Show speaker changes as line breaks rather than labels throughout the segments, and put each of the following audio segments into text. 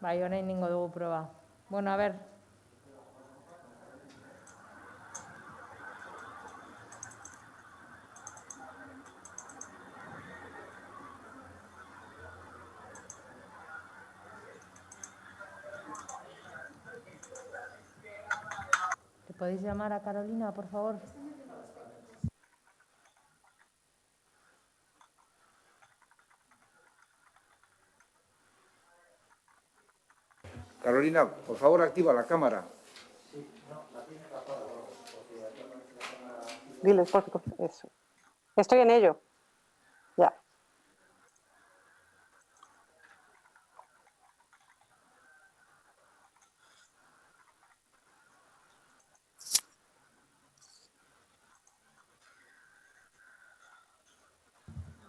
Bai, orain ningo dugu proba. Bueno, a ver. ¿Le podéis llamar a Carolina, por favor?
Carolina, por favor, activa la cámara.
Diles, por favor, eso. Estoy en ello. Ya.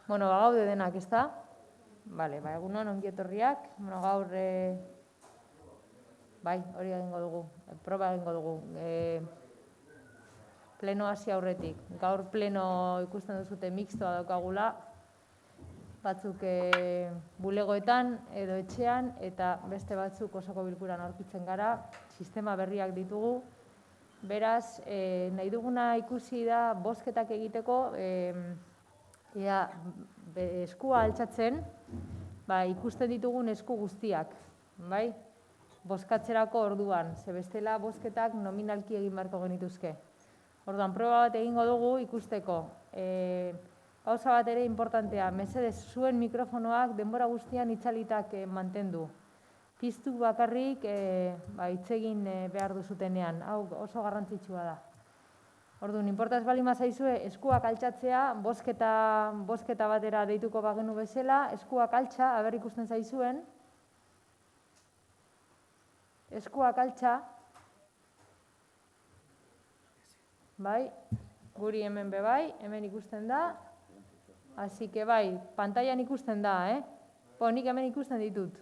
Bueno, gaude denak, ez da? Bale, egunon ongi etorriak. Bueno, gaur, bai, hori egingo dugu, proba egingo dugu. Pleno hasi aurretik. Gaur pleno ikusten duzute mixtoa daukagula, batzuk bulegoetan edo etxean, eta beste batzuk osoko bilkuran aurkitzen gara, sistema berriak ditugu. Beraz, nahi duguna ikusi da bozketak egiteko, eskua altxatzen, ikusten ditugun esku guztiak, bai? Bozkatzerako orduan, ze bestela bozketak nominalki egin beharko genituzke. Orduan, proba bat egingo dugu ikusteko. Gauza bat ere importantea, mesedez zuen mikrofonoak denbora guztian itzalitak mantendu. Piztu bakarrik hitz egin behar duzutenean, hau oso garrantzitsua da. Orduan, inportaz bali mazaizue, eskuak altxatzea, bozketa batera deituko bagenu bezala, eskuak altxa, aber ikusten zaizuen. Eskuak altxa. Bai, guri hemen bai, hemen ikusten da. Así que bai, pantailan ikusten da, nik hemen ikusten ditut.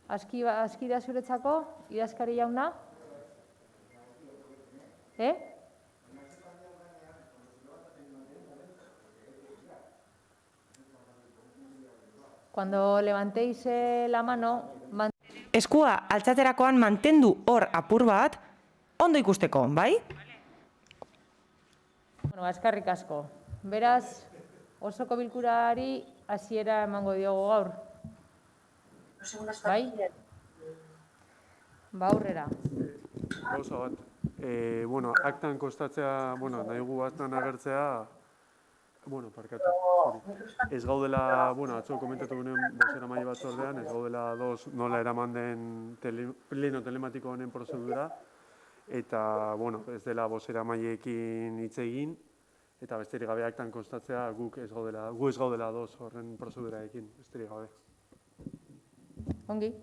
Aski da zuretzako, idazkari jauna? Cuando levantéis la mano...
Eskua altxaterakoan mantendu hor apur bat, ondo ikusteko, bai?
Bueno, eskerrik asko. Beraz, osoko bilkurari hasiera emango diogu gaur. Bai? Aurrera.
Gauza bat, aktan kostatzea, nahi gu aktan agertzea, parkatu, ez gaudela, atzo komentatu ginen bozeramaile batzordean, ez gaudela nola eraman den pleno telematiko honen prozedura, eta, ez dela bozeramaileekin hitz egin, eta besterik gabe aktan kostatzea gu ez gaudela horren prozeduraekin, besterik gabe.
Ongi?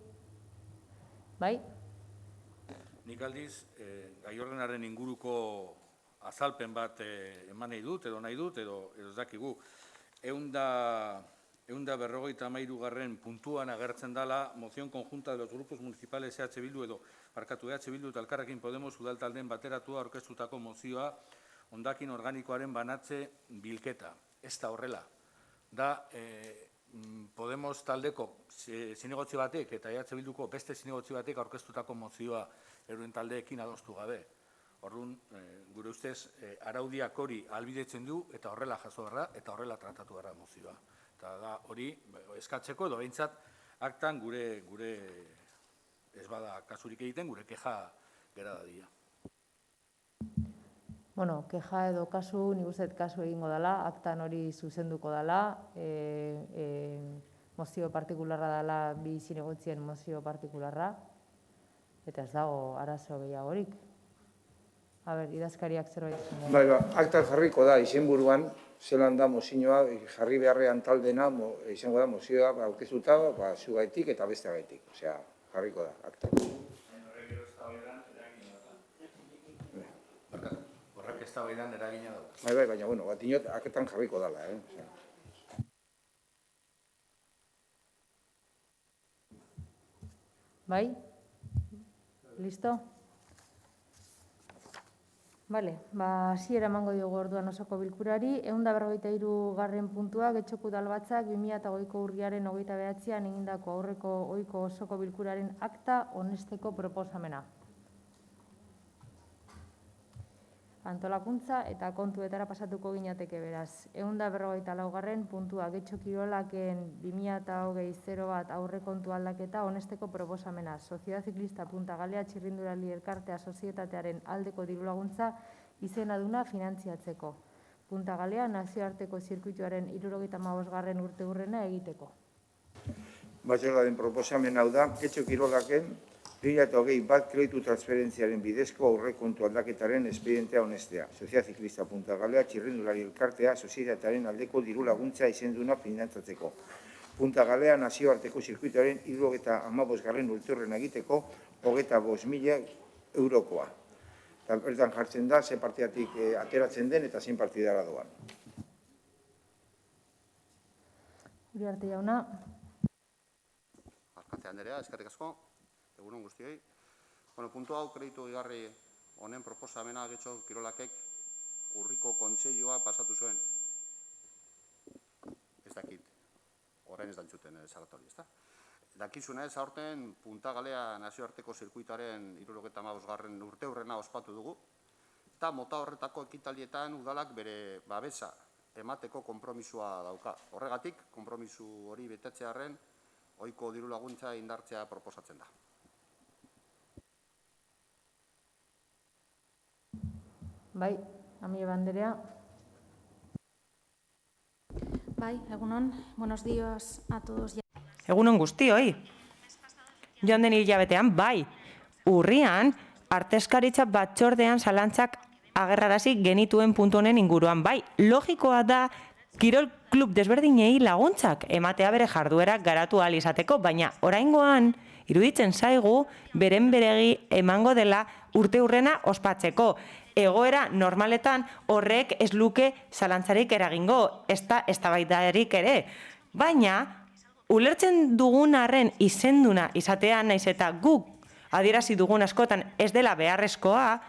Bai?
Nik aldiz, gai ordenaren inguruko azalpen bat eman nahi dut, edo ez dakigu. 153. puntuan agertzen dela, moción conjunta de los grupos municipales EH Bildu edo, EH Bildu eta Elkarrekin Podemos udaltaldeen bateratua aurkeztutako mozioa hondakin organikoaren banatze bilketa. Ez da horrela. Da, Podemos taldeko zinegotzi batek eta EH Bilduko beste zinegotzi batek aurkeztutako mozioa euren taldeekin adostu gabe. Orduan, gure ustez, araudiak hori ahalbidetzen du eta horrela jaso behar da eta horrela tratatu behar da mozioa. Eta da hori eskatzeko edo behintzat aktan gure ez bada kasurik egiten, gure keja gera dadila.
Bueno, keja edo kasu, nik uste kasu egingo dela, aktan hori zuzenduko dela, mozio partikularra dela, bi zinegotzien mozio partikularra, eta ez dago arazo gehiagorik. A ber, idazkariak zerbait.
Bai, aktan jarriko da, izenburuan, zelan da mozioa, jarri beharrean taldena, izango da mozioa, aurkeztuta, zugaitik eta beste gaitik. Osea, jarriko da, aktan.
Horrek ez da baidan eragina dauka.
Bai, baina, bat inot, aketan jarriko dela,
Bai? Listo? Bale, hasiera emango diogu orduan osoko bilkurari. 153. puntua, Getxoko Udalbatzak 2008ko urriaren 29an egindako aurreko ohiko osoko bilkuraren akta onesteko proposamena. Antolakuntza eta kontuetara pasatuko ginateke beraz. 154. puntua, Getxo Kirolaken 2020-01 aurrekontu aldaketa onesteko proposamena. Sociedad Ciclista Punta Galea Txirrindulari Elkartea sozietatearen aldeko dirulaguntza izenaduna finantziatzeko. Punta Galea nazioarteko zirkuituaren 75. urteurrena egiteko.
Batzordearen proposamen hau da, Getxo Kirolaken 2021 kreditu transferentziaren bidezko aurrekontu aldaketaren espedientea onestea. Sociedad Ciclista Punta Galea Txirrindulari Elkartea sozietatearen aldeko diru laguntza izenduna finantzatzeko. Punta Galea nazioarteko zirkuituaren 75. urteurrena egiteko 25.000 eurokoa. Bertan jartzen da, ze partidatik ateratzen den eta zein partidara doan.
Uriarte jauna.
Alkate Andrea, eskerrik asko. Egunon guztioi. Puntu hau kreditu gehigarri honen proposamena Getxo Kirolakek urriko kontseilua pasatu zuen. Ez dakit, orain ez dantzuten zaratori, ezta? Dakizuna ez, aurten Punta Galea nazioarteko zirkuitaren 75. urteurrena ospatu dugu, eta mota horretako ekitaldietan udalak bere babesa emateko konpromisua dauka. Horregatik, konpromisu hori betetzearren, ohiko diru laguntza indartzea proposatzen da.
Bai, Amieba Anderea.
Bai, egunon, buenos días a todos.
Egunon guztioi. Joan den hilabetean, bai, urrian, arteskaritza batzordean zalantzak agerrarazi genituen puntu honen inguruan, bai, logikoa da kirol klub desberdinei laguntzak ematea bere jarduerak garatu ahal izateko, baina oraingoan iruditzen zaigu beren beregi emango dela urteurrena ospatzeko. Egoera normaletan horrek ez luke zalantzarik eragingo, eztabaidarik ere, baina ulertzen dugun arren izenduna izatea naiz eta guk adierazi dugun askotan ez dela beharrezkoa,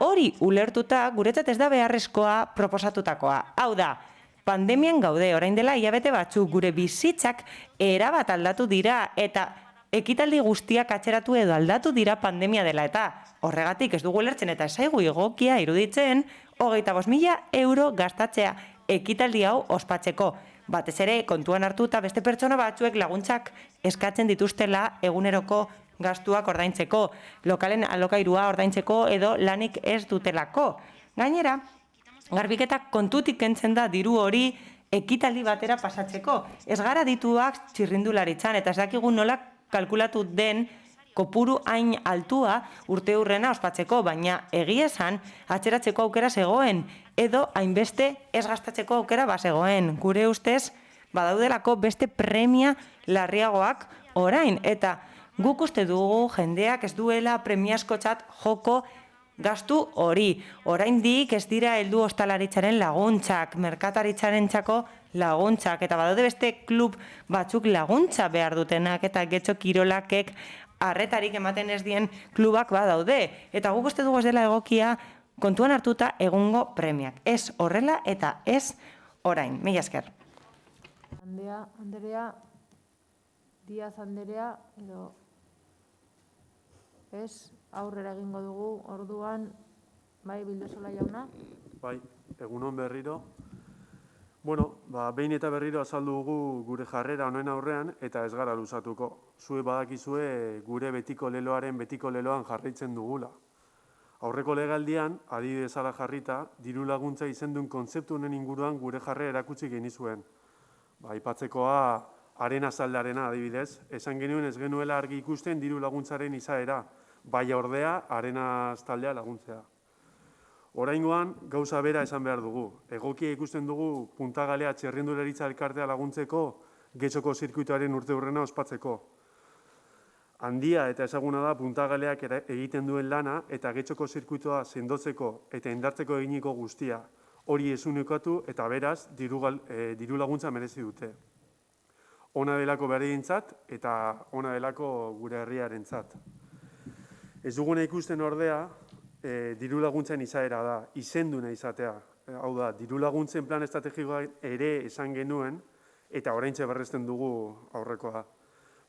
hori ulertuta guretzat ez da beharrezkoa proposatutakoa. Hau da, pandemian gaude, orain dela hilabete batzuk gure bizitzak erabat aldatu dira eta ekitaldi guztiak atzeratu edo aldatu dira pandemia dela eta horregatik ez dugu ulertzen eta ez zaigu egokia iruditzen 25.000 euro gastatzea ekitaldi hau ospatzeko. Batez ere kontuan hartu eta beste pertsona batzuek laguntzak eskatzen dituztela eguneroko gastuak ordaintzeko, lokalen alokairua ordaintzeko edo lanik ez dutelako. Gainera, garbiketak kontutik kentzen da diru hori ekitaldi batera pasatzeko. Ez gara dituak txirrindularitzan eta ez dakigu nola kalkulatu den kopuru hain altua urteurrena ospatzeko, baina egia esan atzeratzeko aukera zegoen edo hainbeste ez gastatzeko aukera bazegoen. Gure ustez badaudelako beste premia larriagoak orain eta guk uste dugu jendeak ez duela premiaskotzat joko gastu hori. Oraindik ez dira heldu ostalaritzaren laguntzak, merkataritzarentzako laguntzak eta badaude beste klub batzuk laguntza behar dutenak eta Getxo Kirolakek arretarik ematen ez dien klubak badaude. Eta guk uste dugu ez dela egokia kontuan hartuta egungo premiak. Ez horrela eta ez orain. Mila esker.
Anderea, Diaz Anderea, edo ez, aurrera egingo dugu orduan, bai, Bildusola jauna.
Bai, egunon berriro. Behin eta berriro azaldu dugu gure jarrera honen aurrean eta ez gara luzatuko. Zue badakizue gure betiko leloaren betiko leloan jarraitzen dugula. Aurreko legaldian, adibidez ala jarrita, diru laguntza izendun kontzeptu honen inguruan gure jarrera erakutsi genizuen. Aipatzekoa haren azaldarena adibidez, esan genuen ez genuela argi ikusten diru laguntzaren izaera, bai ordea haren taldea laguntzea. Oraingoan, gauza bera esan behar dugu. Egokia ikusten dugu Punta Galea Txirrindularitza Elkartea laguntzeko Getxoko zirkuituaren urteurrena ospatzeko. Handia eta ezaguna da Punta Galeak egiten duen lana eta Getxoko zirkuitoa sendotzeko eta indartzeko eginiko guztia. Hori esunekatu eta beraz diru laguntza merezi dute. Ona delako beraientzat eta ona delako gure herriarentzat. Ez duguna ikusten ordea, diru laguntzen izaera da, izenduna izatea. Hau da, diru laguntzen plan estrategikoa ere esan genuen, eta oraintxe berresten dugu aurrekoa.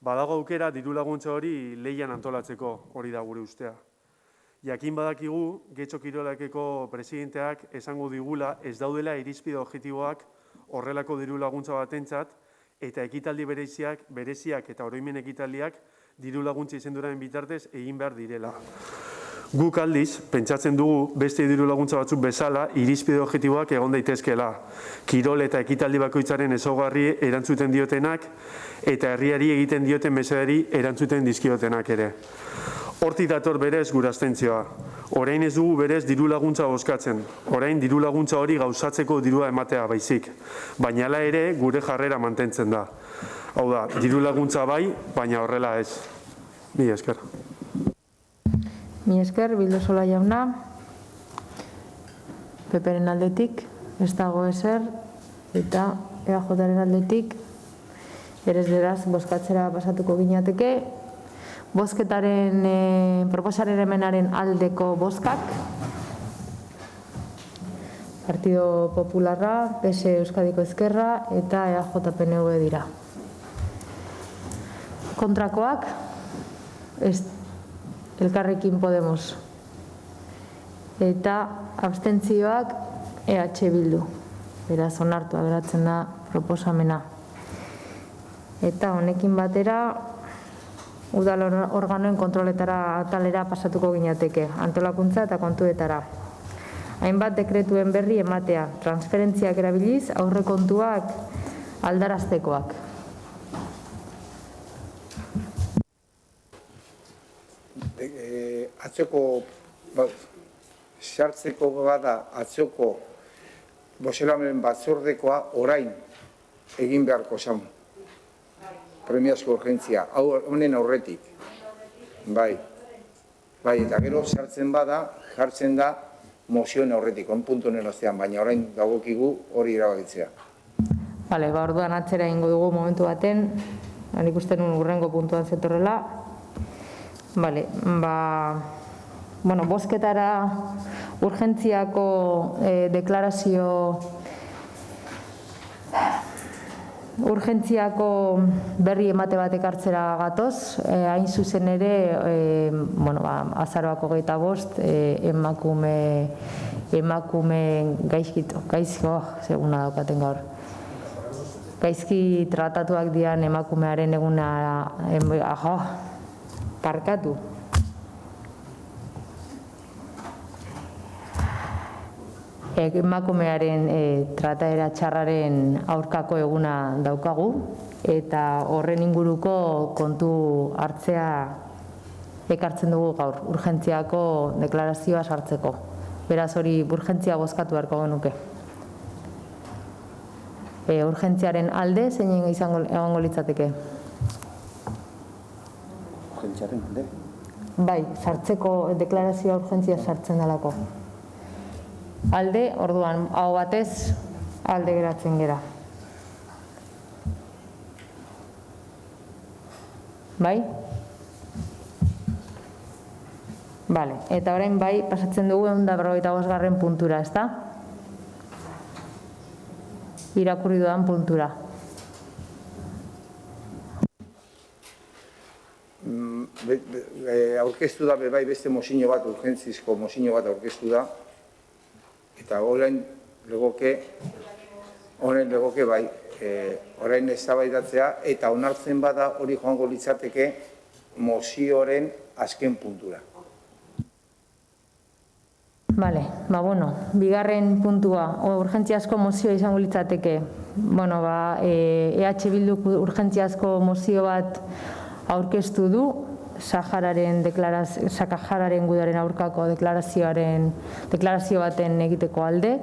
Badago aukera diru laguntza hori leian antolatzeko, hori da gure ustea. Jakin badakigu, Getxo Kirolakeko presidenteak esango digula ez daudela irizpide objektiboak horrelako diru laguntza batentzat, eta ekitaldi bereziak eta oroimen ekitaldiak diru laguntza izenduraren bitartez egin behar direla. Guk aldiz, pentsatzen dugu beste diru laguntza batzuk bezala, irizpide objektiboak egon daitezkeela. Kirol eta ekitaldi bakoitzaren ezaugarri erantzuten diotenak, eta herriari egiten dioten mesedari erantzuten dizkiotenak ere. Hortik dator berez gure abstentzioa. Orain ez dugu berez diru laguntza bozkatzen. Orain diru laguntza hori gauzatzeko dirua ematea baizik. Baina hala ere gure jarrera mantentzen da. Hau da, diru laguntza bai, baina horrela ez. Mila esker.
Mila esker, Bildosola jauna. PPren aldetik, ez dago ezer, eta EAJaren aldetik, berez beraz, bozkatzera pasatuko gineateke. Bozketaren, proposaren hemenaren aldeko bozkak. Partido Popularra, PS Euskadiko Ezkerra eta EAJ-PNV dira. Kontrakoak, Elkarrekin Podemos. Eta abstentzioak EH Bildu. Beraz, onartua geratzen da proposamena. Eta honekin batera, udal organoen kontroletara atalera pasatuko gineateke, antolakuntza eta kontuetara. Hainbat dekretuen berri ematea, transferentziak erabiliz, aurrekontuak aldaraztekoak.
Sartzeko bada atzoko bozeramaien batzordekoa orain egin beharko zan. Premiazko urgentzia, honen aurretik. Bai, eta gero sartzen bada, jartzen da mozioen aurretik, puntu honen ostean, baina orain dagokigu hori erabakitzea.
Bale, orduan atzera ingo dugu momentu baten, nik uste nun urrengo puntuan zetorrela. Bale, bozketara urgentziako deklarazio urgentziako berri emate bat ekartzera gatoz, hain zuzen ere, azaroak 25, emakume gaizko, seguna daukaten gaur. Gaizki tratatuak dian emakumearen eguna, parkatu. Emakumearen trataera txarraren aurkako eguna daukagu, eta horren inguruko kontu hartzea ekartzen dugu gaur, urgentziako deklarazioa sartzeko. Beraz hori urgentzia bozkatu beharko genuke. Urgentziaren alde zein egongo litzateke?
Urgentziaren alde?
Bai, sartzeko deklarazioa urgentzia sartzen dalako. Alde, orduan, hau batez, alde geratzen gera. Bai? Bale, eta orain bai, pasatzen dugu 155. puntura, ezta? Irakurri dudan puntura.
Aurkeztu da, bai, beste mozio bat, urgentzizko mozio bat aurkeztu da, eta orain legoke bai, orain eztabaidatzea eta onartzen bada hori joango litzateke mozioren azken puntura.
Bale, bigarren puntua, urgentziazko mozioa izango litzateke. EH Bilduk urgentziazko mozio bat aurkeztu du, Sahararen gudaren aurkako deklarazio baten egiteko alde,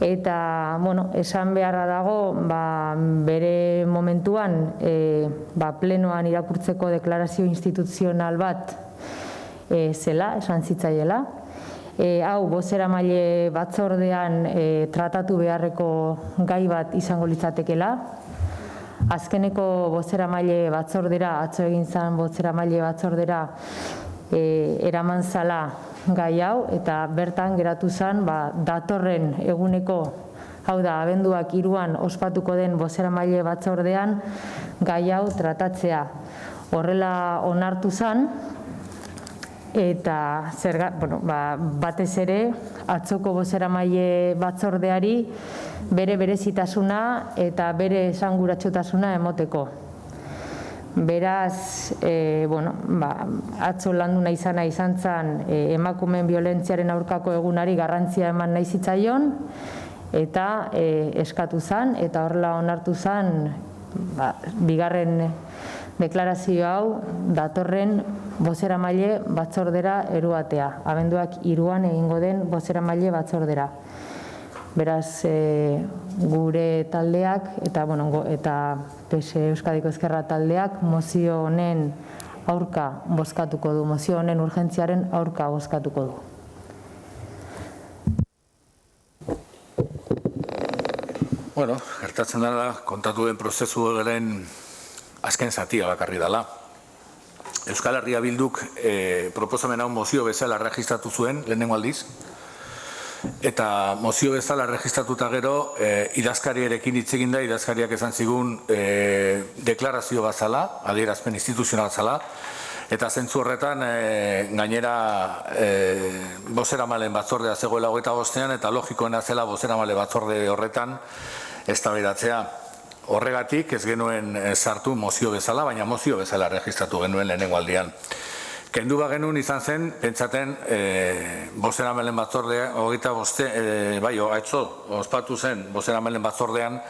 eta esan beharra dago bere momentuan plenoan irakurtzeko deklarazio instituzional bat zela, esan zitzaiela. Hau, bozeramaile batzordean tratatu beharreko gai bat izango litzatekela. Azkeneko bozeramaile batzordera, atzo egin zen bozeramaile batzordera eraman zala gai hau, eta bertan geratu zen datorren eguneko, hau da, abenduak 3an ospatuko den bozeramaile batzordean gai hau tratatzea. Horrela onartu zen, eta batez ere atzoko bozeramaile batzordeari bere berezitasuna eta bere esanguratsutasuna emoteko. Beraz, atzo landuna izan zen emakumeen biolentziaren aurkako egunari garrantzia eman nahi zitzaion, eta eskatu zen, eta horrela onartu zen bigarren deklarazio hau datorren bozeramaile batzordera eruatea, abenduak 3an egingo den bozeramaile batzordera. Beraz, gure taldeak eta PSE Euskadiko Ezkerra taldeak mozio honen aurka bozkatuko du, mozio honen urgentziaren aurka bozkatuko du.
Bueno, gertatzen dela, kontatu den prozesuaren azken zatia bakarri dela. Euskal Herria Bilduk proposamen hau mozio bezala registratu zuen, lehenengo aldiz, eta mozio bezala registratuta gero idazkariarekin hitz egin da, idazkariak esan zigun deklarazio bat zala, adierazpen instituzional zala, eta zentzu horretan gainera bozeramaileen batzordea zegoela 25ean, eta logikoena zela bozeramaile batzorde horretan eztabaidatzea. Horregatik ez genuen sartu mozio bezala, baina mozio bezala registratu genuen lehenengo aldian. Kendu genuen izan zen, pentsaten, bozeramaileen batzordea, ospatu zen bozeramaileen batzordean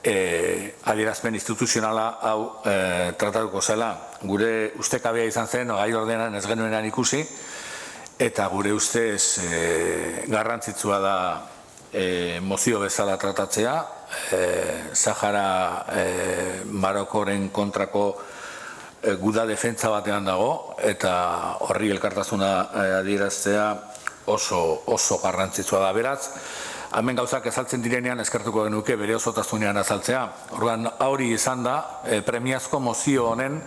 adierazpen instituzionala hau tratatuko zela. Gure ustekabea izan zen, gai ordenan ez genuenan ikusi, eta gure ustez garrantzitsua da mozio bezala tratatzea, Sahara Marokoren kontrako guda defentsa batean dago, eta horri elkartasuna adieraztea oso garrantzitsua da. Beraz, hemen gauzak azaltzen direnean eskertuko genuke bere osotasunean azaltzea. Orduan, hori izan da premiazko mozio honen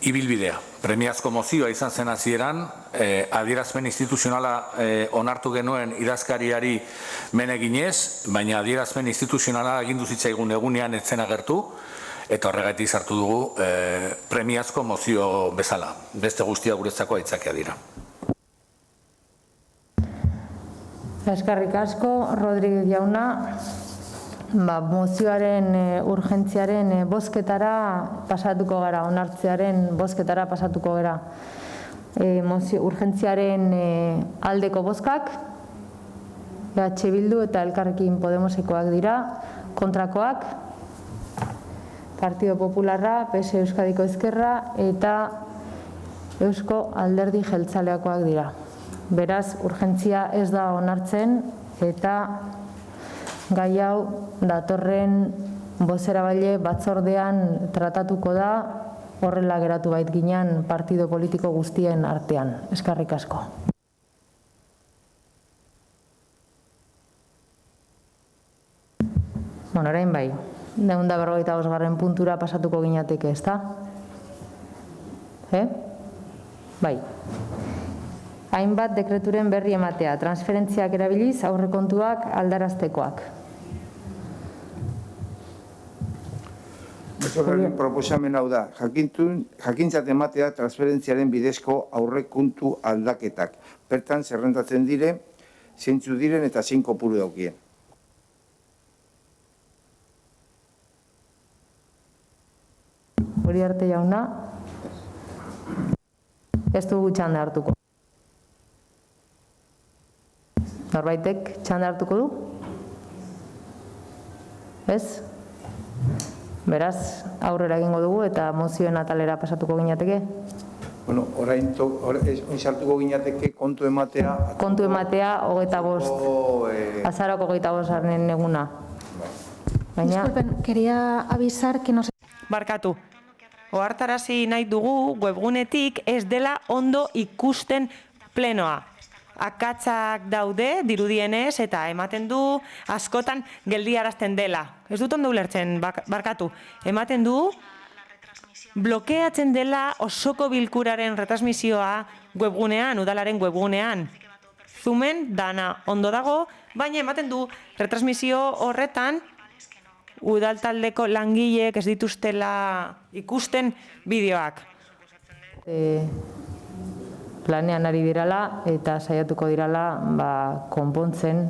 ibilbidea. Premiazko mozioa izan zen hasieran, adierazpen instituzionala onartu genuen idazkariari men eginez, baina adierazpen instituzionala agindu zitzaigun egunean ez zen agertu, eta horregatik sartu dugu premiazko mozio bezala. Beste guztia guretzako aitzakia dira.
Eskerrik asko, Rodríguez jauna. Mozioaren urgentziaren bozketara pasatuko gara, onartzearen bozketara pasatuko gara. Urgentziaren aldeko bozkak, EH Bildu eta Elkarrekin Podemosekoak dira, kontrakoak, Partido Popularra, PSE Euskadiko Ezkerra eta Eusko Alderdi Jeltzaleakoak dira. Beraz, urgentzia ez da onartzen eta gai hau datorren bozeramaile batzordean tratatuko da, horrela geratu bait ginen partido politiko guztien artean. Eskerrik asko. Orain bai, 145. puntura pasatuko ginateke, ezta? Bai. Hainbat dekreturen berri ematea, transferentziak erabiliz aurrekontuak aldaraztekoak.
Proposamen hau da, jakintzat ematea transferentziaren bidezko aurrekontu aldaketak. Bertan, zerrendatzen dire, zeintzu diren eta zein kopuru daukien.
Hori arte jauna, ez dugu txanda hartuko. Norbaitek txanda hartuko du? Ez? Beraz, aurrera egingo dugu eta mozioen atalera pasatuko ginateke?
Bueno, orain sartuko ginateke kontu ematea...
Kontu ematea, 25. Azaroko 25. eguna.
Disculpen, quería avisar que nos...
Barkatu. Ohartarazi nahi dugu webgunetik ez dela ondo ikusten plenoa. Akatsak daude, dirudienez, eta ematen du askotan geldiarazten dela. Ez dut ondo ulertzen, barkatu. Ematen du blokeatzen dela osoko bilkuraren retransmisioa webgunean, udalaren webgunean. Zoomen dana ondo dago, baina ematen du retransmisio horretan udaltaldeko langileek ez dituztela ikusten bideoak.
Planean ari dirala eta saiatuko dirala konpontzen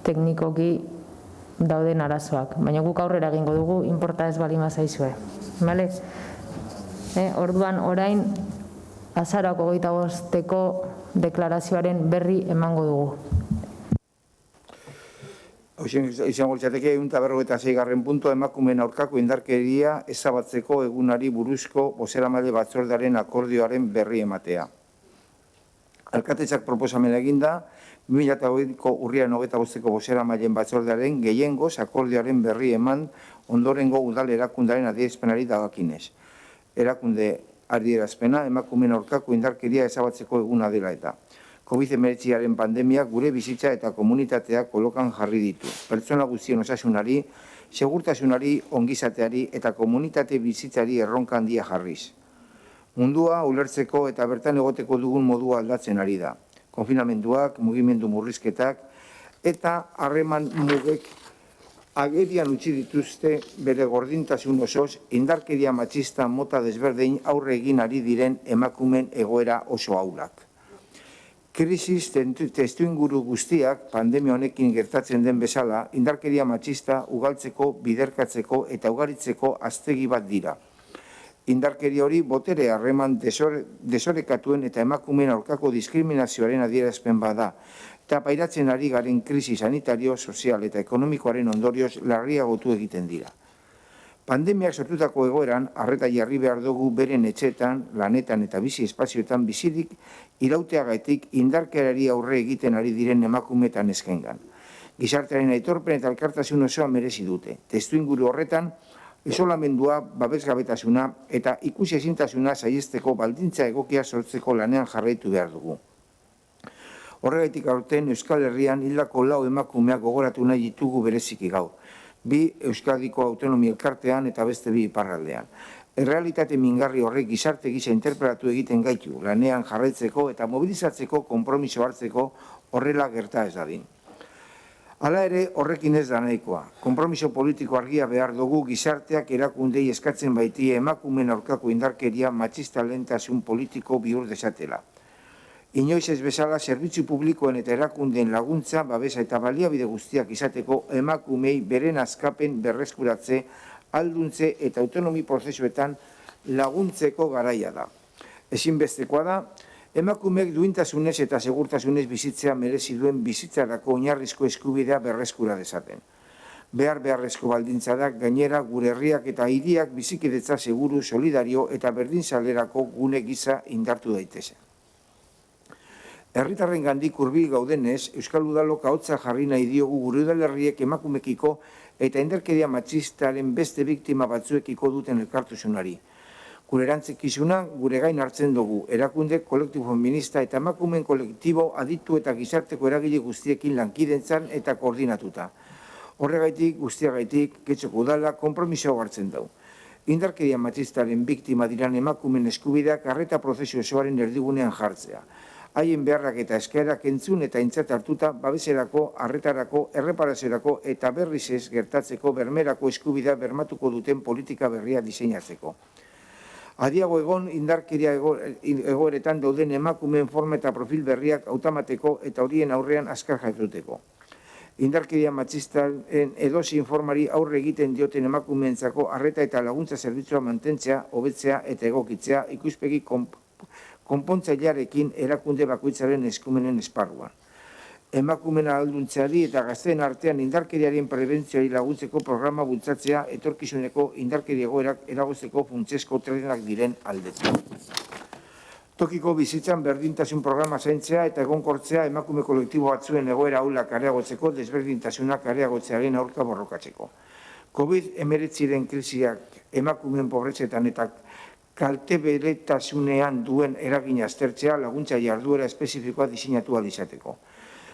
teknikoki dauden arazoak. Baina guk aurrera egingo dugu, inporta ez bali mazaizue. Orduan, orain, azaroako 25-eko deklarazioaren berri emango dugu.
Izango litzateke 156. puntua emakumeen aurkako indarkeria ezabatzeko egunari buruzko bozeramaile batzordearen akordioaren berri ematea. Alkatetzak proposamena eginda, 2008ko urriaren 25-ko bozeramaileen batzordearen gehiengoz akordioaren berri eman ondorengo udal erakundaren adierazpenari dagakinez. Erakunde adierazpena emakumeen aurkako indarkeria ezabatzeko eguna dela eta. COVID-19 pandemiak gure bizitza eta komunitatea kolokan jarri ditu. Pertsona guztien osasunari, segurtasunari, ongizateari eta komunitate bizitzari erronka handia jarriz. Mundua ulertzeko eta bertan egoteko dugun modua aldatzen ari da. Konfinamenduak, mugimendu murrizketak eta harreman mugek agerian utzi dituzte bere gordintasun osoz indarkeria matxista mota desberdin aurre egin ari diren emakumeen egoera oso ahulak. Krisis testuinguru guztiak pandemia honekin gertatzen den bezala indarkeria matxista ugaltzeko, biderkatzeko eta ugaritzeko aztegi bat dira. Indarkeria hori botere harreman desorekatuen eta emakumeen aurkako diskriminazioaren adierazpen bada, eta pairatzen ari garen krisi sanitario, sozial eta ekonomikoaren ondorioz larriagotu egiten dira. Pandemiak sortutako egoeran, arreta jarri behar dugu beren etxeetan, lanetan eta bizi espazioetan bizirik irauteagatik indarkeriari aurre egiten ari diren emakumeetan eskengan. Gizartearen aitorpen eta elkartasun osoa merezi dute. Testuinguru horretan, isolamendua, babesgabetasuna eta ikusi ezintasuna saihesteko baldintza egokia sortzeko lanean jarraitu behar dugu. Horregatik aurten Euskal Herrian hildako 4 emakumeak gogoratu nahi ditugu bereziki gaur. 2 Euskadiko Autonomia Elkartean eta beste 2 iparraldean. Errealitate mingarri horrek gizarte gisa interpelatu egiten gaitu, lanean jarraitzeko eta mobilizatzeko konpromiso hartzeko horrela gerta ez dadin. Hala ere, horrekin ez da nahikoa. Konpromiso politiko argia behar dugu gizarteak erakundei eskatzen baitie emakumeen aurkako indarkeria matxista lehentasun politiko bihur desatela. Inoiz ez bezala zerbitzu publikoen eta erakundeen laguntza, babesa eta baliabide guztiak izateko emakumei beren askapen berreskuratze, alduntze eta autonomi prozesuetan laguntzeko garaia da. Ezinbestekoa da, emakumeek duintasunez eta segurtasunez bizitzea merezi duen bizitzarako oinarrizko eskubidea berreskura dezaten. Beharrezko baldintza da gainera gure herriak eta hiriak bizikidetza seguru, solidario eta berdinzalerako gune gisa indartu daitezen. Herritarren gandik hurbil gaudenez, Euskal Udalok ahotsa jarri nahi diogu gure udalerriek emakumekiko eta indarkeria matxistaren beste biktima batzuekiko duten elkartasunari. Gure erantzukizuna gure gain hartzen dugu, erakunde kolektibo feminista eta emakumeen kolektibo aditu eta gizarteko eragile guztiekin lankidetzan eta koordinatuta. Horregaitik, guztiagaitik, Getxoko Udala konpromiso hartzen dugu. Indarkeria matxistaren biktima diran emakumeen eskubideak arreta prozesu osoaren erdigunean jartzea. Haien beharrak eta eskaerak entzun eta aintzat hartuta babeserako, arretarako, erreparaziorako eta berriz ez gertatzeko bermerako eskubidea bermatuko duten politika berria diseinatzeko. Adiago egon indarkeria egoeretan dauden emakumeen forma eta profil berriak hautamateko eta horien aurrean azkar jaituteko. Indarkeria matxistaren edozein formari aurre egiten dioten emakumeentzako arreta eta laguntza zerbitzua mantentzea, hobetzea eta egokitzea ikuspegi konpontzailearekin erakunde bakoitzaren eskumenen esparruan. Emakumeen ahalduntzeari eta gazteen artean indarkeriaren prebentzioari laguntzeko programa bultzatzea etorkizuneko indarkeria egoerak eragozteko funtsezko tresnak diren aldetik. Tokiko bizitzan berdintasun programa zaintzea eta egonkortzea emakume kolektibo batzuen egoera ahulak areagotzeko desberdintasunak areagotzearen aurka borrokatzeko. COVID-19 krisiak emakumeen pobretzetan eta kalte beretasunean duen eragina aztertzea laguntza jarduera espezifikoa diseinatu ahal izateko.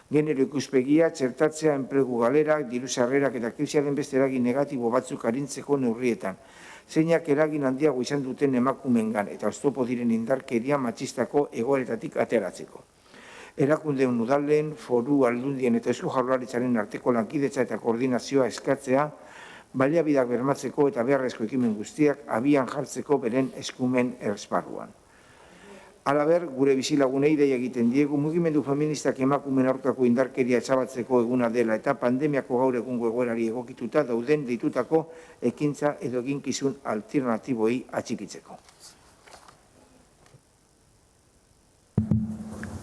Genero ikuspegia, txertatzea, enplegu galerak, diru sarrerak eta krisiaren beste eragin negatibo batzuk arintzeko neurrietan. zeinak eragin handiago izan duten emakumeengan eta oztopo diren indarkeria matxistako egoeretatik ateratzeko. Erakundeun udalen, foru aldundien eta Eusko Jaurlaritzaren arteko lankidetza eta koordinazioa eskatzea, baliabideak bermatzeko eta beharrezko ekimen guztiak abian jartzeko beren eskumen esparruan. Halaber, gure bizilagunei dei egiten diegu mugimendu feministak emakumeen aurkako indarkeria ezabatzeko eguna dela eta pandemiako gaur egungo egoerari egokituta dauden deitutako ekintza edo eginkizun alternatiboi atxikitzeko.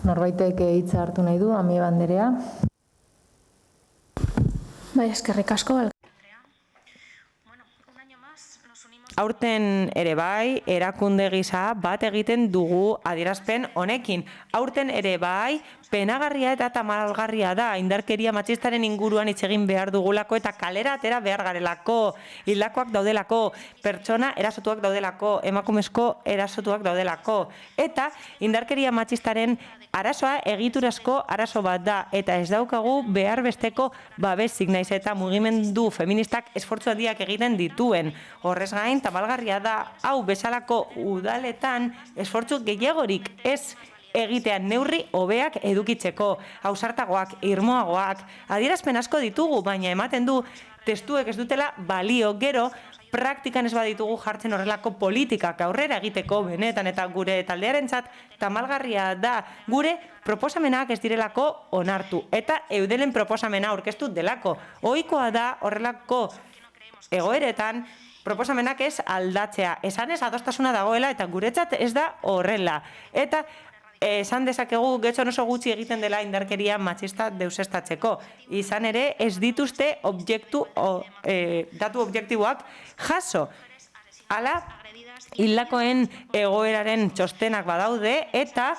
Norbaitek hitza hartu nahi du, Amieba Anderea.
Bai, eskerrik asko.
Aurten ere bai, erakunde gisa bat egiten dugu adierazpen honekin. Aurten ere bai, penagarria eta tamalgarria da, indarkeria matxistaren inguruan hitz egin behar dugulako eta kalera atera behar garelako, hildakoak daudelako, pertsona erasotuak daudelako, emakumezko erasotuak daudelako. Eta indarkeria matxistaren arazoa egiturazko arazo bat da, eta ez daukagu behar besteko babesik naiz eta mugimendu feministak esfortzu handiak egiten dituen. Horrez gain, tamalgarria da, hau bezalako udaletan esfortzu gehiagorik ez egitean neurri hobeak edukitzeko, ausartagoak, irmoagoak, adierazpen asko ditugu, baina ematen du testuek ez dutela balio gero, praktikan ez baditugu jartzen horrelako politikak aurrera egiteko benetan eta gure taldearentzat tamalgarria da gure proposamenak ez direlako onartu eta eudelen proposamena aurkeztu delako. Ohikoa da horrelako egoeretan proposamenak ez aldatzea, esan ez adostasuna dagoela eta guretzat ez da horrela. Eta esan dezakegu getxon oso gutxi egiten dela indarkeria matxista deusestatzeko. Izan ere ez dituzte datu objektiboak jaso. Hala, hildakoen egoeraren txostenak badaude eta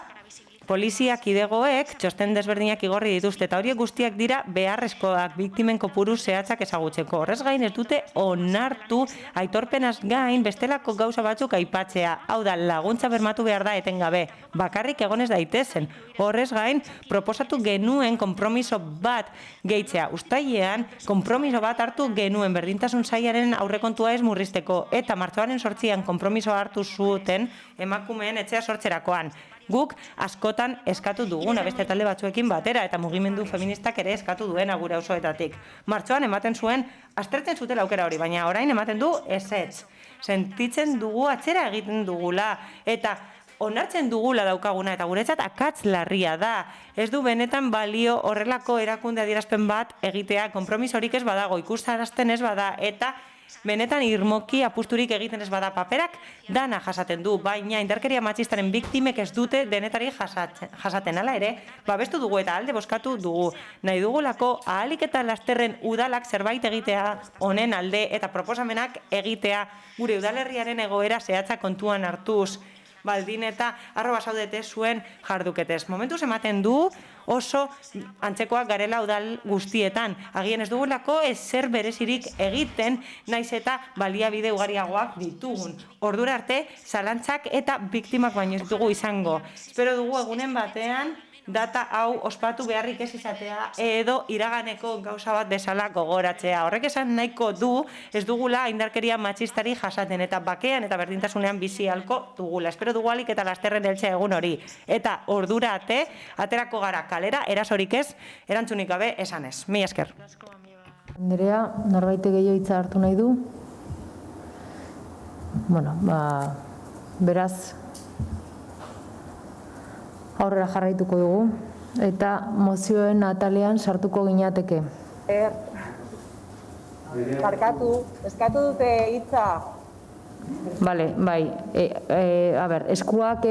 polizia kidegoek txosten desberdinak igorri dituzte eta horiek guztiak dira beharrezkoak biktimen kopuru zehatzak ezagutzeko. Horrez gain ez dute onartu aitorpenaz gain bestelako gauza batzuk aipatzea. Hau da, laguntza bermatu behar da etengabe. Bakarrik egonez daitezen. Horrez gain, proposatu genuen konpromiso bat gehitzea. Uztailean, konpromiso bat hartu genuen berdintasun sailaren aurrekontua ez murrizteko eta martxoaren 8an konpromisoa hartu zuten emakumeen etxea sortzerakoan. Guk askotan eskatu duguna beste talde batzuekin batera eta mugimendu feministak ere eskatu duena gure auzoetatik. Martxoan ematen zuen, aztertzen zutela aukera hori, baina orain ematen du ezetz. Sentitzen dugu atzera egiten dugula eta onartzen dugula daukaguna eta guretzat akats larria da. Ez du benetan balio horrelako erakunde adierazpen bat egitea, konpromisorik ez badago, ikustarazten ez bada eta benetan irmoki apusturik egiten ez bada paperak dana jasaten du, baina indarkeria matxistaren biktimek ez dute denetari jasaten ala ere, babestu dugu eta alde bozkatu dugu. Nahi dugulako ahalik eta lasterren udalak zerbait egitea honen alde eta proposamenak egitea gure udalerriaren egoera zehatza kontuan hartuz. Baldin eta arroba zaudete zuen jarduketez. Momentuz ematen du oso antzekoak garela udal guztietan. Agien ez dugulako ezer berezirik egiten, naiz eta baliabide ugariagoak ditugun. Ordura arte, zalantzak eta biktimak baino ez dugu izango. Espero dugu egunen batean, data hau ospatu beharrik ez izatea edo iraganeko gauza bat bezala gogoratzea. Horrek esan nahiko du ez dugula indarkeria matxistari jasaten eta bakean eta berdintasunean bizi ahalko dugula. Espero dugu alik eta lasterren heltzea egun hori. Eta ordura arte, aterako gara kalera, erasorik ez, erantzunik gabe esan ez. Mila esker.
Anderea, norbait gehiago hitza hartu nahi du? Bueno, beraz, aurrera jarraituko dugu eta mozioen atalean sartuko gineateke.
Barkatu, eskatu dute hitza.
Bale, bai, eskuak,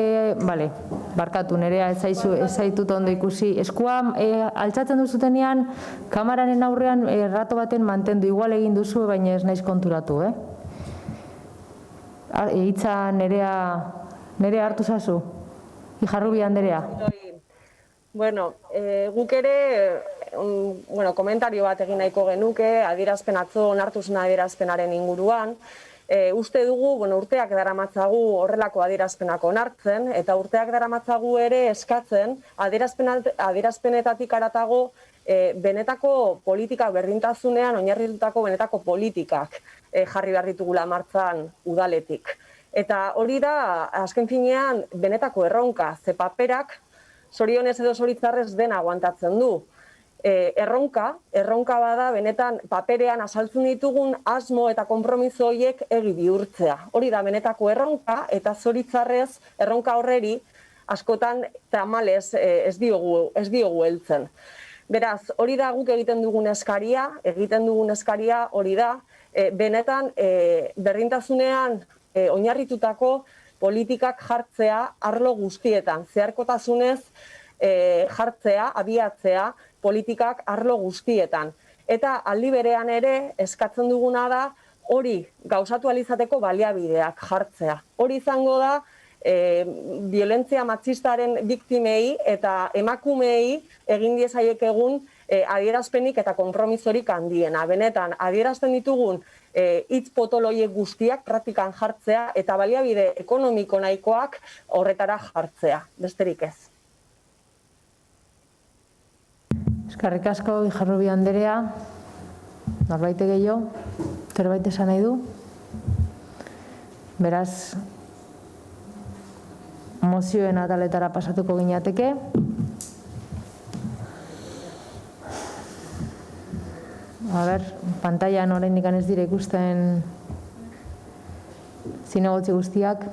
barkatu, nerea ez zaitut ondo ikusi. Eskua altzatzen duzutenean, kamararen aurrean rato baten mantendu, igual egin duzu, baina ez naiz konturatu, Hitza nerea hartu zazu? Ijarrubi Anderea.
Bueno, guk ere, komentario bat egin nahiko genuke, adierazpen atzo onartu zen adierazpenaren inguruan, uste dugu, urteak daramatzagu horrelako adierazpenak onartzen, eta urteak daramatzagu ere eskatzen adierazpenetatik haratago benetako politika berdintasunean oinarritutako benetako politikak jarri behar ditugula martxan udaletik. Eta hori da, azken finean, benetako erronka, ze paperak zorionez edo zoritzarrez dena aguantatzen du. Erronka bada benetan paperean azaltzen ditugun asmo eta konpromiso horiek egi bihurtzea. Hori da benetako erronka eta zoritzarrez erronka horreri askotan tamalez ez diogu heltzen. Beraz, hori da guk egiten dugun eskaria hori da benetan berdintasunean oinarritutako politikak jartzea arlo guztietan, zeharkotasunez jartzea, abiatzea politikak arlo guztietan. Eta aldi berean ere eskatzen duguna da hori gauzatu alizateko baliabideak jartzea. Hori izango da violentzia matxistaren biktimei eta emakumeei egin diezaiek egun adierazpenik eta konpromisorik handiena. Benetan, adierazten ditugun hitz potoloiek guztiak praktikan jartzea eta baliabide ekonomiko nahikoak horretara jartzea, besterik ez.
Eskerrik asko, Ijarrubi Anderea. Norbait gehiago, zerbait esan nahi du? Beraz, mozioen ataletara pasatuko ginateke. Pantailan oraindik ez dira ikusten zinegotzi guztiak.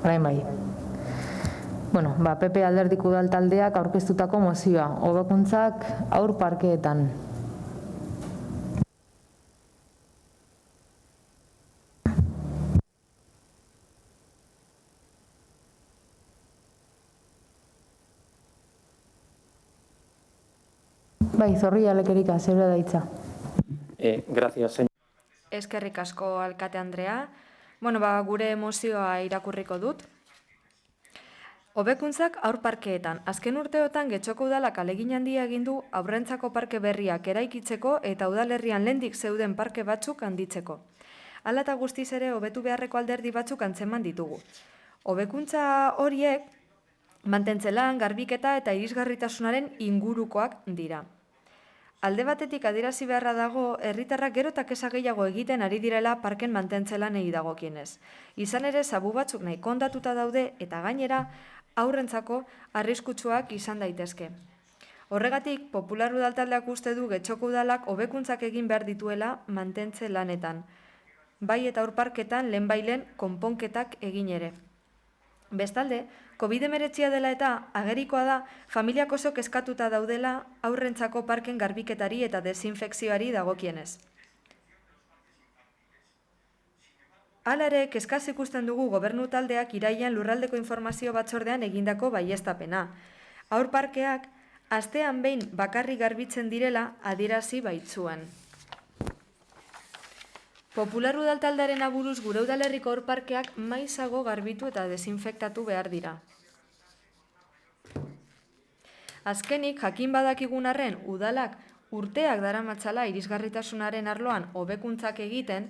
Orain bai. PP Alderdiko Udal taldeak aurkeztutako mozioa, hobekuntzak haur parkeetan. Bai, Zorrilla Lekerika, zeure da hitza.
Gracias, señor.
Eskerrik asko, alkate Andrea. Gure mozioa irakurriko dut. Hobekuntzak haur parkeetan. Azken urteotan Getxoko Udalak ahalegin handia egin du haurrentzako parke berriak eraikitzeko eta udalerrian lehendik zeuden parke batzuk handitzeko. Hala eta guztiz ere hobetu beharreko alderdi batzuk antzeman ditugu. Hobekuntza horiek mantentzelan, garbiketa eta irisgarritasunaren ingurukoak dira. Alde batetik adierazi beharra dago, herritarrak gero eta kexa gehiago egiten ari direla parken mantentzelanei dagokienez. Izan ere, zabu batzuk nahi kondatuta daude eta gainera haurrentzako arriskutsuak izan daitezke. Horregatik, Popular Udaltaldeak uste du Getxoko Udalak hobekuntzak egin behar dituela mantentze lanetan. Bai eta haur parketan lehenbailen konponketak egin ere. Bestalde, COVID-19 dela eta agerikoa da familiak oso kezkatuta daudela haurrentzako parken garbiketari eta desinfekzioari dagokienez. Hala ere, kezkaz ikusten dugu gobernu taldeak irailean lurraldeko informazio batzordean egindako baieztapena. Haur parkeak astean behin bakarrik garbitzen direla adierazi baitzuen. Popular Udaltaldearen aburuz gure udalerriko haur parkeak maizago garbitu eta desinfektatu behar dira. Azkenik, jakin badakigun arren, udalak urteak daramatzala irisgarritasunaren arloan hobekuntzak egiten,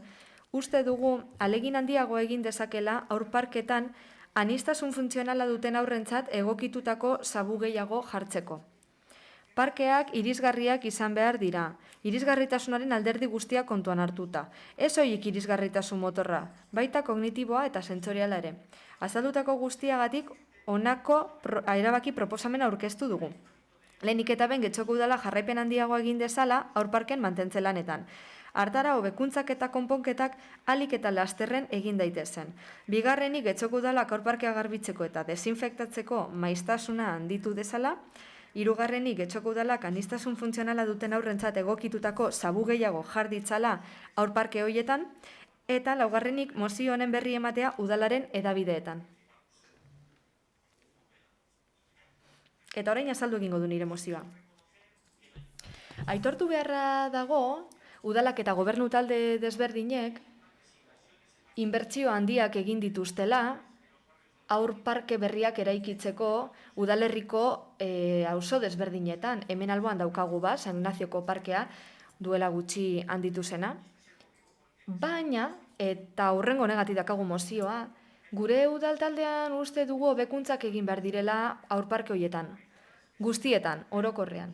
uste dugu ahalegin handiago egin dezakela haur parketan aniztasun funtzionala duten haurrentzat egokitutako zabu gehiago jartzeko. Parkeak irisgarriak izan behar dira, irisgarritasunaren alderdi guztiak kontuan hartuta. Ez horiek irisgarritasun motorra, baita kognitiboa eta sentsoriala ere. Azaldutako guztiagatik honako erabaki proposamena aurkeztu dugu. Lehenik eta behin Getxoko Udala jarraipen handiago egin dezala haur parken mantentze lanetan. Hartara hobekuntzak eta konponketak ahalik eta lasterren egin daitezen. Bigarrenik Getxoko Udalak haur parkea garbitzeko eta desinfektatzeko maiztasuna handitu dezala. Hirugarrenik Getxoko Udalak aniztasun funtzionala duten haurrentzat egokitutako zabu gehiago jar ditzala haur parke horietan, eta laugarrenik mozio honen berri ematea udalaren hedabideetan. Eta orain azaldu egingo du nire mozioa. Aitortu beharra dago, udalak eta gobernu talde desberdinek inbertsio handiak egin dituztela, haur parke berriak eraikitzeko udalerriko auzo desberdinetan. Hemen alboan daukagu San Ignazioko parkea duela gutxi handitu zena. Baina, eta hurrengo honegatik daukagu mozioa, gure udaltaldean uste dugu hobekuntzak egin behar direla haur parke horietan. Guztietan, orokorrean.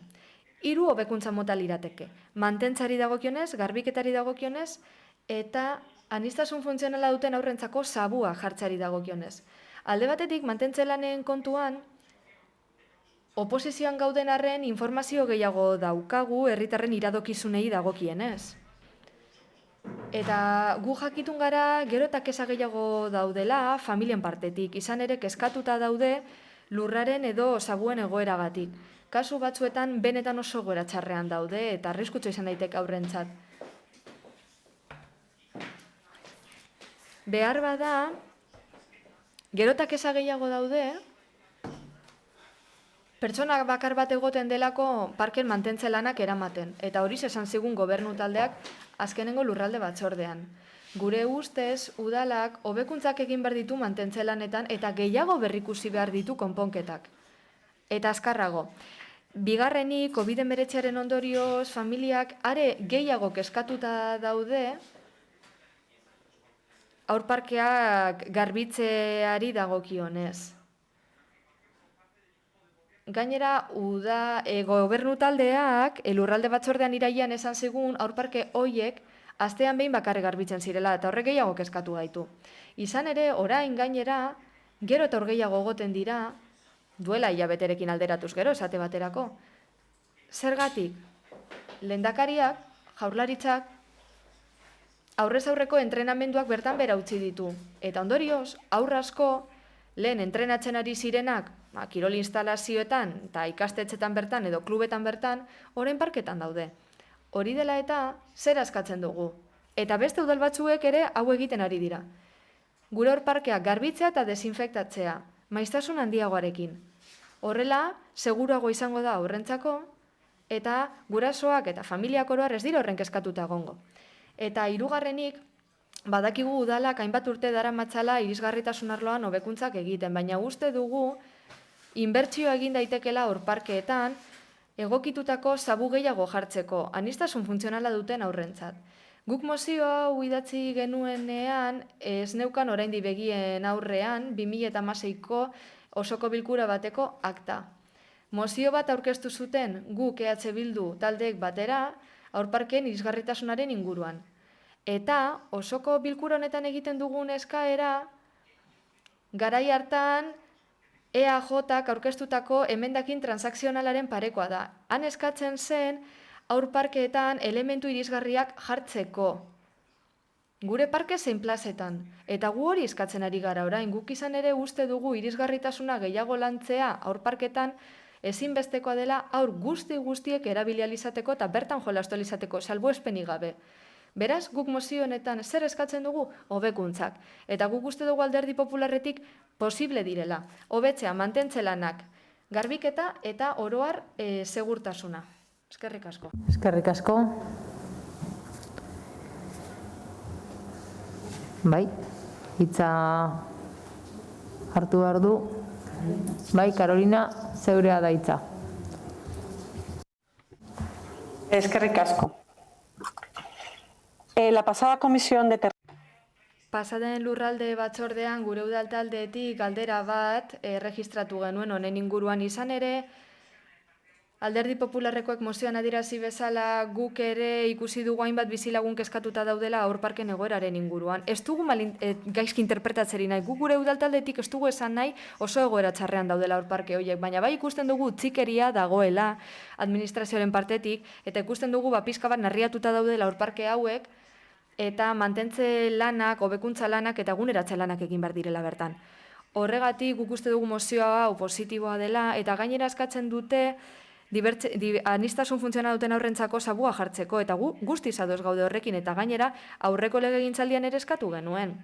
3 hobekuntza mota lirateke. Mantentzari dagokionez, garbiketari dagokionez, eta aniztasun funtzionala duten aurrentzako sabua jartzari dagokionez. Alde batetik, mantentze lanen kontuan, oposizioan gauden arren informazio gehiago daukagu herritarren iradokizunei dagokienez. Eta gu jakitun gara gero eta kesa gehiago daudela familien partetik, izan ere kezkatuta daude lurraren edo sabuen egoeragatik. Kasu batzuetan benetan oso egoera txarrean daude eta arriskutsu izan daiteke aurrentzat. Behar bada, gero eta kesa gehiago daude, pertsonak bakar bat egoten delako parken mantentze lanak eramaten. Eta hori esan zigun gobernu taldeak azkenengo lurralde batzordean. Gure ustez, udalak hobekuntzak egin behar ditu mantentze lanetan eta gehiago berrikusi behar ditu konponketak. Eta azkarrago, bigarrenik COVID-19 ondorioz familiak are gehiago kezkatuta daude haurparkeak garbitzeari dagokionez. Gainera, gobernu taldeak lurralde batzordean irailean esan zigun haurparke hoiek astean behin bakarrik garbitzen zirela eta horrek gehiago kezkatu gaitu. Izan ere, orain gainera, gero eta hor gehiago egoten dira, duela hilabeterekin alderatuz gero, esate baterako. Zergatik, lehendakariak, jaurlaritzak, aurrez aurreko entrenamenduak bertan bera utzi ditu. Eta ondorioz, aurra asko, lehen entrenatzen ari zirenak, kirol instalazioetan eta ikastetxetan bertan edo klubetan bertan, orain parketan daude. Hori dela eta zer askatzen dugu. Eta beste udal batzuek ere hau egiten ari dira. Gure hor parkeak garbitzea eta desinfektatzea, maiztasun handiagoarekin. Horrela, seguruago izango da aurrentzako, eta gurasoak eta familiak oroar ez dira horren kezkatuta egongo. Eta hirugarrenik, badakigu udalak hainbat urte daramatzala irisgarritasun arloan hobekuntzak egiten, baina uste dugu inbertsioa egin daitekela hor parkeetan egokitutako sabu gehiago jartzeko, aniztasun funtzionala duten aurrentzat. Guk mozioa hau idatzi genuenean ez neukan oraindik begien aurrean 2016ko osoko bilkura bateko akta. Mozio bat aurkeztu zuten guk EH Bildu taldeek batera haurparkeen irisgarritasunaren inguruan. Eta osoko bilkura honetan egiten dugun eskaera garai hartan EAJak aurkeztutako emendakin transakzionalaren parekoa da. Han eskatzen zen haurparkeetan elementu irisgarriak jartzeko. Gure parke zein plazetan. Eta gu hori eskatzen ari gara orain. Guk izan ere uste dugu irisgarritasuna gehiago lantzea haurparketan ezinbestekoa dela haur guztiek erabilializateko eta bertan jolastolizateko salbuespenik gabe. Beraz, guk mozio honetan zer eskatzen dugu? Hobekunttzak. Eta guk uste dugu Alderdi Popularretik posible direla. Hobetzea, mantentze lanak, garbiketa eta oroar segurtasuna. Eskerrik asko.
Eskerrik asko. Bai, hitza hartu behar du. Bai, Karolina, zeurea da hitza.
Eskerrik asko. La pasada comisión de
Pasaden lurralde batzordean gure udaltaldeetik galdera bat erregistratu genuen honen inguruan izan ere, Alderdi Popularrekoek mozioan adierazi bezala guk ere ikusi dugu hainbat bizilagun kezkatuta daudela haurparken egoeraren inguruan. Ez dugu gaizki interpretatzeri nahi, guk gure udaltaldeetik ez dugu esan nahi oso egoera txarrean daudela haurparke horiek, baina bai ikusten dugu utzikeria dagoela administrazioaren partetik, eta ikusten dugu pixka bat narriatuta daudela haurparke hauek, eta mantentze lanak, hobekuntza lanak eta eguneratze lanak egin behar direla bertan. Horregatik guk uste dugu mozioa hau positiboa dela, eta gainera eskatzen dute aniztasun funtzionala duten aurrentzako sabua jartzeko, eta gu guztiz ados gaude horrekin, eta gainera aurreko legegintzaldian ere eskatu genuen.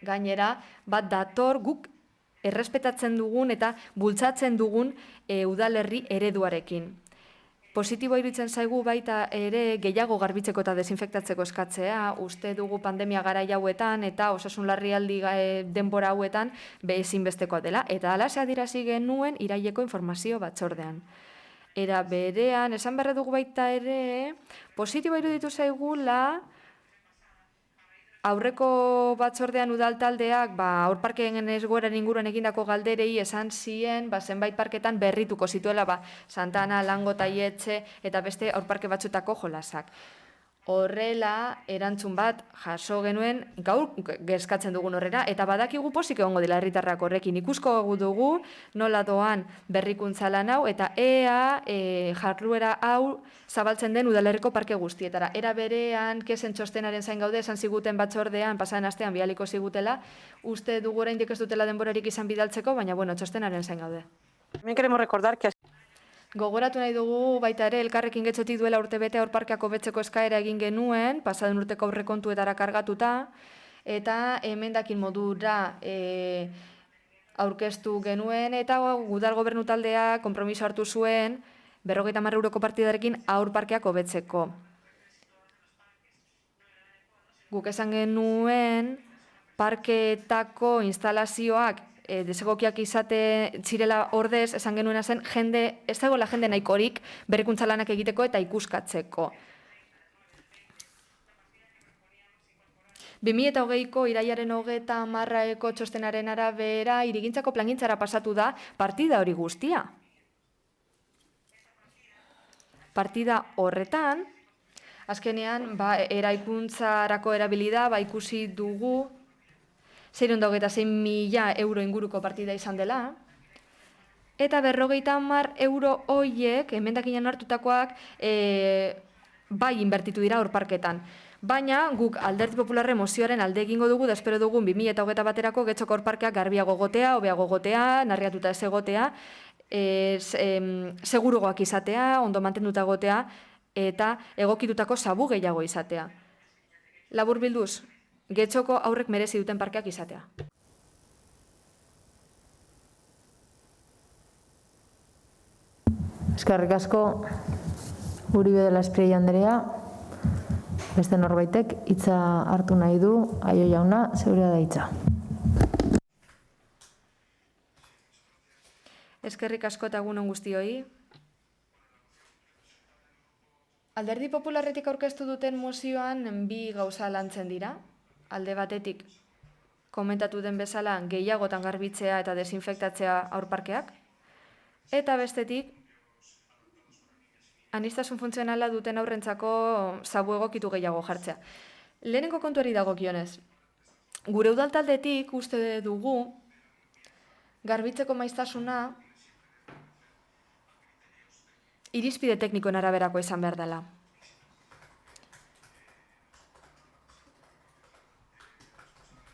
Gainera, bat dator guk errespetatzen dugun eta bultzatzen dugun udalerri ereduarekin. Positibo iruditzen zaigu baita ere gehiago garbitzeko eta desinfektatzeko eskatzea, uste dugu pandemia garai hauetan eta osasun larrialdi denbora hauetan ezinbestekoa dela. Eta halaxe adierazi genuen iraileko informazio batzordean. Era berean, esan berra dugu baita ere, positibo iruditu zaigula aurreko batzordean udaltaldeak aurparkeen egoeraren inguruan egindako galderei esan zien zenbait parketan berrituko zituela Santana, Lango, Taietxe eta beste aurparke batzutako jolasak. Horrela, erantzun bat jaso genuen gaur gezkatzen dugun horrera, eta badakigu pozik egongo dela herritarrak horrekin. Ikusko dugu nola doan berrikuntza lan hau, eta ea jarduera hau zabaltzen den udalerriko parke guztietara. Era berean, kesen txostenaren zain gaude, esan ziguten batzordean, pasaren astean bialiko zigutela, uste dugu oraindik ez dutela denborarik izan bidaltzeko, baina txostenaren zain gaude.
También queremos recordar que
Gogoratu nahi dugu baita ere elkarrekin getxotik duela urtebete aurparkeak hobetzeko eskaera egin genuen, pasaden urteko aurrekontuetara kargatuta, eta emendakin modura aurkeztu genuen, eta udal gobernu taldea konpromiso hartu zuen 50 euroko partidarekin aurparkeak hobetzeko. Guk esan genuen parkeetako instalazioak desegokiak izate zirela ordez, esan genuena zen, ez dagoela jende nahikorik berrikuntza lanak egiteko eta ikuskatzeko. 2020ko irailaren 30eko txostenaren arabera hirigintzako plangintzara pasatu da partida hori guztia. Partida horretan, azkenean, eraikuntzarako erabilida, ikusi dugu 626.000 euro inguruko partida izan dela, eta 50 euro hoiek, emendakinean hartutakoak, bai inbertitu dira aurparketan. Baina, guk Alderdi Popularren mozioaren alde egingo dugu, da espero dugun 2021 baterako getxoko aurparkeak garbiago gotea, hobeago gotea, narriatuta ez egotea, segurugoak izatea, ondo mantenduta gotea, eta egokitutako sabu gehiago izatea. Labur bilduz, getxoko aurrek merezi duten parkeak izatea.
Eskerrik asko, Uribe de la Espriella Andrea. Beste norbaitek hitza hartu nahi du, Aio jauna, zeurea da hitza.
Eskerrik asko eta egun on guztioi. Alderdi Popularretik aurkeztu duten mozioan bi gauza lantzen dira. Alde batetik, komentatu den bezala, gehiagotan garbitzea eta desinfektatzea aurparkeak, eta bestetik, aniztasun funtzionala duten aurrentzako sabu egokitu gehiago jartzea. Lehenengo kontuari dagokionez, gure udaltaldetik uste dugu garbitzeko maiztasuna irizpide teknikoen araberako izan behar dela.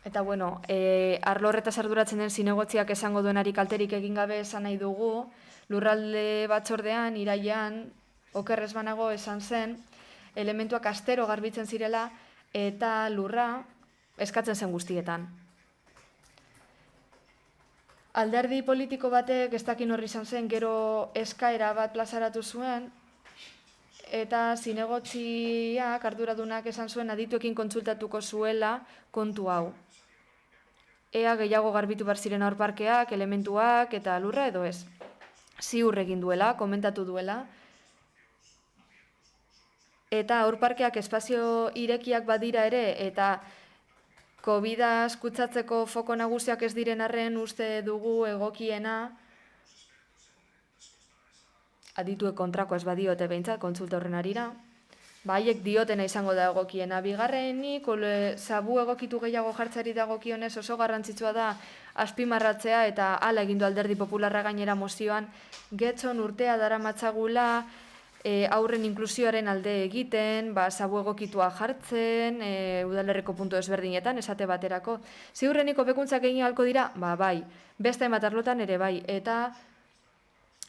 Eta arlo horretaz arduratzen den zinegotziak esango duenari kalterik egin gabe esan nahi dugu, lurralde batzordean, irailean, okerrez banago esan zen, elementuak astero garbitzen zirela eta lurra eskatzen zen guztietan. Alderdi politiko batek ez dakin horri izan zen, gero eskaera bat plazaratu zuen, eta zinegotziak arduradunak esan zuen adituekin kontsultatuko zuela kontu hau. Ea gehiago garbitu behar ziren aurparkeak, elementuak eta lurra edo ez. Ziur egin duela, komentatu duela. Eta aurparkeak espazio irekiak badira ere, eta COVID-a kutsatzeko foko nagusiak ez diren arren uste dugu egokiena, adituek kontrako ez badiote behintzat, kontsulta horren arira, haiek diotena izango da egokiena. Bigarrenik, sabu egokitu gehiago jartzari dagokionez oso garrantzitsua da azpimarratzea eta hala egin du Alderdi Popularra gainera mozioan, getxon urtea daramatzagula aurren inklusioaren alde egiten, sabu egokitua jartzen, udalerriko puntu ezberdinetan, esate baterako. Ziurrenik hobekuntzak egin ahalko dira? Bai, beste hainbat arlotan ere bai, eta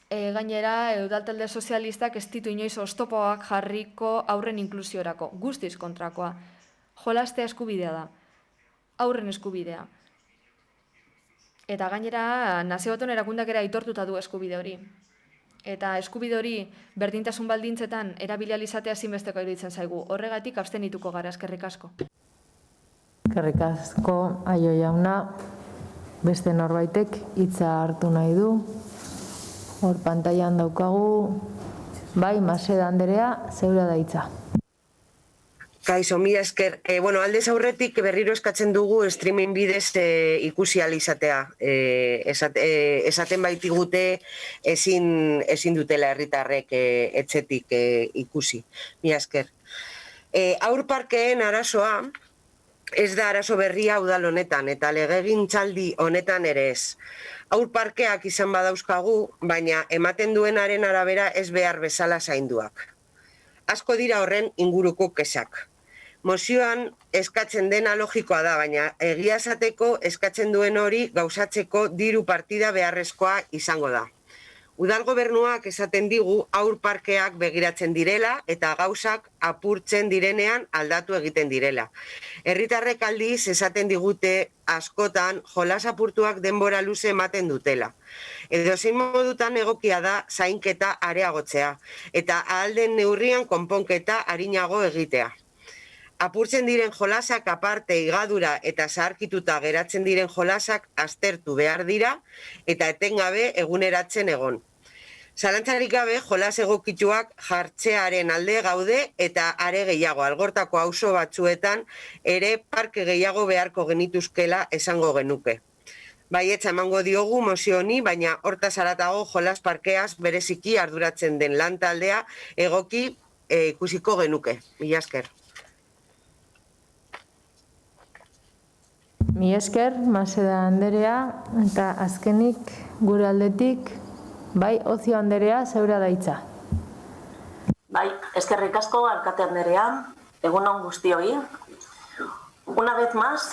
gainera, udaltalde sozialistak ez ditu inoiz oztopoak jarriko aurren inklusiorako, guztiz kontrakoa. Jolastea eskubidea da, aurren eskubidea. Eta gainera, Nazio Batuen Erakundeak ere aitortuta du eskubide hori. eta eskubide hori berdintasun baldintzetan erabili ahal izatea ezinbesteko iruditzen zaigu. Horregatik abstenituko gara, eskerrik asko.
Eskerrik asko, Aio jauna, beste norbaitek hitza hartu nahi du. Hor pantailan daukagu, bai, Maseda Anderea, zeurea da hitza.
Kaixo, mila esker. Aldez aurretik berriro eskatzen dugu streaming bidez ikusi ahal izatea. Esaten baitigute ezin dutela herritarrek etxetik ikusi. Mila esker. Haur parkeen arazoa ez da arazo berria udal honetan, eta legegintzaldi honetan ere ez. Haur parkeak izan badauzkagu, baina ematen duenaren arabera ez behar bezala zainduak. Asko dira horren inguruko kesak. Mozioan eskatzen dena logikoa da, baina egia esateko eskatzen duen hori gauzatzeko diru partida beharrezkoa izango da. Udal gobernuak esaten digu haur parkeak begiratzen direla eta gauzak apurtzen direnean aldatu egiten direla. Herritarrek aldiz esaten digute askotan jolas apurtuak denbora luze ematen dutela. Edozein modutan egokia da zainketa areagotzea eta ahal den neurrian konponketa arinago egitea. Apurtzen diren jolasak aparte higadura eta zaharkituta geratzen diren jolasak aztertu behar dira eta etengabe eguneratzen egon. Zalantzarik gabe jolas egokituak jartzearen alde gaude eta are gehiago algortako auzo batzuetan ere parke gehiago beharko genituzkela esango genuke. Baietza emango diogu mozio honi, baina hortaz haratago jolas parkeaz bereziki arduratzen den lantaldea egoki ikusiko genuke. Mila esker.
Mila esker, Maseda Anderea, eta azkenik gure aldetik, bai, Ozio Anderea, zeurea da hitza.
Bai, eskerrik asko, alkate Anderea, egun on guztioi. Una vez más.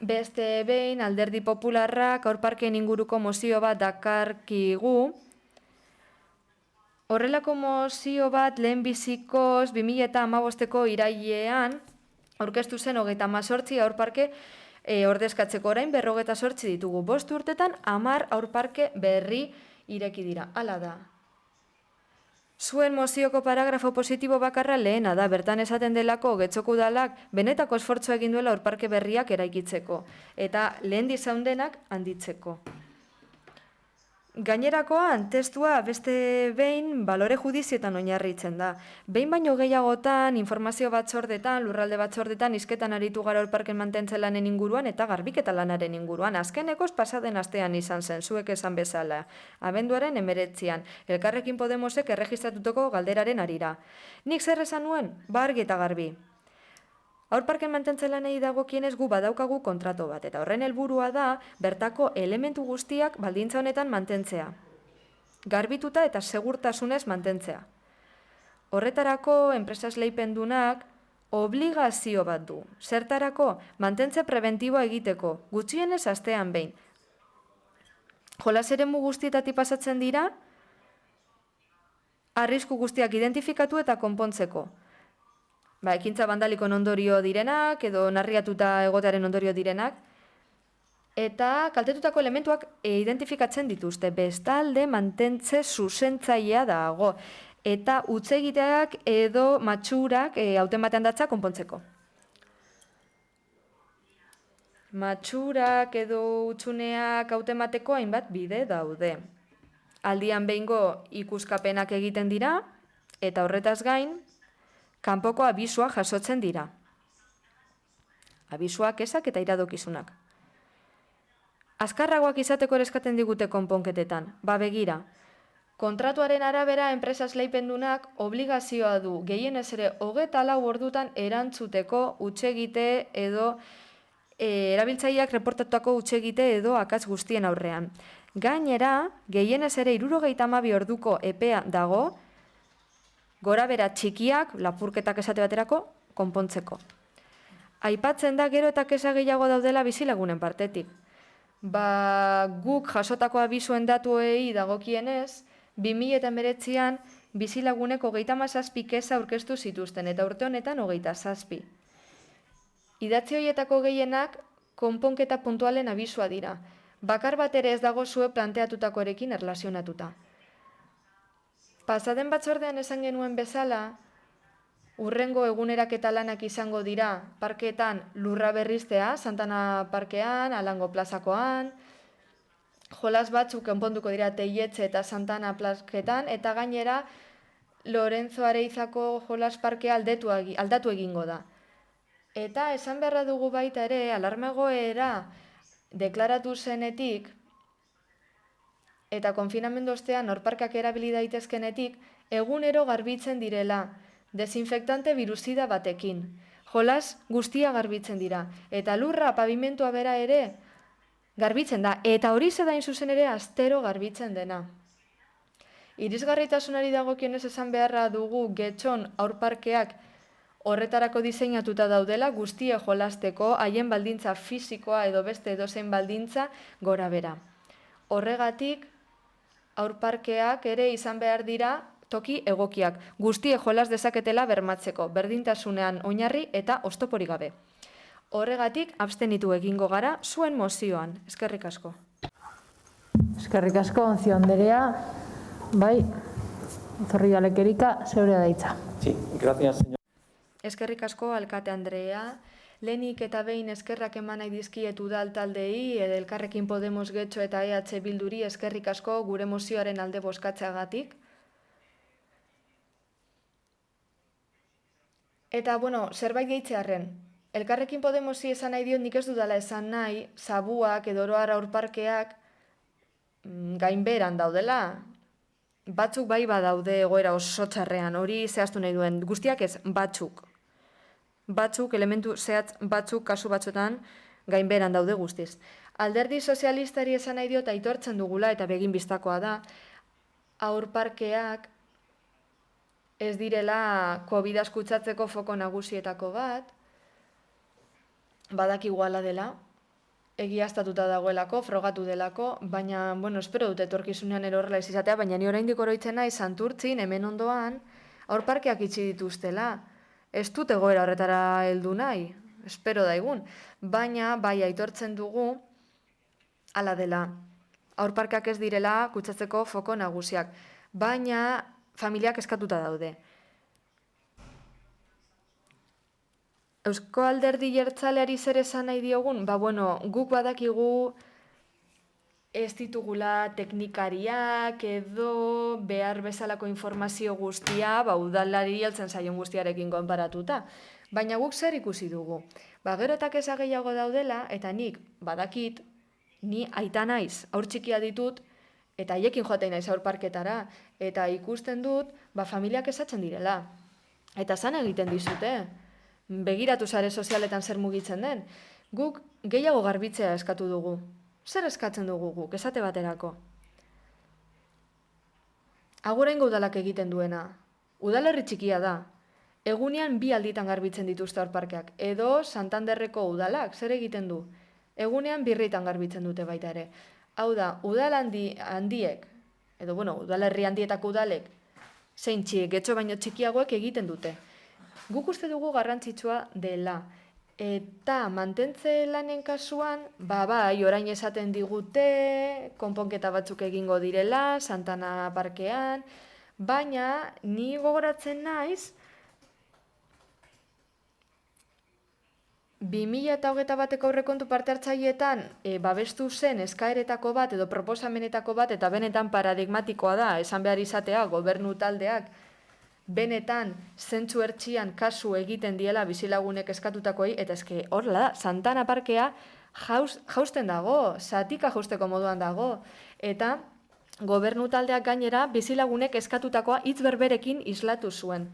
Beste behin, Alderdi Popularrak haur parkeen inguruko mozio bat dakarkigu. Horrelako mozio bat lehenbizikoz 2015ko irailean aurkeztu zen 38 haur parke ordezkatzeko, orain 58 ditugu. 5 urtetan 10 haur parke berri ireki dira. Hala da. Zuen mozioko paragrafo positibo bakarra lehena da, bertan esaten delako Getxoko udalak benetako esfortzua egin duela haur parke berriak eraikitzeko eta lehen dizaundenak handitzeko. Gainerakoan, testua beste behin balore judizietan oinarritzen da. Behin baino gehiagotan, informazio batzordetan, lurralde batzordetan, hizketan aritu gara haur parken mantentze lanen inguruan eta garbiketa lanaren inguruan. Azkenekoz pasaden astean izan zen, zuek esan bezala. Abenduaren 19an, Elkarrekin Podemosek erregistratutako galderaren harira. Nik zer esan nuen? Argi eta garbi. Haur parken mantentze lanei dagokienez gu badaukagu kontratu bat, eta horren helburua da bertako elementu guztiak baldintza honetan mantentzea. Garbituta eta segurtasunez mantentzea. Horretarako enpresa esleipendunak obligazio bat du. Zertarako mantentze preventiboa egiteko, gutxienez astean behin. Jolas eremu guztietatik pasatzen dira, arrisku guztiak identifikatu eta konpontzeko. Ekintza bandalikon ondorio direnak, edo narriatuta egotearen ondorio direnak, eta kaltetutako elementuak identifikatzen dituzte. Bestalde mantentze zuzentzailea dago, eta hutsegiteak edo matxurak hauten datza konpontzeko. Matxurak edo hutsuneak hautemateko hainbat bide daude. Aldian behingo ikuskapenak egiten dira, eta horretaz gain, kanpoko abisua jasotzen dira. Abisuak esak eta iradokizunak. Azkarragoak izateko eskatzen digute konponketetan. Begira, kontratuaren arabera enpresa esleipendunak obligazioa du gehienez ere 24 ordutan erantzuteko hutsegite edo erabiltzaileak reportatutako hutsegite edo akats guztien aurrean. Gainera, gehienez ere 72 orduko epea dago, gora bera txikiak, lapurketak esate baterako, konpontzeko. Aipatzen da gero eta kesa gehiago daudela bizilagunen partetik. Guk jasotako abisuen datuei dagokienez, 2019an bizilaguneko 37 kesa aurkeztu zituzten, eta urte honetan 27. Idatzi horietako gehienak konponketa puntualen abisua dira. Bakar bat ere ez dago zuek planteatutakoarekin erlazionatuta. Pasaden batzordean esan genuen bezala, urrengo eguneraketa lanak izango dira parkeetan lurra berriztea, Santana parkean, Alango plazakoan, jolas batzuk konponduko dira Teietxe eta Santana plaketan, eta gainera Lorenzo Areizako jolas parkea aldatu egingo da. Eta esan beharra dugu baita ere, alarma egoera deklaratu zenetik, eta konfinamendu ostean norparkak erabili daitezkenetik, egunero garbitzen direla, desinfektante biruzida batekin. Jolas guztia garbitzen dira, eta lurra pavimentua bera ere garbitzen da, eta hori zedain zuzen ere astero garbitzen dena. Irisgarritasunari dagokionez esan beharra dugu Getxon aurparkeak horretarako diseinatuta daudela, guztie jolasteko, haien baldintza fisikoa edo beste edozein baldintza gora bera. Horregatik, aurparkeak ere izan behar dira toki egokiak, guztie jolas dezaketela bermatzeko, berdintasunean oinarri eta oztoporik gabe. Horregatik, abstenitu egingo gara zuen mozioan. Eskerrik asko.
Eskerrik asko, Onzio Anderea. Bai, Zorrialek Erika, zeurea daitza.
Sí, gracias, señor.
Eskerrik asko, Alkate Andrea. Lehenik eta behin eskerrak eman nahi dizkiet udal taldei, Elkarrekin Podemos Getxo eta EH Bilduri eskerrik asko gure mozioaren alde bozkatzeagatik. Eta, zerbait gehitzearren, Elkarrekin Podemosi esan nahi diot nik ez dudala esan nahi, Zabuak edo Oro Har aurparkeak gainbeheran daudela. Batzuk bai badaude egoera oso txarrean, hori zehaztu nahi duen, guztiak ez, batzuk. Batzuk, elementu zehatz batzuk, kasu batzuetan, gainbeheran daude guztiz. Alderdi sozialistari esan nahi diot aitortzen dugula, eta begin bistakoa da, aurparkeak ez direla COVID-a kutsatzeko foko nagusietako bat, badakigu hala dela, egiaztatuta dagoelako, frogatu delako, baina, espero dut etorkizunean horrela ez izatea, baina ni oraindik oroitzen nahi Santurtzin, hemen ondoan, aurparkeak itxi dituztela. Ez dut egoera horretara heldu nahi, espero daigun, baina bai aitortzen dugu hala dela. Aurparkeak ez direla kutsatzeko foko nagusiak, baina familiak eskatuta daude. Eusko Alderdi Jeltzaleari zer esan nahi diogun? Guk badakigu ez ditugula teknikariak edo behar bezalako informazio guztia, udalari heltzen zaion guztiarekin konparatuta. Baina guk zer ikusi dugu? Gero eta keza gehiago daudela, eta nik badakit, ni aita naiz, haur txikia ditut, eta haiekin joaten naiz aurparketara, eta ikusten dut, familiak esatzen direla. Eta zan egiten dizute. Begiratu sare sozialetan zer mugitzen den. Guk gehiago garbitzea eskatu dugu. Zer eskatzen dugu guk, esate baterako? Aguraingo udalak egiten duena. Udalerri txikia da. Egunean 2 alditan garbitzen dituzte aurparkeak. Edo Santanderreko udalak, zer egiten du? Egunean 2 irritan garbitzen dute baita ere. Hau da, udal handiek, edo udalerri handietako udalek, zein Getxo baino txikiagoek egiten dute. Guk uste dugu garrantzitsua dela. Eta mantentze lanen kasuan, bai, orain esaten digute, konponketa batzuk egingo direla, Santana parkean, baina ni gogoratzen naiz, 2021eko aurrekontu parte hartzaileetan babestu zen eskaeretako bat edo proposamenetako bat, eta benetan paradigmatikoa da, esan behar izatea, gobernu taldeak, benetan zentzu ertxian kasu egiten diela bizilagunek eskatutakoei, eta eske horrela da, Santana parkea jausten dago, zatika jausteko moduan dago, eta gobernu taldeak gainera bizilagunek eskatutakoa hitz berberekin islatu zuen.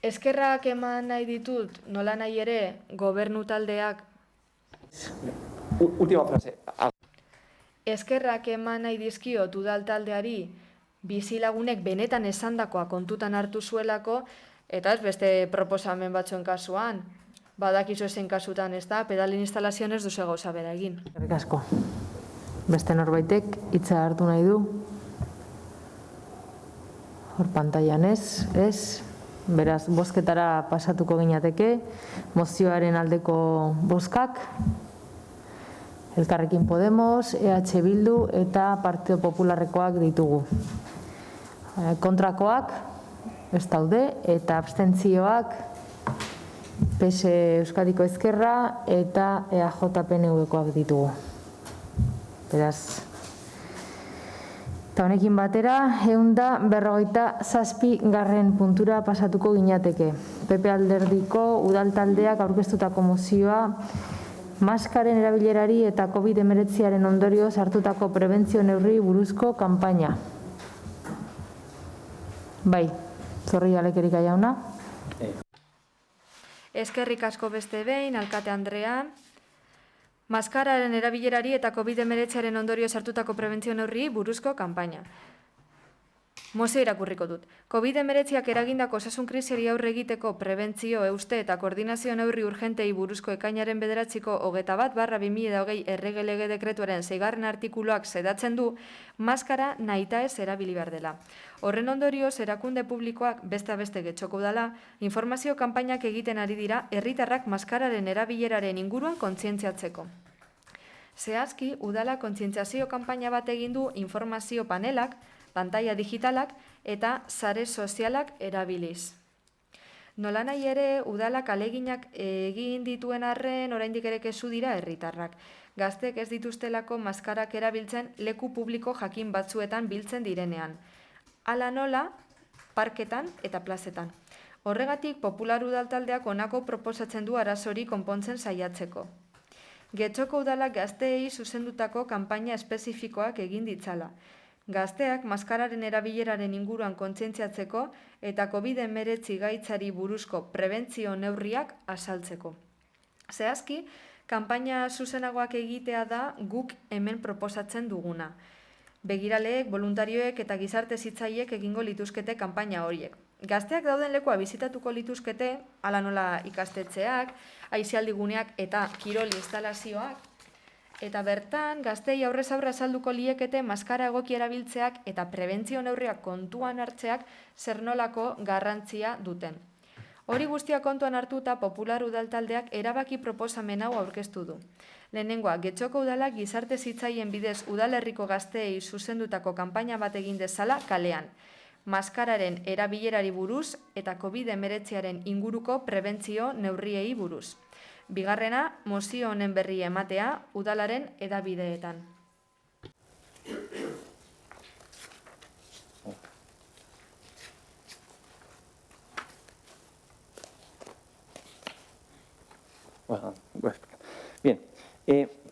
Eskerrak eman nahi ditut, nola nahi ere, gobernu taldeak...
Última frase.
Eskerrak eman nahi dizkiot udal taldeari, bizilagunek benetan esandakoa kontutan hartu zuelako, eta ez beste proposamen batzuen kasuan. Badakizu ezen kasutan, ez da, pedalen instalazioan ez duzu gauza bera egin.
Eskerrik asko. Beste norbaitek hitza hartu nahi du? Hor pantailan ez. Beraz, bozketara pasatuko ginateke, mozioaren aldeko bozkak, Elkarrekin Podemos, EH Bildu eta Partido Popularrekoak ditugu. Kontrakoak ez daude eta abstentzioak PSE Euskadiko Ezkerra eta EAJ-PNV-koak ditugu. Beraz, eta honekin batera, 157. puntura pasatuko ginateke. PP Alderdiko udal taldeak aurkeztutako mozioa maskaren erabilerari eta COVID-19aren ondorioz hartutako prebentzio neurri buruzko kanpaina. Bai, zorri alekerik jauna.
Eskerrik asko beste behin, alkate Andrea. Maskararen erabilerari eta COVID-19aren ondorioz hartutako prebentzio neurri buruzko kanpaina. Mozio irakurriko dut. COVID-19ak eragindako osasun krisiari aurre egiteko prebentzio, euste eta koordinazio neurri urgentei buruzko ekainaren 9/2020 errege lege dekretuaren 6. artikuluak sedatzen du maskara nahitaez erabili behar dela. Horren ondorioz, erakunde publikoak beste getxoko udala, informazio kanpainak egiten ari dira herritarrak maskararen erabileraren inguruan kontzientziatzeko. Zehazki, udala kontzientziazio kanpaina bat egin du informazio panelak, pantalla digitalak eta sare sozialak erabiliz. Nolanahi ere, udalak aleginak egin dituen arren oraindik ere kezu dira herritarrak. Gaztek ez dituztelako maskarak erabiltzen leku publiko jakin batzuetan biltzen direnean. Hala nola, parketan eta plazetan. Horregatik, Popular Udaltaldeak honako proposatzen du arazori konpontzen saiatzeko. Getxoko udalak gazteei zuzendutako kanpaina espezifikoak egin ditzala. Gazteak maskararen erabileraren inguruan kontzientziatzeko eta COVID-19 gaitzari buruzko prebentzio neurriak azaltzeko. Zehazki, kanpaina zuzenagoak egitea da guk hemen proposatzen duguna. Begiraleek, voluntarioek eta gizarte zitzaiek egingo lituzkete kanpaina horiek. Gazteak dauden lekua bizitatuko lituzkete, hala nola ikastetxeak, aisialdiguneak eta kirol instalazioak, eta bertan, gaztei aurrez aurre azalduko liekete maskara egoki erabiltzeak eta prebentzio neurriak kontuan hartzeak zer nolako garrantzia duten. Hori guztia kontuan hartuta Popular Udaltaldeak erabaki proposamen hau aurkeztu du. Lehenengoa, Getxoko udalak gizarte zitzaien bidez udalerriko gazteei zuzendutako kanpaina bat egin dezala kalean. Maskararen erabilerari buruz eta COVID-19aren inguruko prebentzio neurriei buruz. Bigarrena, mozio honen berri ematea udalaren hedabideetan.
Bien,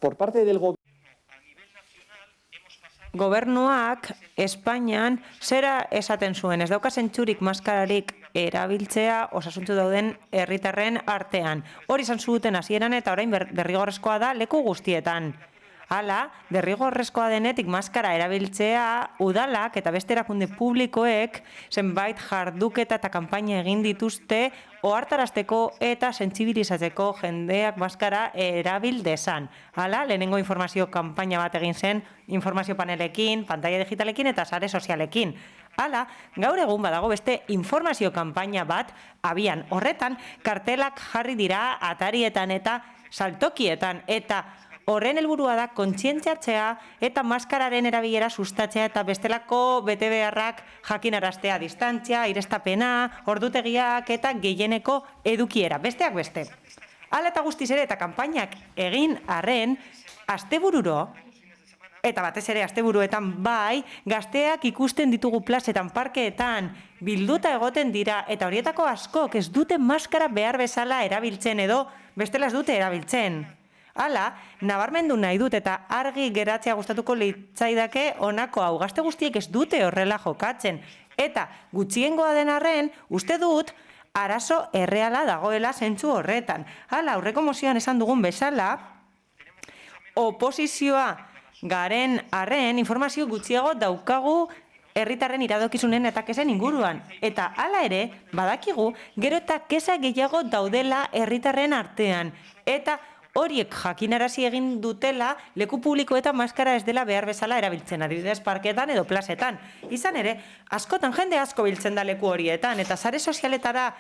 por parte del gobierno...
Gobernuak Espainian zera esaten zuen, ez dauka zentzurik maskararik erabiltzea osasuntsu dauden herritarren artean. Hori izan zuten hasieran eta orain derrigorrezkoa da leku guztietan. Hala, derrigorrezkoa denetik maskara erabiltzea udalak eta beste erakunde publikoek zenbait jarduketa eta kanpaina egin dituzte ohartarazteko eta sentsibilizatzeko jendeak maskara erabil dezan. Hala, lehenengo informazio kanpaina bat egin zen, informazio panelekin, pantalla digitalekin eta sare sozialekin. Hala, gaur egun badago beste informazio kanpaina bat abian. Horretan, kartelak jarri dira atarietan eta saltokietan eta horren helburua da kontzientziatzea eta maskararen erabilera sustatzea eta bestelako betebeharrak jakinaraztea, distantzia, aireztapena, ordutegiak eta gehieneko edukiera, besteak beste. Hala eta guztiz ere eta kanpainak egin arren, astebururo, eta batez ere asteburuetan bai, gazteak ikusten ditugu plazetan, parkeetan, bilduta egoten dira, eta horietako askok ez dute maskara behar bezala erabiltzen edo bestela ez dute erabiltzen. Hala, nabarmendu nahi dut eta argi geratzea gustatuko litzaidake honako hau. Gazte guztiek ez dute horrela jokatzen. Eta gutxiengoa den arren, uste dut, arazo erreala dagoela zentzu horretan. Hala, aurreko mozioan esan dugun bezala, oposizioa garen arren informazio gutxiago daukagu herritarren iradokizunen eta kesen inguruan. Eta hala ere, badakigu, gero eta kesa gehiago daudela herritarren artean. Eta horiek jakinarazi egin dutela leku publikoetan maskara ez dela behar bezala erabiltzen, adibidez parketan edo plazetan. Izan ere, askotan jende asko biltzen da leku horietan, eta sare sozialetara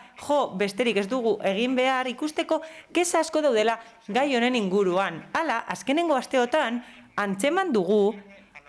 besterik ez dugu egin behar ikusteko keza asko daudela gai honen inguruan. Hala, azkenengo asteotan, antzeman dugu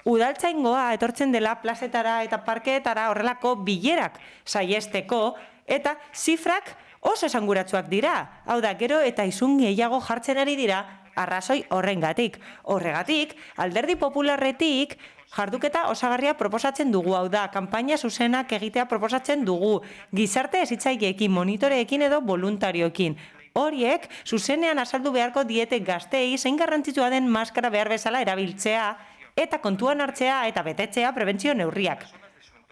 udaltzaingoa etortzen dela plazetara eta parkeetara horrelako bilerak saiesteko, eta zifrak oso esanguratsuak dira. Hau da, gero eta izun gehiago jartzen ari dira arrazoi horrengatik. Horregatik, Alderdi Popularretik jarduketa osagarria proposatzen dugu, hau da, kanpaina zuzenak egitea proposatzen dugu, gizarte hezitzaileekin, monitoreekin edo voluntarioekin. Horiek, zuzenean azaldu beharko diete gazteei zein garrantzitsua den maskara behar bezala erabiltzea, eta kontuan hartzea eta betetzea prebentzio neurriak.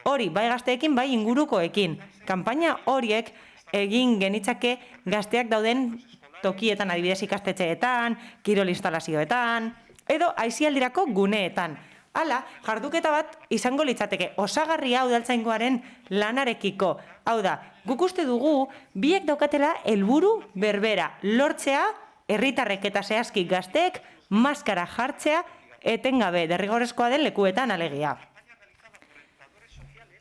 Hori, bai gazteekin, bai ingurukoekin. Kanpaina horiek egin genitzake gazteak dauden tokietan, adibidez ikastetxeetan, kirol instalazioetan, edo aisialdirako guneetan. Hala, jarduketa bat izango litzateke osagarria udaltzaingoaren lanarekiko. Hau da, guk uste dugu biek daukatela helburu berbera, lortzea herritarrek eta zehazki gazteek maskara jartzea etengabe derrigorrezkoa den lekuetan alegia.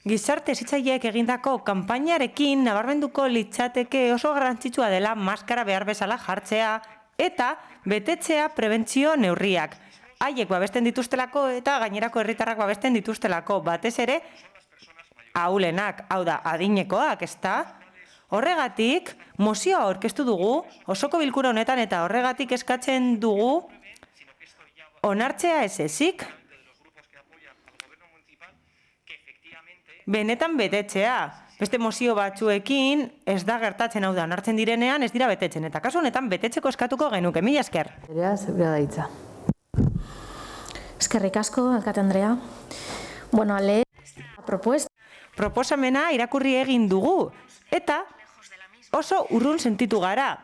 Gizarte hezitzaileek egindako kanpainarekin nabarmenduko litzateke oso garrantzitsua dela maskara behar bezala jartzea eta betetzea prebentzio neurriak. Haiek babesten dituztelako eta gainerako herritarrak babesten dituztelako, batez ere ahulenak, hau da, adinekoak, ezta? Horregatik, mozioa aurkeztu dugu, osoko bilkura honetan eta horregatik eskatzen dugu onartzea ez ezik, benetan betetzea. Beste mozio batzuekin ez da gertatzen, hau da, onartzen direnean ez dira betetzen. Eta kasu honetan betetzeko eskatuko genuke, mila esker.
Zeurea da hitza. Eskerrik asko, alkate Andrea. Bueno, ale
proposamena irakurri egin dugu, eta oso urrun sentitu gara.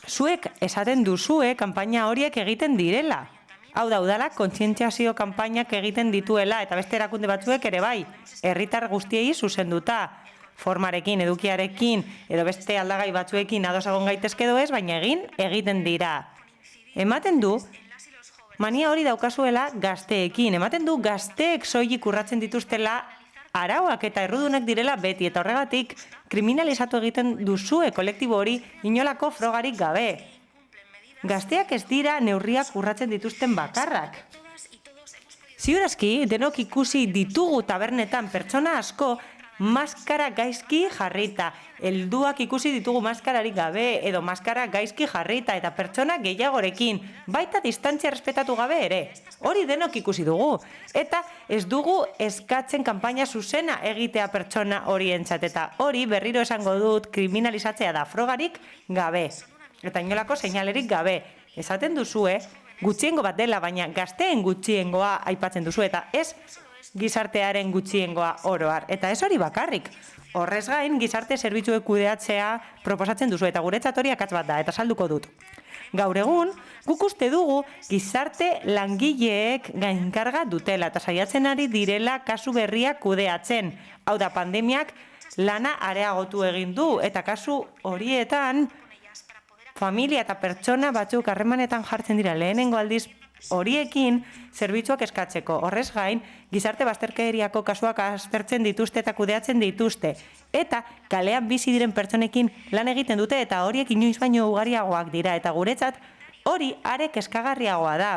Zuek esaten duzue kanpaina horiek egiten direla. Hau da, udalak kontzientziazio kanpainak egiten dituela eta beste erakunde batzuek ere bai, herritar guztiei zuzenduta, formarekin, edukiarekin edo beste aldagai batzuekin ados egon gaitezke edo ez, baina egiten dira. Ematen du, mania hori daukazuela gazteekin, ematen du gazteek soilik urratzen dituztela arauak eta errudunak direla beti, eta horregatik kriminalizatu egiten duzue kolektibo hori inolako frogarik gabe. Gazteak ez dira neurriak urratzen dituzten bakarrak. Ziurazki, denok ikusi ditugu tabernetan pertsona asko maskara gaizki jarrita. Helduak ikusi ditugu maskararik gabe edo maskara gaizki jarrita eta pertsona gehiagorekin, baita distantzia respetatu gabe ere. Hori denok ikusi dugu. Eta ez dugu eskatzen kanpaina zuzena egitea pertsona horientzat eta hori berriro esango dut kriminalizatzea da frogarik gabe. Eta inolako seinalerik gabe. Esaten duzue, gutxiengo bat dela, baina gazteen gutxiengoa aipatzen duzu, eta ez gizartearen gutxiengoa oroar. Eta ez hori bakarrik. Horrez gain, gizarte zerbitzuek kudeatzea proposatzen duzu, eta guretzat hori akats bat da, eta salduko dut. Gaur egun, guk uste dugu gizarte langileek gainkarga dutela, eta saiatzen ari direla kasu berriak kudeatzen. Hau da, pandemiak lana areagotu egin du, eta kasu horietan familia eta pertsona batzuk harremanetan jartzen dira lehenengo aldiz horiekin zerbitzuak eskatzeko. Horrez gain, gizarte bazterkeriako kasuak aztertzen dituzte eta kudeatzen dituzte. Eta kalean bizi diren pertsonekin lan egiten dute eta horiek inoiz baino ugariagoak dira. Eta guretzat hori are kezkagarriagoa da.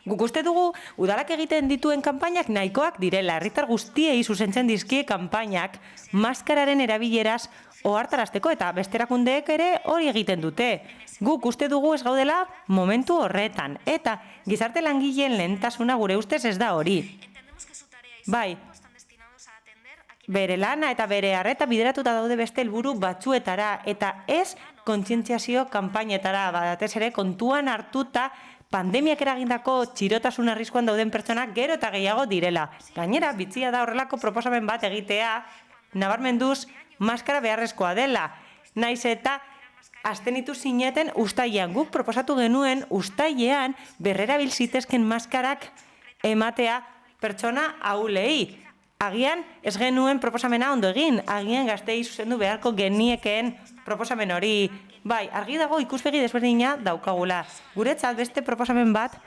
Guk uste dugu, udalak egiten dituen kanpainak nahikoak direla. Herritar guztiei zuzentzen dizkie kanpainak maskararen erabileraz ohartarazteko eta besterakundeek ere hori egiten dute. Guk uste dugu ez gaudela momentu horretan. Eta gizarte langileen lehentasuna gure ustez ez da hori. Bai, bere lana eta bere arreta bideratuta daude beste helburu batzuetara eta ez kontzientziazio kanpainetara, batez ere kontuan hartuta pandemiak eragindako txirotasun arriskuan dauden pertsonak gero eta gehiago direla. Gainera, bitxia da horrelako proposamen bat egitea, nabarmenduz maskara beharrezkoa dela. Naiz eta abstenitu zineten uztailean. Guk proposatu genuen uztailean berrerabil zitezken maskarak ematea pertsona ahulei. Agian ez genuen proposamena ondo egin, agian gazteei zuzendu beharko geniekeen proposamen hori Bai, argi dago ikuspegi desberdina daukagula. Guretzat beste proposamen batzuk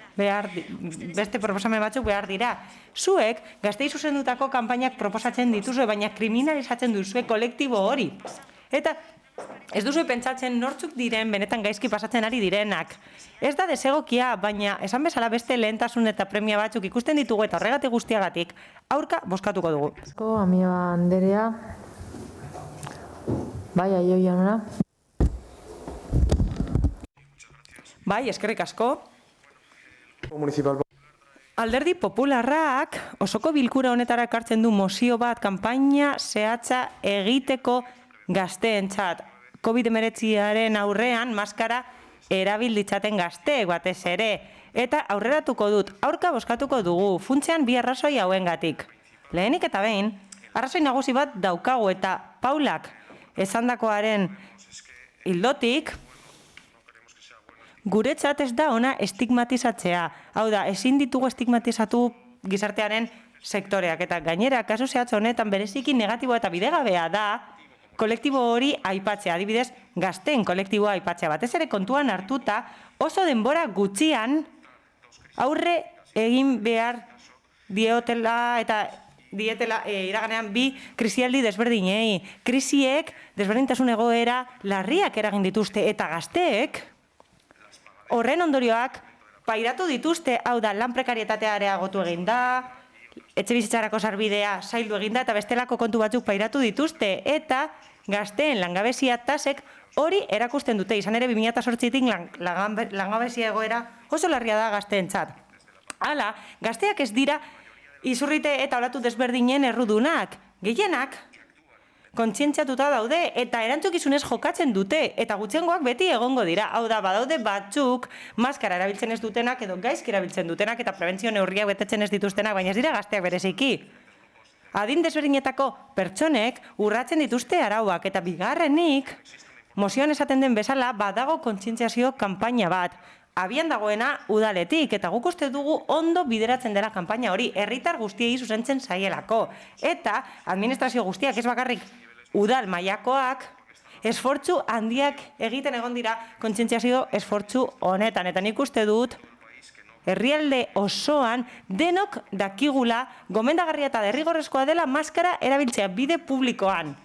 behar dira. Zuek, gaztei zuzendutako kanpainak proposatzen dituzue, baina kriminalizatzen duzue kolektibo hori. Eta ez duzue pentsatzen nortzuk diren benetan gaizki pasatzen ari direnak. Ez da desegokia, baina esan bezala beste lehentasun eta premia batzuk ikusten ditugu eta horregatik guztiagatik aurka bozkatuko dugu.
Amia Anderea. Bai, Aio jauna.
Bai, eskerrik asko. Alderdi Popularrak osoko bilkura honetara ekartzen du mozio bat kanpaina zehatza egiteko gazteentzat. COVID-19 aurrean maskara erabil ditzaten gazteek batez ere. Eta aurreratuko dut, aurka bozkatuko dugu, funtsean bi arrazoi hauengatik. Lehenik eta behin, arrazoi nagusi bat daukagu eta Paulak esandakoaren ildotik, guretzat ez da ona estigmatizatzea. Hau da, ezin ditugu estigmatizatu gizartearen sektoreak. Eta gainera, kasu zehatz honetan bereziki negatibo eta bidegabea da kolektibo hori aipatzea. Adibidez, gazteen kolektiboa aipatzea. Batez ere kontuan hartuta oso denbora gutxian aurre egin behar dietela iraganean bi krisialdi desberdinei. Krisiek desberdintasun egoera larriak eragin dituzte eta gazteek horren ondorioak pairatu dituzte, hau da, lan prekarietatea areagotu egin da, etxebizitzarako sarbidea zaildu egin da, eta bestelako kontu batzuk pairatu dituzte, eta gazteen langabezia tasek hori erakusten dute. Izan ere, 2008-tik langabezia egoera oso larria da gazteentzat. Hala, gazteak ez dira izurrite eta olatu desberdinen errudunak. Gehienak kontzientziatuta daude eta erantzukizunez jokatzen dute eta gutxiengoak beti egongo dira. Hau da, badaude batzuk maskara erabiltzen ez dutenak edo gaizki erabiltzen dutenak eta prebentzio neurriak betetzen ez dituztenak, baina ez dira gazteak bereziki. Adin desberdinetako pertsonek urratzen dituzte arauak eta bigarrenik, mozioan esaten den bezala, badago kontzientziazio kanpaina bat. Abian dagoena udaletik, eta guk uste dugu ondo bideratzen dela kanpaina hori, herritar guztiei zuzentzen zaielako. Eta administrazio guztiak ez bakarrik udal mailakoak, esfortzu handiak egiten egon dira kontzientziazio esfortzu honetan. Eta nik uste dut, herrialde osoan denok dakigula gomendagarria eta derrigorrezkoa dela maskara erabiltzea bide publikoan.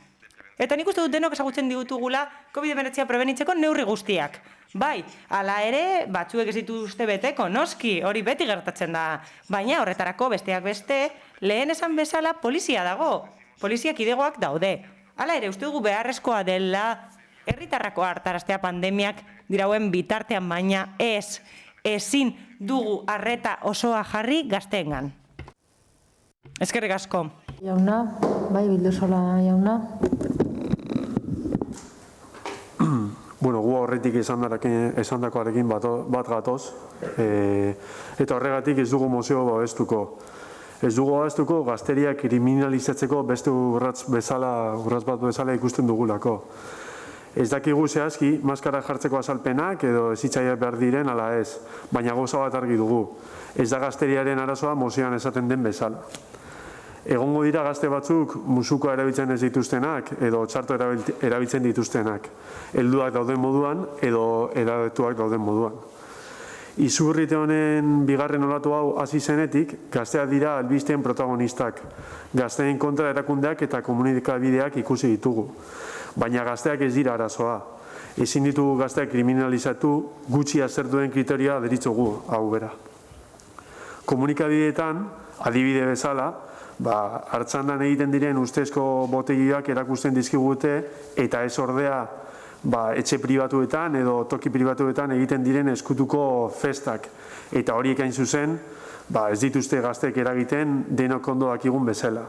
Eta nik uste dut denok ezagutzen digutugula COVID-19 prebenitzeko neurri guztiak. Bai, hala ere, batzuek ez dituzte beteko, noski, hori beti gertatzen da. Baina horretarako besteak beste, lehen esan bezala polizia dago. Polizia kidegoak daude. Hala ere, uste dugu beharrezkoa dela herritarrako hartaraztea pandemiak dirauen bitartean, baina ezin dugu arreta osoa jarri gazteengan. Eskerrik asko.
Jauna, bai, Bildusola jauna.
Bueno, gu horretik esandakoarekin bat gatoz, eta horregatik ez dugu mozio babestuko. Ez dugu babestuko gazteria kriminalizatzeko beste urrats bat bezala ikusten dugulako. Ez dakigu zehazki, maskara jartzeko azalpenak edo ezitzaia behar diren ala ez, baina gauza bat argi dugu. Ez da gazteriaren arazoa mozioan esaten den bezala. Egongo dira gazte batzuk musukoa erabiltzen ez dituztenak edo txarto erabiltzen dituztenak. Helduak dauden moduan edo erabetuak dauden moduan. Izurrite honen bigarren olatu hau hasi zenetik, gazteak dira albisteen protagonistak. Gazteen kontra erakundeak eta komunikabideak ikusi ditugu. Baina gazteak ez dira arazoa. Ezin ditugu gazteak kriminalizatu, gutxi azerduen kriterioa deritzogu hau bera. Komunikabideetan, adibide bezala, hartzandan egiten diren ustezko botegiak erakusten dizkigute eta ez ordea etxe pribatuetan edo toki pribatuetan egiten diren eskutuko festak. Eta horiek hain zuzen, ez dituzte gazteek eragiten denok ondo dakigun bezala.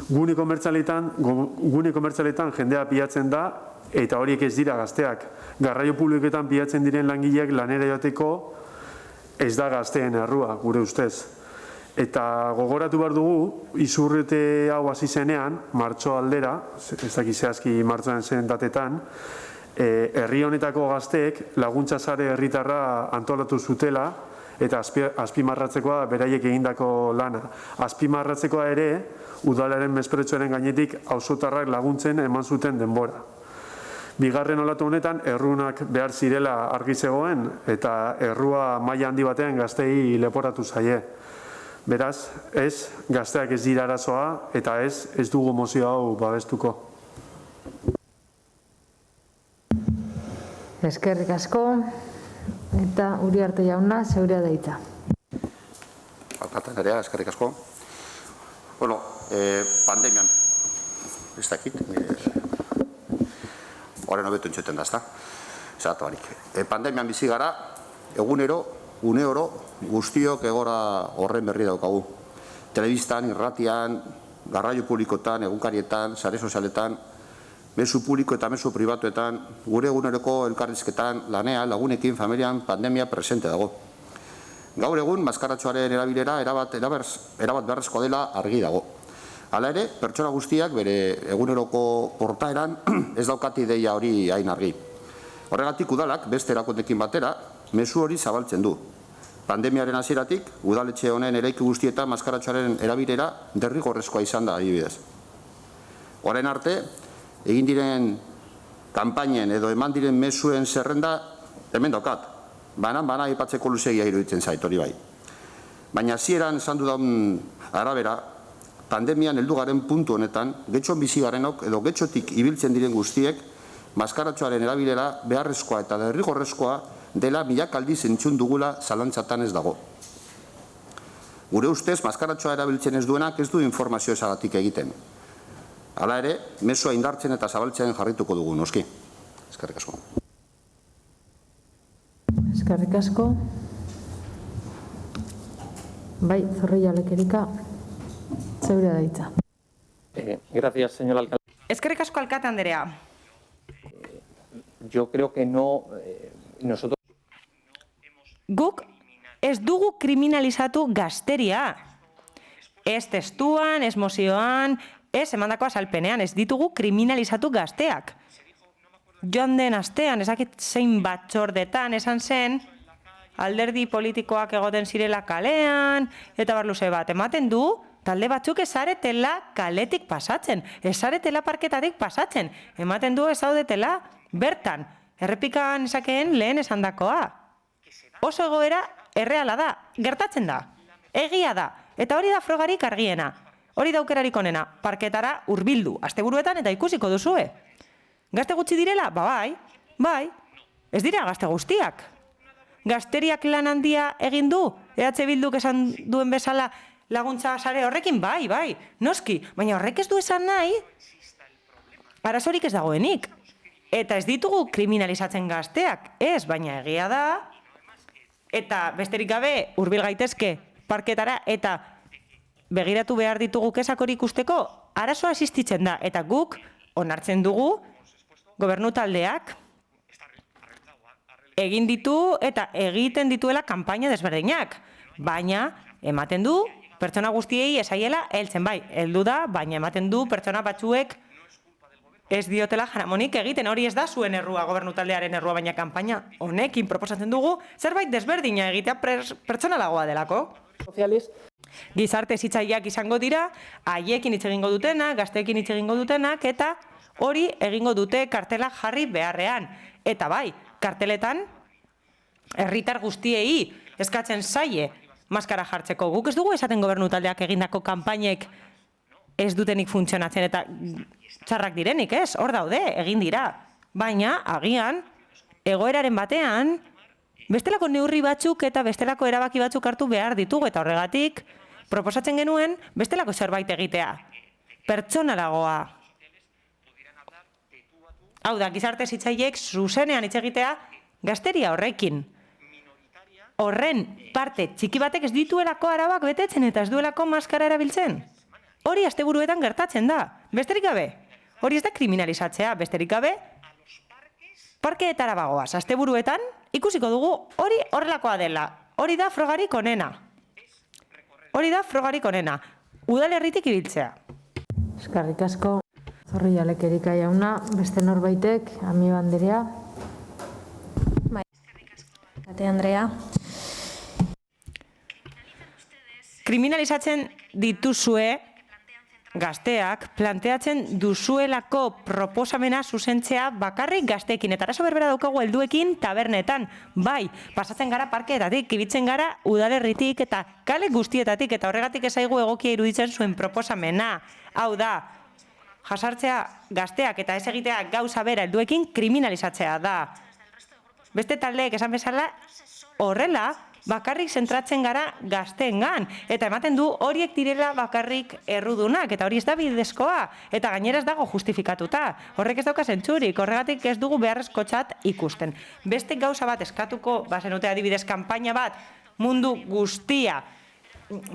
Gune komertzialetan jendea pilatzen da eta horiek ez dira gazteak. Garraio publikoetan pilatzen diren langileak lanera joateko ez da gazteen errua, gure ustez. Eta gogoratu behar dugu, izurrite hau hasi zenean, martxo aldera, ez dakiz zehazki martxoan zen datetan, herri honetako gazteek laguntza sare herritarra antolatu zutela eta azpimarratzekoa beraiek egindako lana. Azpimarratzekoa ere, udalaren mespretxoaren gainetik auzotarrak laguntzen eman zuten denbora. Bigarren olatu honetan, errunak behar zirela argi zegoen, eta errua maila handi batean gaztei leporatu zaie. Beraz, ez, gazteak ez dira arazoa, eta ez dugu mozio hau babestuko.
Eskerrik asko, eta Uriarte jauna, zeurea da hitza.
Alkate Andrea, eskerrik asko. Bueno, pandemian, ez dakit, horren hobetu entzuten da, ezta? Zeratu barik. Pandemian bizi gara, egunero, une oro, guztiok egora horren berri daukagu. Telebistan, irratian, garraio publikotan, egunkarietan, sare sozialetan, mezu publiko eta mezu pribatuetan, gure eguneroko elkarrizketan, lanean, lagunekin, familian, pandemia presente dago. Gaur egun, maskaratxoaren erabilera erabat beharrezkoa dela argi dago. Hala ere, pertsona guztiak bere eguneroko portaeran ez daukati ideia hori hain argi. Horregatik udalak beste erakundeekin batera mezu hori zabaltzen du. Pandemiaren hasieratik, udaletxe honen eraiki guztietan maskaratxoaren erabilera derrigorrezkoa izan da adibidez. Orain arte, egin diren kanpainen edo eman diren mezuen zerrenda hemen daukat. Banan aipatzeko luzegia iruditzen zait hori bai. Baina hasieran esan dudan arabera, pandemian heldu garen puntu honetan, getxon bizi garenok edo getxotik ibiltzen diren guztiek, maskaratxoaren erabilera beharrezkoa eta derrigorrezkoa dela milaka aldiz entzun dugula zalantzatan ez dago. Gure ustez, maskaratxoa erabiltzen ez duenak ez du informazio ezagatik egiten. Hala ere, mezua indartzen eta zabaltzen jarrituko dugu, noski. Eskerrik asko.
Eskerrik asko. Bai, Zorrilla Lekerika, zeurea da hitza.
Gracias, señor alcalde.
Eskerrik asko, alkate Andrea.
Yo creo que no, nosotros...
Guk ez dugu kriminalizatu gazteria. Ez testuan, ez mozioan, ez emandako azalpenean, ez ditugu kriminalizatu gazteak. Joan den astean, ezakit zein batzordetan esan zen, alderdi politikoak egoten zirela kalean, eta barluze bat, ematen du, talde batzuk ezaretela kaletik pasatzen, ezaretela parketatik pasatzen, ematen du ezaudetela bertan, errepikan esakeen lehen esandakoa. Oso egoera erreala da, gertatzen da, egia da, eta hori da frogarik argiena, hori da aukerarik onena, parketara hurbildu, asteburuetan eta ikusiko duzue. Gazte gutxi direla? Bai, ez dira gazte guztiak. Gazteriak lan handia egin du, EH Bilduk esan duen bezala laguntza sare horrekin, bai, noski, baina horrek ez du esan nahi, arazorik ez dagoenik. Eta ez ditugu kriminalizatzen gazteak, ez, baina egia da, eta besterik gabe hurbil gaitezke parketara eta begiratu behar ditugu kesak hori ikusteko, arazoa existitzen da, eta guk onartzen dugu gobernu taldeak egin ditu eta egiten dituela kanpaina desberdinak, baina ematen du pertsona guztiei esaiela heltzen bai, heldu da, baina ematen du pertsona batzuek ez diotela jaramonik egiten, hori ez da zuen errua, gobernu taldearen errua, baina kanpaina honekin proposatzen dugu zerbait desberdina egitea pertsonalagoa delako. Gizarte hezitzaileak izango dira, haiekin hitz egingo dutenak, gazteekin hitz egingo dutenak, eta hori egingo dute kartela jarri beharrean. Eta bai, karteletan herritar guztiei eskatzen zaie maskara jartzeko. Guk ez dugu esaten gobernu taldeak egindako kanpainek ez dutenik funtzionatzen eta txarrak direnik, ez? Hor daude, egin dira. Baina, agian, egoeraren batean, bestelako neurri batzuk eta bestelako erabaki batzuk hartu behar ditugu, eta horregatik, proposatzen genuen, bestelako zerbait egitea. Pertsonalagoa. Hau da, gizarte hezitzaileek zuzenean hitz egitea gazteria horrekin. Horren parte txiki batek ez dituelako arauak betetzen eta ez duelako maskara erabiltzen. Hori asteburuetan gertatzen da. Besterik gabe, hori ez da kriminalizatzea, besterik gabe, parkeetara bagoaz, asteburuetan, ikusiko dugu hori horrelakoa dela. Hori da frogarik onena. Hori da frogarik onena. Udalerritik ibiltzea.
Eskerrik asko. Zorrilla Lekerika jauna, beste norbaitek, Amiba Andrea.
Bai, Kate Andrea.
Kriminalizatzen dituzue gazteak planteatzen duzuelako proposamena zuzentzea bakarrik gazteekin. Eta arazo berbera daukagu helduekin tabernetan. Bai, pasatzen gara parkeetatik, ibitzen gara udalerritik eta kale guztietatik, eta horregatik ezaigu egokia iruditzen zuen proposamena. Hau da, jasartzea gazteak eta ez egitea gauza bera helduekin kriminalizatzea da. Beste taldeek esan bezala horrela bakarrik zentratzen gara gazteengan, eta ematen du horiek direla bakarrik errudunak, eta hori ez da bidezkoa, eta gainera ez dago justifikatuta. Horrek ez dauka zentzurik, horregatik ez dugu beharrezkotzat ikusten. Beste gauza bat eskatuko, bazenute adibidez, kanpaina bat mundu guztia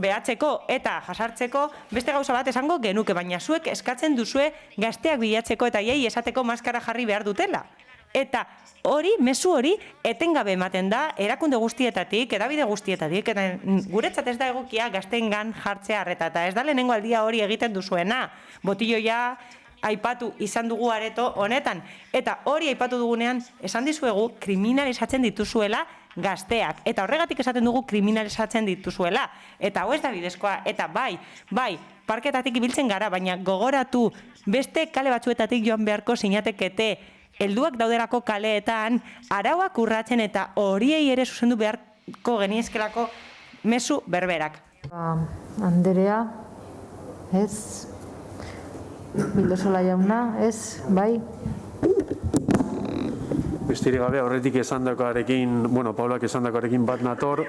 behatzeko eta jasartzeko, beste gauza bat esango genuke, baina zuek eskatzen duzue gazteak bilatzeko eta jai esateko maskara jarri behar dutela. Eta hori, mezu hori, etengabe ematen da, erakunde guztietatik, edabide guztietatik, eta guretzat ez da egokia gazteengan jartzea arreta, eta ez da lehenengo aldia hori egiten duzuena. Botilloia aipatu izan dugu areto honetan, eta hori aipatu dugunean, esan dizuegu, kriminalizatzen dituzuela gazteak, eta horregatik esaten dugu kriminalizatzen dituzuela, eta hau ez da bidezkoa, eta bai, parketatik ibiltzen gara, baina gogoratu, beste kale batzuetatik joan beharko sinatekete, helduak dauderako kaleetan, arauak urratzen eta horiei ere zuzendu beharko geniezkelako mezu berberak.
Anderea, ez? Bildosola jauna, ez? Bai?
Besterik gabe, horretik esandakoarekin, Paulak esandakoarekin bat nator,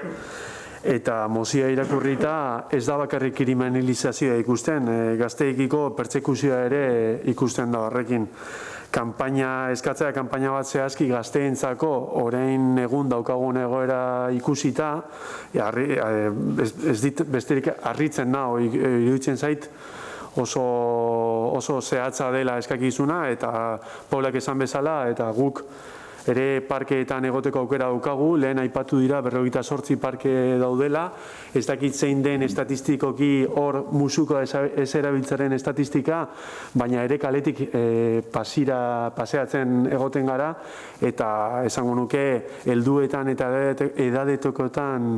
eta mozioa irakurrita ez da bakarrik kriminalizazioa ikusten, gazteekiko pertsekuzioa ere ikusten da horrekin. Eskatzea kanpaina bat zehazki gazteentzako orain egun daukagun egoera ikusita, ez dit besterik harritzen da, iruditzen zait oso zehatza dela eskakizuna, eta Paulak esan bezala, eta guk ere parkeetan egoteko aukera daukagu, lehen aipatu dira 58 parke daudela, ez dakit zein den estatistikoki hor musukoa ez erabiltzaren estatistika, baina ere kaletik paseatzen egoten gara, eta esango nuke helduetan eta edadetokotan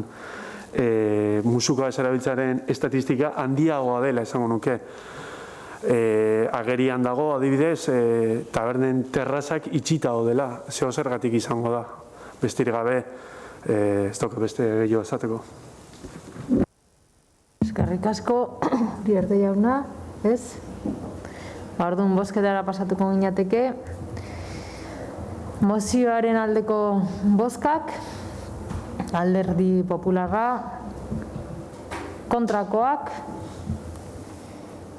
musukoa ez erabiltzaren estatistika handiagoa dela, esango nuke. Agerian dago, adibidez, tabernen terrazak itxita dela, zeo zergatik izango da. Besterik gabe, ez dauka beste gehiago esateko.
Eskerrik asko, Uriarte jauna, ez? Orduan bozketara pasatuko ginateke. Mozioaren aldeko bozkak, Alderdi Popularra, kontrakoak,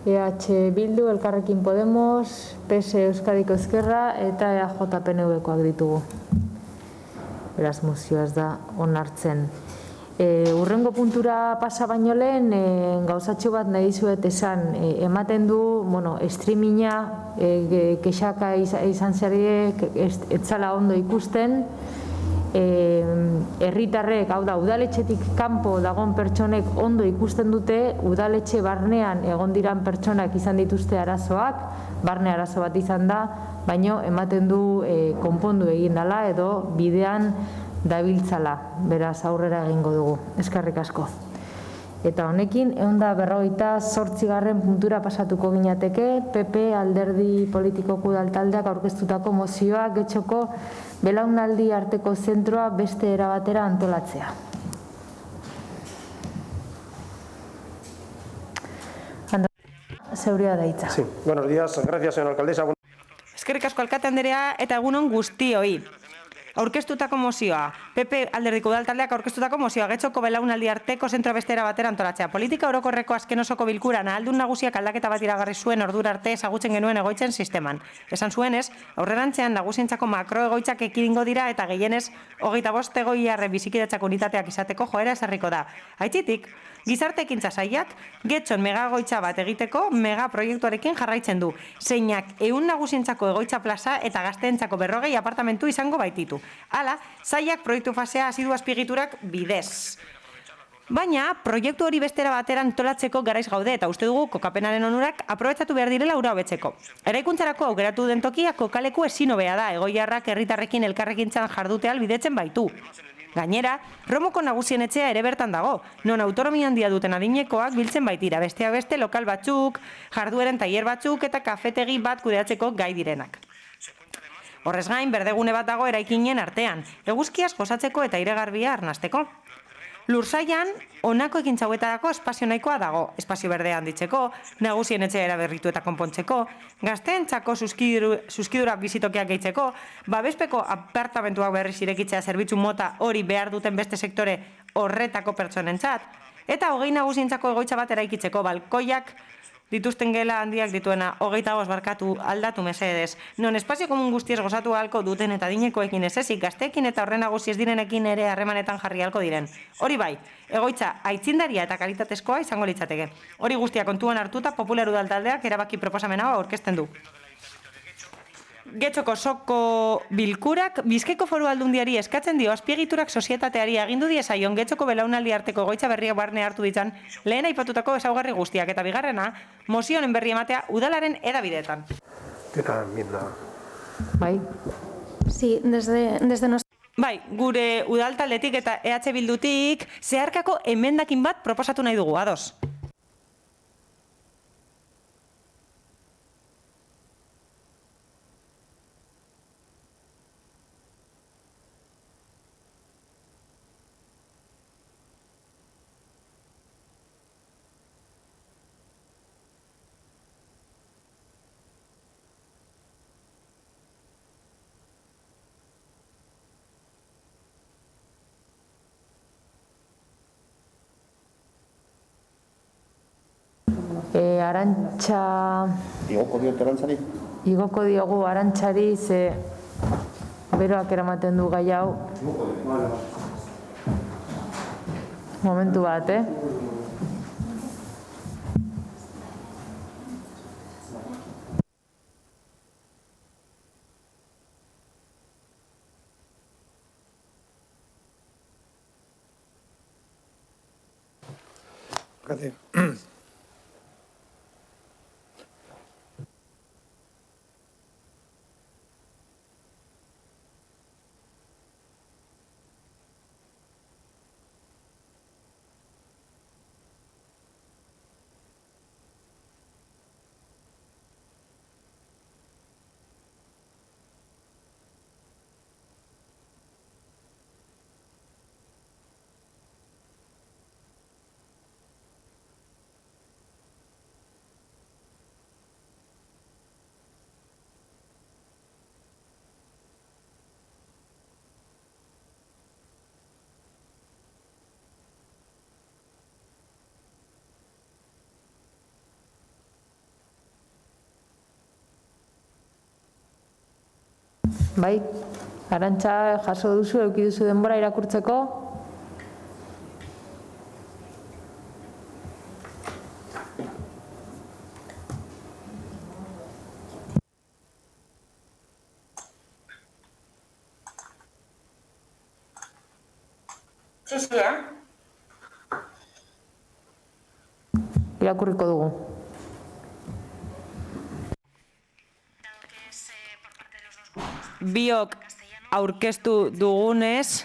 EH Bildu, Elkarrekin Podemos, PS Euskadiko Ezkerra eta EAJ-PNV-koak ditugu. Beraz, mozioa ez da onartzen. Hurrengo puntura pasa baino lehen, gauzatxo bat nahi dizuet esan, ematen du, streaminga, kexaka izan zariek, etzala ondo ikusten, herritarrek, hau da, udaletxetik kanpo dagoen pertsonek ondo ikusten dute, udaletxe barnean egon diran pertsonak izan dituzte arazoak, barne arazo bat izan da, baino ematen du konpondu egin dela edo bidean dabiltzala, beraz aurrera egingo dugu. Eskerrik asko. Eta honekin, 158. puntura pasatuko ginateke, PP Alderdi Politikoko Udaltaldeak aurkeztutako mozioa Getxoko belaunaldi arteko zentroa beste erabatera antolatzea. Zeuria da hitza.
Sí, buenos días, gracias, señora alcaldesa.
Eskerrik asko alkate anderea eta egunon guztioi. Aurkeztutako mozioa, PP Alderdiko Udaltaldeak aurkeztutako mozioa, Getxoko belaunaldi arteko zentroa beste erabatera antolatzea. Politika orokorreko azken osoko bilkuran ahaldun nagusiak aldaketa bat iragarri zuen ordura arte ezagutzen genuen egoitzen sisteman. Esan zuenez, aurrerantzean nagusientzako makroegoitzak ekiringo dira eta gehienez 25 egoiarre bizikidetzak unitateak izateko joera ezarriko da. Aitzitik, Gizarte Ekintza Sailak Getxon megagoitza bat egiteko megaproiektuarekin jarraitzen du, zeinak 100 nagusientzako egoitza plaza eta gazteentzako 40 apartamentu izango baititu. Hala, sailak proiektu fasea hasi du azpiegiturak bidez. Baina, proiektu hori bestera batera antolatzeko garaiz gaude eta uste dugu kokapenaren onurak aprobetxatu behar direla ura hobetzeko. Eraikuntzarako aukeratu den tokia kokaleku ezin hobea da, egoiarrak herritarrekin elkarrekintzan jardutea albidetzen baitu. Gainera, Romoko nagusien etxea ere bertan dago, non autonomia handia duten adinekoak biltzen baitira, besteak beste lokal batzuk, jardueren tailer batzuk eta kafetegi bat kudeatzeko gai direnak. Horrez gain, berdegune bat dago eraikinen artean, eguzkiaz gozatzeko eta airegarbia arnasteko. Lursaian, honako ekintza hauetarako espazio nahikoa dago, espazio berdea handitzeko, nagusien etxea eraberritu eta konpontzeko, gazteentzako zuzkidura bizitokiak gehitzeko, babespeko apartamentuak berriz irekitzea zerbitzu mota hori behar duten beste sektore horretako pertsonentzat, eta 20 nagusientzako egoitza bat eraikitzeko balkoiak dituzten gela handiak dituena, 25 barkatu aldatu mesedez. Non espazio komun guztiez gozatu ahalko duten eta adinekoekin ez ezik, gazteekin eta horren nagusi ez direnekin ere harremanetan jarri ahalko diren. Hori bai, egoitza aitzindaria eta kalitatezkoa izango litzateke. Hori guztia kontuan hartuta Popular Udal taldeak erabaki proposamena aurkezten du. Getxoko soko bilkurak Bizkaiko Foru Aldundiari eskatzen dio azpiegiturak sozietateari agindu diezaion Getxoko belaunaldi arteko egoitza berriak barne hartu ditzan lehen aipatutako ezaugarri guztiak eta bigarrena mozioen berri ematea udalaren hedabideetan.
Eta enmienda.
Bai. Sí, desde nos...
Bai, gure udal taldetik eta EH Bildutik zeharkako emendakin bat proposatu nahi dugu, ados.
Arantxa...
Igoko diot Arantzari?
Igoko diogu Arantxari, ze beroak eramaten du gai hau. Momentu bat,
Gracias.
Bai, Arantxa jaso duzu, eduki duzu denbora irakurtzeko.
Sí,
Irakurriko dugu.
Biok aurkeztu dugunez,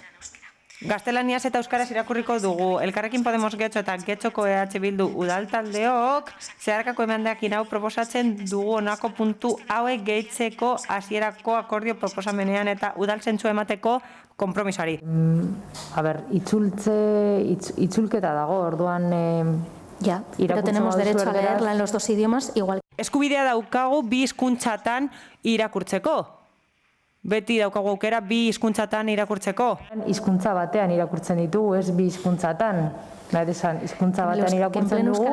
gaztelaniaz eta euskaraz irakurriko dugu. Elkarrekin Podemos Getxo eta Getxoko EH Bildu udaltaldeok zeharkako emendakin hau proposatzen dugu honako puntu hauek gehitzeko hasierako akordio proposamenean eta udal zentzua emateko konpromisoari.
Itzulketa dago, orduan...
Ya, pero tenemos derecho a leerla en los dos idiomas igual.
Eskubidea daukagu bi hizkuntzatan irakurtzeko. Beti daukagu aukera bi hizkuntzatan irakurtzeko.
Hizkuntza batean irakurtzen ditugu, ez bi hizkuntzatan. Nahi esan, hizkuntza batean irakurtzen dugu.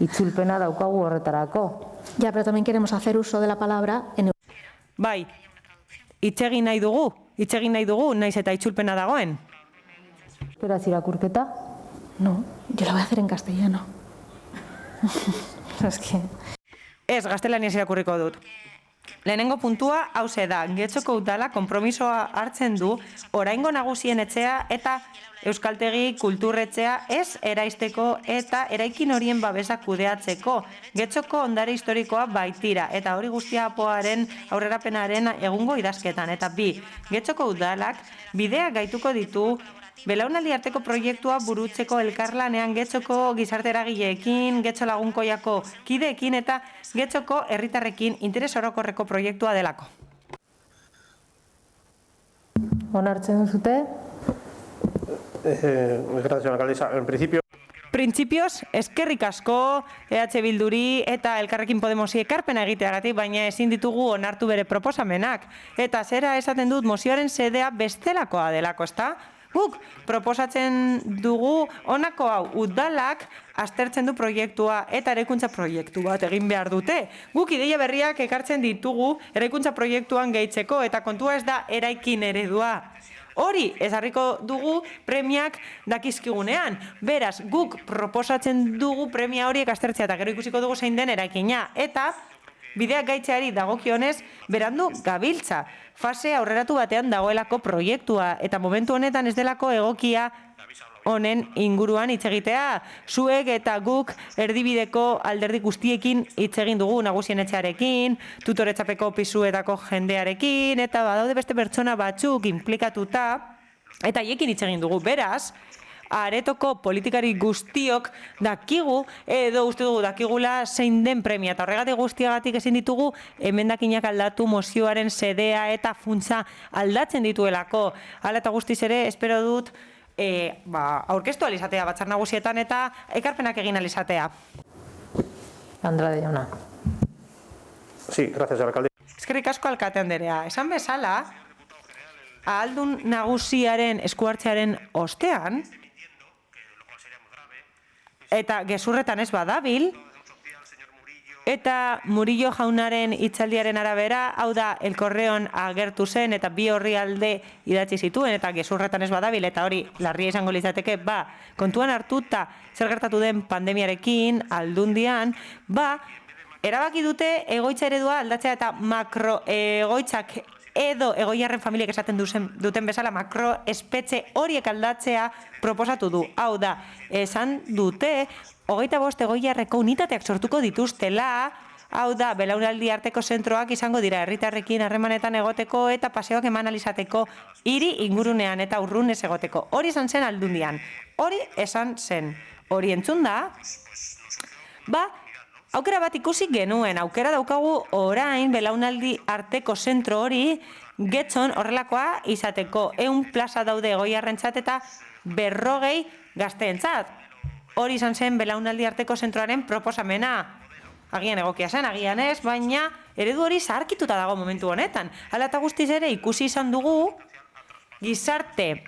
Itzulpena daukagu horretarako.
Ya, pero también queremos hacer uso de la palabra en...
Bai, itzegin nahi dugu, naiz eta itzulpena dagoen.
Esperaz irakurketa?
No, yo la voy a hacer en castellano. Es que...
Ez, gaztelaniaz irakurriko dut. Lehenengo puntua hauze da, Getxoko udala konpromisoa hartzen du oraingo nagusien etxea eta Euskaltegi kulturretxea ez eraisteko eta eraikin horien babesa kudeatzeko. Getxoko ondare historikoa baitira eta hori guztia apoaren aurrerapenaren egungo idazketan. Eta bi, Getxoko udalak bideak gaituko ditu belaunaldi arteko proiektua burutzeko elkarlanean Getxoko gizarte eragileekin, Getxo lagunkoiako kideekin eta Getxoko herritarrekin interes orokorreko proiektua delako.
Onartzen duzute?
Gracias, señora alcaldesa. En principio...
Printzipioz, eskerrik asko EH Bilduri eta Elkarrekin Podemosi ekarpena egiteagatik, baina ezin ditugu onartu bere proposamenak. Eta zera esaten dut mozioaren sedea bestelakoa delako, ezta? Guk proposatzen dugu honako hau, udalak aztertzen du proiektua eta eraikuntza proiektu bat egin behar dute. Guk ideia berriak ekartzen ditugu eraikuntza proiektuan gehitzeko eta kontua ez da eraikin eredua. Hori ezarriko dugu premiak dakizkigunean. Beraz, guk proposatzen dugu premia horiek aztertzea eta gero ikusiko dugu zein den eraikina. Eta bideak gaitzeari dagokionez berandu gabiltza. Fase aurreratu batean dagoelako proiektua eta momentu honetan ez delako egokia honen inguruan hitz egitea. Zuek eta guk erdibideko alderdi guztiekin hitz egin dugu nagusien etxearekin, tutoretzapeko pisuetako jendearekin eta badaude beste pertsona batzuk inplikatuta eta haiekin hitz egin dugu. Beraz, aretoko politikari guztiok dakigu edo uste dugu dakigula zein den premia eta horregatik guztiagatik ezin ditugu emendakinak aldatu mozioaren sedea eta funtsa aldatzen dituelako. Hala eta guztiz ere espero dut aurkeztu alizatea batzar nagusietan eta ekarpenak egin alizatea.
Andrade jauna.
Sí, gracias, señora alcaldesa.
Eskerrik asko alkate anderea. Esan bezala, ahaldun nagusiaren eskuartzearen ostean, eta gezurretan ez badabil, eta Murillo jaunaren hitzaldiaren arabera, hau da, El Correon agertu zen eta bi orrialde idatzi zituen, eta gezurretan ez badabil, eta hori larria izango litzateke, kontuan hartuta zer gertatu den pandemiarekin, aldundian, erabaki dute egoitza eredua aldatzea eta makroegoitzak edo egoiarren familiek esaten duten bezala makroespetxe horiek aldatzea proposatu du. Hau da, esan dute 25 egoiarreko unitateak sortuko dituztela, hau da, belaunaldi arteko zentroak izango dira herritarrekin harremanetan egoteko eta paseoak eman alizateko hiri ingurunean eta urrunez egoteko. Hori esan zen aldundian. Hori esan zen. Hori entzun da, aukera bat ikusi genuen, aukera daukagu orain belaunaldi arteko zentro hori Getxon horrelakoa izateko 100 plaza daude egoiarrentzat eta 40 gazteentzat. Hori izan zen belaunaldi arteko zentroaren proposamena. Agian egokia zen, agian ez, baina eredu hori zaharkituta dago momentu honetan. Hala eta guztiz ere ikusi izan dugu gizarte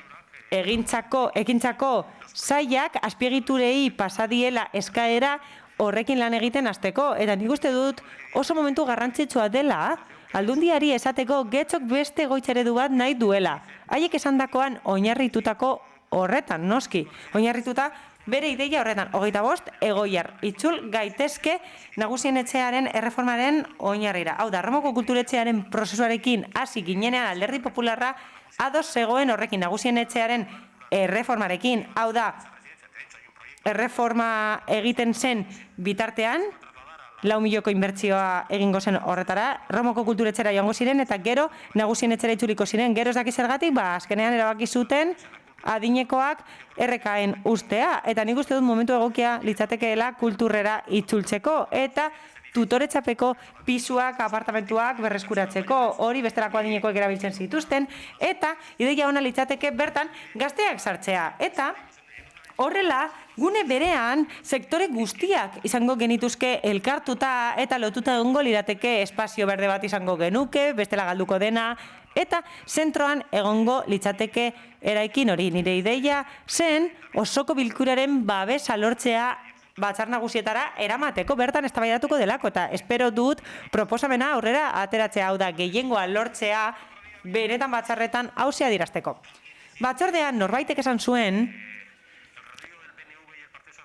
ekintzako sailak azpiegiturei pasadiela eskaera horrekin lan egiten hasteko. Eta nik uste dut oso momentu garrantzitsua dela aldundiari esateko Getxok beste egoitza eredu bat nahi duela. Haiek esandakoan oinarritutako horretan, noski. Oinarrituta bere ideia horretan, 25 egoiar itzul gaitezke nagusien etxearen erreformaren oinarrira. Hau da, Erromako kulturetxearen prozesuarekin hasi ginenean alderdi popularra ados zegoen horrekin nagusien etxearen erreformarekin. Hau da, erreforma egiten zen bitartean, 4 milioiko inbertsioa egingo zen horretara, Erromako kulturetxera joango ziren eta gero nagusien etxera itzuliko ziren. Gero ez daki zergatik, azkenean erabaki zuten adinekoak errekaen ustea. Eta nik uste dut momentu egokia litzatekeela kulturrera itzultzeko eta tutoretzapeko pisuak, apartamentuak berreskuratzeko, hori bestelako adinekoek erabiltzen zituzten, eta ideia ona litzateke bertan gazteak sartzea. Eta horrela, gune berean, sektore guztiak izango genituzke elkartuta eta lotuta egongo lirateke espazio berde bat izango genuke, bestela galduko dena, eta zentroan egongo litzateke eraikin hori. Nire ideia zen osoko bilkuraren babesa lortzea batzar nagusietara eramateko bertan eztabaidatuko delako, eta espero dut proposamena aurrera ateratzea, hau da gehiengoa lortzea benetan batzarretan hauzea dirazteko. Batzordean norbaitek esan zuen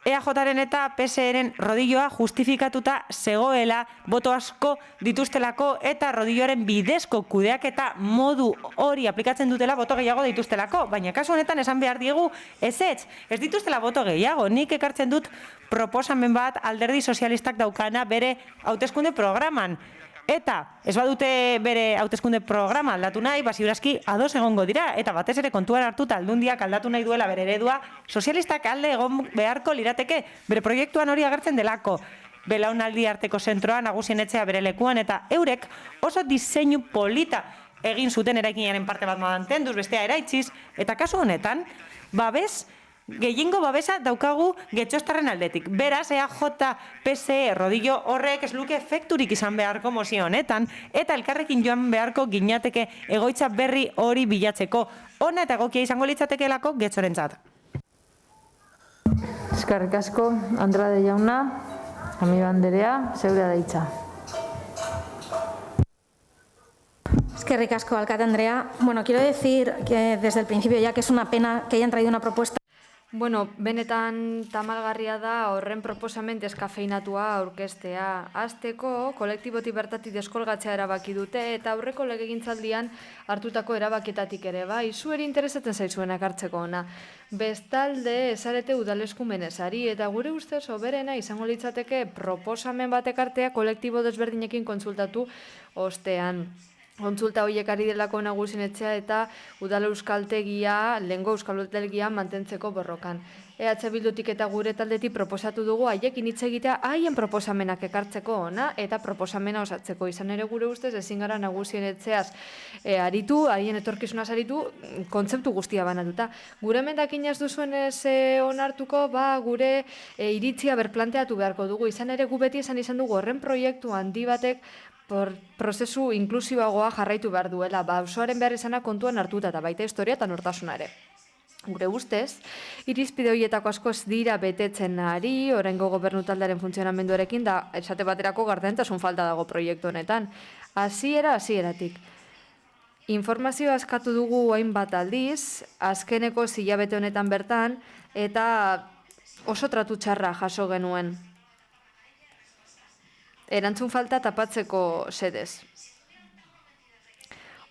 EAJaren eta PSEren rodilloa justifikatuta zegoela, boto asko dituztelako eta rodilloaren bidezko kudeaketa modu hori aplikatzen dutela boto gehiago dituztelako. Baina kasu honetan esan behar diegu ez dituztela boto gehiago. Nik ekartzen dut proposamen bat Alderdi Sozialistak daukana bere hauteskunde programan. Eta ez badute bere hauteskunde programa aldatu nahi, ziurazki ados egongo dira. Eta batez ere kontuan hartuta Aldundiak aldatu nahi duela bere eredua, sozialistak alde egon beharko lirateke bere proiektuan hori agertzen delako. Belaunaldi arteko zentroa nagusien etxea bere lekuan eta eurek oso diseinu polita egin zuten eraikinaren parte bat mantenduz, bestea eraitziz, eta kasu honetan, gehiengo babesa daukagu Getxostarren aldetik. Beraz, EAJ, PSE, rodillo horrek ez luke efekturik izan beharko mozio honetan, eta elkarrekin joan beharko ginateke egoitza berri hori bilatzeko. Ona eta egokia izango litzatekeelako Getxorentzat.
Eskerrik asko, Andrade jauna, Amiba Anderea, zeurea da hitza.
Eskerrik asko, alkate Andrea. Bueno, quiero decir que desde el principio ya que es una pena que hayan traído una propuesta.
Bueno, benetan tamalgarria da horren proposamen deskafeinatua aurkeztea. Hasteko, kolektibotik bertatik deskolgatzea erabaki dute eta aurreko legegintzaldian hartutako erabakietatik ere bai. Zueri interesatzen zaizuenak hartzeko ona. Bestalde, esarete udaleskumenezari eta gure ustez oberena izango litzateke proposamen batek artea kolektibo desberdinekin kontsultatu ostean. Kontsulta horiek ari delako nagusien etxea eta udal euskaltegia, lehengo euskaltegia mantentzeko borrokan. EH Bildutik eta gure taldetik proposatu dugu haiekin hitz egitea haien proposamenak ekartzeko ona eta proposamena osatzeko. Izan ere gure ustez ezin gara nagusien etxeaz aritu, haien etorkizunaz aritu, kontzeptu guztia banatuta. Gure emendakin ez duzuenez onartuko, gure iritzia berplanteatu beharko dugu. Izan ere gu beti izan dugu horren proiektu handi batek prozesu inklusiboagoa jarraitu behar duela, osoaren behar izana kontuan hartuta eta baita historia eta nortasuna ere. Gure ustez, irizpide horietako asko ez dira betetzen ari, oraingo gobernu taldearen funtzionamenduarekin da esate baterako gardentasun falta dago proiektu honetan. Hasieratik. Informazioa eskatu dugu hainbat aldiz, azkeneko hilabete honetan bertan, eta oso tratu txarra jaso genuen. Erantzun falta tapatzeko sedez.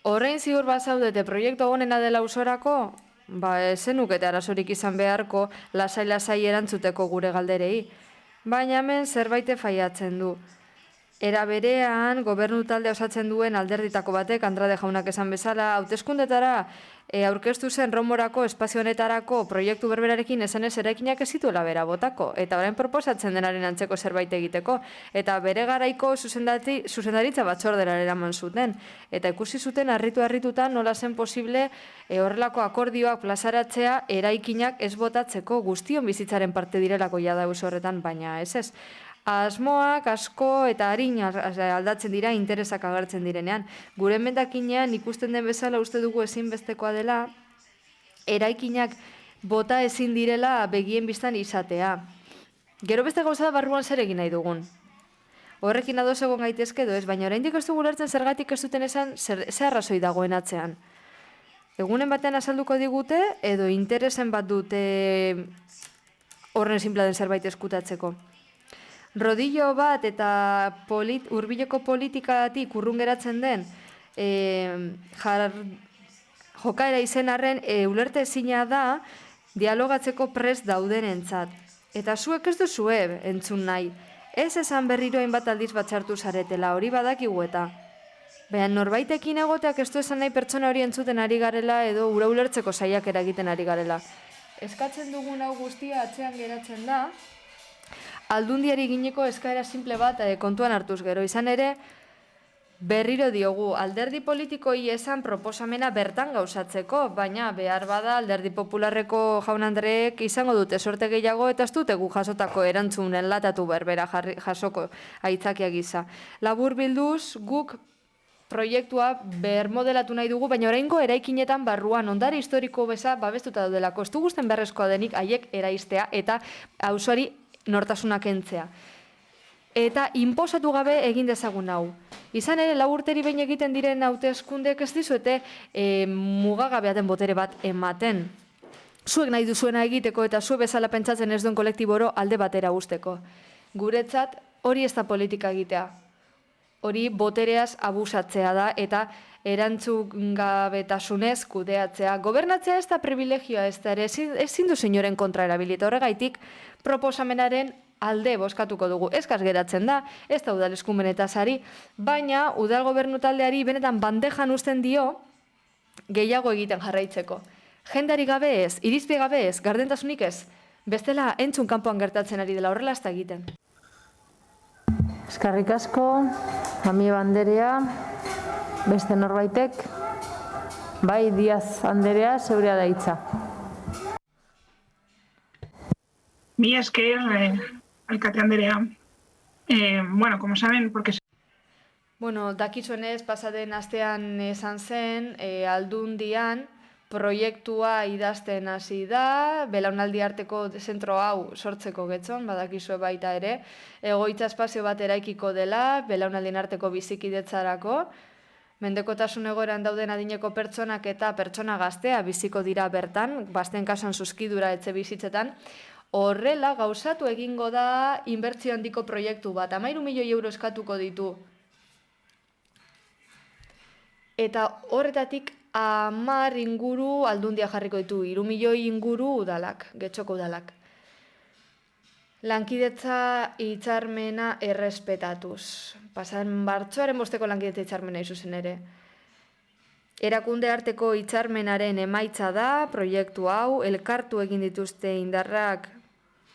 Horrein ziur bazaudete proiektu honena dela usorako, zenukete arazorik izan beharko lasai erantzuteko gure galderei. Baina hemen zerbait faiatzen du. Era berean, gobernu talde osatzen duen alderditako batek, Andrade jaunak esan bezala, hauteskundetara aurkeztu zen Romorako espazio honetarako proiektu berberarekin esanez eraikinak ez zituela bera botako, eta orain proposatzen denaren antzeko zerbait egiteko, eta bere garaiko zuzendaritza batzordera eraman zuten, eta ikusi zuten harritutan nola zen posible horrelako akordioak plazaratzea eraikinak ez botatzeko guztion bizitzaren parte direlako jada horretan, baina ez. Asmoak asko eta arin aldatzen dira interesak agertzen direnean. Gure emendakinean ikusten den bezala uste dugu ezinbestekoa dela, eraikinak bota ezin direla begien biztan izatea. Gero beste gauza da barruan zer egin nahi dugun. Horrekin ados egon gaitezke edo ez, baina oraindik ez dugu ulertzen zergatik ez duten esan zer arrazoi dagoen atzean. Egunen batean azalduko digute edo interesen bat dute horren sinpla den zerbait eskutatzeko. Rodillo bat eta hurbileko politikatik urrun geratzen den jokaera izen arren ulerte ezina da dialogatzeko prest daudenentzat. Eta zuek ez duzue entzun nahi. Ez esan berriro hainbat aldiz batzartu zaretela, hori badakigu eta. Baina norbaitekin egoteak ez du esan nahi pertsona hori entzuten ari garela edo ura ulertzeko saiakera egiten ari garela. Eskatzen dugun hau guztia atzean geratzen da, Aldundiari gineko eskaera simple bat kontuan hartuz gero. Izan ere, berriro diogu, alderdi politikoi esan proposamena bertan gauzatzeko, baina behar bada alderdi popularreko jaun Andreek izango dute sorte gehiago eta ez dute gu jasotako erantzunen latatu berbera jasoko aitzakia gisa. Labur bilduz, guk proiektua bermodelatu nahi dugu, baina oraingo eraikinetan barruan ondare historiko beza babestuta daudelako. Ez du guzten beharrezkoa denik haiek eraistea eta auzoari nortasunak entzea. Eta inposatu gabe egin dezagun hau. Izan ere, 4 urteri behin egiten diren hauteskundek ez dizuete mugagabeaten botere bat ematen. zuek nahi duzuena egiteko eta zuek bezala pentsatzen ez duen kolektiboro alde batera usteko. Guretzat hori ez da politika egitea. Hori botereaz abusatzea da eta erantzungabetasunez kudeatzea. Gobernatzea ez da privilegioa ez da ere, ezin du seinoren kontra erabilita. Horregaitik proposamenaren alde bozkatuko dugu. Eskaz geratzen da, ez da udal eskumenetaz ari, baina udal gobernu taldeari benetan bandejan uzten dio gehiago egiten jarraitzeko. Jendari gabe ez, irizpide gabe ez, gardentasunik ez, bestela entzun kanpoan gertatzen ari dela, horrela ez da egiten.
Eskerrik asko, Amie Anderea, beste norbaitek, bai Diaz Anderea, zeurea da hitza.
Mila esker, alkate Anderea. Bueno, como saben, porque...
Bueno, dakizuenez, pasaden astean esan zen, Aldundian, proiektua idazten hasi da, belaunaldi arteko zentro hau sortzeko getzon, badakizue baita ere, egoitza espazio bat eraikiko dela, belaunaldien arteko bizikidetzarako, mendekotasun egoeran dauden adineko pertsonak eta pertsona gaztea biziko dira bertan, bazten kasuan zuzkidura etxe bizitzetan, horrela gauzatu egingo da inbertsio handiko proiektu bat, 13 milioi euro eskatuko ditu. Eta horretatik 10 inguru Aldundia jarriko ditu, 3 milioi inguru udalak, Getxoko udalak. Lankidetza hitzarmena errespetatuz. Pasan martxoaren 5 lankidetza hitzarmena izuzen ere. Erakunde arteko hitzarmenaren emaitza da, proiektu hau, elkartu egin dituzte indarrak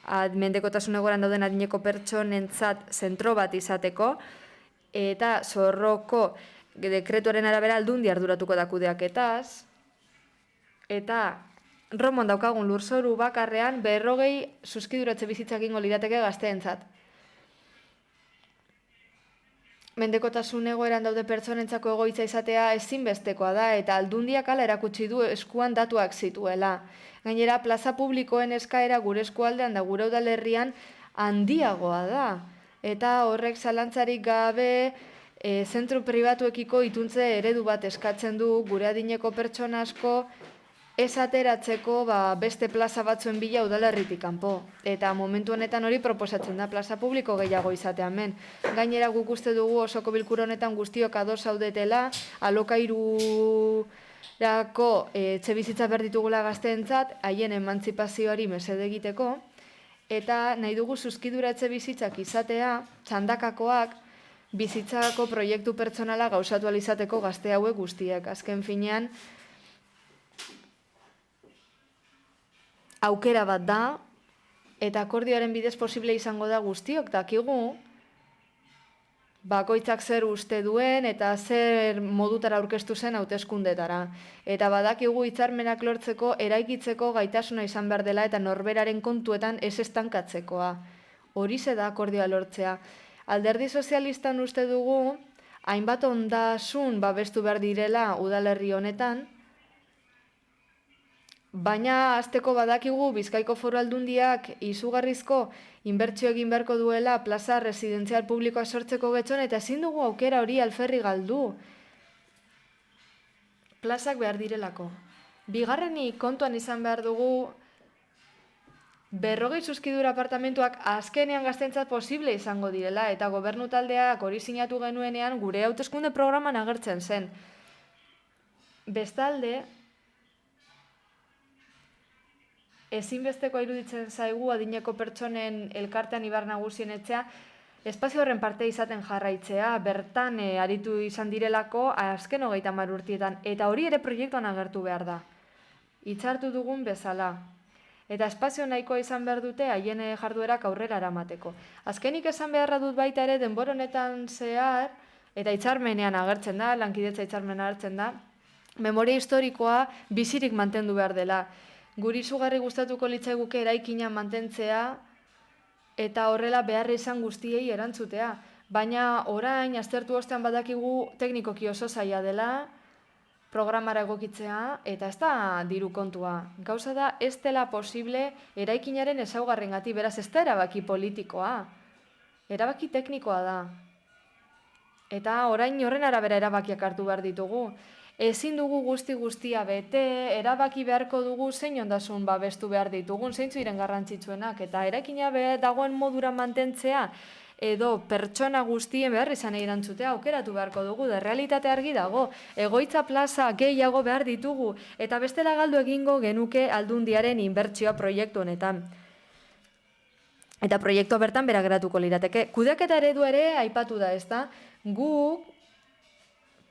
mendekotasun egoeran dauden adineko pertsonentzat zentro bat izateko, eta zorroko dekretuaren arabera Aldundia arduratuko da kudeaketaz, eta Romon daukagun lurzoru bakarrean 40 zuzkiduratze bizitzak egingo lirateke gazteentzat. Mendekotasun egoeran daude pertsonentzako egoitza izatea ezinbestekoa da eta Aldundiak hala erakutsi du eskuan datuak zituela. Gainera, plaza publikoen eskaera gure eskualdean da gure udalerrian handiagoa da. Eta horrek zalantzarik gabe zentro pribatuekiko ituntze eredu bat eskatzen du gure adineko pertsona asko ez ateratzeko beste plaza batzuen bila udalerritik kanpo. Eta momentu honetan hori proposatzen da plaza publiko gehiago izatean men. Gainera guk uste dugu osoko bilkura honetan guztiok ados zaudetela, alokairurako etxebizitza behar ditugula gazteentzat, haien emantzipazioari mesede egiteko, eta nahi dugu zuzkidura etxebizitzak izatea, txandakakoak, bizitzako proiektu pertsonala gauzatu alizateko gazte hauek guztiek. Azken finean, aukera bat da, eta akordioaren bidez posible izango da guztiok dakigu, bakoitzak zer uste duen eta zer modutara aurkeztu zen hauteskundetara. Eta badakigu hitzarmenak lortzeko, eraikitzeko gaitasuna izan behar dela eta norberaren kontuetan ez estankatzekoa. Horixe da akordioa lortzea. Alderdi sozialistan uste dugu, hainbat ondasun babestu behar direla udalerri honetan, baina hasteko badakigu Bizkaiko Foru Aldundiak izugarrizko inbertsio egin beharko duela plaza residenzial publikoa sortzeko Getxon eta ezin dugu aukera hori alferri galdu. Plazak behar direlako. Bigarrenik kontuan izan behar dugu 40 zuzkidura apartamentuak azkenean gaztentzat posible izango direla eta gobernu taldeak hori sinatu genuenean gure hauteskunde programan agertzen zen. Bestalde, ezinbesteko iruditzen zaigu adineko pertsonen elkartean Ibar Nagusien etxea espazio horren parte izaten jarraitzea, bertan aritu izan direlako azken 30 urtietan, eta hori ere proiektuan agertu behar da. Hitzartu dugun bezala. Eta espazio nahikoa izan behar dute haien jarduerak aurrera eramateko. Azkenik esan beharra dut baita ere denbora honetan zehar, eta hitzarmenean agertzen da, lankidetza hitzarmena agertzen da, memoria historikoa bizirik mantendu behar dela. Guri izugarri gustatuko litzaiguke eraikina mantentzea eta horrela beharra izan guztiei erantzutea. Baina orain aztertu ostean badakigu teknikoki oso zaila dela, programara egokitzea, eta ez da diru kontua. Gauza da, ez dela posible eraikinaren ezaugarrengatik, beraz ez da erabaki politikoa. Erabaki teknikoa da. Eta orain horren arabera erabakiak hartu behar ditugu. ezin dugu guztia bete, erabaki beharko dugu zein ondasun babestu behar ditugun, zeintzu iren garrantzitsuenak, eta eraikina dagoen modura mantentzea, edo pertsona guztien behar izan erantzutea aukeratu beharko dugu, da realitate argi dago, egoitza plaza gehiago behar ditugu, eta bestela galdu egingo genuke Aldundiaren inbertsioa proiektu honetan. Eta proiektua bertan bera geratuko lirateke. Kudeaketa eredua ere aipatu da, ezta? Gu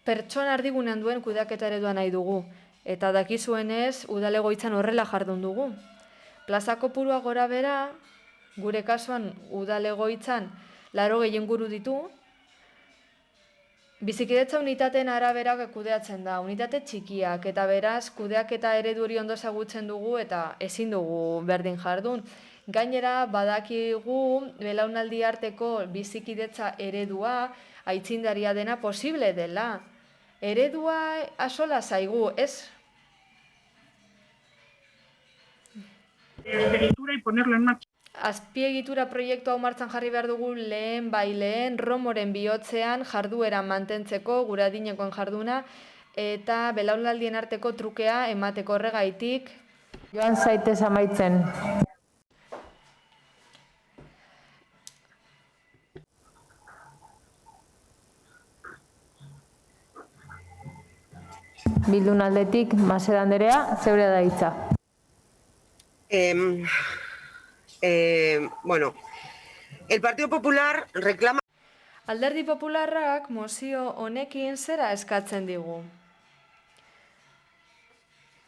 pertsona erdigunean duen kudeaketa eredua nahi dugu. Eta dakizuenez, udalegoitzan horrela jardun dugu. Plaza kopurua gora bera, gure kasuan udalegoitzan 80 inguru ditu, bizikidetza unitateen arabera kudeatzen da, unitate txikiak, eta beraz kudeaketa eredu hori ondo ezagutzen dugu eta ezin dugu berdin jardun. Gainera, badakigu belaunaldi arteko bizikidetza eredua aitzindaria dena posible dela. Eredua asola zaigu, ez?
Azpiegitura y ponerlo en marcha.
Azpiegitura proiektu hau martxan jarri behar dugu lehen Romoren bihotzean jarduera mantentzeko, gure adinekoen jarduna, eta belaunaldien arteko trukea emateko horregaitik.
Joan zaitez amaitzen. Bildun aldetik, Maseda Anderea, zeurea da hitza.
Bueno, el Partido Popular reclama...
Alderdi Popularrak mozio honekin zera eskatzen digu.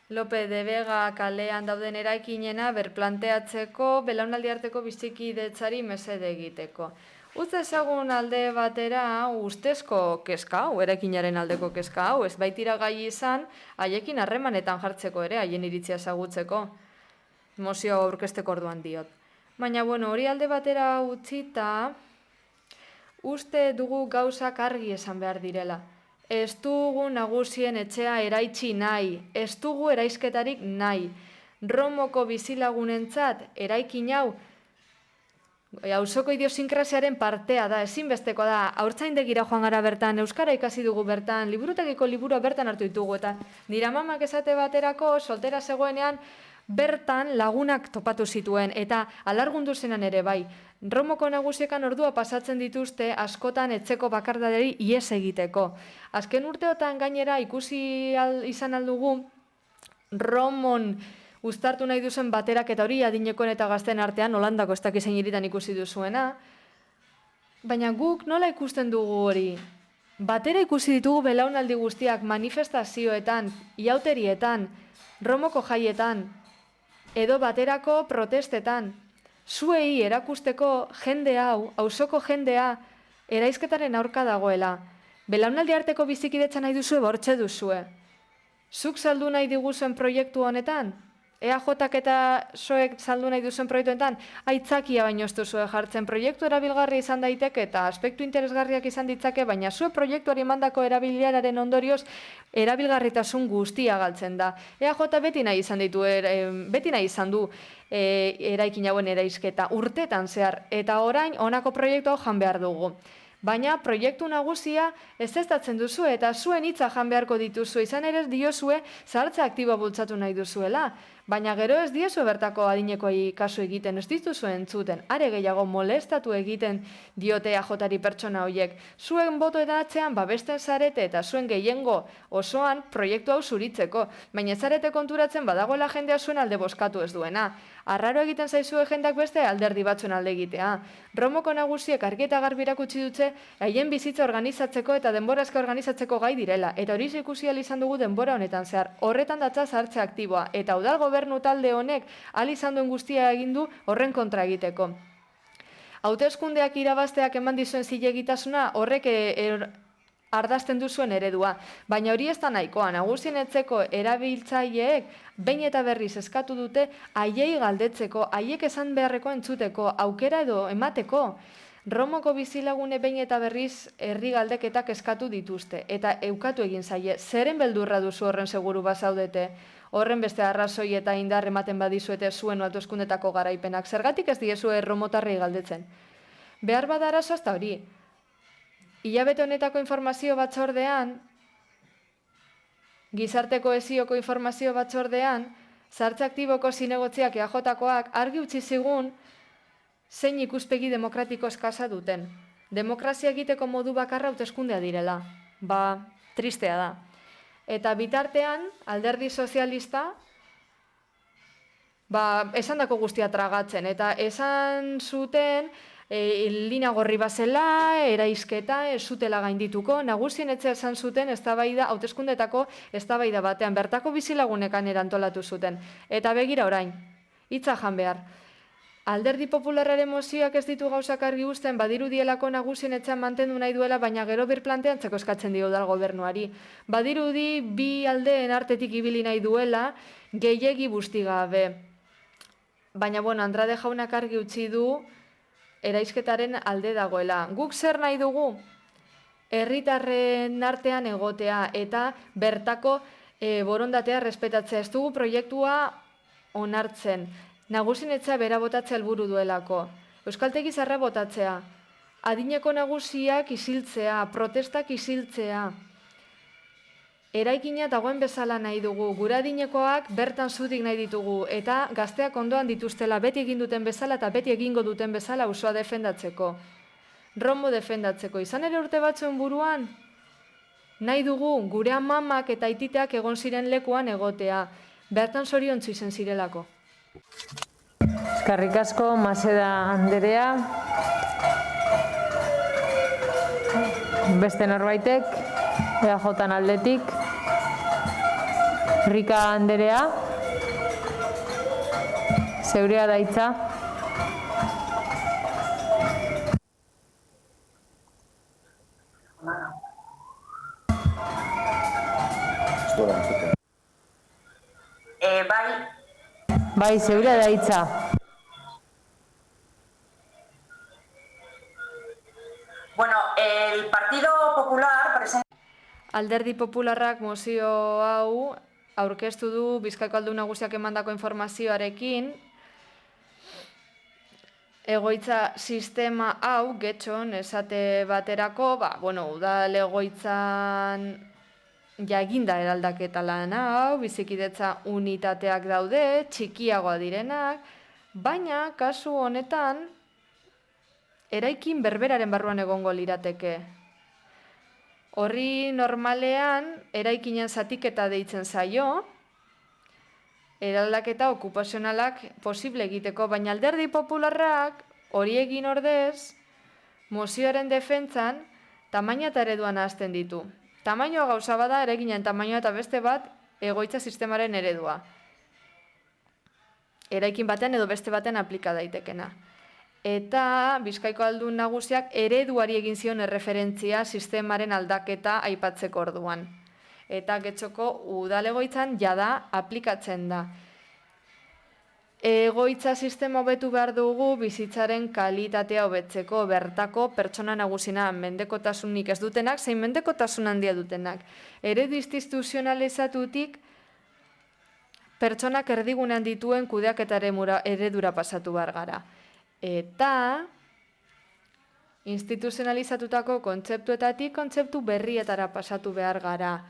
Lope de Vega kalean dauden eraikinena berplanteatzeko belaunaldi arteko bizikidetzari mesede egiteko. Utz ezagun alde batera ustezko kezka hau, eraikinaren aldeko kezka hau, ez baitira gai izan haiekin harremanetan jartzeko ere, haien iritzia ezagutzeko. Mozio aurkezteko orduan diot. Baina, hori alde batera utzita, uste dugu gauzak argi esan behar direla. Ez dugu nagusien etxea eraitsi nahi, ez dugu eraisketarik nahi. Romoko bizilagunentzat eraikin hau, auzoko idiosinkrasiaren partea da, ezinbestekoa da, haurtzaindegira joan gara bertan, euskara ikasi dugu bertan, liburutegiko liburua bertan hartu ditugu, eta nire amamak esate baterako soltera zegoenean, bertan lagunak topatu zituen, eta alargundu zenan ere bai. Romoko nagusiekan ordua pasatzen dituzte askotan etxeko bakardaderi ies egiteko. Azken urteotan gainera ikusi izan aldugu Romon uztartu nahi duzen baterak eta hori adinekoen eta gazten artean, Holandako ez dakizein hiritan ikusi duzuena. Baina guk nola ikusten dugu hori? Batera ikusi ditugu belaunaldi guztiak manifestazioetan, iauterietan, Romoko jaietan, edo baterako protestetan. Zuei erakusteko jende hau, auzoko jendea, eraizketaren aurka dagoela. Belaunaldi arteko bizikidetza nahi duzue, bortxe duzue. Zuk saldu nahi diguzuen proiektu honetan? EAJak eta soek saldu nahi duzen proiektu honetan? Aitzakia baino ez duzue jartzen. Proiektu erabilgarri izan daiteke eta aspektu interesgarriak izan ditzake, baina zue proiektuari emandako erabileraren ondorioz erabilgarritasun guztia galtzen da. EAJ beti nahi izan du eraikin hauen eraizketa urtetan zehar, eta orain honako proiektu hau jan behar dugu. Baina proiektu nagusia ezeztatzen duzu eta zuen hitza jan beharko dituzu, izan ere diozue zahartza aktiboa bultzatu nahi duzuela. Baina gero ez diezu bertako adinekoi kasu egiten, ez dituzu entzuten, are gehiago molestatu egiten diote AJari pertsona horiek. Zuen boto edatzean babesten zarete eta zuen gehiengo osoan proiektu hau zuritzeko, baina ez zarete konturatzen badagoela jendea zuen alde bozkatu ez duena. Arraro egiten zaizue jendak beste alderdi batzuen alde egitea. Romoko nagusiek argi eta garbi erakutsi dute haien bizitza organizatzeko eta denborazka organizatzeko gai direla, eta hori ikusi ahal izan dugu denbora honetan zehar. Horretan datza zahartze aktiboa, eta udal gobernu talde honek ahal izan duen guztia egin du horren kontra egiteko. Hauteskundeak irabazteak eman dizuen zilegitasuna horrek ardazten duzuen eredua, baina hori ez da nahikoa. Nagusien etzeko erabiltzaileek behin eta berriz eskatu dute haiei galdetzeko, haiek esan beharreko entzuteko, aukera edo emateko. Romoko bizilagune behin eta berriz herri galdeketak eskatu dituzte, eta eukatu egin zaie. Zeren beldurra duzu horren seguru bazaudete? Horren beste arrazoi eta indar ematen badizuete zuen hauteskundetako garaipenak. Zergatik ez diezue romotarrei galdetzen? Behar bada arazo hasta hori. Hilabete honetako informazio batzordean, Gizarte kohesioko informazio batzordean, zahartze aktiboko zinegotziak EAJkoak argi utzi zigun zein ikuspegi demokratiko eskasa duten. Demokrazia egiteko modu bakarra hauteskundea direla. Tristea da. Eta bitartean, alderdi sozialista, esandako guztia tragatzen. Eta esan zuten, linea gorri bazela, eraisketa, ez zutela gaindituko. Nagusien etxe esan zuten hauteskundetako eztabaida batean. Bertako bizilagunekan erantolatu zuten. Eta begira orain, hitza jan behar. Alderdi Popularraren mozioak ez ditu gauzak argi uzten, badirudielako Nagusien etxean mantendu nahi duela, baina gero birplanteantzeko eskatzen dio udal gobernuari. Badirudi bi aldeen artetik ibili nahi duela, gehiegi bustigabe. Baina, Andrade jaunak argi utzi du, eraisketaren alde dagoela. Guk zer nahi dugu? Herritarren artean egotea eta bertako borondatea respetatzea. Ez dugu proiektua onartzen. Nagusien etxea bera botatzea helburu duelako. Euskaltegi zaharra botatzea. Adineko nagusiak isiltzea, protestak isiltzea. Eraikina dagoen bezala nahi dugu. Gure adinekoak bertan zutik nahi ditugu. Eta gazteak ondoan dituztela beti egin duten bezala eta beti egingo duten bezala auzoa defendatzeko. Rombo defendatzeko. Izan ere urte batzuen buruan, nahi dugu gure amamak eta aititeak egon ziren lekuan egotea. Bertan zoriontsu izen zirelako.
Eskerrik asko, Maseda Anderea. Beste norbaitek, EAJan aldetik. Rika Anderea. Zeurea da hitza. Bai, zeurea da hitza.
Bueno, el Partido Popular presenta...
Alderdi Popularrak mozio hau aurkeztu du Bizkaiko Aldun Nagusiak emandako informazioarekin. Egoitza sistema hau, getxon, esate baterako, udal egoitzan jaginda eraldaketa lan hau, bizikidetza unitateak daude, txikiagoa direnak, baina kasu honetan eraikin berberaren barruan egongo lirateke. Horri normalean eraikinen zatiketa deitzen zaio, eraldaketa okupazionalak posible egiteko, baina Alderdi Popularrak hori egin ordez, mozioaren defentsan tamaina eta ereduan ahazten ditu. Tamainoa gauza bada, eraikinen tamainoa eta beste bat egoitza sistemaren eredua. Eraikin batean edo beste batean aplika daitekena. Eta Bizkaiko Aldun Nagusiak ereduari egin zion erreferentzia sistemaren aldaketa aipatzeko orduan. Eta Getxoko udalegoitzan jada aplikatzen da. Egoitza sistema hobetu behar dugu bizitzaren kalitatea hobetzeko, bertako pertsona nagusina, mendekotasunik ez dutenak, zein mendekotasun handia dutenak. Eredu instituzionalizatutik pertsonak erdigunean dituen kudeaketaren eredura pasatu behar gara. Eta instituzionalizatutako kontzeptuetatik kontzeptu berrietara pasatu behar gara.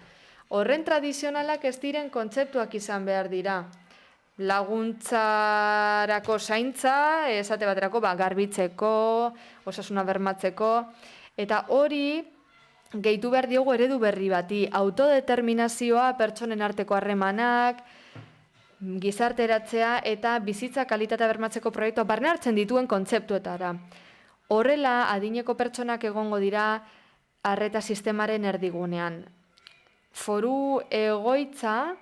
Horren tradizionalak ez diren kontzeptuak izan behar dira. Laguntzarako zaintza, esate baterako garbitzeko, osasuna bermatzeko, eta hori gehitu behar diogu eredu berri bati, autodeterminazioa, pertsonen arteko harremanak, gizarteratzea eta bizitza kalitatea bermatzeko proiektua barne hartzen dituen kontzeptuetara. Horrela, adineko pertsonak egongo dira arreta sistemaren erdigunean. Foru egoitza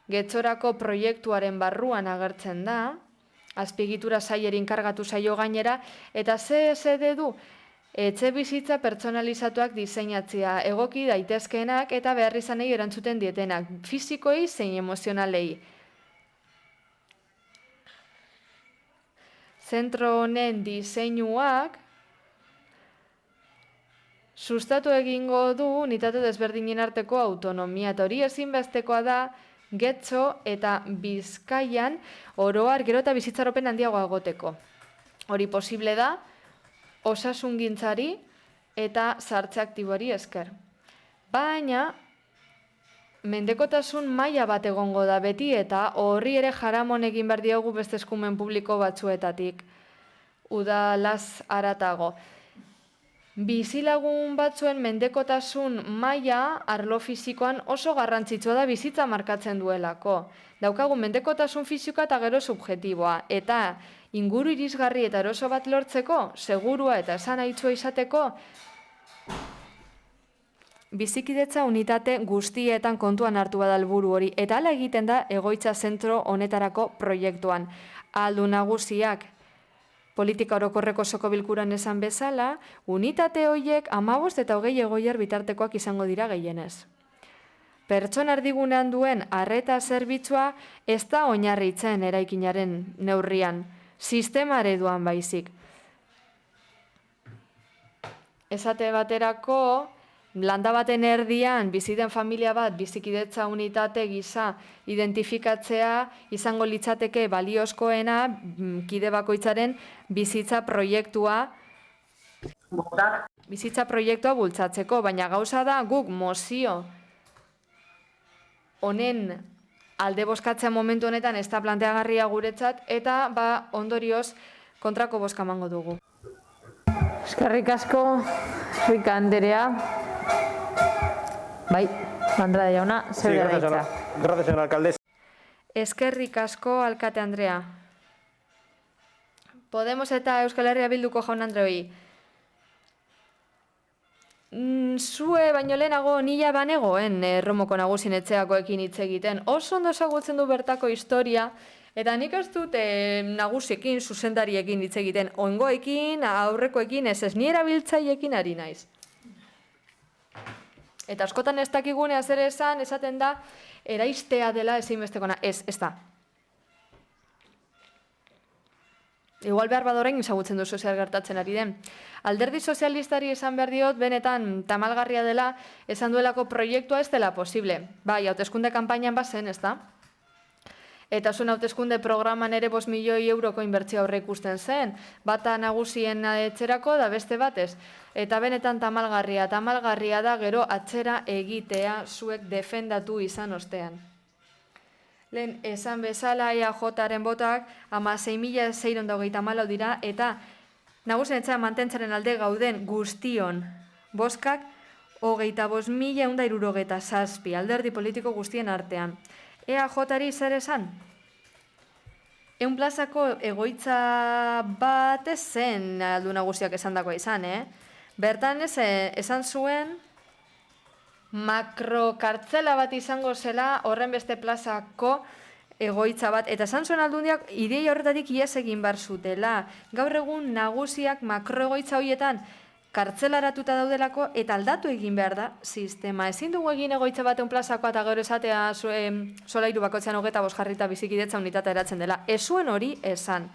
Getxorako proiektuaren barruan agertzen da, azpiegitura sailerin kargatu zaio gainera, eta ze du etxe bizitza pertsonalizatuak diseinatzea, egoki daitezkeenak eta behar izanei erantzuten dietenak, fizikoei zein emozionalei. Zentro honen diseinuak sustatu egingo du unitate desberdinen arteko autonomia, eta hori ezinbestekoa da Getxo eta Bizkaian oroar gero eta bizitzaropen handiagoa egoteko. Hori posible da osasungintzari eta zahartze aktiboari esker. Baina mendekotasun maila bat egongo da beti eta horri ere jaramon egin behar diogu beste eskumen publiko batzuetatik. Udalaz haratago. Bizilagun batzuen mendekotasun maila arlo fisikoan oso garrantzitsua da bizitza markatzen duelako. Daukagu mendekotasun fisikoa eta gero subjetiboa. Eta inguru irisgarri eta eroso bat lortzeko, segurua eta esanahitzua izateko, bizikidetza unitate guztietan kontuan hartu bada helburu hori. Eta hala egiten da egoitza zentro honetarako proiektuan. Ahaldun nagusiak politika orokorreko osoko bilkuran esan bezala, unitate horiek 15 eta 20 egoiar bitartekoak izango dira gehienez. Pertsona erdigunean duen arreta zerbitzua ez da oinarritzen eraikinaren neurrian, sistema ereduan baizik. Esate baterako, landa baten erdian biziden familia bat bizikidetza unitate gisa identifikatzea izango litzateke baliozkoena kide bakoitzaren bizitza proiektua bultzatzeko, baina gauza da guk mozio honen alde bozkatzea momentu honetan ez da planteagarria guretzat eta ondorioz kontrako bozka emango dugu.
Eskerrik asko, Rika Anderea. Bai, Andrade jauna, zeurea da hitza.
Gracias, señora alcaldesa.
Eskerrik asko, alkate Andrea. Podemos eta Euskal Herria Bilduko jaun Andreoi. Zue baino lehenago nila banegoen Erromoko nagusien etxeakoekin hitz egiten. Oso ondo ezagutzen du bertako historia, eta nik ez dut nagusiekin, zuzendariekin hitz egiten. Ongoekin, aurrekoekin, ez ni erabiltzaileekin ari naiz. Eta askotan ez dakigunea zer esaten da, eraistea dela ezinbestekona. Ez da. Igual behar badorein ezagutzen duzu zer gertatzen ari den. Alderdi sozialistari esan behar diot, benetan tamalgarria dela, esan duelako proiektua ez dela posible. Bai, hauteskunde kanpainan bazen, ez da? Eta zuen hauteskunde programan ere 5 milioi euroko inbertzio aurre ikusten zen. Bata nagusien etxerako da beste batez. Eta benetan tamalgarria da gero atzera egitea zuek defendatu izan ostean. Lehen esan bezala EAJaren botak 16.624 dira eta nagusien etxea mantentzaren alde gauden guztion bozkak 25.167 alderdi politiko guztien artean. EAJari zer esan? 100 plazako egoitza bat ez zen aldu nagusiak esandakoa izan, Bertan esan zuen makrokartzela bat izango zela horren beste plazako egoitza bat. Eta esan zuen aldundiak ideia horretatik ihes egin bar zutela. Gaur egun nagusiak makroegoitza horietan kartzelaratuta daudelako eta aldatu egin behar da sistema. Ezin dugu egin egoitza batean plazakoa eta gero esatea solairu bakoitzean 25 jarrita bizikidetza unitatea eratzen dela. Ez zuen hori esan.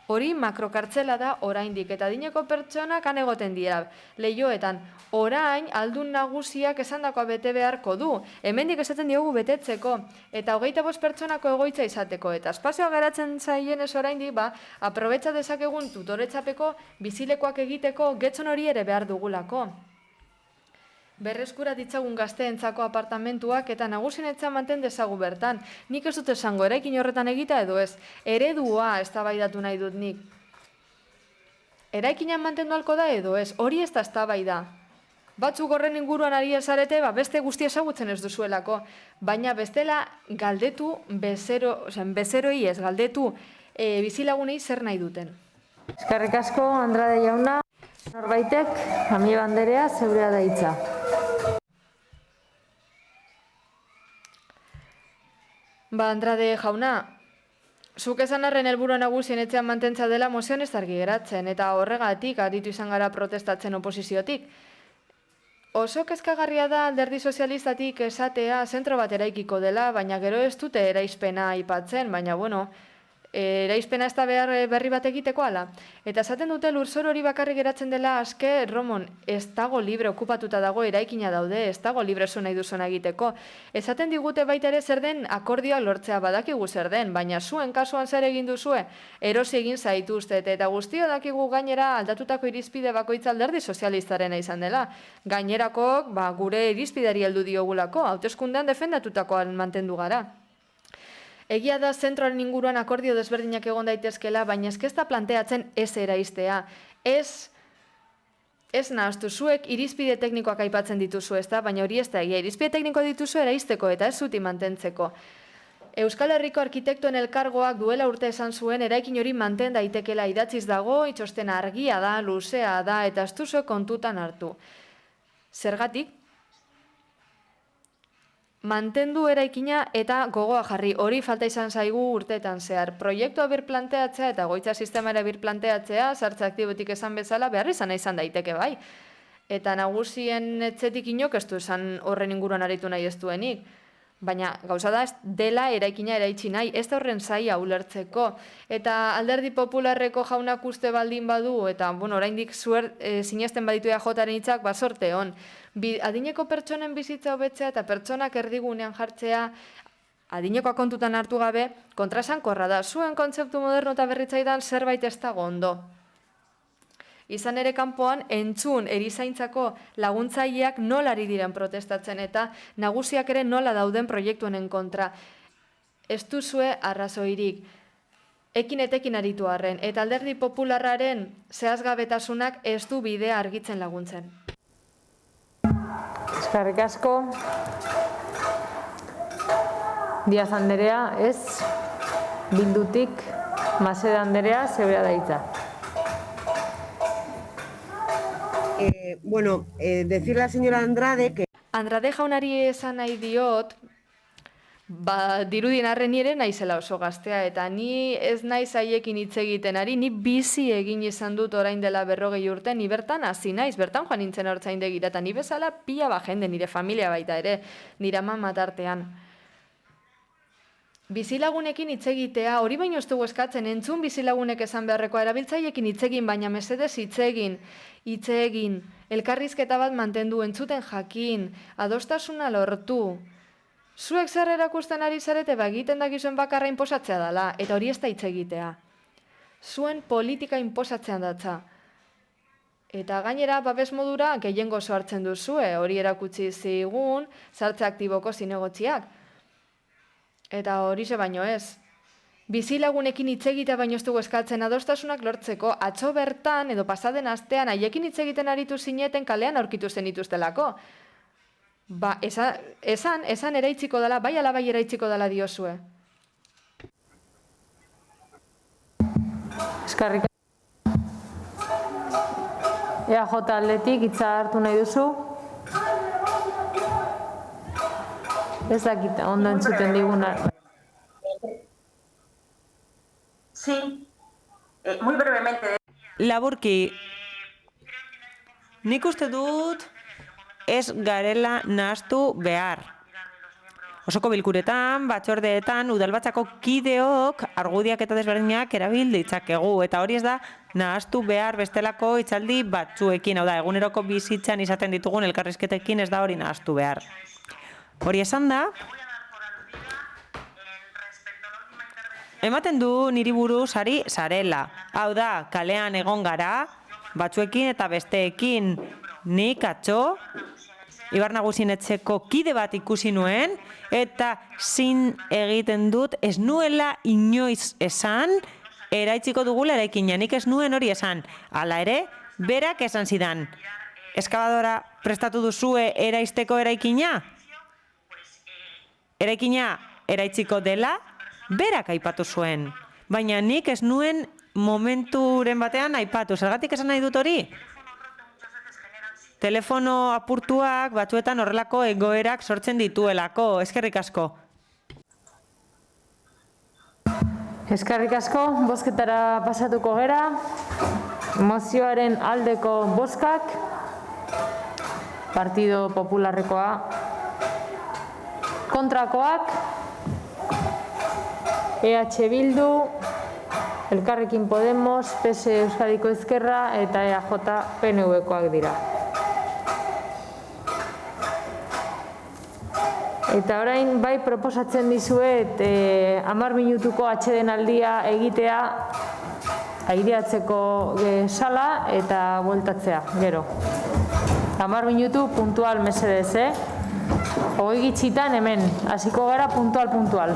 Hori makrokartzela da oraindik eta adineko pertsonak han egoten dira. Leihoetan, orain aldun nagusiak esandakoa bete beharko du. Hemendik esaten diogu betetzeko eta 25 pertsonako egoitza izateko. Eta espazioa geratzen zaienez oraindik, aprobetxa dezakegun tutoretzapeko bizilekoak egiteko getzon hori ere behar dugulako. Berreskura ditzagun gazteentzako apartamentuak eta nagusien etxea manten dezagu bertan. Nik ez dut esango eraikin horretan egita edo ez. Eredua eztabaidatu nahi dut nik. Eraikinan mantendu halko da edo ez. Hori ez da eztabaida. Batzuk horren inguruan ari ezarete, beste guzti ezagutzen ez duzuelako. Baina bestela galdetu bezeroi ez, galdetu bizilagunei zer nahi duten.
Eskerrik asko, Andrade jauna. Norbaitek, Amieba Anderea, zeurea da hitza.
Andrade jauna, zuk esan arren helburu nagusien etxean mantentza dela mozioan ez argi geratzen, eta horregatik aditu izan gara protestatzen oposiziotik. Oso kezkagarria da alderdi sozialistatik esatea zentro bat eraikiko dela, baina gero ez dute eraizpena aipatzen, baina eraizpena ez da behar berri bat egiteko ala. Eta esaten dute lurzoru hori bakarrik geratzen dela aske, Romon, ez dago libre okupatuta dago, eraikina daude, ez dago libre zu nahi duzuna egiteko. Esaten digute baita ere zer den akordioa lortzea badakigu zer den, baina zuen kasuan zer egin duzue, erosi egin zaituztet, eta guztio dakigu gainera aldatutako irizpide bakoitza Alderdi Sozialistarena izan dela. Gainerakok, gure irizpidari heldu diogulako, hauteskundean defendatutakoan mantendu gara. Egia da zentroaren inguruan akordio desberdinak egon daitezkela, baina ez da planteatzen ez eraistea. Ez nahaztu, zuek irizpide teknikoak aipatzen dituzu, ez da, baina hori ez da egia. Irizpide teknikoa dituzu eraisteko eta ez zuti mantentzeko. Euskal Herriko Arkitektuen Elkargoak duela urte esan zuen eraikin hori manten daitekela idatziz dago, itxosten argia da, luzea da, eta ez duzu kontutan hartu. Zergatik? Mantendu eraikina eta gogoa jarri, hori falta izan zaigu urteetan zehar. Proiektua birplanteatzea eta goitza sistemara birplanteatzea, sartze aktibotik esan bezala, behar izan daiteke bai. Eta nagusien etxetik inok ez du esan horren inguruan aritu nahi ez duenik. Baina gauza da dela eraikina eraitsi nahi, ez da horren zaila ulertzeko. Eta Alderdi Popularreko jaunak uste baldin badu, eta oraindik sinesten baditu EAJaren hitzak, sorte hon. Adineko pertsonen bizitza hobetzea eta pertsonak erdigunean jartzea, adinekoa kontutan hartu gabe, kontraesankorra da. Zuen kontzeptu moderno eta berritzaidan zerbait ez dago ondo. Izan ere kanpoan, entzun erizaintzako laguntzaileak nola ari diren protestatzen eta nagusiak ere nola dauden proiektuenen kontra. Ez duzue arrazoirik. Ekin etekin aritu arren, eta Alderdi Popularraren zehazgabetasunak ez du bidea argitzen laguntzen.
Eskerrik asko. Diaz Anderea, ez? Bildutik, Masede Anderea, zeurea da hitza.
Decirle a la señora Andrade que...
Andrade jaunari esan nahi diot, dirudien arren nire naizela oso gaztea, eta ni ez naiz haiekin hitz egiten ari, ni bizi egin izan dut orain dela 40 urte, ni bertan hasi naiz, bertan joan nintzen hortzaindegira, eta ni bezala pila jende, nire familia baita ere, nire ama matartean. Bizilagunekin hitz egitea, hori baino ez dugu eskatzen, entzun bizilagunek esan beharrekoa, erabiltzaileekin hitz egin, baina mesedez hitz egin, elkarrizketa bat mantendu, entzuten jakin, adostasuna lortu. Zuek zer erakusten ari zarete, egiten dakizuen bakarra inposatzea dela, eta hori ez da hitz egitea. Zuen politika inposatzean datza. Eta gainera, babes modura, gehiengo oso hartzen duzue, hori erakutsi zigun, sartze aktiboko zinegotziak. Eta hori ze baino ez. Bizilagunekin hitz egitea baino ez dugu eskatzen adostasunak lortzeko, atzo bertan edo pasaden astean haiekin hitz egiten aritu zineten kalean aurkitu zen dituztelako. Esan eraitziko dela, bai ala bai eraitziko dela diozue.
Eskerrik asko. EAJ aldetik hitza hartu nahi duzu? Ez dakit, ondo entzuten diguna.
Sí, muy brevemente.
Laburki, nik uste dut ez garela nahastu behar. Osoko bilkuretan, batzordeetan, udalbatzako kideok argudiak eta desberdinak erabil ditzakegu. Eta hori ez da nahastu behar bestelako hitzaldi batzuekin. Hau da, eguneroko bizitzan izaten ditugun elkarrizketekin ez da hori nahastu behar. Hori esan da, ematen du niri buruz ari zarela. Hau da, kalean egon gara, batzuekin eta besteekin nik atzo, Ibar Nagusien etxeko kide bat ikusi nuen, eta zin egiten dut ez nuela inoiz esan, eraitziko dugula eraikina, nik ez nuen hori esan. Hala ere, berak esan zidan. Eskabadora prestatu duzue eraisteko eraikina? Eraikina eraitziko dela, berak aipatu zuen. Baina nik ez nuen momenturen batean aipatu. Zergatik esan nahi dut hori? Telefono apurtuak batzuetan horrelako egoerak sortzen dituelako. Eskerrik asko.
Eskerrik asko, bozketara pasatuko gera. Mozioaren aldeko bozkak, Partido Popularrekoa, kontrakoak, EH Bildu, Elkarrekin Podemos, PS Euskadiko Ezkerra eta EAJ PNV-koak dira. Eta orain bai proposatzen dizuet 10 minutuko atsedenaldia egitea aireatzeko sala eta bueltatzea, gero. 10 minutu puntual mesedez, 20 gitxitan hemen, hasiko gara puntual.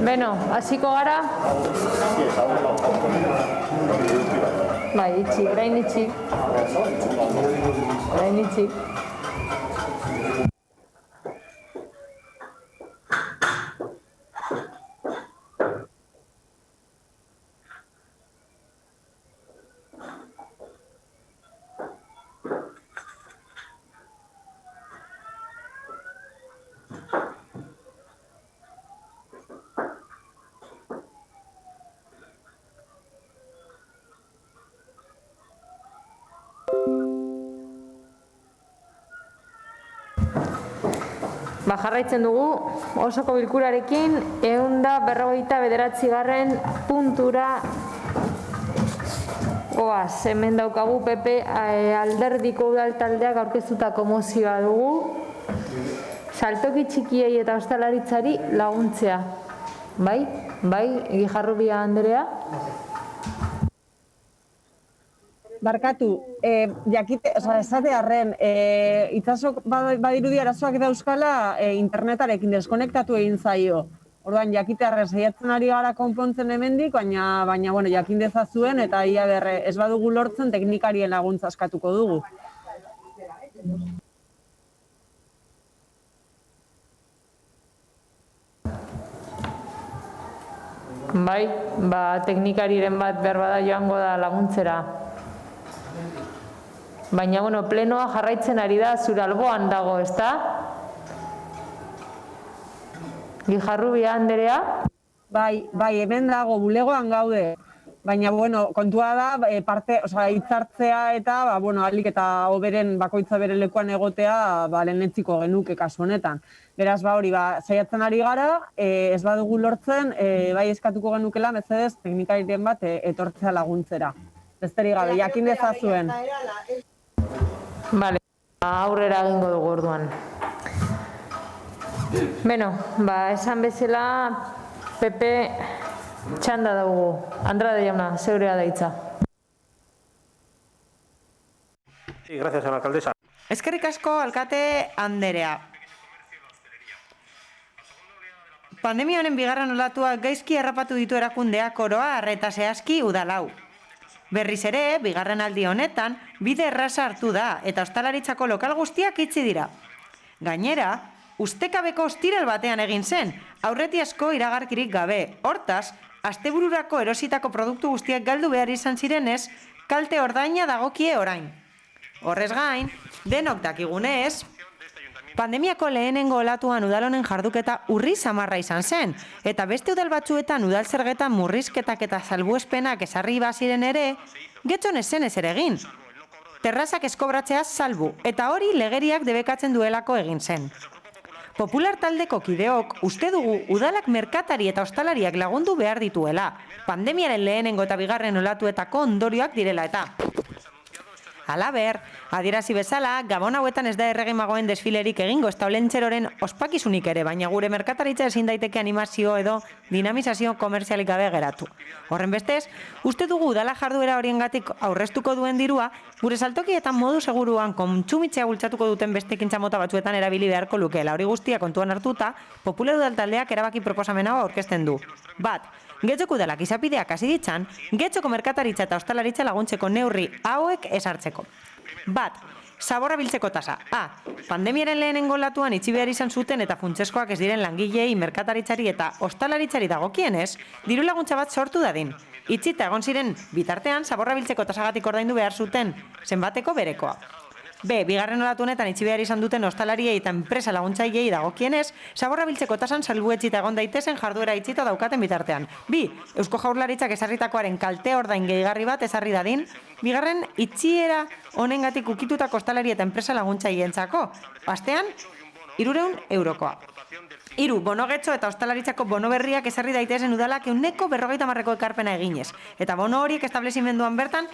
Beno, hasiko gara. Bai, itxi, orain itxi. Orain itxi. Jarraitzen dugu, osoko bilkurarekin, 159. puntura goaz. Hemen daukagu PP alderdiko udal taldeak aurkeztutako mozioa dugu. Saltoki txikiei eta ostalaritzari laguntzea. Bai? Bai, Gijarrubia Andrea?
Barkatu, esatearren, itzasok badirudi arazoak dauzkala internetarekin deskonektatu egin zaio. Orduan, jakitearren saiatzen ari gara konpontzen hemendik, baina bueno, jakin dezazuen eta ia berre ez badugu lortzen teknikarien laguntza eskatuko dugu.
Bai, teknikariren bat behar bada joango da laguntzera. Baina, bueno, plenoa jarraitzen ari da, zure alboan dago, ezta? Gijarrubia Andrea?
Bai, hemen dago, bulegoan gaude. Baina, bueno, kontua da, hitzartzea eta, alik eta hoberen bakoitza bere lekuan egotea, lehenetziko genuke kasu honetan. Beraz, hori, saiatzen ari gara, ez badugu lortzen, bai eskatuko genukela, mesedez, teknikarien bat etortzea laguntzera. Besterik gabe, jakin dezazuen.
Bale, aurrera egingo dugu orduan. Beno, esan bezala, PP txanda dugu. Andrade jauna, zeurea da hitza.
Sí, gracias, señora alcaldesa.
Eskerrik asko, alkate Anderea. Pandemia honen bigarren olatua gaizki harrapatu ditu erakundeak oroa eta zehazki udalau. Berriz ere, bigarren aldi honetan, bide erraza hartu da eta ostalaritzako lokal guztiak itxi dira. Gainera, ustekabeko ostiral batean egin zen, aurreti asko iragarkirik gabe. Hortaz, astebururako erositako produktu guztiak galdu behar izan zirenez, kalte ordaina dagokie orain. Horrez gain, denok dakigunez, pandemiako lehenengo olatuan udalonen jarduketa urri samarra izan zen, eta beste udal batzuetan udal zergetan murrizketak eta salbuespenak esarri baziren ere, getxon ezen ezer egin. Terrazak eskobratzea salbu, eta hori legeriak debekatzen duelako egin zen. Popular taldeko kideok uste dugu udalak merkatari eta ostalariak lagundu behar dituela, pandemiaren lehenengo eta bigarren olatuetako ondorioak direla eta. Halaber, adierazi bezala, Gabon hauetan ez da erregimagoen desfilerik egingo, ez da olentxeroren ospakizunik ere, baina gure merkataritza ezin daiteke animazio edo dinamizazio komerzialik gabe geratu. Horren bestez, uste dugu udala jarduera horiengatik aurreztuko duen dirua, gure saltokietan modu seguruan kontsumitzea bultzatuko duten beste ekintza mota batzuetan erabili beharko lukeela. Hori guztia kontuan hartuta, Popular udal taldeak erabaki proposamen hau aurkezten du. Bat, Getxoko udalak izapideak hasi ditzan, getxoko merkataritza eta ostalaritza laguntzeko neurri hauek esartzeko. Bat, zaborra biltzeko tasa. A, pandemiaren lehenengo olatuan itxi behar izan zuten eta funtseskoak ez diren langilei, merkataritzari eta ostalaritzari dagokienez, diru laguntza bat sortu dadin. Itxita egon ziren bitartean, zaborra biltzeko tasagatik ordaindu behar zuten zenbateko berekoa. B, bigarren olatu honetan itxi behar izan duten ostalariei eta enpresa laguntzaileei dagokienez, zaborra biltzeko tasan salbuetxita egon daitezen jarduera itxita daukaten bitartean. B, Eusko Jaurlaritzak ezarritakoaren kalte ordain gehigarri bat ezarri dadin, bigarren itxiera honengatik ukitutako ostalari eta enpresa laguntzaieentzako. Astean, 300 eurokoa. 3, bono getxo eta ostalaritzako bono berriak ezarri daitezen udalak 150 ekarpena eginez. Eta bono horiek establezimenduan bertan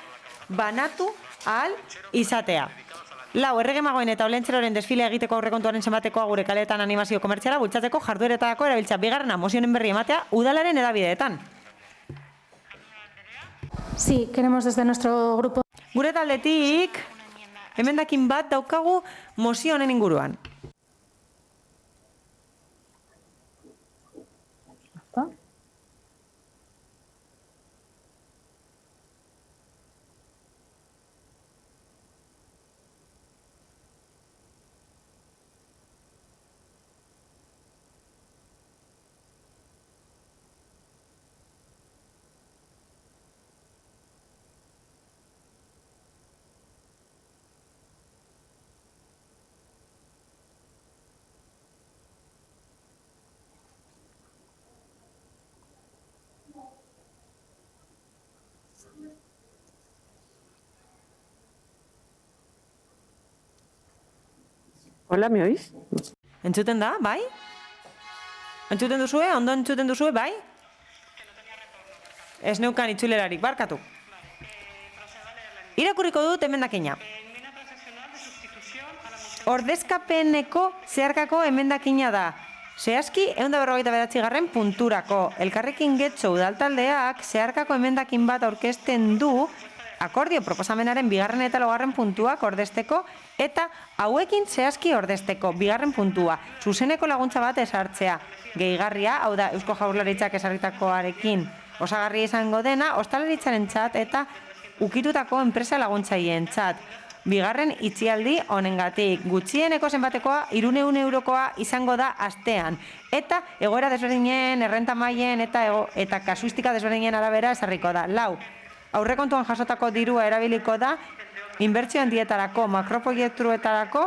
banatu ahal izatea. 4, erregemagoen eta olentxeroren desfilea egiteko aurrekontuaren zenbatekoa gure kaleetan animazio komertziala bultzatzeko jardueretako erabiltza. Bigarrena, mozionen berri ematea udalaren edabideetan.
Sí, queremos desde nuestro grupo.
Gure taldetik, emendakin bat daukagu mozio honen inguruan.
Hola, ¿me oís?
Entzuten da, bai? Entzuten duzue, ondo entzuten duzue, bai? Ez neukan itzulerarik, barkatu. Irakurriko dut emendakina. Ordezkapeneko zeharkako emendakina da. Zehazki, 149. punturako. Elkarrekin Getxo udaltaldeak zeharkako emendakin bat aurkezten du akordio proposamenaren 2. eta 3. puntuak ordezteko eta hauekin zehazki ordezteko 2. puntua. Zuzeneko laguntza bat esartzea. Gehigarria, hau da Eusko Jaurlaritzak esarritakoarekin osagarria izango dena, ostalaritzaren txat eta ukitutako enpresa laguntzaien txat. 2. itxialdi honengatik. Gutxieneko zenbatekoa 300 eurokoa izango da astean. Eta egoera desberdinen, errenta mailen eta kasuistika desberdinen arabera esarriko da. 4. Aurrekontuan jasotako dirua erabiliko da inbertsio handietarako, makroproiektuetarako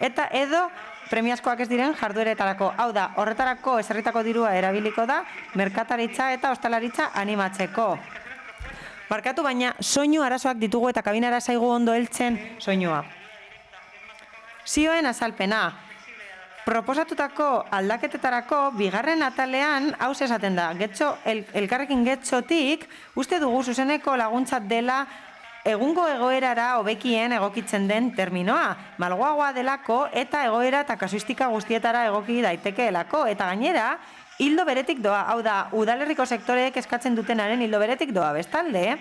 eta edo premiazkoak ez diren jardueretarako. Hau da, horretarako ezarritako dirua erabiliko da merkataritza eta ostalaritza animatzeko. Barkatu, baina soinu arazoak ditugu eta kabinara zaigu ondo heltzen soinua. Zioen azalpena. Proposatutako aldaketetarako 2. atalean hauz esaten da. Elkarrekin Getxotik uste dugu zuzeneko laguntza dela egungo egoerara hobekien egokitzen den terminoa. Malgoagoa delako eta egoera eta kasuistika guztietara egoki daitekeelako. Eta gainera, hildo beretik doa. Hau da, udalerriko sektoreek eskatzen dutenaren hildo beretik doa. Bestalde,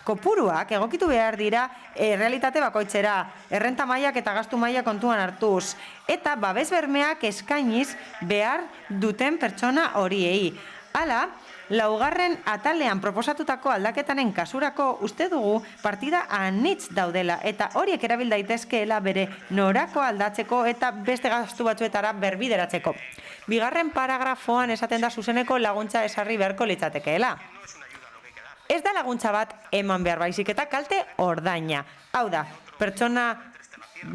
kopuruak egokitu behar dira realitate bakoitzera, errenta mailak eta gastu maila kontuan hartuz, eta babes bermeak eskainiz behar duten pertsona horiei. Hala, 4. atalean proposatutako aldaketaren kasurako uste dugu partida anitz daudela eta horiek erabil daitezkeela bere norako aldatzeko eta beste gastu batzuetara berbideratzeko. 2. paragrafoan esaten da zuzeneko laguntza esarri beharko litzatekeela. Ez da laguntza bat eman behar baizik eta kalte ordaina. Hau da, pertsona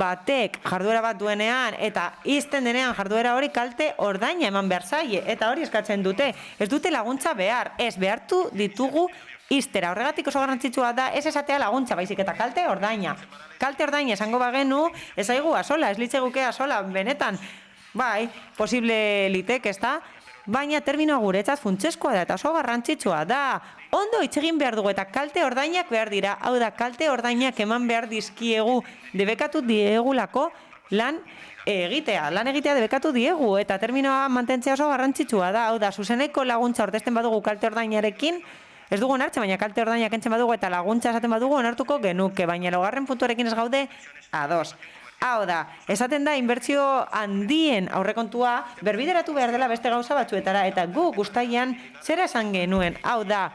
batek jarduera bat duenean eta izten denean jarduera hori kalte ordaina eman behar zaie eta hori eskatzen dute. Ez dute laguntza behar, ez behartu ditugu iztera. Horregatik oso garrantzitsua da ez esatea laguntza baizik eta kalte ordaina. Kalte ordaina esango bagenu, ez aigu asola, ez litzeguke asola, benetan, bai, posible litek, ez da? Baina terminoa guretzat funtsezkoa da eta oso garrantzitsua da. Ondo hitz egin behar dugu eta kalte ordainak behar dira. Hau da, kalte ordainak eman behar dizkiegu debekatu diegulako lan egitea. Lan egitea debekatu diegu eta terminoa mantentzea oso garrantzitsua da. Hau da, zuzeneko laguntza ordesten badugu kalte ordainarekin, ez dugu onartzen, baina kalte ordainak entzen badugu eta laguntza esaten badugu onartuko genuke, baina 4. puntuarekin ez gaude ados. Hau da, esaten da inbertsio handien aurrekontua berbideratu behar dela beste gauza batzuetara eta guk uztailean zera esan genuen. Hau da,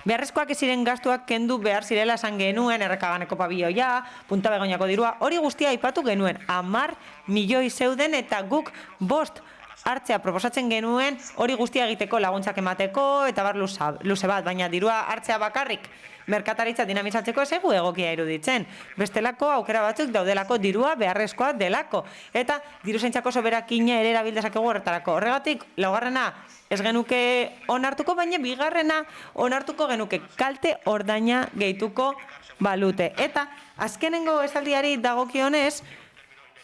beharrezkoak ez ziren gastuak kendu behar zirela esan genuen, errekaganeko pabioia, Punta Begoñako dirua, hori guztia aipatu genuen, 10 milioi zeuden eta guk 5 hartzea proposatzen genuen hori guztia egiteko laguntzak emateko eta bar luze bat, baina dirua hartzea bakarrik merkataritza dinamizatzeko ez egu egokia iruditzen. Bestelako aukera batzuk daudelako dirua beharrezkoa delako. Eta diru zaintzako soberakina ere erabildezakegu horretarako. Horregatik, 4. ez genuke onartuko, baina 2. onartuko genuke kalte ordaina gehituko balute. Eta azkenengo esaldiari dagokionez,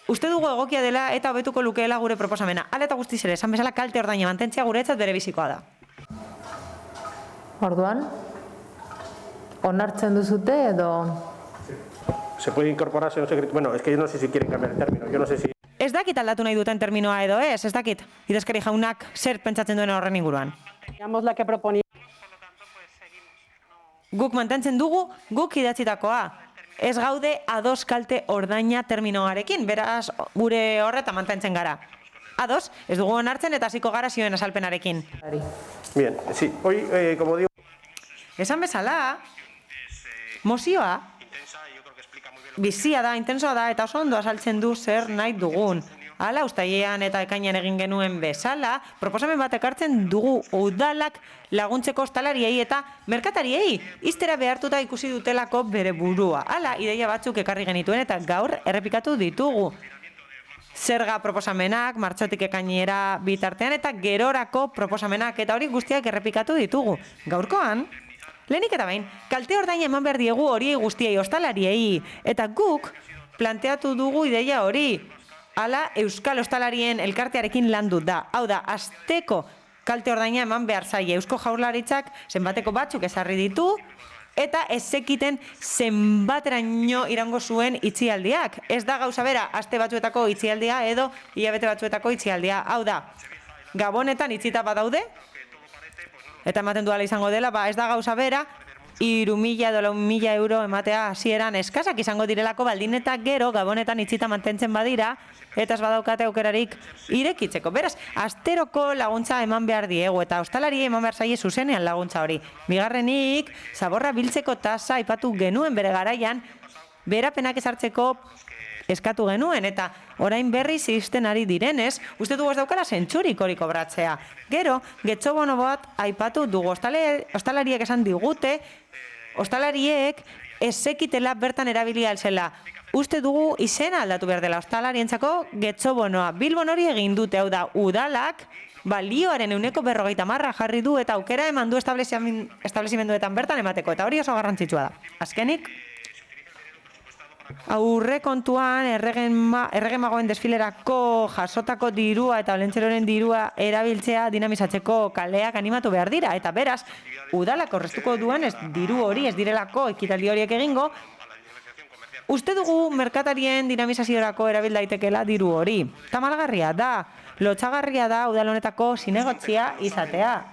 uste dugu egokia dela eta hobetuko lukeela gure proposamena. Hala eta guztiz ere, esan bezala kalte ordaina mantentzea guretzat bere bizikoa da.
Orduan, onartzen duzute edo...
Se puede incorporar, bueno, es que yo no sé si quieren cambiar el término, yo no sé si...
Ez dakit aldatu nahi duten terminoa edo ez dakit. Idazkari jaunak zer pentsatzen duen horren inguruan.
Digamos la que proponía.
Guk mantentzen dugu, guk idatzitakoa. Ez gaude ados kalte ordaina terminoarekin, beraz gure horreta mantentzen gara. Ados, ez dugu onartzen eta hasiko gara zioen azalpenarekin.
Bien, sí, hoy, como digo...
Esan bezala, mozioa, bizia da, intensoa da, eta oso ondo azaltzen du zer nahi dugun. Hala, uztailean eta ekainean egin genuen bezala, proposamen bat ekartzen dugu udalak laguntzeko ostalariei eta merkatariei, iztera behartuta ikusi dutelako bere burua. Hala, ideia batzuk ekarri genituen eta gaur errepikatu ditugu. Zerga proposamenak, martxotik ekainera bitartean eta gerorako proposamenak eta hori guztiak errepikatu ditugu. Gaurkoan, lehenik eta bain, kalte ordaina eman behar diegu horiei guztiei ostalariei eta guk planteatu dugu ideia hori. Hala, Euskal Ostalarien elkartearekin landu da. Hau da, asteko kalte ordaina eman behar zaie. Eusko Jaurlaritzak zenbateko batzuk ezarri ditu, eta ez zekiten zenbateraino irango zuen itxialdiak. Ez da gauza bera, aste batzuetako itxialdia edo hilabete batzuetako itxialdia. Hau da, Gabonetan itxita badaude, eta ematen duela izango dela, ez da gauza bera, 3.000 edo 4.000 euro ematea hasieran eskasak izango direlako baldin eta gero Gabonetan itxita mantentzen badira, eta ez badaukate aukerarik irekitzeko. Beraz, asteroko laguntza eman behar diegu, eta ostalari eman behar zaie zuzenean laguntza hori. Bigarrenik, zaborra biltzeko tasa aipatu genuen bere garaian, berapenak ezartzeko eskatu genuen, eta orain berriz izten ari direnez, uste dugu ez daukala zentzurik hori kobratzea. Gero, getxobono bat aipatu dugu, ostalariek esan digute, ostalariek ez zekitela bertan erabilia alzela. Uste dugu izena aldatu behar dela ostalarientzako getxobonoa. Bilbon hori egin dute, hau da, udalak, balioaren 50% jarri du eta aukera eman du establezimenduetan bertan emateko, eta hori oso garrantzitsua da. Azkenik, aurrekontuan erregemagoen desfilerako jasotako dirua eta olentzeroren dirua erabiltzea dinamizatzeko kaleak animatu behar dira. Eta beraz, udalak aurreztuko duen ez diru hori ez direlako ekitaldi horiek egingo, uste dugu merkatarien dinamizaziorako erabil daitekela diru hori. Tamalgarria da, lotxagarria da udal honetako zinegotzia izatea.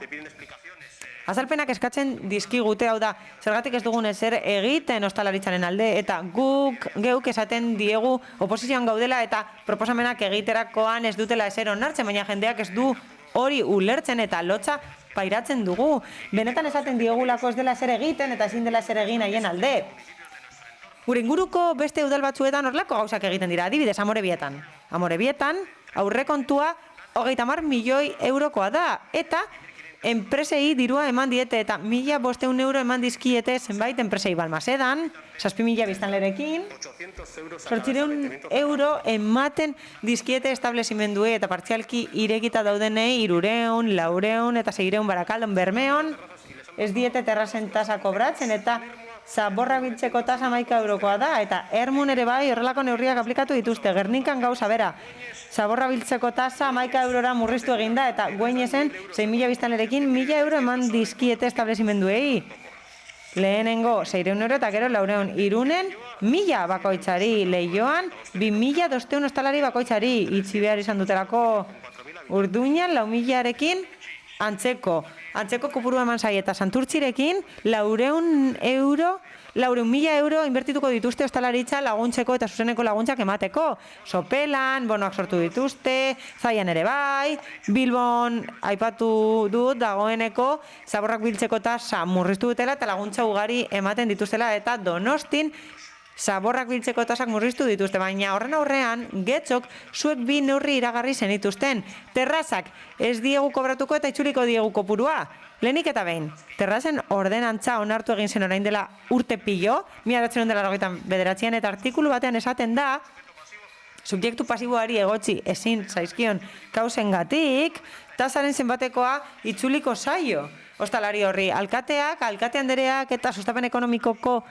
Azalpenak eskatzen dizkigute, hau da, zergatik ez dugun ezer egiten ostalaritzaren alde, eta geuk esaten diegu oposizioan gaudela eta proposamenak egiterakoan ez dutela ezer onartzen, baina jendeak ez du hori ulertzen eta lotxa pairatzen dugu. Benetan esaten diegulako ez dela ezer egiten eta ezin dela ezer egin haien alde. Gure inguruko beste udal batzuetan horrelako gauzak egiten dira, adibidez Amorebietan. Amorebietan aurrekontua 30 milioi eurokoa da, eta enpresei dirua eman diete eta 1.500 euro eman dizkiete zenbait enpresei Balmasedan, 7.000 biztanlerekin, 800 euro ematen dizkiete establezimenduei eta partzialki irekita daudenei 300, 400 eta 600 Barakaldon Bermeon, ez diete terrasen tasa kobratzen eta zaborra biltzeko tasa 11 eurokoa da, eta Ermun ere bai horrelako neurriak aplikatu dituzte, Gernikan gauza bera. Zaborra biltzeko tasa 11 eurora murriztu eginda, eta Gueñesen 6.000 biztanlerekin 1.000 euro eman dizkiete establezimenduei. Lehenengo 600 euro eta gero 400. Irunen 1.000 bakoitzari, Leioan 2.200 ostalari bakoitzari, itxi behar izan dutelako. Urduñan 4.000arekin antzeko kopuru eman zai, eta Santurtzirekin 400.000 euro inbertituko dituzte ostalaritza laguntzeko eta zuzeneko laguntzak emateko. Sopelan, bonoak sortu dituzte, Zaian ere bai, Bilbon aipatu dut dagoeneko zaborrak biltzeko tasa murriztu dutela eta laguntza ugari ematen dituztela, eta Donostin zaborrak biltzeko tasak murriztu dituzte, baina horren aurrean, Getxok zuek bi neurri iragarri zenituzten. Terrazak ez diegu kobratuko eta itzuliko diegu kopurua. Lehenik eta behin, terrazen ordenantza onartu egin zen orain dela urte pilo, 1989 eta artikulu batean esaten da, subjektu pasiboari egotzi ezin zaizkion kausengatik, tasaren zenbatekoa itzuliko zaio. Ostalari horri, alkateak, alkate andereak eta sustapen ekonomikoko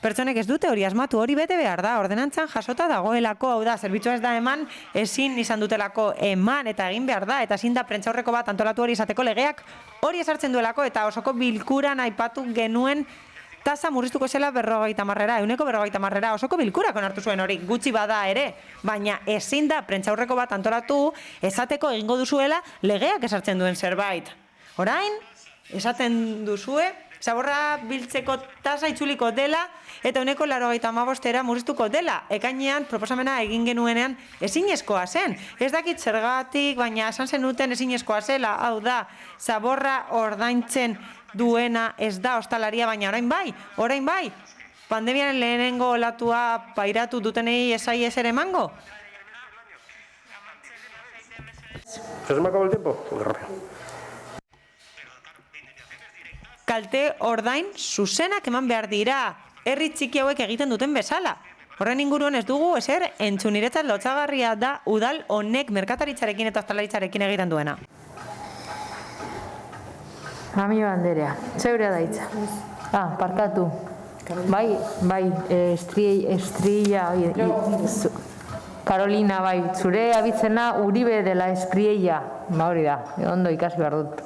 pertsonek ez dute hori asmatu, hori bete behar da, ordenantzan jasota dagoelako, hau da, zerbitzua ez da eman, ezin izan dutelako eman eta egin behar da, eta ezin da prentsaurreko bat antolatu hori izateko legeak hori esartzen duelako, eta osoko bilkuran aipatu genuen tasa murriztuko zela 50%, 150%, osoko bilkurak onartu zuen hori, gutxi bada ere, baina ezin da prentsaurreko bat antolatu esateko egingo duzuela legeak esartzen duen zerbait. Orain, esaten duzue, zaborra biltzeko tasa itzuliko dela, eta 185%era murriztuko dela. Ekainean proposamena egin genuenean ezinezkoa zen. Ez dakit zergatik, baina esan zenuten ezinezkoa zela, hau da, zaborra ordaintzen duena ez da ostalaria, baina orain bai. Pandemiaren lehenengo olatua pairatu dutenei esai ezer emango?
¿Se me acabó el tiempo?
Kalte ordain zuzenak eman behar dira, herri txiki hauek egiten duten bezala. Horren inguruan ez dugu ezer entzun, niretzat lotsagarria da udal honek merkataritzarekin eta ostalaritzarekin egiten duena.
Amio Anderea, zeurea daitza. Parkatu. Bai, Estrella, Carolina, bai, zure abizena Uribe dela Espriella, hori da, ondo ikasi behar dut.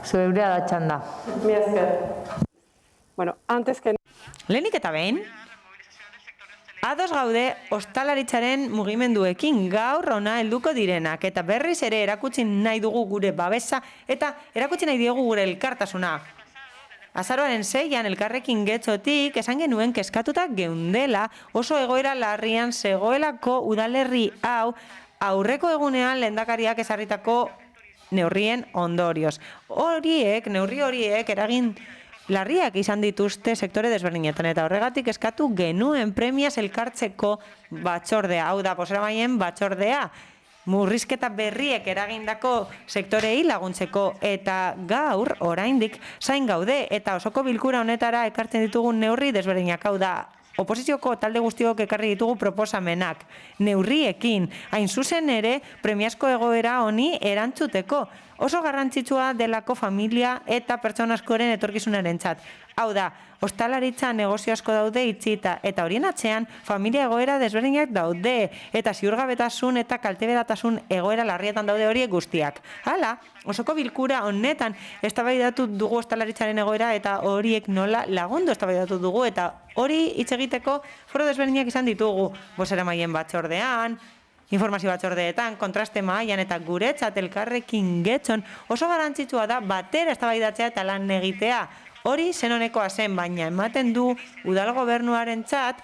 Zurea da txanda.
Mi esker. Bueno, antes que...
Lehenik eta behin, ados gaude ostalaritzaren mugimenduekin gaur ona helduko direnak eta berriz ere erakutsi nahi dugu gure babesa eta erakutsi nahi diegu gure elkartasuna. Azaroaren 6an elkarrekin getxotik esan genuen kezkatuta geundela oso egoera larrian zegoelako udalerri hau aurreko egunean lehendakariak ezarritako neurrien ondorioz. Neurri horiek eragin larriak izan dituzte sektore desberdinetan eta horregatik eskatu genuen premiaz elkartzeko batzordea. Hau da, bozeramaien batzordea. Murrizketa berriek eragindako sektorei laguntzeko eta gaur oraindik zain gaude eta osoko bilkura honetara ekartzen ditugun neurri desberdinak. Hau da, oposizioko talde guztiok ekarri ditugu proposamenak. Neurriekin, hain zuzen ere, premiazko egoera honi erantzuteko. Oso garrantzitsua delako familia eta pertsona askoren etorkizunarentzat. Hau da, ostalaritza negozio asko daude itxita eta horien atzean familia egoera desberdinak daude eta ziurgabetasun eta kalteberatasun egoera larrietan daude horiek guztiak. Hala, osoko bilkura honetan eztabaidatu dugu ostalaritzaren egoera eta horiek nola lagundu eztabaidatu dugu eta hori hitz egiteko foro desberdinak izan ditugu. Bozeramaien batzordean, informazio batzordeetan, kontraste mahaian eta guretzat elkarrekin getxon oso garrantzitsua da batera eztabaidatzea eta lan egitea. Hori zenonekoa zen, baina ematen du udal gobernuarentzat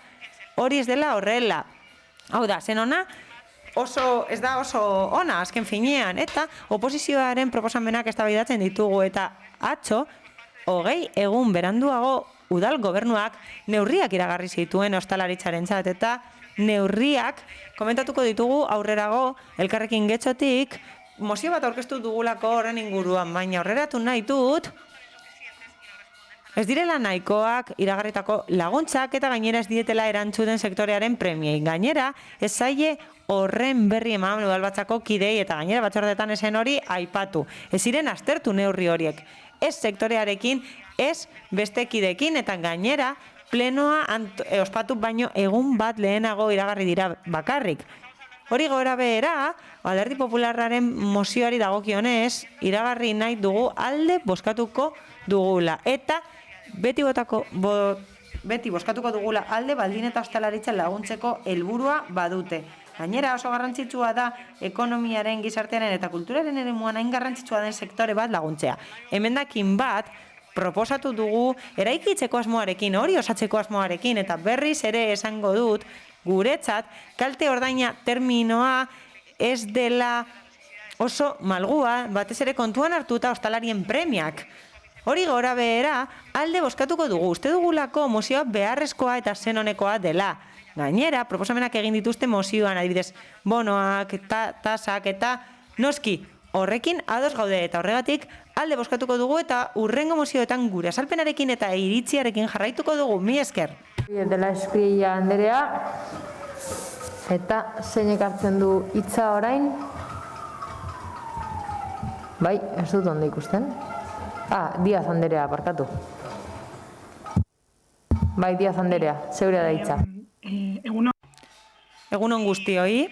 hori ez dela horrela. Hau da, zenona ez da oso ona azken finean eta oposizioaren proposamenak eztabaidatzen ditugu eta atzo 20 egun beranduago udal gobernuak neurriak iragarri zituen ostalaritzarentzat eta neurriak komentatuko ditugu aurrerago elkarrekin getxotik mozio bat aurkeztu dugulako horren inguruan, baina aurreratu nahi dut ez direla nahikoak iragarritako laguntzak eta gainera ez dietela erantzuten sektorearen premiei. Gainera, ez zaie horren berri eman udalbatzako kidei eta gainera batzordetan esen hori aipatu. Ez ziren aztertu neurri horiek. Ez sektorearekin, ez beste kideekin eta gainera plenoa ospatu baino egun bat lehenago iragarri dira bakarrik. Hori gora behera, Alderdi Popularraren mozioari dagokionez, iragarri nahi dugu alde bozkatuko dugula. Eta beti bozkatuko dugula alde baldin eta ostalaritzan laguntzeko helburua badute. Gainera oso garrantzitsua da ekonomiaren, gizartearen eta kulturaren eremuan hain garrantzitsua den sektore bat laguntzea. Emendakin bat proposatu dugu eraikitzeko asmoarekin, hori osatzeko asmoarekin eta berriz ere esango dut guretzat kalte ordaina terminoa ez dela oso malgua, batez ere kontuan hartuta ostalarien premiak. Hori gora behera, alde bozkatuko dugu, uste dugulako mozioa beharrezkoa eta zenonekoa dela. Gainera, proposamenak egin dituzte mozioan, adibidez, bonoak, tasak eta noski, horrekin ados gaude eta horregatik alde bozkatuko dugu eta hurrengo mozioetan gure azalpenarekin eta iritziarekin jarraituko dugu. Mi esker.
Dela Espriella Anderea eta zeinek hartzen du hitza orain. Bai, ez dut ondo ikusten. Díaz Anderea, barkatu. Bai, Díaz Anderea, zeurea da hitza.
Egunon guztioi.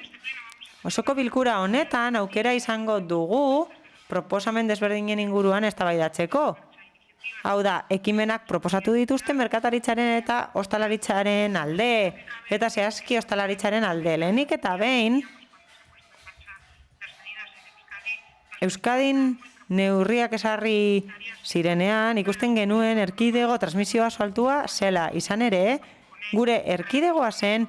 Osoko bilkura honetan aukera izango dugu proposamen desberdinen inguruan eztabaidatzeko. Hau da, ekimenak proposatu dituzte merkataritzaren eta ostalaritzaren alde, eta zehazki ostalaritzaren alde. Lehenik eta behin, Euskadin neurriak esarri zirenean, ikusten genuen erkidego transmisioa altua zela. Izan ere, gure erkidegoa zen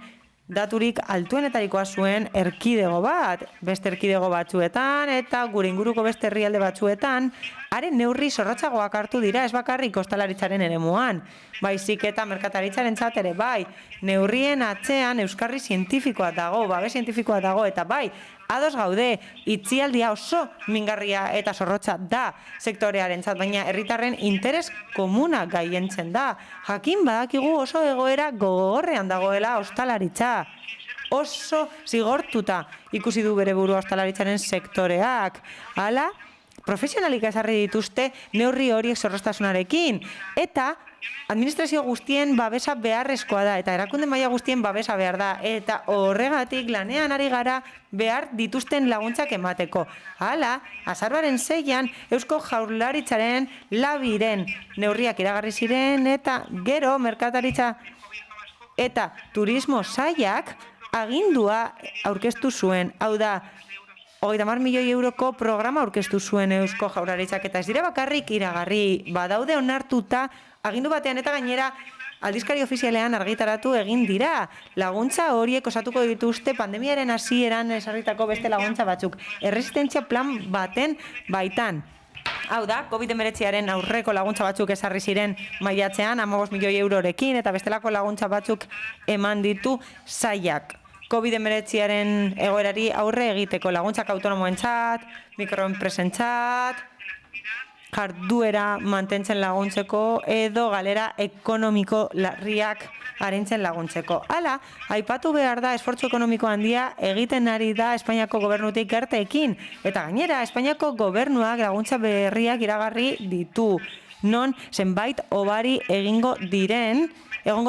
daturik altuenetarikoa zuen erkidego bat, beste erkidego batzuetan eta gure inguruko beste herrialde batzuetan, haren neurri zorrotzagoak hartu dira ez bakarrik ostalaritzaren eremuan, baizik eta merkataritzaren ere bai, neurrien atzean euskarri zientifikoa dago, babes zientifikoa dago eta bai, ados gaude, itzialdia oso mingarria eta zorrotza da sektorearentzat, baina herritarren interes komuna gaientzen da. Jakin badakigu oso egoera gogorrean dagoela ostalaritza. Oso zigortuta ikusi du bere burua ostalaritzaren sektoreak. Hala, profesionalik ezarri dituzte neurri horiek zorroztasunarekin, eta administrazio guztien babesa beharrezkoa da, eta erakunde maila guztien babesa behar da, eta horregatik lanean ari gara behar dituzten laguntzak emateko. Hala, azaroaren 6an Eusko Jaurlaritzaren labiren neurriak iragarri ziren, eta gero merkataritza eta turismo sailak agindua aurkeztu zuen. Hau da, 30 milioi euroko programa aurkeztu zuen Eusko Jaurlaritzak, eta ez dira bakarrik iragarri, badaude onartuta agindu batean, eta gainera aldizkari ofizialean argitaratu egin dira. Laguntza horiek osatuko dituzte pandemiaren hasieran ezarritako beste laguntza batzuk, erresistentzia plan baten baitan. Hau da, COVID-19aren aurreko laguntza batzuk ezarri ziren maiatzean 15 milioi eurorekin, eta bestelako laguntza batzuk eman ditu sailak. COVID-19aren egoerari aurre egiteko laguntzak autonomoentzat, mikroenpresentzat, jarduera mantentzen laguntzeko edo galera ekonomiko larriak arintzen laguntzeko. Hala, aipatu behar da esfortzu ekonomiko handia egiten ari da Espainiako gobernutik gerteekin, eta gainera Espainiako gobernuak laguntza berriak iragarri ditu, non zenbait hobari egongo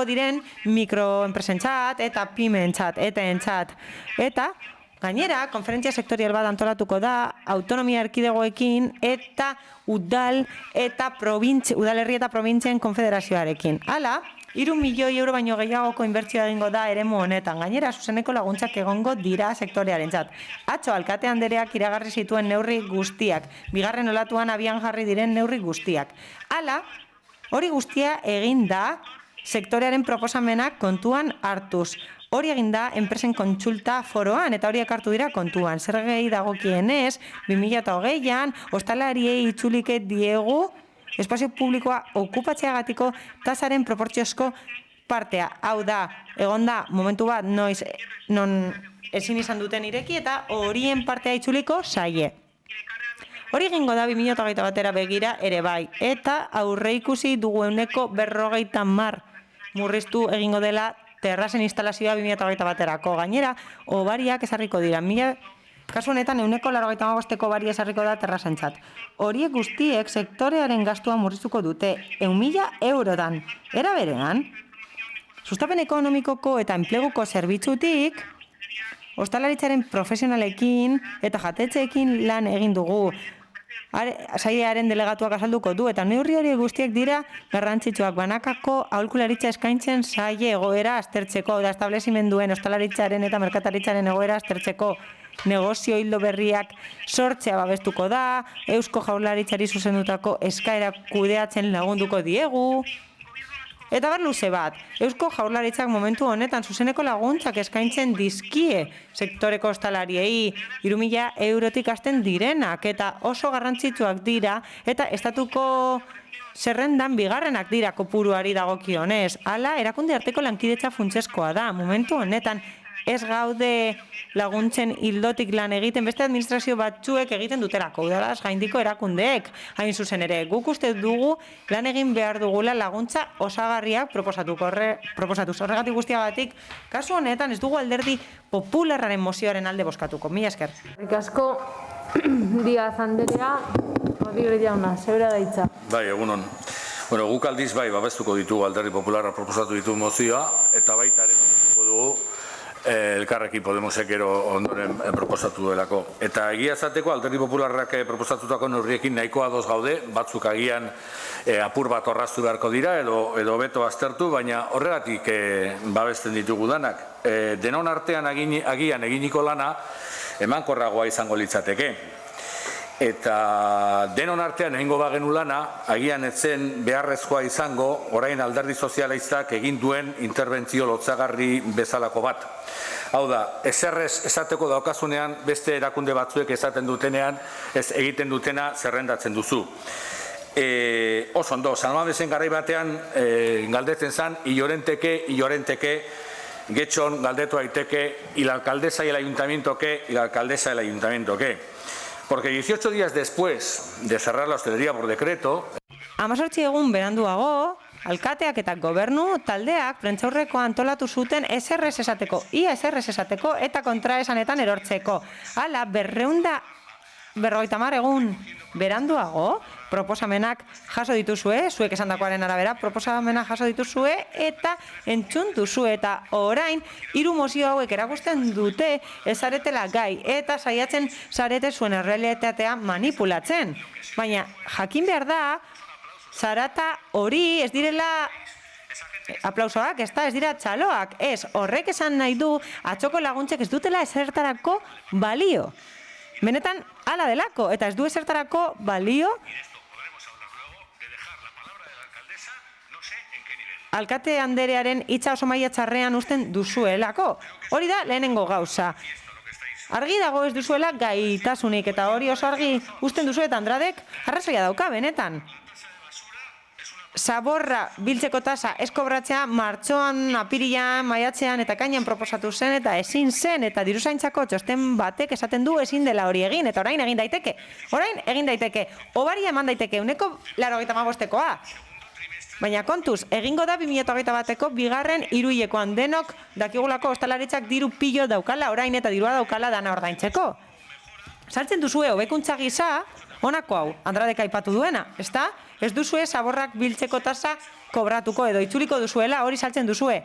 diren mikroenpresentzat eta pymentzat, etentzat. Eta gainera, konferentzia sektorial bat antolatuko da autonomia erkidegoekin eta udalerri eta probintzien konfederazioarekin. Hala, 3 milioi euro baino gehiagoko inbertsioa egingo da eremu honetan. Gainera, zuzeneko laguntzak egongo dira sektorearentzat. Atzo, alkate andereak iragarri zituen neurri guztiak, bigarren olatuan abian jarri diren neurri guztiak. Hala, hori guztia egin da sektorearen proposamenak kontuan hartuz. Hori egin da enpresen kontsulta foroan, eta horiek hartu dira kontuan. Zergei dagokienez, 2020an, ostalariei itzulik diegu espazio publikoa okupatzeagatiko tasaren proportziozko partea. Hau da, egon da momentu bat non ezin izan duten ireki, eta horien partea itzuliko zaie. Hori egingo da 2021 batera begira ere bai, eta aurreikusi dugu 40% murriztu egingo dela terrasen instalazioa 2021 baterako. Gainera, obariak ezarriko dira. Kasu honetan, 95% obaria ezarriko da terrasentzat. Horiek guztiek sektorearen gastua murriztuko dute 1.000 eurotan. Era berean, sustapen ekonomikoko eta enpleguko zerbitzutik, ostalaritzaren profesionalekin eta jatetxeekin lan egin dugu. Sailearen delegatuak azalduko du, eta neurri hori guztiak dira garrantzitsuak banakako aholkularitza eskaintzen saile egoera aztertzeko, da establezimenduen ostalaritzaren eta merkataritzaren egoera aztertzeko. Negozio hildo berriak sortzea babestuko da, Eusko Jaurlaritzari zuzendutako eskaera kudeatzen lagunduko diegu. Eta bar luze bat, Eusko Jaurlaritzak momentu honetan zuzeneko laguntzak eskaintzen dizkie sektoreko ostalariei 3.000 eurotik hasten direnak, eta oso garrantzitsuak dira, eta estatuko zerrendan bigarrenak dira kopuruari dagokionez. Hala, erakunde arteko lankidetza funtsezkoa da, momentu honetan ez gaude laguntzen hildotik lan egiten beste administrazio batzuek egiten duterako, udalaz gaindiko erakundeek. Hain zuzen ere, guk uste dugu lan egin behar dugula laguntza osagarriak proposatuz. Horregatik guztiagatik, kasu honetan ez dugu alderdi popularraren mozioaren alde bozkatuko. Mila esker.
Eskerrik asko, Diaz Anderea, Rodríguez jauna, zebera daitza.
Bai, egunon. Bueno, guk aldiz bai, babestuko ditugu alderdi popularra proposatu ditu mozioa, eta baita ere babestuko dugu Elkarrekin Podemosek ero ondoren proposatu duelako. Eta egia zateko alderdi popularrak proposatutako neurriekin nahikoa ados gaude, batzuk agian apur bat orraztu beharko dira edo beto aztertu, baina horregatik babesten ditugu danak. Denon artean agian eginiko lana emankorragoa izango litzateke. Eta denon artean egingo bagenu lana, agian etzen beharrezkoa izango, orain alderdi sozialistak egin duen interbentzio lotzagarri bezalako bat. Hau da, eserrez esateko daukasunean, beste erakunde batzuek esaten dutenean, ez egiten dutena zerrendatzen duzu. Oso ondo, San Mamesen garai batean galdetzen zan, illorenteke, getxon galdetu aiteke, y la alcaldesa y el ayuntamiento qué, y la alcaldesa y el ayuntamiento qué. Porque 18 días después de cerrar la hostelería por decreto...
18 egun beranduago, alkateak eta gobernu taldeak prentsaurrekoa antolatu zuten eserrez esateko, ia eserrez esateko eta kontraesanetan erortzeko. Hala, 200 50 egun beranduago, proposamenak jaso dituzue, zuek esandakoaren arabera, proposamenak jaso dituzue eta entzun duzue eta orain 3 mozio hauek erakusten dute ezaretela gai eta saiatzen zarete zuen errealitatea manipulatzen. Baina jakin behar da, zarata hori ez direla aplausoak, ez dira txaloak, ez, horrek esan nahi du atxoko laguntzek ez dutela ezertarako balio. Benetan, hala delako, eta ez du ezertarako balio alkate anderearen hitza oso maila txarrean usten duzuelako. Hori da lehenengo gauza. Argi dago ez duzuela gaitasunik, eta hori oso argi usten duzu eta Andradek arrazoia dauka, benetan. Zaborra biltzeko tasa ez kobratzea martxoan, apirilan, maiatzean eta kainan proposatu zen eta ezin zen eta diruzaintzako txosten batek esaten du ezin dela hori egin eta orain egin daiteke. Orain egin daiteke. Obaria eman daiteke, 185-koa. Baina kontuz, egingo da 2021-ko bigarren hiruhilekoan denok dakigulako ostalaritzak diru pilo daukala orain eta dirua daukala dana ordaintzeko. Saltzen duzue hobekuntza gisa, honako hau, Andradek aipatu duena, ezta? Ez duzue zaborrak biltzeko tasa kobratuko edo itzuliko duzuela hori saltzen duzue.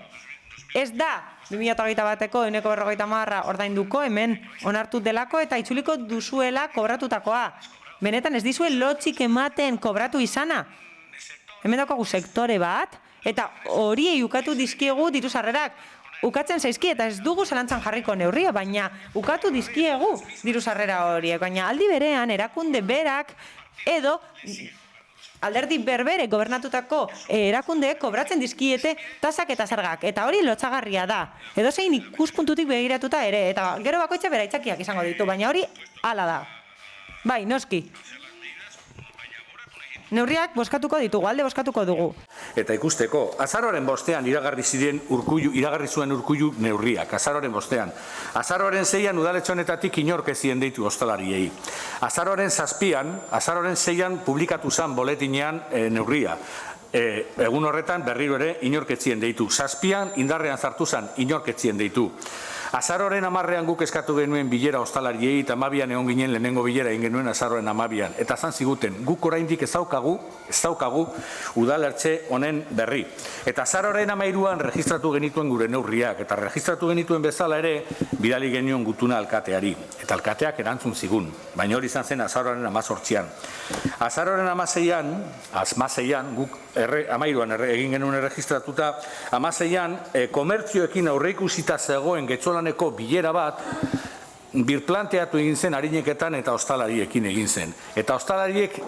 Ez da 2021-ko 150 ordainduko hemen onartu delako eta itzuliko duzuela kobratutakoa. Benetan ez dizue lotxik ematen kobratu izana. Hemen daukagu sektore bat eta horiei ukatu dizkiegu diru sarrerak. Ukatzen zaizki eta ez dugu zalantzan jarriko neurria, baina ukatu dizkiegu diru sarrera horiek. Baina aldi berean erakunde berak edo alderdi berbere gobernatutako erakundeek kobratzen dizkiete tasak eta zergak. Eta hori lotsagarria da. Edo zein ikuspuntutik begiratuta ere. Eta gero bakoitza bera aitzakiak izango ditu, baina hori hala da. Bai, noski. Neurriak bozkatuko ditugu, alde bozkatuko dugu.
Eta ikusteko, azaroaren bostean iragarri zuen Urkullu neurriak, azaroaren bostean. Azaroaren 6an udaletxe honetatik inork ezien deitu ostalariei. Azaroaren 7an, azaroaren 6an publikatu zan boletinean neurria. Egun horretan berriro ere inork ezien deitu. 7an indarrean sartu zan inork ezien deitu. Azaroaren 10ean guk eskatu genuen bilera ostalariei eta 12an egon ginen lehenengo bilera egin genuen azaroaren 12an. Eta zan ziguten, guk oraindik ez daukagu udalertxe honen berri. Eta azaroaren 13an registratu genituen gure neurriak. Eta registratu genituen bezala ere bidali genion gutuna alkateari. Eta alkateak erantzun zigun. Baina hori izan zen azaroaren 18an. Azaroaren 16an guk 13an egin genuen erregistratuta, 16an komertzioekin aurreikusita zegoen Getxolaneko bilera bat birplanteatu egin zen arineketan eta ostalariekin egin zen. Eta ostalariek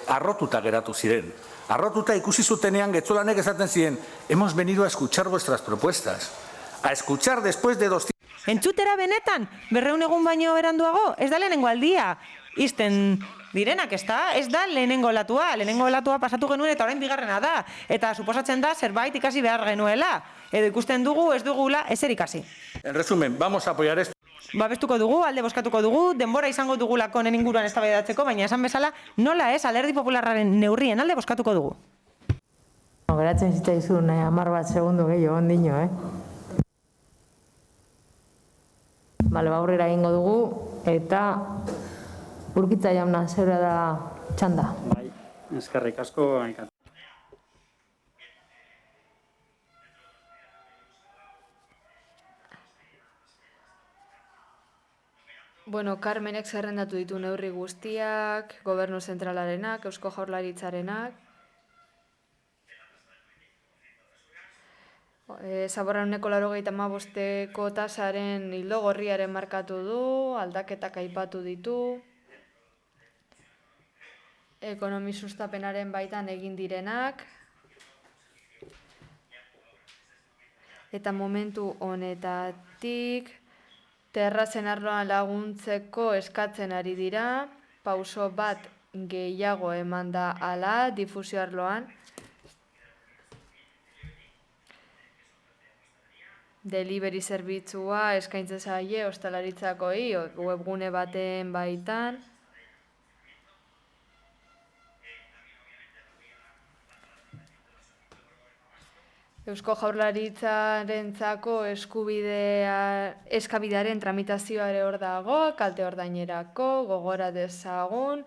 harrotuta geratu ziren. Harrotuta ikusi zutenean Getxolanek esaten ziren, hemos venido a escuchar vuestras propuestas. A escuchar después de 200...
Entzutera benetan, 200 egun baino beranduago, ez da lehenengo aldia. Izten direnak, ez da lehenengo olatua pasatu genuen eta orain bigarrena da. Eta suposatzen da zerbait ikasi behar genuela. Edo ikusten dugu, ez dugula, ezer ikasi.
En resumen, vamos a apoyar esto.
Babestuko dugu, alde bozkatuko dugu, denbora izango dugulako honen inguruan eztabaidatzeko, baina esan bezala, nola ez, Alderdi Popularraren neurrien alde bozkatuko dugu.
Geratzen zitzaizun 10 bat segundu gehiago ondino, Bale, aurrera egingo dugu, eta Urkitza jauna, zeure da txanda.
Bai, eskerrik asko.
Bueno, Carmenek zerrendatu ditu neurri guztiak, Gobernu Zentralarenak, Eusko Jaurlaritzarenak. Zaborra 185ko tasaren hildo gorriaren markatu du, aldaketak aipatu ditu. Ekonomi sustapenaren baitan egin direnak. Eta momentu honetatik terrazen arloan laguntzeko eskatzen ari dira, pauso bat gehiago eman da ala difusio arloan. Delivery zerbitzua eskaintzen zaie ostalaritzakoei webgune baten baitan. Eusko Jaurlaritzarentzako eskabidearen tramitazioa ere hor dago, kalte ordainerako, gogora dezagun,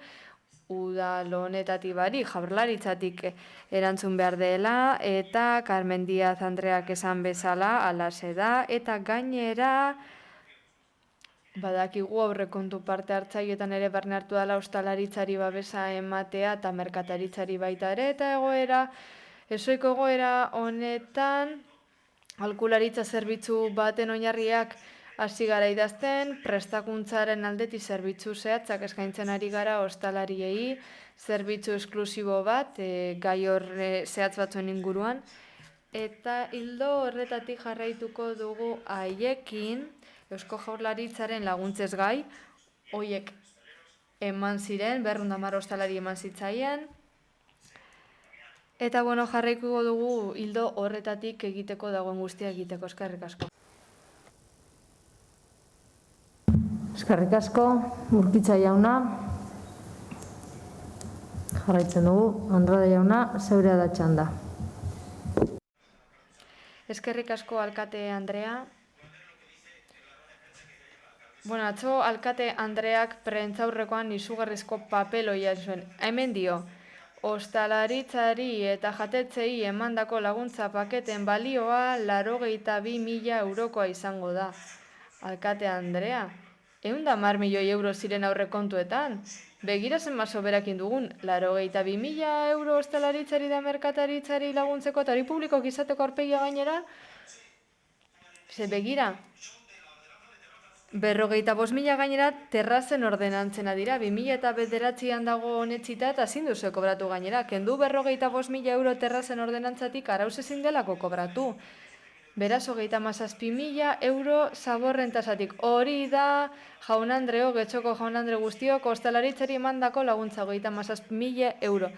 udal honetatik barik Jaurlaritzatik erantzun behar dela, eta Carmen Díaz Andreak esan bezala, alaxe da, eta gainera, badakigu aurrekontu parte hartzailetan ere barne hartu dela ostalaritzari babesa ematea eta merkataritzari baita ere, eta egoera, ezoiko egoera honetan, aholkularitza zerbitzu baten oinarriak hasi gara idazten, prestakuntzaren aldetik zerbitzu zehatzak eskaintzen ari gara ostalariei, zerbitzu esklusibo bat, gai horre zehatz batzuen inguruan, eta hildo horretatik jarraituko dugu haiekin, Eusko Jaurlaritzaren laguntzez gai, hoiek eman ziren, 210 ostalari eman zitzaien, eta bueno, jarraituko dugu hildo horretatik egiteko dagoen guztia egiteko, eskerrik asko.
Eskerrik asko, Urkitza jauna. Jarraitzen dugu, Andrade jauna, zeurea da txanda.
Eskerrik asko, alkate Andrea. Bueno, atzo alkate Andreak prentzaurrekoan izugarrizko papeloia zuen. Hemen dio, ostalaritzari eta jatetzei emandako laguntza paketen balioa 82.000 eurokoa izango da. Alkate Andrea, 110 milioi euro ziren aurrekontuetan. Begira zenbat soberakin dugun, 82.000 euro ostalaritzari da merkataritzari laguntzeko eta hori publikoak izateko aurpegia gainera? Ze begira, 55.000 gainera terrazen ordenantzena dira, 2009an dago honetxita eta ezin duzu kobratu gainera. Kendu 55.000 euro terrazen ordenantzatik arauz ezin delako kobratu. Beraz, 37.000 euro zaborrentasatik. Hori da Jaun-Andreo, Getxoko Jaun-Andre guztiok, ostalaritzari emandako laguntza 37.000 euro.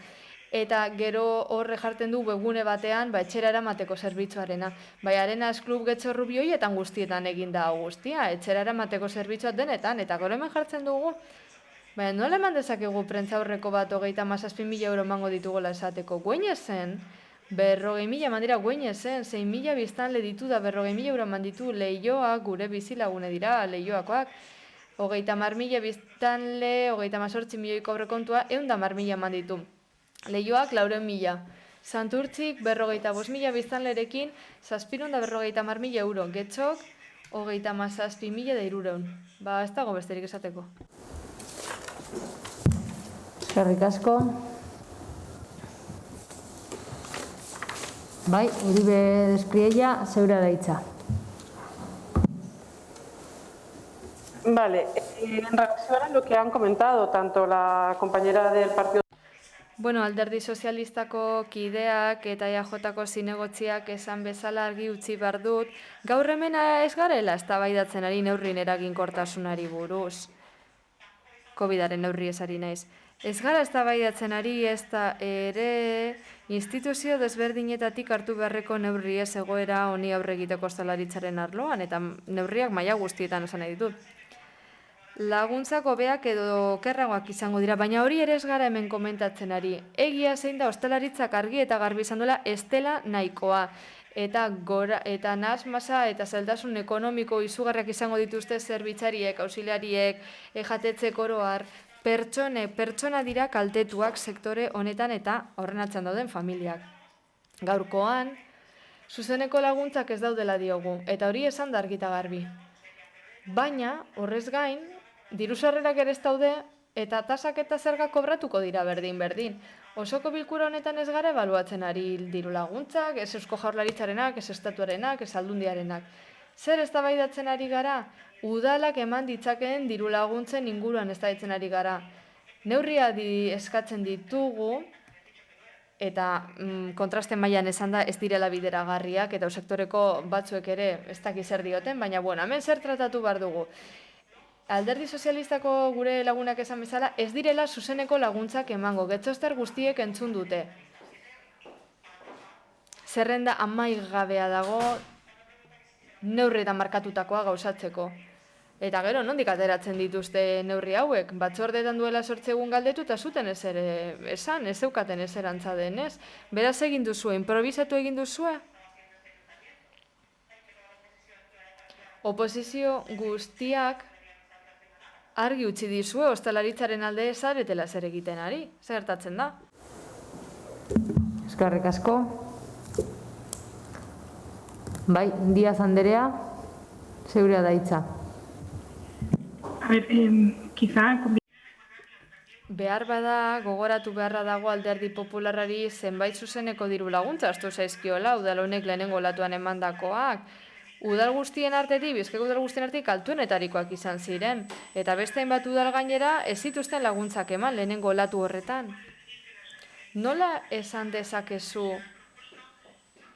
Eta gero horre jartzen du webgune batean, etxera eramateko zerbitzuarena. Bai, Arenas Klub Getxo Rubioietan guztietan egin da guztia, etxera eramateko zerbitzuat denetan, eta gero hemen jartzen dugu. Baina nola eman dezakegu prentzaurreko bat 37.000 euro emango ditugola esateko? Guaine zen, 40.000 eman dira guaine zen, 6.000 biztanle ditu da 40.000 euro eman ditu Leioak, gure bizilagune dira, Leioakoak. 30.000 biztanle, 38 milioiko aurrekontua, 110.000 eman ditu. Leioak 400.000. Santurtzik 45.000 biztanlerekin 750.000 euro. Getxok 37.300. Ba, ez dago besterik esateko.
Eskerrik asko. Bai, Uribe Despriella, zeurea da hitza.
Vale, en relación a lo que han comentado tanto la compañera del partido.
Bueno, Alderdi Sozialistako kideak eta EAJko zinegotziak esan bezala argi utzi behar dut, gaur hemen ez garela eztabaidatzen ari neurrien eraginkortasunari buruz. Covidaren neurri ezari naiz. Ez gara eztabaidatzen ari ez da ere instituzio desberdinetatik hartu beharreko neurri ez egoera honi aurre egiteko ostalaritzaren arloan, eta neurriak maila guztietan esan nahi ditut. Laguntzak hobeak edo okerragoak izango dira, baina hori ere ez gara hemen komentatzen ari. Egia zein da ostalaritzak argi eta garbi izan duela ez dela nahikoa. Eta nahas masa eta zailtasun ekonomiko izugarriak izango dituzte zerbitzariek, auxiliariek, jatetzek oroar, pertsona dira kaltetuak sektore honetan eta horren atzean dauden familiak. Gaurkoan, zuzeneko laguntzak ez daudela diogu, eta hori esan da argi eta garbi. Baina, horrez gain, diru sarrerak ere ez daude eta tasak eta zerga kobratuko dira berdin-berdin. Osoko bilkura honetan ez gara ebaluatzen ari diru laguntzak, ez Eusko Jaurlaritzarenak, ez Estatuarenak, ez Aldundiarenak. Zer eztabaidatzen ari gara? Udalak eman ditzakeen diru laguntzen inguruan eztabaidatzen ari gara. Neurria eskatzen ditugu, eta kontraste mailan esan da ez direla bideragarriak, eta sektoreko batzuek ere ez dakiz zer dioten, baina bueno, hemen zer tratatu behar dugu. Alderdi Sozialistako gure lagunak esan bezala, ez direla zuzeneko laguntzak emango, getxoster guztiek entzun dute. Zerrenda amaigabea dago neurrietan markatutakoa gauzatzeko. Eta gero, nondik ateratzen dituzte neurri hauek? Batzordetan duela 8 egun galdetu eta zuten ez ere esan, ez zeukaten ez erantza denez. Beraz egin duzue, improvisatu egin duzue? Oposizio guztiak argi utzi dizue ostalaritzaren alde zaretela zer egiten ari. Zer gertatzen da?
Eskerrik asko. Bai, Díaz Anderea, zeurea da hitza.
A ver, quizá...
Behar bada, gogoratu beharra dago Alderdi Popularrari zenbait zuzeneko diru laguntza astu zaizkiola udal honek lehenengo olatuan emandakoak. Udal guztien artetik, Bizkaiko udal guztien artetik altuenetarikoak izan ziren. Eta beste hainbat udal gainera ez zituzten laguntzak eman lehenengo olatu horretan. Nola esan dezakezu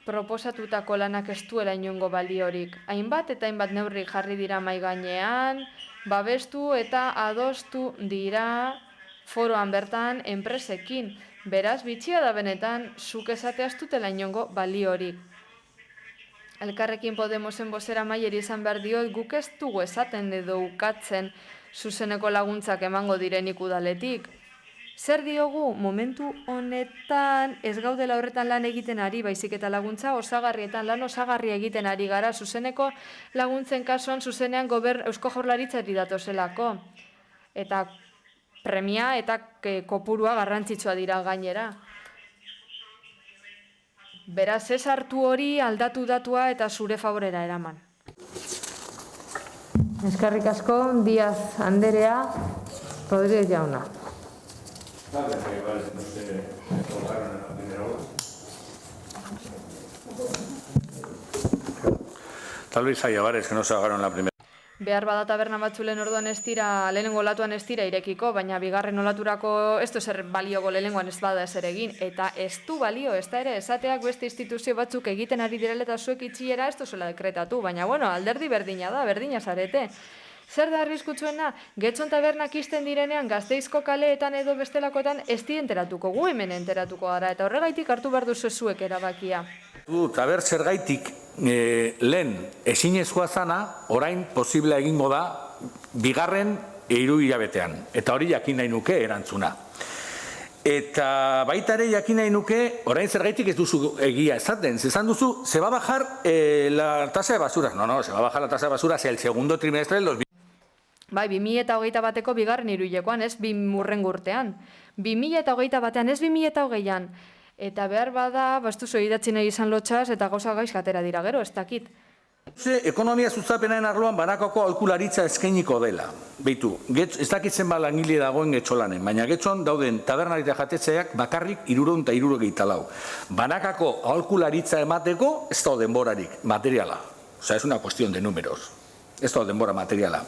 proposatutako lanak ez duela inongo baliorik? Hainbat eta hainbat neurri jarri dira mahai gainean, babestu eta adostu dira foroan bertan enpresekin. Beraz, bitxia da benetan, zuk esatea ez dutela inongo baliorik. Elkarrekin Podemosen bozera maieri izan behar dio, guk ez dugu esaten edo ukatzen zuzeneko laguntzak emango direnik udaletik. Zer diogu, momentu honetan ez gaudela horretan lan egiten ari, baizik eta laguntza osagarrietan, lan osagarria egiten ari gara, zuzeneko laguntzen kasuan zuzenean Eusko Jaurlaritzari datozelako. Eta premia eta kopurua garrantzitsua dira gainera. Beraz, ez hartu hori aldatu datua eta zure favorera eraman.
Eskerrik asko, Díaz Anderea, Rodríguez jauna.
Tal vez haya bares que no se ahogaron la primera.
Behar bada taberna batzulen orduan ez dira, lehenengo olatuan ez dira irekiko, baina bigarren olaturako ez du zer balioko lehenengoan ez bada ezer egin. Eta ez du balio, ez da ere, esateak beste instituzio batzuk egiten ari direla eta zuek itxiera ez duzuela dekretatu. Baina, bueno, alderdi berdina da, berdina zarete. Zer da arriskutsuena, Getxon tabernak isten direnean Gasteizko kaleetan edo bestelakoetan ez di enteratuko, gu hemen enteratuko gara, eta horregaitik hartu behar duzu zuek erabakia.
Aber zergaitik lehen ezinezkoa zana, orain posiblea egingo da bigarren 3 hilabetean. Eta hori jakin nahi nuke erantzuna. Eta baita ere jakin nahi nuke, orain zergaitik ez duzu egia esaten. Zezan duzu, se va a bajar la tasa de basuras. No, se va a bajar la tasa de basuras el segundo trimestre del 2020.
Bai, 2021ko bigarren hiruhilekoan, ez 2000 urtean. 2021 ez 2020an. Eta behar bada, bastuzo idatzi nahi izan lotxaz, eta gauza gaizk atera dira gero, ez dakit.
Ekonomia sustapenaren arloan banakako aholkularitza eskainiko dela. Beitu, ez dakitzen ba langile dagoen Getxolanen, baina Getxon dauden tabernari eta jatetzeak bakarrik 374. Banakako aholkularitza emateko ez da denborarik, materiala. Osea, es una cuestión de números. Ez da denbora materiala.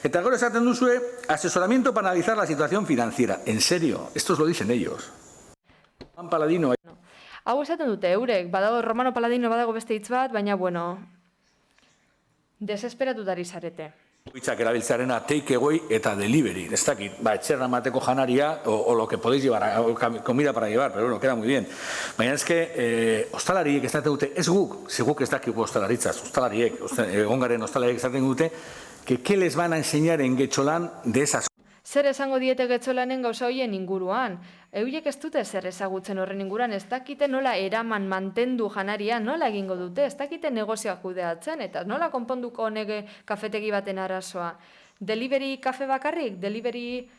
Eta gero esaten duzue, asesoramiento para analizar la situación financiera. En serio, estos lo dicen ellos. Juan Paladino.
Hau esaten dute eurek, badago Romano Paladino badago beste hitz bat, baina bueno, desesperatutari zarete.
Hitzak erabiltzearena take away eta delivery. Ez dakit, etxerra mateko janaria o lo que podéis llevar, comida para llevar, pero bueno, queda muy bien. Baina ez que ostalariek ez dute, ez guk, seguk ez dakigu ostalaritzaz, ostalariek, egongaren ostalariek ez dute, que qué les van a enseñar en Getxolan de esas.
Zer esango diete Getxolanen gauza hoien inguruan? Euiek ez dute zer ezagutzen horren inguruan, ez dakite nola eraman mantendu janaria, nola egingo dute, ez dakite negozioak kudeatzen, eta nola konponduko nege kafetegi baten arazoa. Delivery kafe bakarrik? Delivery,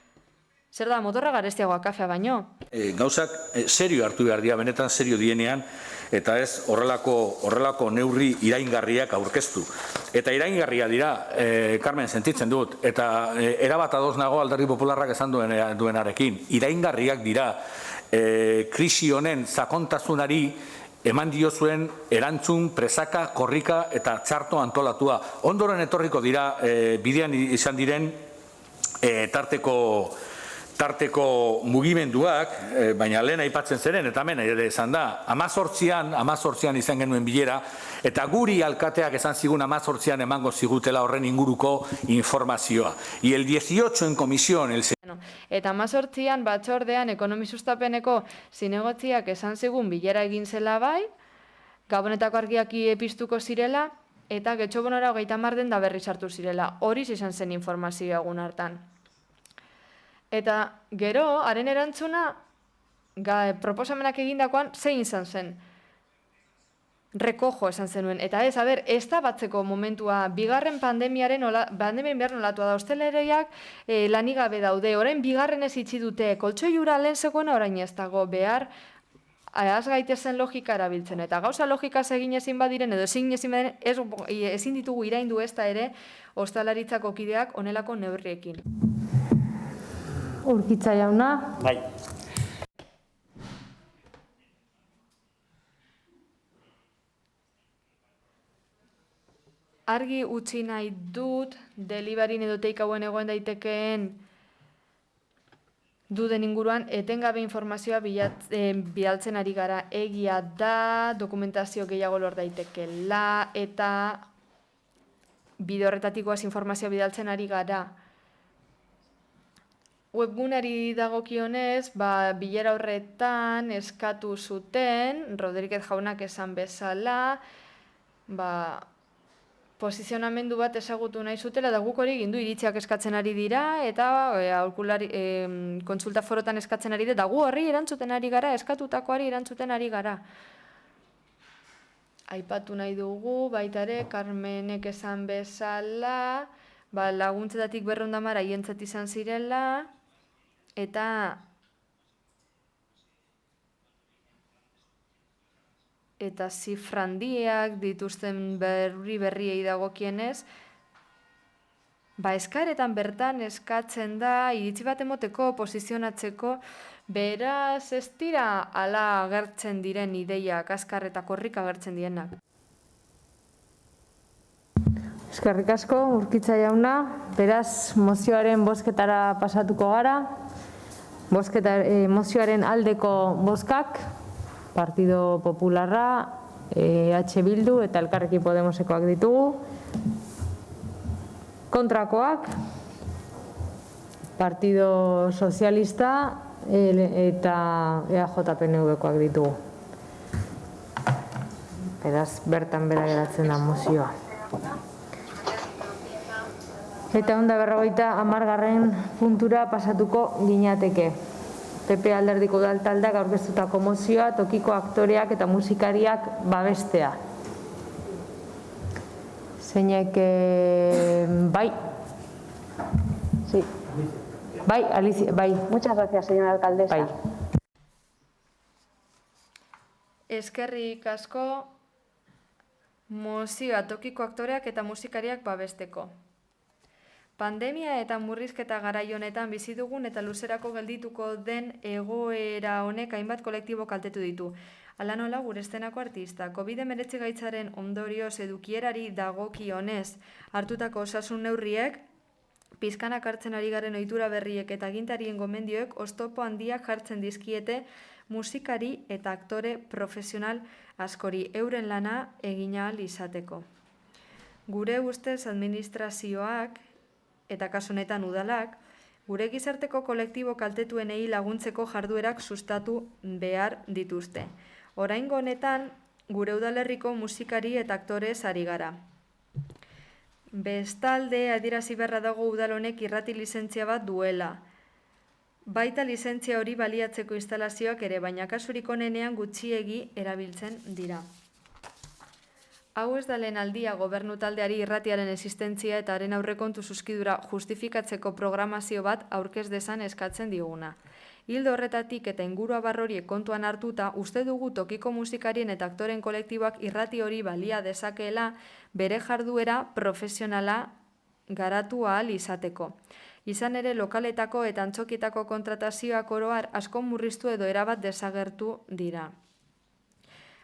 zer da, motorra garestiagoa kafea baino?
Gauzak serio hartu behar dira, benetan serio dienean, eta ez horrelako neurri iraingarriak aurkeztu. Eta iraingarria dira, Carmen, sentitzen dut, eta erabat ados nago Alderdi Popularrak esan duenarekin. Iraingarriak dira, krisi honen sakontasunari eman diozuen erantzun, presaka, korrika eta txarto antolatua. Ondoren etorriko dira, bidean izan diren tarteko mugimenduak, baina lehen aipatzen zeren, eta hemen ere esan da, 18an izan genuen bilera, eta guri alkateak esan zigun 18an emango zigutela horren inguruko informazioa. Y el 18 en comisión,
Eta 18an batzordean ekonomi sustapeneko zinegotziak esan zigun bilera egin zela bai, Gabonetako argiak piztuko zirela, eta Getxobonora 30 den da berri sartu zirela. Hori izan zen informazioa egun hartan. Eta gero, haren erantzuna, proposamenak egindakoan, zein izan zen? Rekojo esan zenuen, eta ez da batzeko momentua, bigarren pandemiaren behar nolatua da, hostelereiak lanik gabe daude, orain bigarren ez itxi dute, koltsoiura lehen zegoena orain ez dago, behar, az gaitezen logika erabiltzen, eta gauza logikaz egin ezin badiren, edo ezin ditugu iraindu ez da ere, ostalaritzako kideak onelako neurriekin.
Urkitza jauna.
Bai.
Argi utzi nahi dut, delibarin edo teikauen egoen daitekeen duden inguruan, etengabe informazioa bidaltzen ari gara. Egia da, dokumentazio gehiago lor daitekela, eta bide horretatikoaz informazioa bidaltzen ari gara. Webgunari dagokionez, bilera horretan eskatu zuten, Rodríguez jaunak esan bezala, posizionamendu bat ezagutu nahi zutela, da guk hori gindu iritziak eskatzen ari dira, eta kontsulta forotan eskatzen ari dira, da gu horri erantzuten ari gara, eskatutakoari erantzuten ari gara. Aipatu nahi dugu, baita ere, Carmenek esan bezala, laguntzetatik 200 haientzat izan zirela, eta zifrandiak dituzten berriei dagokienez, eskaretan bertan eskatzen da, iritzi bat emoteko, posizionatzeko, beraz ez dira ala agertzen diren ideiak, azkar eta korrik agertzen dienak.
Eskerrik asko, Urkitza jauna, beraz mozioaren bozketara pasatuko gara, mozioaren aldeko bozkak, Partido Popularra, EH Bildu eta Elkarrekin Podemosekoak ditugu. Kontrakoak, Partido Sozialista eta EAJ-PNV-koak ditugu. Beraz, bertan bera geratzen da mozioa. Eta 150. puntura pasatuko ginateke. PP Alderdiko Udaltaldeak aurkeztutako mozioa tokiko aktoreak eta musikariak babestea. Zeinek, bai. Sí. Bai, Alicia, bai.
Muchas gracias, señora alcaldesa.
Bai.
Eskerrik asko, mozioa tokiko aktoreak eta musikariak babesteko. Pandemia eta murrizketa garai honetan bizi dugun eta luzerako geldituko den egoera honek hainbat kolektibo kaltetu ditu. Hala nola gure eszenako artista, COVID-19 gaitzaren ondorioz edukierari dagokionez hartutako osasun neurriek, pizkanak hartzen ari garen ohitura berriek eta agintarien gomendioek oztopo handiak jartzen dizkiete musikari eta aktore profesional askori euren lana egin ahal izateko. Gure ustez administrazioak eta kasu honetan udalak, gure gizarteko kolektibo kaltetuenei laguntzeko jarduerak sustatu behar dituzte. Oraingo honetan, gure udalerriko musikari eta aktorez ari gara. Bestalde, adierazi beharra dago udal honek irrati lizentzia bat duela. Baita lizentzia hori baliatzeko instalazioak ere, baina kasurik onenean gutxiegi erabiltzen dira. Hau ez da lehen aldia gobernu taldeari irratiaren existentzia eta haren aurrekontu zuzkidura justifikatzeko programazio bat aurkez dezan eskatzen diguna. Hildo horretatik eta ingurua barroriek kontuan hartuta, uste dugu tokiko musikarien eta aktoren kolektiboak irrati hori balia dezakeela bere jarduera profesionala garatu ahal izateko. Izan ere lokaletako eta antzokietako kontratazioak oroar asko murriztu edo erabat desagertu dira.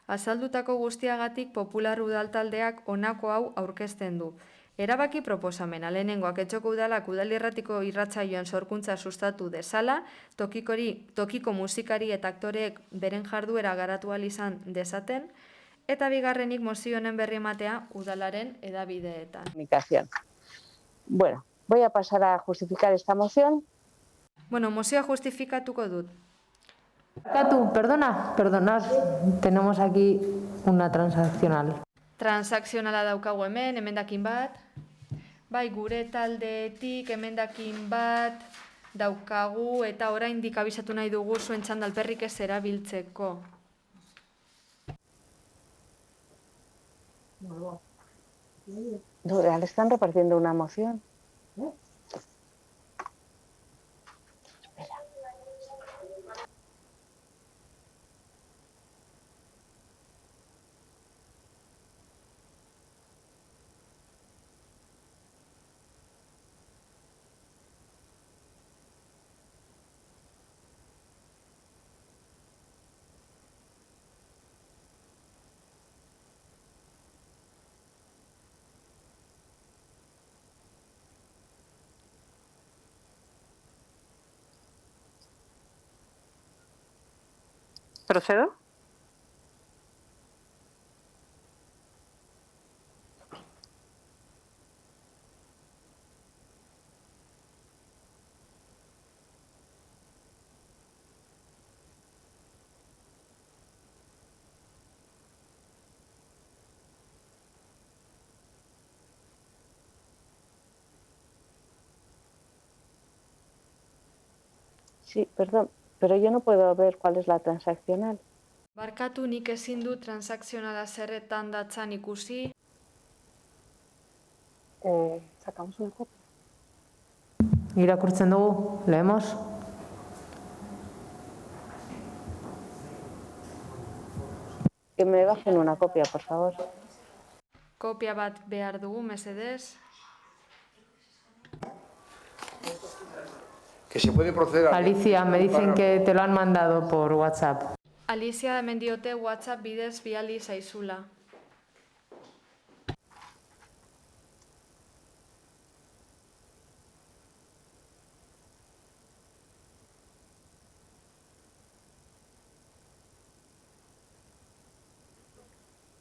Azaldutako guztiagatik Popular Udaltaldeak honako hau aurkezten du. Erabaki proposamena, lehenengoak etxoko udalak udalirratiko irratsaioan sorkuntza sustatu dezala, tokiko musikari eta aktoreek beren jarduera garatu ahal izan dezaten, eta bigarrenik mozio honen berri ematea udalaren hedabideetan.
Bueno, voy a pasar a justificar esta moción.
Bueno, mozioa justifikatuko dut.
Perdonad, tenemos aquí una transaccional.
Transakzionala daukagu emendakin bat. Bai, gure taldeetik emendakin bat daukagu eta oraindik abisatu nahi dugu zuen txanda alperrik ez erabiltzeko.
No, le están repartiendo una moción.
¿Procedo?
Sí, perdón, pero yo no puedo ver cuál es la transaccional.
Barkatu nik ezin du transakzionala zerretan datzan ikusi.
Sacamos una copia.
Irakurtzen dugu, leemos.
Que me bajen una copia, por favor.
Kopia bat behar dugu, mesedez.
Que se puede proceder a...
Alicia, me dicen que te lo han mandado por WhatsApp.
Alicia hemen diote WhatsApp bidez bidali zaizula.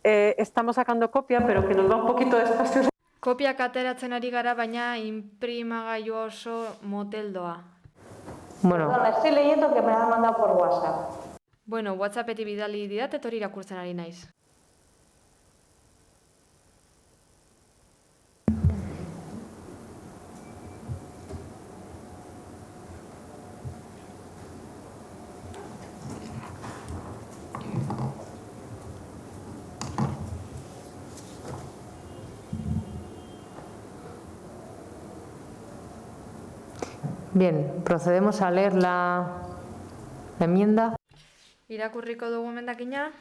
Estamos sacando copia, pero que nos va un poquito despacio.
Kopiak ateratzen ari gara, baina inprimagailu oso moteldoa.
Bueno,
Perdón, estoy leyendo que me han mandado por WhatsApp.
Bueno, WhatsAppetik bidali didat, eta hori irakurtzen ari naiz.
bien, procedemos a leer la enmienda.
Irakurriko dugu emendakina.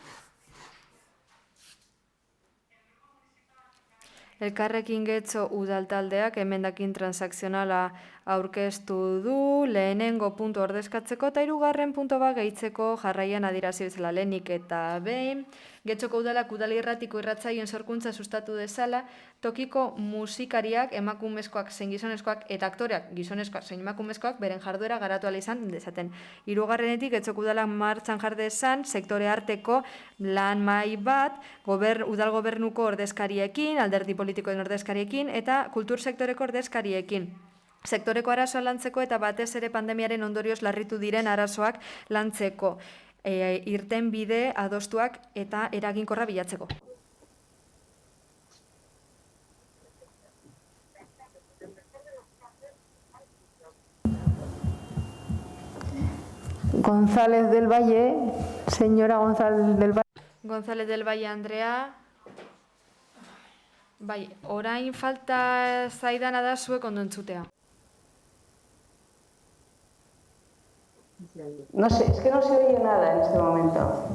Elkarrekin Getxo udaltaldeak emendakin transakzionala aurkeztu du, lehenengo puntu ordezkatzeko eta hirugarren puntu bat gehitzeko jarraian adierazi bezala lehenik eta behin. Getxoko udalak udal irratiko irratzaioen sorkuntza sustatu dezala, tokiko musikariak emakumezkoak zein gizonezkoak eta aktoreak gizonezkoak zein emakumezkoak beren jarduera garatu ahal izan dezaten. Hirugarrenetik Getxoko udalak martxan jar dezan sektore arteko lan mahai bat, udal gobernuko ordezkariekin, alderdi politikoen ordezkariekin eta kultur sektoreko ordezkariekin. Sektoreko arazoa lantzeko eta batez ere pandemiaren ondorioz larritu diren arazoak lantzeko, irten bide adostuak eta eraginkorra bilatzeko.
González del Valle, señora González del Valle.
González del Valle Andrea. Bai, orain falta zaidana da zuek ondo entzutea.
No sé, es que no se oye nada en este momento.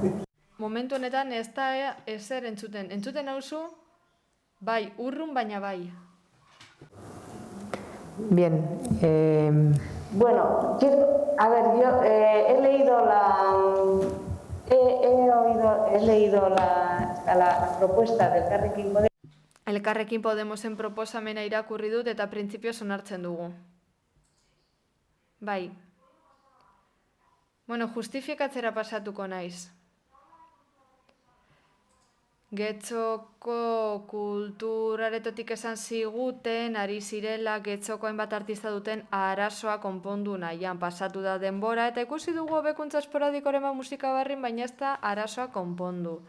Momentu honetan ez da ezer entzuten. Entzuten nauzu? Bai, urrun baina bai.
Bien.
Bueno, a ver, yo he leído la propuesta del Elkarrekin Podemos.
Elkarrekin Podemosen proposamena irakurri dut eta printzipioz onartzen dugu. Bai. Bueno, justifikatzera pasatuko naiz. Getxoko kulturaretotik esan ziguten, ari zirela Getxoko hainbat artista duten arazoa konpondu nahian pasatu da denbora, eta ikusi dugu hobekuntza esporadikoren musika barrin, baina ez da arazoa konpondu.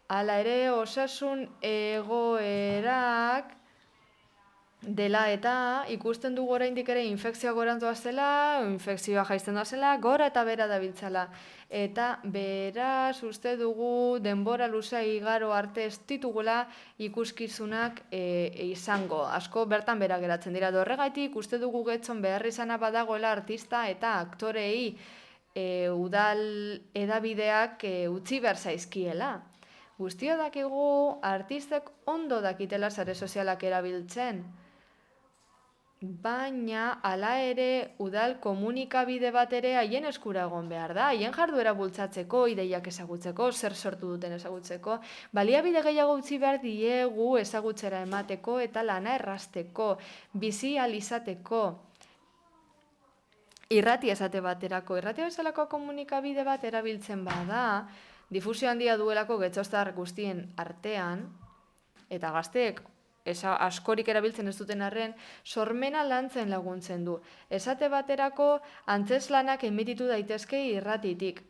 Hala ere, osasun egoerak dela eta ikusten dugu oraindik ere infekzioa gorantua zela, infekzioa jaisten zela, gora eta bera dabiltzala. Eta beraz uste dugu denbora luzea igaro arte ez ditugula ikuskizunak izango. Asko bertan bera geratzen dira. Horregatik uste dugu Getxon behar izana badagoela artista eta aktorei udal edabideak utzi behar zaizkiela. Guztio dakigu artistek ondo dakitela sare sozialak erabiltzen. Baina, hala ere, udal komunikabide bat ere haien eskura egon behar da. Haien jarduera bultzatzeko, ideiak ezagutzeko, zer sortu duten ezagutzeko. Baliabide gehiago utzi behar diegu ezagutzera emateko eta lana errazteko, bizi ahal izateko. Irratia esate baterako, irratia bezalako komunikabide bat erabiltzen bada, difusio handia duelako getxostar guztien artean, eta gazteek askorik erabiltzen ez duten arren, sormena lantzen laguntzen du. Esate baterako antzeslanak emititu daitezke irratitik.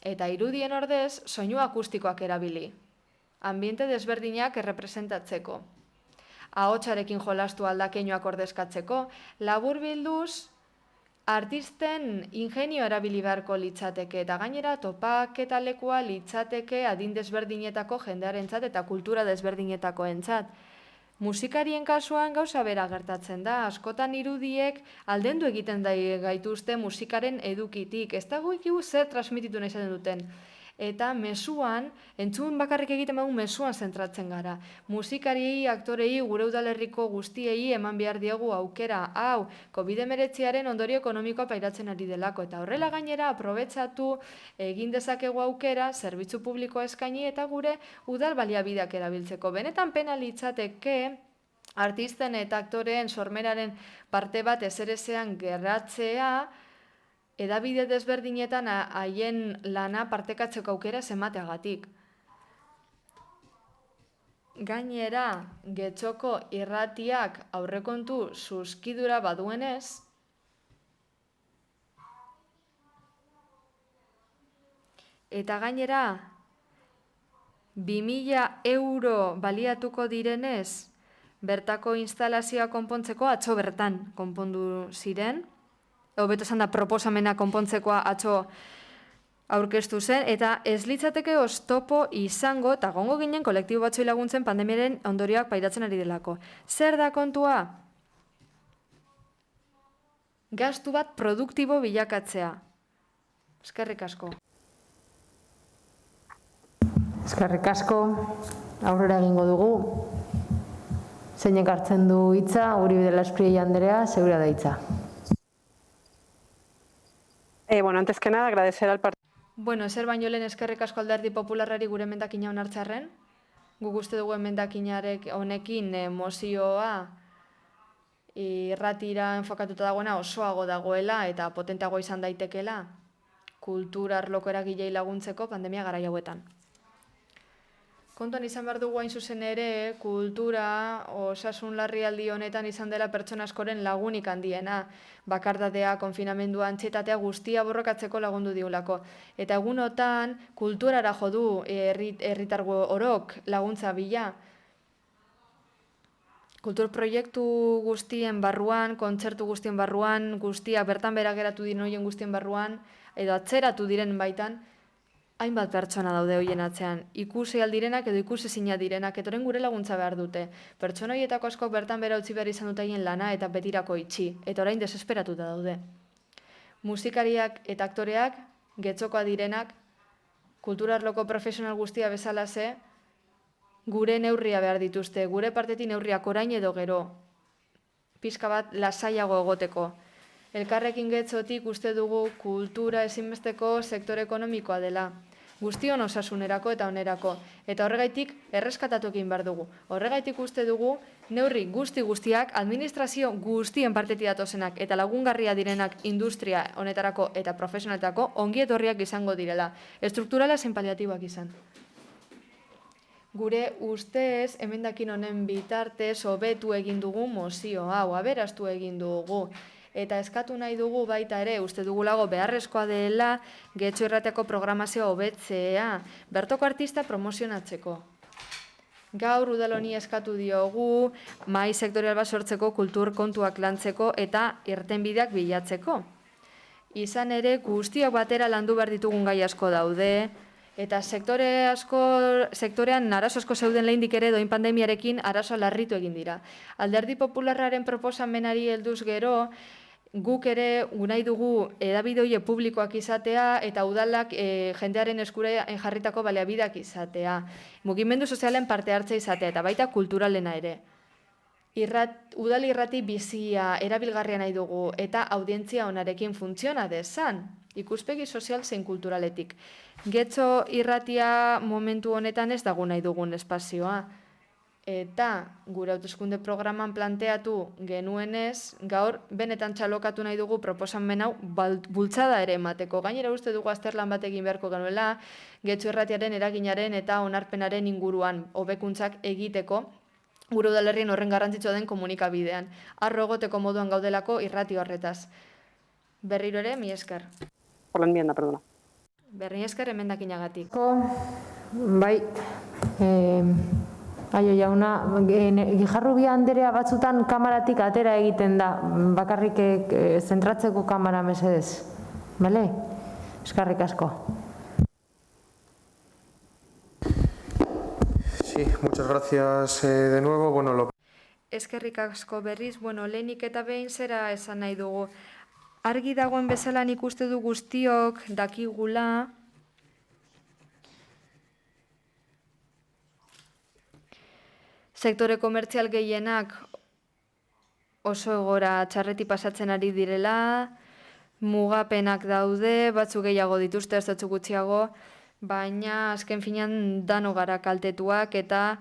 Eta irudien ordez, soinu akustikoak erabili. Ambiente desberdinak errepresentatzeko. Ahotsarekin jolastu aldakeinoak ordezkatzeko, laburbilduz, artisten ingenio erabili beharko litzateke eta gainera topaketa lekua litzateke adin desberdinetako jendearentzat eta kultura desberdinetako entzat. Musikarien kasuan gauza bera gertatzen da, askotan irudiek aldendu egiten gaituzte musikaren edukitik, ez dago ikigu zer transmititu nahi zaten duten. Eta mezuan, entzun bakarrik egiten bagun mezuan zentratzen gara. Musikariei, aktorei, gure udalerriko guztiei eman behar diegu aukera. Hau, COVID-19 ondorio ekonomikoa pairatzen ari delako. Eta horrela gainera, aprobetsatu egin dezakegu aukera, zerbitzu publikoa eskaini eta gure udal baliabideak erabiltzeko. Benetan pena litzateke, artisten eta aktoreen sormenaren parte bat ezerezean gerratzea, edabide desberdinetan haien lana partekatzeko aukera emateagatik. Gainera, Getxoko irratiak aurrekontu zuzkidura baduenez, eta gainera, 2.000 euro baliatuko direnez, bertako instalazioa konpontzeko atzo bertan konpondu ziren, hobeto esan da proposamena konpontzekoa atzo aurkeztu zen, eta ez litzateke oztopo izango, eta gongo ginen kolektibo batzui laguntzen pandemiaren ondorioak pairatzen ari delako. Zer da kontua? Gastu bat produktibo bilakatzea. Eskerrik asko.
Eskerrik asko, aurrera egingo dugu. Zeinek hartzen du hitza, Uribe de la Espriella Andrea, zeurea da hitza.
Bueno, antes que nada, agradecer al partido.
Bueno, ezer baino lehen eskerrik asko Alderdi Popularrari gure emendakina onartzearren. Guk uste dugu emendakinarek honekin mozioa irratira enfokatuta dagoena osoago dagoela eta potenteago izan daitekela kultura arloko eragilei laguntzeko pandemia garai hauetan. Kontuan izan behar dugu hain zuzen ere, kultura osasun larrialdi honetan izan dela pertsona askoren lagunik handiena. Bakardadea, konfinamendua, antsietatea guztia borrokatzeko lagundu diulako. Eta egunotan, kulturara jo du herritar orok laguntza bila. Kultur proiektu guztien barruan, kontzertu guztien barruan, guztia bertan bera geratu diren horien guztien barruan, edo atzeratu diren baitan, hainbat pertsona daude hoien atzean, ikusi aldirenak edo ikusezina direnak, eta orain gure laguntza behar dute. Pertsona horietako askok bertan bera utzi behar izan dute haien lana eta betirako itxi, eta orain desesperatuta daude. Musikariak eta aktoreak, Getxokoa direnak, kulturarloko profesional guztia bezalaze, gure neurria behar dituzte, gure partetik neurriak orain edo gero, pixka bat lasaiago egoteko. Elkarrekin Getxotik uste dugu kultura ezinbesteko sektore ekonomikoa dela. Guztion osasunerako eta onerako. Eta horregaitik erreskatatu egin behar dugu. Horregaitik uste dugu neurri guztiak, administrazio guztien partetik datozenak eta lagungarria direnak industria honetarako eta profesionaletako ongietorriak izango direla. Estrukturala zein paliatiboak izan. Gure ustez, emendakin honen bitartez hobetu egin dugu mozio hau, aberastu egin dugu. Eta eskatu nahi dugu baita ere, uste dugulago beharrezkoa dela Getxo irrateko programazioa hobetzea, bertoko artista promozionatzeko. Gaur udal honi eskatu diogu mahai sektorial bat sortzeko kultur kontuak lantzeko eta irtenbideak bilatzeko. Izan ere, guztiok batera landu behar ditugun gai asko daude, eta sektorean arazo asko zeuden lehendik ere doin pandemiarekin arazoa larritu egin dira. Alderdi Popularraren proposamenari helduz gero, guk ere nahi dugu edabidoie publikoak izatea eta udalak jendearen eskura jarritako baliabideak izatea. Mugimendu sozialen parte hartza izatea eta baita kulturalena ere. Udal irrati bizia, erabilgarria nahi dugu eta audientzia onarekin funtziona dezan, ikuspegi sozial zein kulturaletik. Getxo irratia momentu honetan ez dago nahi dugun espazioa. Eta gure hauteskunde programan planteatu genuenez, gaur benetan txalokatu nahi dugu proposamen hau bultzada ere emateko. Gainera uste dugu azterlan bat egin beharko genuela, Getxo irratiaren eraginaren eta onarpenaren inguruan hobekuntzak egiteko, gure udalerrien horren garrantzitsua den komunikabidean. Arro egoteko moduan gaudelako irrati horretaz. Berriro ere, mi esker.
Por la enmienda, perdona.
Berri esker emendakinagatik.
Bai, Aio jauna, Gijarrubia Anderea batzutan kamaratik atera egiten da, bakarrik zentratzeko kamara mesedez. Bale? Eskerrik asko.
Sí, muchas gracias de nuevo. Bueno,
Eskerrik asko berriz, lehenik eta behin zera esan nahi dugu. Argi dagoen bezala nik uste du guztiok dakigula sektore komertzial gehienak oso egora txarreti pasatzen ari direla, mugapenak daude, batzu gehiago dituzte, ez datzu gutxiago, baina azken finean dano gara kaltetuak eta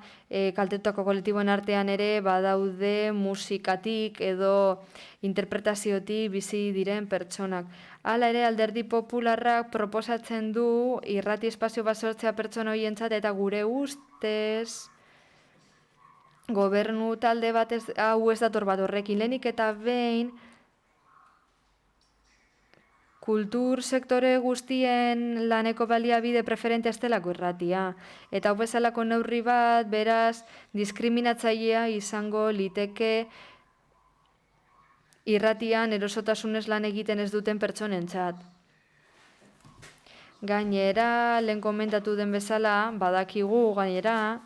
kaltetutako kolektiboen artean ere badaude musikatik edo interpretaziotik bizi diren pertsonak. Hala ere Alderdi Popularrak proposatzen du irrati espazio bat sortzea pertsona horientzat eta gure ustez gobernu talde bat hau ez dator bat horrekin. Lehenik eta behin kultur sektore guztien laneko baliabide preferente ez delako irratia. Eta hau bezalako neurri bat, beraz, diskriminatzailea izango liteke irratian erosotasunez lan egiten ez duten pertsonentzat. Gainera, lehen komentatu den bezala, badakigu gainera,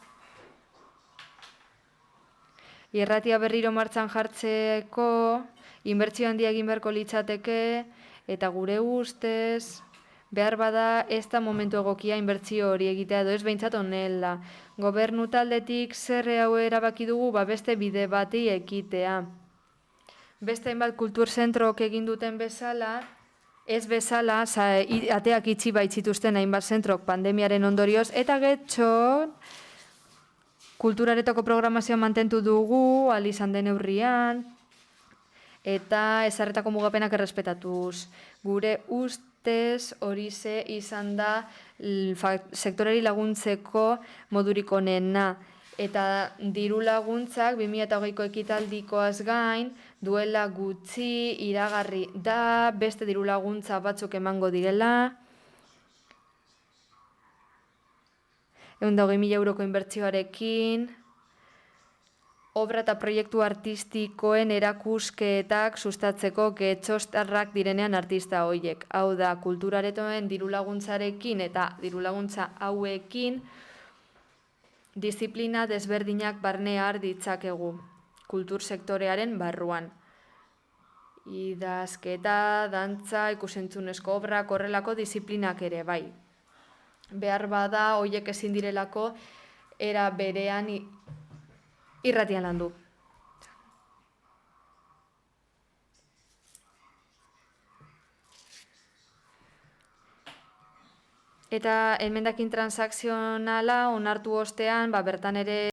irratia berriro martxan jartzeko, inbertsio handia egin beharko litzateke, eta gure ustez, behar bada ez da momentu egokia inbertsio hori egitea edo ez behintzat honela. Gobernu taldetik zer hau erabaki dugu beste bide bati ekitea. Beste hainbat kultur zentrok egin duten bezala, ez bezala, ateak itxi baitzituzten hainbat zentrok pandemiaren ondorioz, eta Getxon kulturaretako programazioa mantentu dugu, izan den neurrian, eta ezarretako mugapenak errespetatuz. Gure ustez horixe izan da sektoreri laguntzeko modurik onena. Eta diru laguntzak 2020ko ekitaldikoaz gain duela gutxi iragarri da beste diru laguntza batzuk emango direla. 120.000 euroko inbertsioarekin, obra eta proiektu artistikoen erakusketak sustatzeko getxostarrak direnean artista horiek. Hau da, kulturaretoen diru laguntzarekin eta diru laguntza hauekin disiplina desberdinak barne har ditzakegu kultur sektorearen barruan. Idazketa, dantza, ikusentzunezko obrak, horrelako disiplinak ere bai. Behar bada, horiek ezin direlako, era berean irratian landu. Eta emendakin transakzionala onartu ostean, bertan ere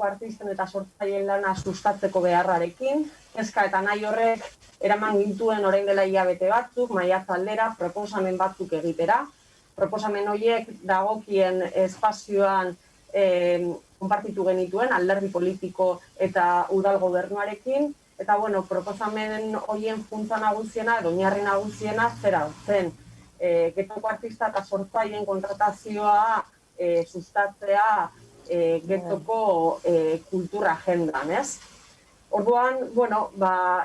getoko artisten eta sortzaileen lana sustatzeko beharrarekin, kezka eta nahi horrek eraman gintuen orain dela hilabete batzuk, maiatz aldera, proposamen batzuk egitera. Proposamen horiek dagokien espazioan konpartitu genituen, alderdi politiko eta udal gobernuarekin, eta proposamen horien funtsa nagusiena, edo oinarri nagusiena zera zen. Getoko artista eta sortzaileen kontratazioa sustatzea getoko kultura agendan, ez? Orduan,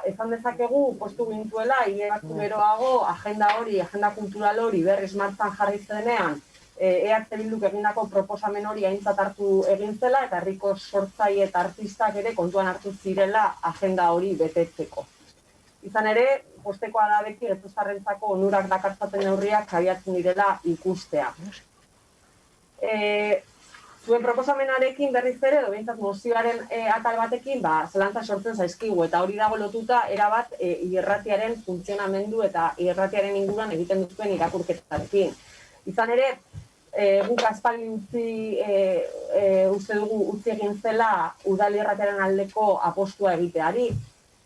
esan dezakegu, postu gintuela, hile batzu geroago, agenda kultural hori berriz martzan jarri zenean, EH Bilduk egindako proposamen hori aintzat hartu egin zela, eta herriko sortzaile eta artistak ere kontuan hartu zirela agenda hori betetzeko. Izan ere, postekoa da beti getuztarrentzako onurak dakartzaten neurriak abiatzen direla ikustea. Zuen proposamenarekin berriz ere, edo behintzat mozioaren atal batekin, zelantza sortzen zaizkigu, eta hori dago lotuta erabat irratiaren funtzionamendu eta irratiaren inguruan egiten duten irakurketarekin. Izan ere, guk aspaldi uste dugu utzi egin zela udal irratiaren aldeko apostua egiteari,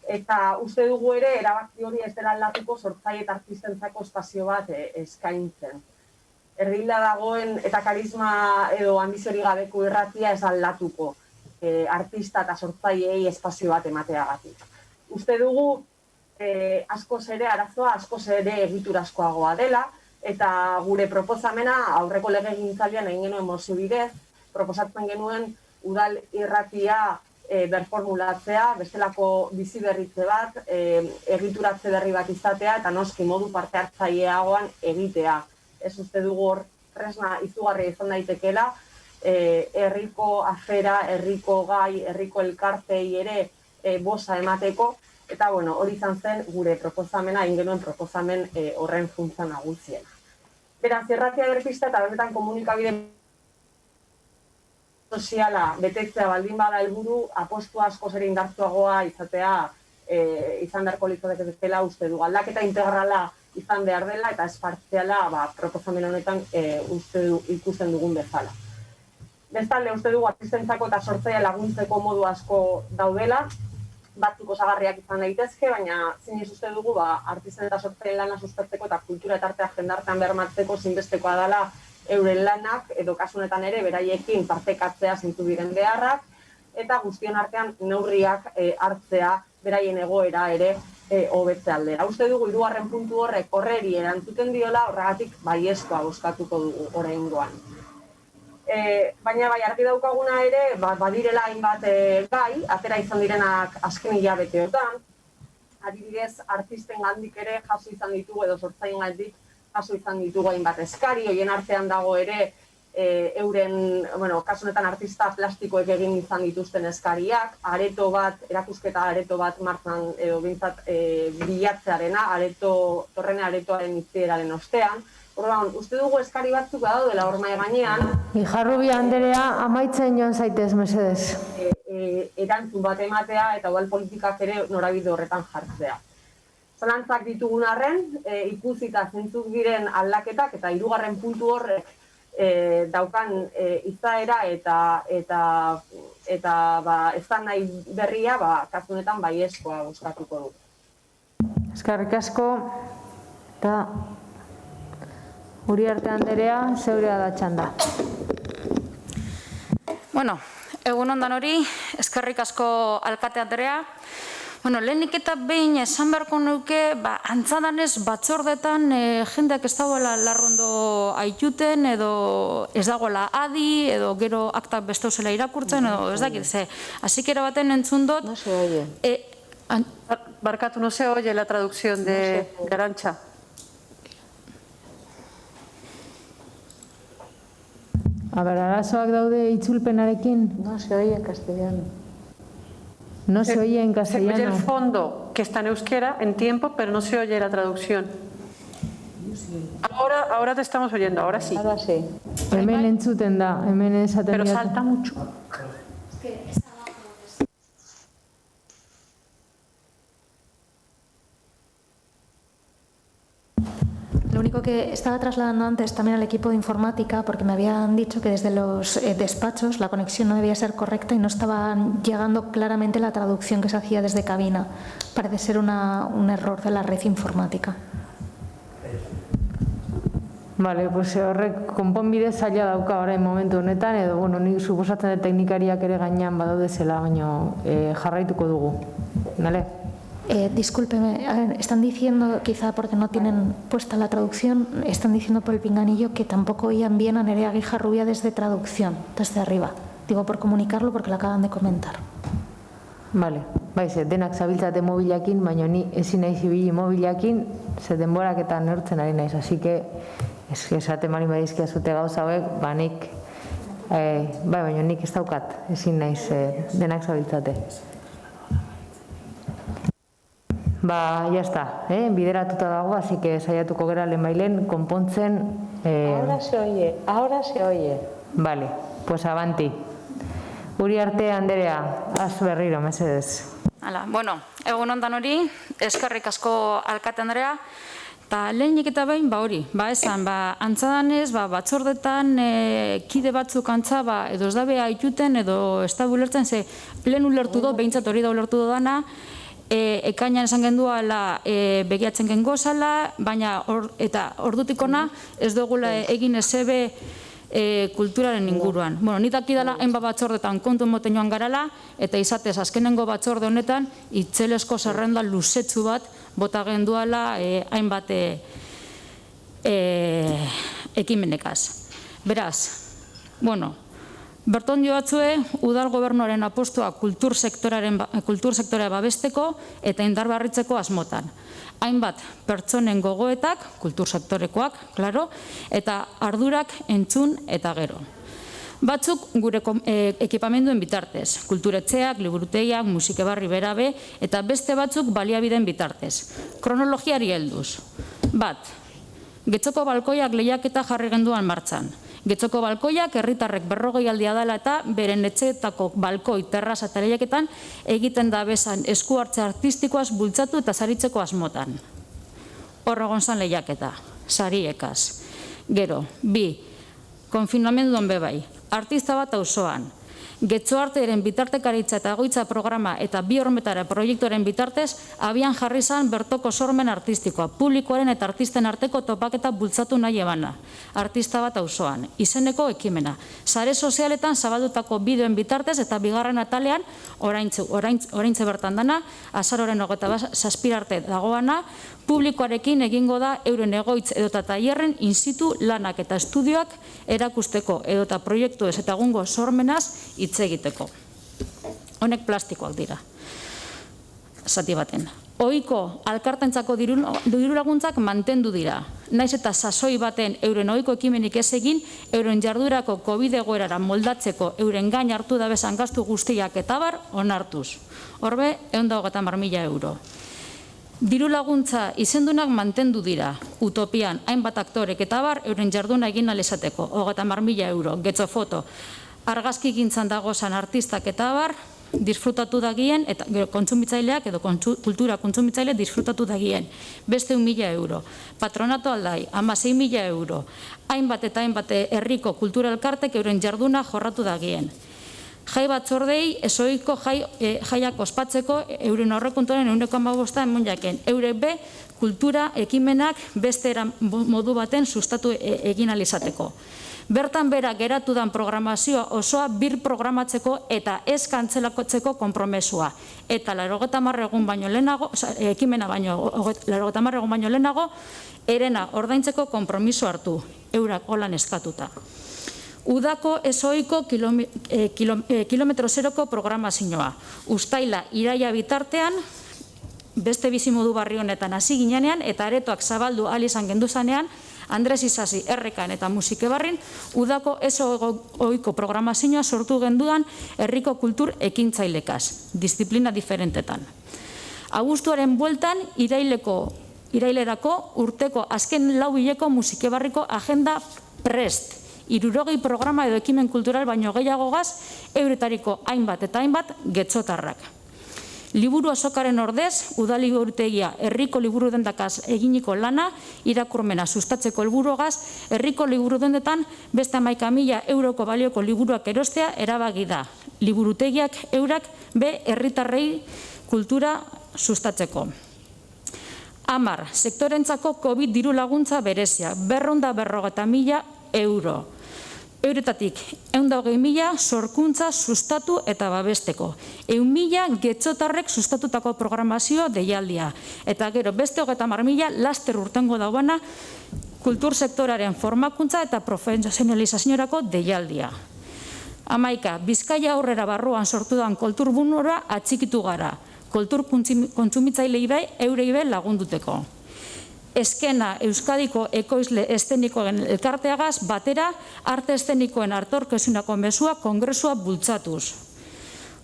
eta uste dugu ere erabaki hori ez dela aldatuko sortzaile eta artistentzako espazio bat eskaintzen. Erdilda dagoen eta karisma edo ambiziorik gabeko irratia ez aldatuko artista eta sortzaileei espazio bat emateagatik. Uste dugu askoz ere arazoa, askoz ere egiturazkoagoa dela, eta gure proposamena aurreko legegintzaldian egin genuen mozio bidez, proposatzen genuen udal irratia berformulatzea, bestelako bizi berritze bat, egituratze berri bat izatea, eta noski modu parte hartzaileagoan egitea. Ez uste dugu hor tresna izugarria izan daitekeela, herriko afera, herriko gai, herriko elkartei ere bosa emateko, eta hori izan zen gure proposamena, egin genuen proposamen horren funtsa nagusiena. Beraz, irratia berpista eta benetan komunikabide soziala betetzea baldin bada helburu, apostu askoz ere indartsuagoa izatea izan beharko litzateke uste du. Aldaketa integrala izan behar dela eta espartziala proposamen honetan ikusten dugun bezala. Bestalde, uste dugu artistentzako eta sortzaile laguntzeko modu asko daudela, batzuk osagarriak izan daitezke, baina zinez uste dugu artisten eta sortzaile lana sustatzeko eta kultura eta artea jendartean bermatzeko zinbestekoa dela euren lanak, edo kasunetan ere beraiekin partekatzea zeintzuk diren beharrak, eta guztion artean neurriak hartzea beraien egoera ere hobetze aldera. Uste dugu hirugarren puntu horreri erantzuten diola, horregatik baiezkoa bozkatuko dugu oraingoan. Baina argi daukaguna ere, badirela hainbat gai, atera izan direnak azken hilabeteotan, adibidez artisten gandik ere jaso izan ditugu edo sortzaileen gandik jaso izan ditugu hainbat eskari, horien artean dago ere euren, kasunetan artista plastikoek egin izan dituzten eskariak, areto bat, erakusketa areto bat martzan edo bintzat bilatzearena, torrene aretoaren itzieraren ostean. Orduan, uste dugu eskari batzuk badaudela hor mahai gainean.
Ijarrubi Anderea, amaitzen joan zaitez, mesedez.
Erantzun bat ematea eta udal politikak ere norabide horretan jartzea. Zalantzak ditugun arren, ikusita zentzuk diren aldaketak eta hirugarren puntu horrek daukan izaera eta ezan nahi berria, kasunetan baiezkoa bozkatuko du.
Eskerrik asko, eta Uriarte Anderea, zeurea da txanda.
Egun ondan hori, eskerrik asko alkate Anderea. Lehenik eta behin esan beharko nuke, antzadanez batzordetan jendeak ez dagoela larrondo aituten, edo ez dagoela adi, edo gero aktak beste uzela irakurtzen, edo ez dakit, hasikera baten entzun dut.
No se oye.
Barkatu, no se oye la traducción de Arantxa.
Arazoak daude itzulpenarekin.
No se oye en castellano.
No se oye en castellano.
Se oye el fondo, que está en euskera, en tiempo, pero no se oye la traducción. Ahora te estamos oyendo, ahora sí.
Ahora sí.
Hemen entzuten da, hemen esaten
Pero salta mucho.
Lo único que estaba trasladando antes también al equipo de informática, porque me habían dicho que desde los despachos la conexión no debía ser correcta y no estaba llegando claramente la traducción que se hacía desde cabina. Parece ser un error de la red informática.
Vale, pues horrek konponbide zaila dauka orain momentu honetan, edo, bueno, nik suposatzen dut teknikariak ere gainean badaude zela, baino jarraituko dugu. ¿Vale?
Discúlpeme, a ver, están diciendo, quizá porque no tienen puesta la traducción, están diciendo por el pinganillo que tampoco oían bien a Nerea Guijarrubia desde traducción, desde arriba. Digo por comunicarlo porque lo acaban de comentar.
Vale, baize, denak zabiltzate mobilakin, baina ni ezin naiz ibili mobilakin, ze denborak eta neurtzen ari naiz, así que esaten bali badizkia zute gauza hauek, ba nik, baina nik ez daukat, ezin naiz denak zabiltzate. Ba, ya está, bideratuta dago, así que saiatuko gera lehenbailen konpontzen...
Ahora se oye.
Vale, pues avanti. Uriarte Anderea, az berriro, mesedez.
Hala, bueno, egun ondan hori, eskerrik asko alkate Andrea, eta lehenik eta behin, hori, esan, antzadanez, batzordetan kide batzuk antza, edo ez dabe haituten, edo ez da bulertzen, ze lehen ulertu do, behintzat hori da ulertu do dana, ekainan esan genduala begiatzen gengo zala, baina eta ordutikona ez dugula egin ezebe kulturaren inguruan. Bueno, nitak idala hainbat batzordetan kontu moten joan garala, eta izatez azkenengo batzorde honetan itzelesko zerrenda luzetsu bat bota genduala hainbat ekimenekaz. Beraz, bueno, berton joatzue, udal gobernuaren apostua kultur sektorea babesteko eta indarbarritzeko asmotan. Hainbat pertsonen gogoetak, kultur sektorekoak, klaro, eta ardurak entzun eta gero. Batzuk gure ekipamenduen bitartez, kulturetxeak, liburutegiak, musikebarri berabe, eta beste batzuk baliabideen bitartez. Kronologiari helduz. Bat, Getxoko balkoiak lehiaketa jarri genduan martxan. Getxoko balkoiak herritarrek 40 aldia dela eta beren etxeetako balkoi, terraza eta lehiaketan egiten da bezan esku hartze artistikoaz bultzatu eta saritzeko asmotan. Hor egon zan lehiaketa, sariekaz. Gero, 2. Konfinamenduan bebai, artista bat auzoan. Getxoartearen bitartekaritza eta egoitza programa eta 2 hormetara proiektuaren bitartez abian jarri zan bertoko sormen artistikoa, publikoaren eta artisten arteko topaketa bultzatu nahi ebana. Artista bat auzoan, izeneko ekimena. Sare sozialetan zabaldutako bideoen bitartez eta 2. atalean, oraintze bertan dana, azaroren 27 arte dagoana, publikoarekin egingo da euren egoitz edota tailerren in situ lanak eta estudioak erakusteko edota proiektuez eta egungo sormenaz hitz egiteko. Honek plastikoak dira. Zati baten. Ohiko alkartentzako diru laguntzak mantendu dira. Naiz eta sasoi baten euren ohiko ekimenik ez egin, euren jardurako COVID egoerara moldatzeko euren gain hartu da bezan gastu guztiak eta bar onartuz. Horbe, 130.000 euro. Diru laguntza izendunak mantendu dira. Utopian, hainbat aktorek eta bar euren jarduna egin alezateko. 30.000 euro. Getxo foto. Argazki gintzan dagozan artistak eta bar disfrutatu dagien, eta kontsumitzaileak edo kultura kontsumitzaile disfrutatu dagien. Beste 1.000 euro. Patronato aldai, 16.000 euro. Hainbat eta hainbat herriko kultura elkartek euren jarduna jorratu dagien. Jai batzordei, ezoiko jaiak ospatzeko euren aurrekontuaren 1,5 emon jaken. Eurek be, kultura ekimenak beste modu baten sustatu egin alizateko. Bertan bera geratu dan programazioa osoa programatzeko eta ez kantzelakotzeko konpromesua. Eta 80 egun baino lehenago, ekimena baino 80 egun baino lehenago, erena ordaintzeko konpromiso hartu, eurak holan eskatuta. Udako ezoiko kilometro zeroko programazioa. Uztaila iraia bitartean, beste bizimodu barri honetan hasi ginean eta aretoak zabaldu alizan genduzanean, Andres Isasi errekan eta musikebarrin, udako ezoiko programazioa sortu genduan herriko kultur ekintzailekaz, disiplina diferentetan. Agustuaren bueltan irailerako urteko azken 4 hileko musikebarriko agenda prest. 60 programa edo ekimen kultural baino gehiagogaz, euretariko hainbat eta hainbat getxotarrak. Liburu azokaren ordez, udaliburutegia herriko liburudendakaz eginiko lana, irakurmena sustatzeko helburugaz, herriko liburudendetan beste 11.000 euroko balioko liburuak erostea erabaki da. Liburutegiak eurak be herritarrei kultura sustatzeko. 10. Sektorentzako COVID diru laguntza berezia, 250.000 euro. Euretatik, 120.000 sorkuntza sustatu eta babesteko. 100.000 getxotarrek sustatutako programazio deialdia. Eta gero, beste 30.000 laster urtengo dauana kultur sektoraren formakuntza eta profesionalizaziorako deialdia. 11. Bizkaia aurrera barruan sortu dan kulturbunora atxikitu gara. Kultur kontsumitzailei bai, eurei bai lagunduteko. Eskena Euskadiko ekoizle estenikoen elkarteagaz batera arte estenikoen artorkezunako mesua kongresua bultzatuz.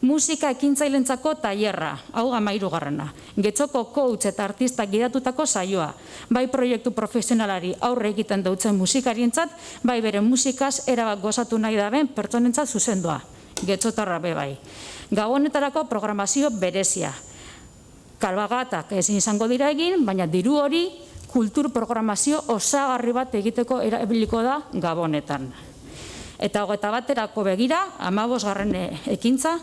Musika ekintzailentzako tailerra, hau 13. Getxoko coach eta artistak gidatutako saioa, bai proiektu profesionalari aurre egiten dautzen musikarientzat, bai bere musikaz erabat gozatu nahi daben pertsonentzat zuzendua. Getxotarra be bai. Gabonetarako programazio berezia. Kalbagatak ezin izango dira egin, baina diru hori kultur programazio osagarri bat egiteko erabiliko da Gabonetan. Eta 21. begira, 15. ekintza,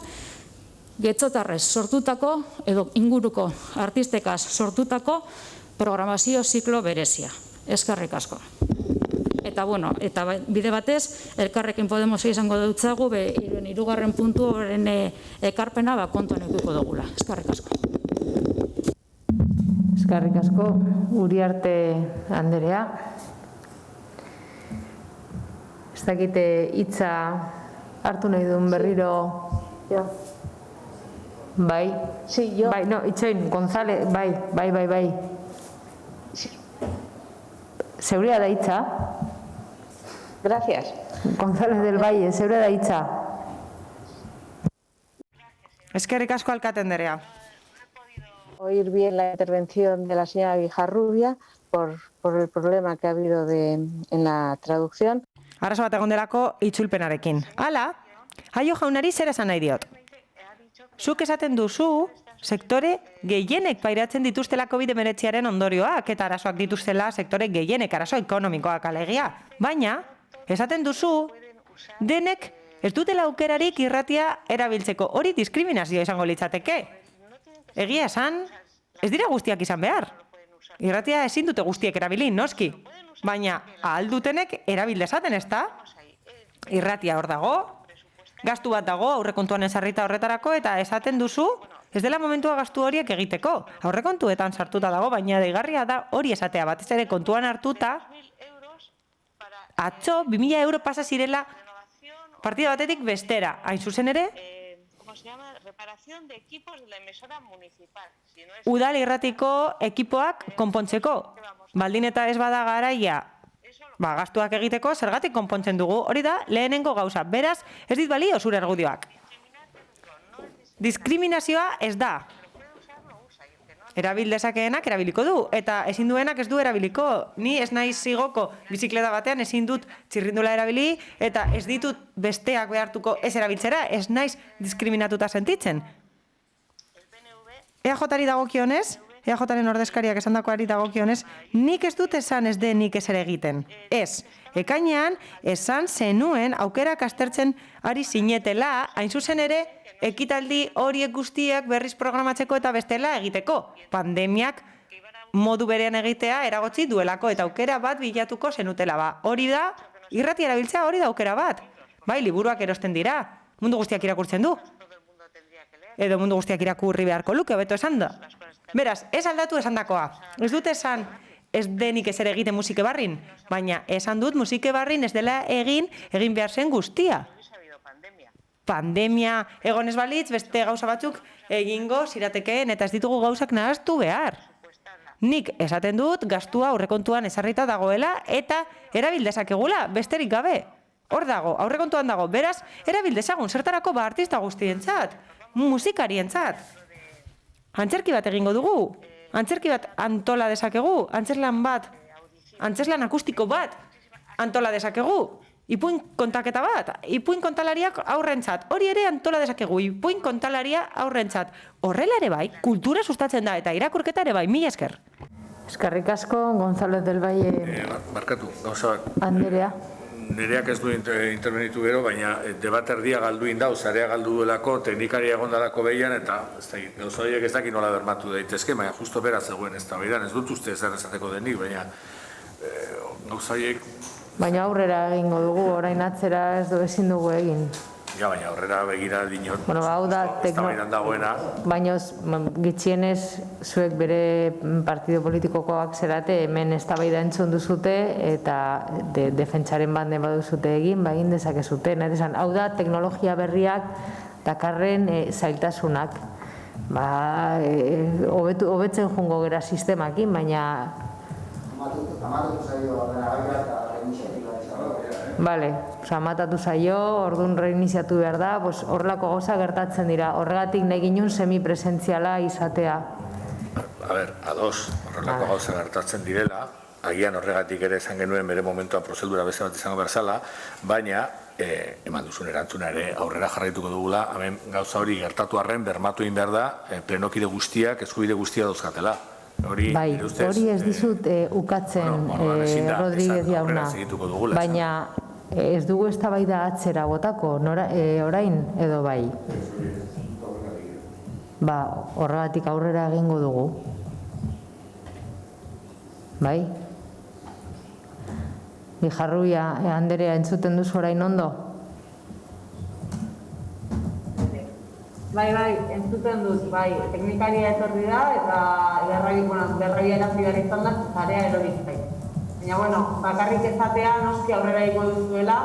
getxotarrez sortutako edo inguruko artistekaz sortutako programazio ziklo berezia. Eskerrik asko. Eta eta bide batez, Elkarrekin Podemos izango dutzagu, hirugarren puntu horren ekarpena kontuan edukiko dugula. Eskerrik asko.
Eskerrik asko, Uriarte Anderea. Ez dakite hitza hartu nahi duen berriro. Bai.
Sí, yo.
Bai, no, itxoin, González, bai. Zeurea da hitza.
Gracias.
González del Valle, zeurea da hitza.
Eskerrik asko alkate Anderea.
Oír bien la intervención de la señora Guijarrubia por el problema que ha habido en la traducción.
Arazo bat egon delako itzulpenarekin. Hala, Aio jaunari zer esan nahi diot. Zuk esaten duzu, sektore gehienek pairatzen dituztela COVID-19 ondorioak eta arazoak dituztela sektore gehienek arazo ekonomikoak alegia. Baina, esaten duzu, denek ez dutela aukerarik irratia erabiltzeko. Hori diskriminazioa izango litzateke. Egia esan, ez dira guztiak izan behar. Irratia ezin dute guztiek erabili, noski. Baina, ahal dutenek erabil dezaten, ezta? Irratia hor dago, gastu bat dago aurrekontuan ezarrita horretarako eta esaten duzu, ez dela momentua gastu horiek egiteko. Aurrekontuetan sartuta dago, baina deigarria da hori esatea batez ere kontuan hartuta, atzo 2.000 euro pasa zirela partida batetik bestera. Hain zuzen ere, udal irratiko ekipoak konpontzeko. Baldin eta ez bada garaia gastuak egiteko, zergatik konpontzen dugu. Hori da, lehenengo gauza. Beraz, ez dit balio zure argudioak. Diskriminazioa ez da. Erabil dezakeenak erabiliko du, eta ezin duenak ez du erabiliko. Ni ez naiz zigoko bizikleta batean ezin dut txirrindula erabili, eta ez ditut besteak behartuko ez erabiltzera, ez naiz diskriminatuta sentitzen. EAJ-ari dagokionez, EAJ-aren ordezkariak esandakoari dagokionez, nik ez dut esan ez denik ezer egiten. Ez, ekainean esan zenuen aukerak aztertzen ari zinetela, hain zuzen ere, ekitaldi horiek guztiak berriz programatzeko eta bestela egiteko. Pandemiak modu berean egitea eragotzi duelako eta aukera bat bilatuko zenutela ba. Hori da, irratia erabiltzea hori da aukera bat. Bai, liburuak erosten dira, mundu guztiak irakurtzen du. Edo mundu guztiak irakurri beharko luke, hobeto esan da. Beraz, ez aldatu esandakoa. Ez dut esan ez denik ezer egiten musike barrin, baina esan dut musike barrin ez dela egin behar zen guztia. Pandemia egon ez balitz, beste gauza batzuk egingo ziratekeen eta ez ditugu gauzak nahaztu behar. Nik esaten dut gastua aurrekontuan ezarrita dagoela eta erabil dezakegula, besterik gabe. Hor dago, aurrekontuan dago, beraz, erabil dezagun zertarako artista guztientzat, musikarientzat. Antzerki bat egingo dugu, antzerki bat antola dezakegu, antzeslan akustiko bat antola dezakegu. Ipuin kontaketa bat, ipuin kontalariak aurrentzat, hori ere antola dezakegu, ipuin kontalaria aurrentzat. Horrela ere bai, kultura sustatzen da eta irakurketa ere bai, mila esker.
Eskerrik asko, González del Valle
Barkatu, gauza bat.
Anderea.
Nereak ez du intervenitu gero, baina debate erdia galdu indau, zarea galdu duelako, teknikaria egondalako behian, eta gauza horiek ez dakit nola bermatu daitezke, baina justo bera zegoen ez da behiran, ez dut uste zer esateko denik, baina gauza horiek...
Baina aurrera egingo dugu, orain atzera ez du ezin dugu egin.
Ja, baina aurrera begira dinot,
Bueno, hau da,
dagoena.
baina gitxienez zuek bere partido politikokoak zerate hemen eztabaida entzun duzute eta defentsaren bande baduzute egin, egin dezakezute. Hau da, teknologia berriak dakarren zailtasunak. Hobetzen jungo gera sistemakin, baina... Bale, matatu zaio, orduan reiniziatu behar da, horrelako gauza gertatzen dira, horregatik nahi ginen semipresentziala izatea.
A ber, ados, horrelako gauza gertatzen direla, agian horregatik ere esan genuen bere momentuan prozedura beste bat izango berzala, baina eman duzun erantzuna ere aurrera jarraituko dugula, hemen gauza hori gertatu arren bermatu egin behar da, plenokide guztiak, eskubide guztia dauzkatela.
Bai, hori ez dizut ukatzen Rodríguez jauna, baina ez dugu eztabaida atzera botako, orain edo bai. Horregatik aurrera egingo dugu. Bai? Bijarrubia, Anderea, entzuten duzu orain ondo?
Bai, entzuten dut, teknikaria etorri da eta gerrabia erazi behar izan da, zarea eroritzai. Baina, bakarrik ezatea noski aurrera egingo duzuela,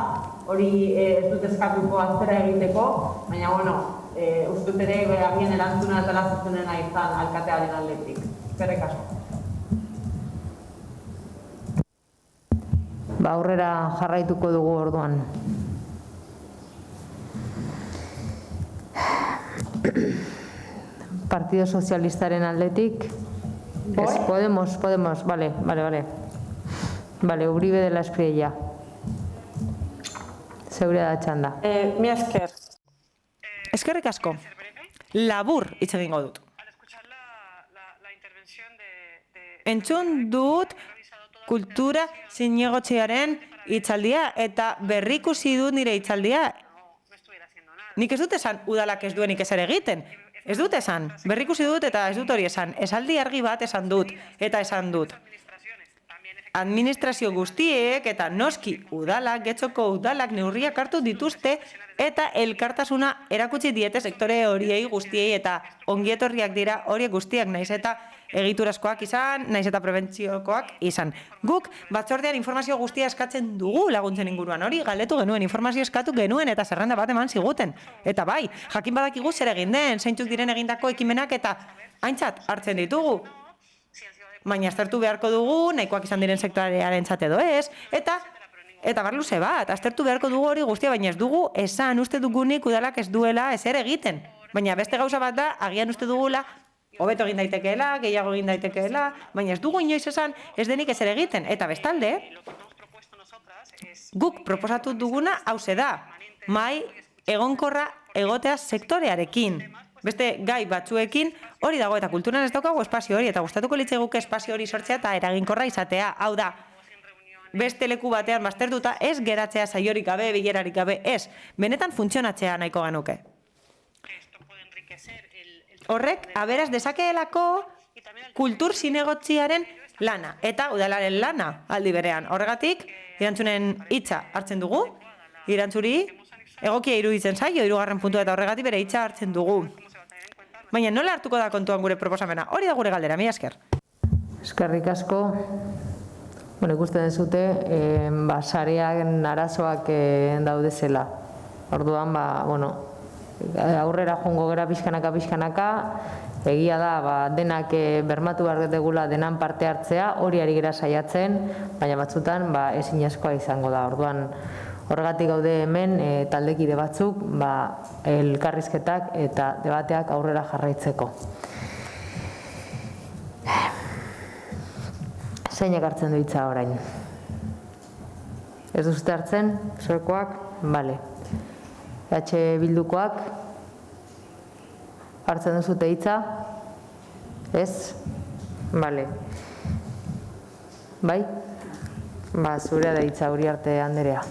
hori ez dut eskatuko aztera egiteko, baina, uste dut ere agian erantzuna eta lazuzunena izan alkatearen aldetik. Eskerrik asko.
Aurrera jarraituko dugu orduan. Partido Sozialistaren aldetik. Podemos, vale. Vale, Uribe de la Espriella. Zeurea da txanda.
Mi esker.
Eskerrik asko. Labur hitz egingo dut. Entzun dut kultura zinegotziaren hitzaldia eta berrikusi dut nire hitzaldia. Nik ez dut esan udalak ez duenik ezer egiten. Ez dut esan, berrikusi dut eta ez dut hori esan. Esaldi argi bat esan dut, eta esan dut. Administrazio guztiek eta noski udalak, getxoko udalak neurriak hartu dituzte eta elkartasuna erakutsi diete sektore horiei guztiei eta ongietorriak dira horiek guztiak naiz eta egiturazkoak izan, naiz eta prebentziokoak izan. Guk batzordean informazio guztia eskatzen dugu laguntzen inguruan hori, galdetu genuen, informazio eskatu genuen eta zerrenda bat eman ziguten. Eta bai, jakin badakigu zer egin den, zeintzuk diren egindako ekimenak eta aintzat hartzen ditugu. Baina aztertu beharko dugu, nahikoak izan diren sektorearen edo ez, eta barluze bat, aztertu beharko dugu hori guztia, baina ez dugu esan uste dugunik udalak ez duela ezer egiten. Baina beste gauza bat da, agian uste dugula, hobeto egin daitekeela, gehiago egin daitekeela, baina ez dugu inoiz esan ez denik ezer egiten. Eta bestalde, guk proposatu duguna hauze da, mai egonkorra egotea sektorearekin. Beste gai batzuekin hori dago eta kulturan ez daukagu espazio hori eta gustatuko litzaigu espazio hori sortzea eta eraginkorra izatea. Hau da, beste leku batean baztertuta ez geratzea saiorik gabe, bilerarik gabe, ez. Benetan funtzionatzea nahiko genuke. Horrek, aberaz dezakeelako kultur zinegotziaren lana eta udalaren lana aldi berean. Horregatik, irantzunen hitza hartzen dugu, irantzuri egokia iruditzen zaio, 3. puntua eta horregatik bere hitza hartzen dugu. Baina nola hartuko da kontuan gure proposamena? Hori da gure galdera, mila esker.
Eskerrik asko. Ikusten dezute, sarean arazoak daude zela. Orduan, aurrera joango gera pixkanaka, egia da, denak bermatu behar dugula denan parte hartzea, hori ari gera saiatzen, baina batzutan ezinezkoa izango da. Orduan, horregatik gaude hemen taldekide batzuk, elkarrizketak eta debateak aurrera jarraitzeko. Zeinek hartzen du hitza orain? Ez duzute hartzen, zuekoak, bale. Bildukoak, hartzen duzute hitza? Ez? Bale. Bai? Zurea da hitza, Uriarte Anderea.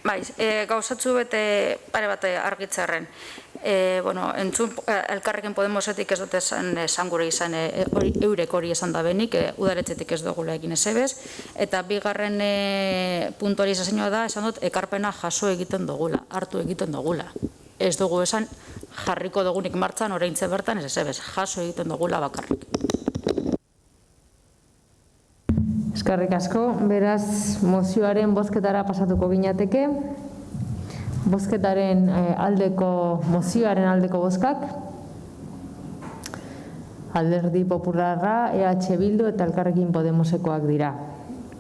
Bai, gauzatzu bete pare bat argitzarren. Entzun Elkarrekin Podemosetik ez dute esan gure izan eurek hori esan da benik, udaletxetik ez dugula egin ezebez, eta bigarren puntualizazioa da, esan dut, ekarpena jaso egiten dugula, hartu egiten dugula. Ez dugu esan jarriko dugunik martxan oraintze bertan ez ezebez, jaso egiten dugula bakarrik.
Eskerrik asko, beraz, mozioaren bozketara pasatuko ginateke. Bozketaren mozioaren aldeko bozkak. Alderdi Popularra, EH Bildu eta Elkarrekin Podemosekoak dira.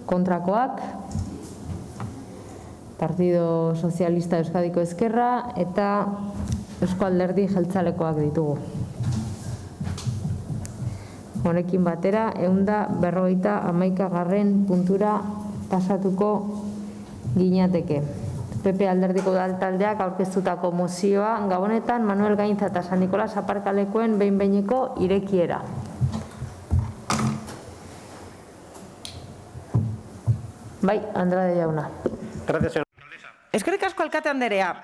Kontrakoak, Partido Sozialista Euskadiko Ezkerra eta Eusko Alderdi Jeltzalekoak ditugu. Honekin batera, 151. puntura pasatuko ginateke. PP Alderdiko Udaltaldeak aurkeztutako mozioa, Gabonetan Manuel Gaintza eta San Nikolas aparkalekuen behin-behineko irekiera. Bai, Andrade jauna.
Eskerrik asko alkate anderea.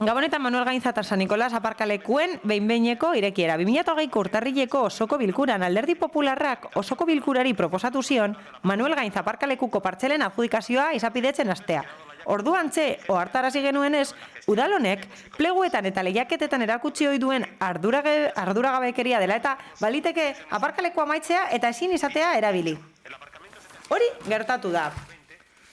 Gabonetan Manuel Gaintza eta San Nikolas aparkalekuen behin-behineko irekiera. 2020ko urtarrileko osoko bilkuran Alderdi Popularrak osoko bilkurari proposatu zion Manuel Gaintza aparkalekuko partzelen adjudikazioa izapidetzen hastea. Orduan ohartarazi genuenez, udal honek pleguetan eta lehiaketetan erakutsi ohi duen arduragabekeria dela eta baliteke aparkalekua amaitzea eta ezin izatea erabili. Hori gertatu da.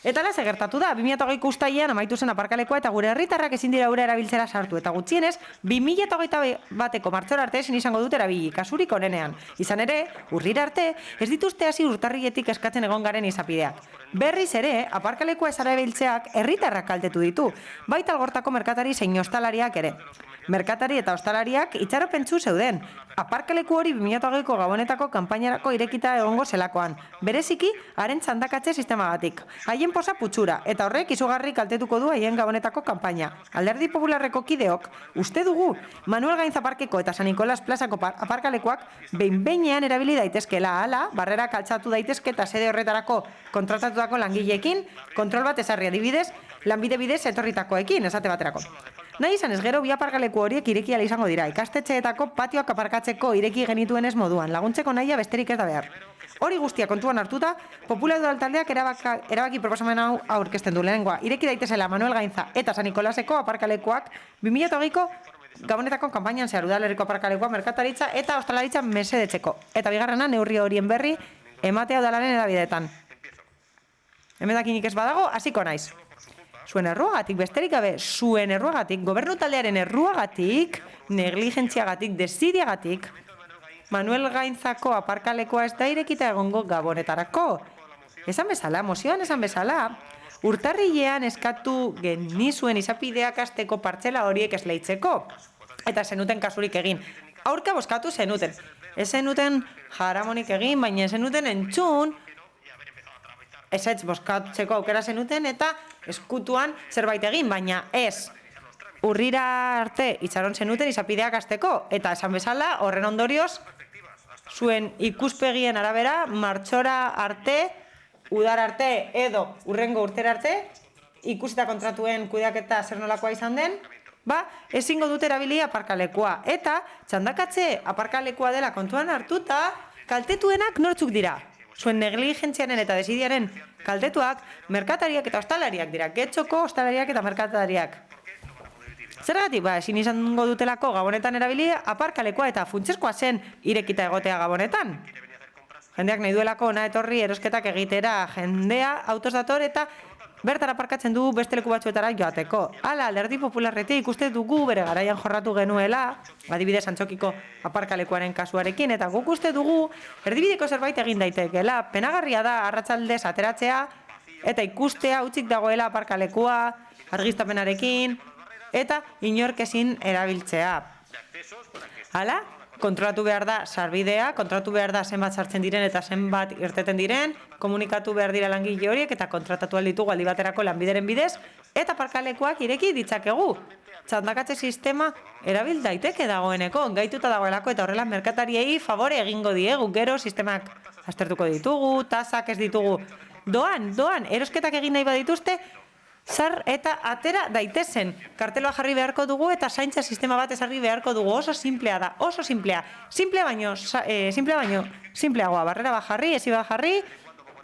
Eta lase gertatu da, 2020ko uztailean amaitu zen aparkalekua eta gure herritarrak ezin dira ura erabiltzera sartu. Eta gutxienez, 2021ko martxora arte ezin izango dut erabili, kasurik onenean. Izan ere, urrira arte, ez dituzte hasi urtarriletik eskatzen egon garen izapideak. Berriz ere, aparkalekua ez erabiltzeak herritarrak kaltetu ditu, baita algortako merkatari zein ostalariak ere. Merkatari eta ostalariak itxaropentsu zeuden. Aparkaleku hori 2020ko Gabonetako kanpainarako irekita egongo zelakoan. Bereziki, haren txandakatze sistemagatik. Haien posa putxura, eta horrek izugarri kaltetuko du haien Gabonetako kanpaina. Alderdi Popularreko kideok, uste dugu, Manuel Gaintza Parkeko eta San Nikolas plazako aparkalekuak behin-behinean erabili daitezkela, hala, barrera kaltzatu daitezke eta sede horretarako kontratatutako langileekin, kontrol bat ezarri adibidez, lanbide bidez etorritakoekin, esate baterako. Nahi izan ez gero, bi aparkaleku horiek ireki ahal izango dira, ikastetxeetako patioak aparkatzeko ireki genituen ez moduan, laguntzeko nahia besterik ez da behar. Hori guztia kontuan hartuta, Popular Udaltaldeak erabaki proposamen hau aurkezten du lehenengoa. Ireki daitezela Manuel Gaintza eta San Nikolaseko aparkalekuak 2020ko Gabonetako kanpainan zehar udalerriko aparkalekua merkataritza eta ostalaritza mesedetzeko. Eta bigarrena neurri horien berri ematea udalaren erabideetan. Emendakinik ez badago, hasiko naiz. Zuen erruagatik, besterik gabe, zuen erruagatik, gobernu taldearen erruagatik, negligentziagatik, desidiagatik, Manuel Gaintzako aparkalekoa ez da irekita egongo Gabonetarako. Esan bezala, mozioan esan bezala, urtarrilean eskatu genizuen izapideak hasteko partzela horiek esleitzeko. Eta zenuten kasurik egin. Aurka bozkatu zenuten. Ez zenuten jaramonik egin, baina zenuten entzun, ezetz bozkatzeko aukera zenuten eta eskutuan zerbait egin, baina ez. Urrira arte itxaron zenuten izapideak hasteko, eta esan bezala, horren ondorioz, zuen ikuspegien arabera, martxora arte, udar arte edo urrengo urtera arte, ikusita kontratuen kudeaketa zer nolakoa izan den, ezingo dute erabili aparkalekua. Eta txandakatze aparkalekua dela kontuan hartuta, kaltetuenak nortzuk dira. Zuen negligentziaren eta desidiaren kaltetuak merkatariak eta ostalariak dira. Getxoko ostalariak eta merkatariak. Zergatik, ezin izango dutelako Gabonetan erabili aparkalekoa eta funtsezkoa zen irekita egotea Gabonetan. Jendeak nahi duelako ona etorri erosketak egitera, jendea autoz dator eta bertara aparkatzen du beste leku batzuetara joateko. Hala, Alderdi Popularretik ikuste dugu bere garaian jorratu genuela, adibidez Antxokiko aparkalekuaren kasuarekin, eta guk uste dugu erdibideko zerbait egin daitekeela. Penagarria da arratsaldez ateratzea eta ikustea hutsik dagoela aparkalekua, argiztapenarekin, eta inork ezin erabiltzea. Hala, kontrolatu behar da sarbidea, kontrolatu behar da zenbat sartzen diren eta zenbat irteten diren, komunikatu behar dira langile horiek eta kontratatu alditugu aldi baterako lanbideren bidez, eta parkalekuak ireki ditzakegu. Txandakatze sistema erabil daiteke dagoeneko, gaituta dagoelako eta horrela merkatariei favore egingo diegu, gero sistemak aztertuko ditugu, tasak ez ditugu. Doan, erosketak egin nahi badituzte, zar eta atera daitezen. Karteloa jarri beharko dugu eta zaintza sistema bat ezarri beharko dugu. Oso simplea da, oso simplea. Simplea baino, simpleagoa. Barrera bat jarri, ezi bat jarri,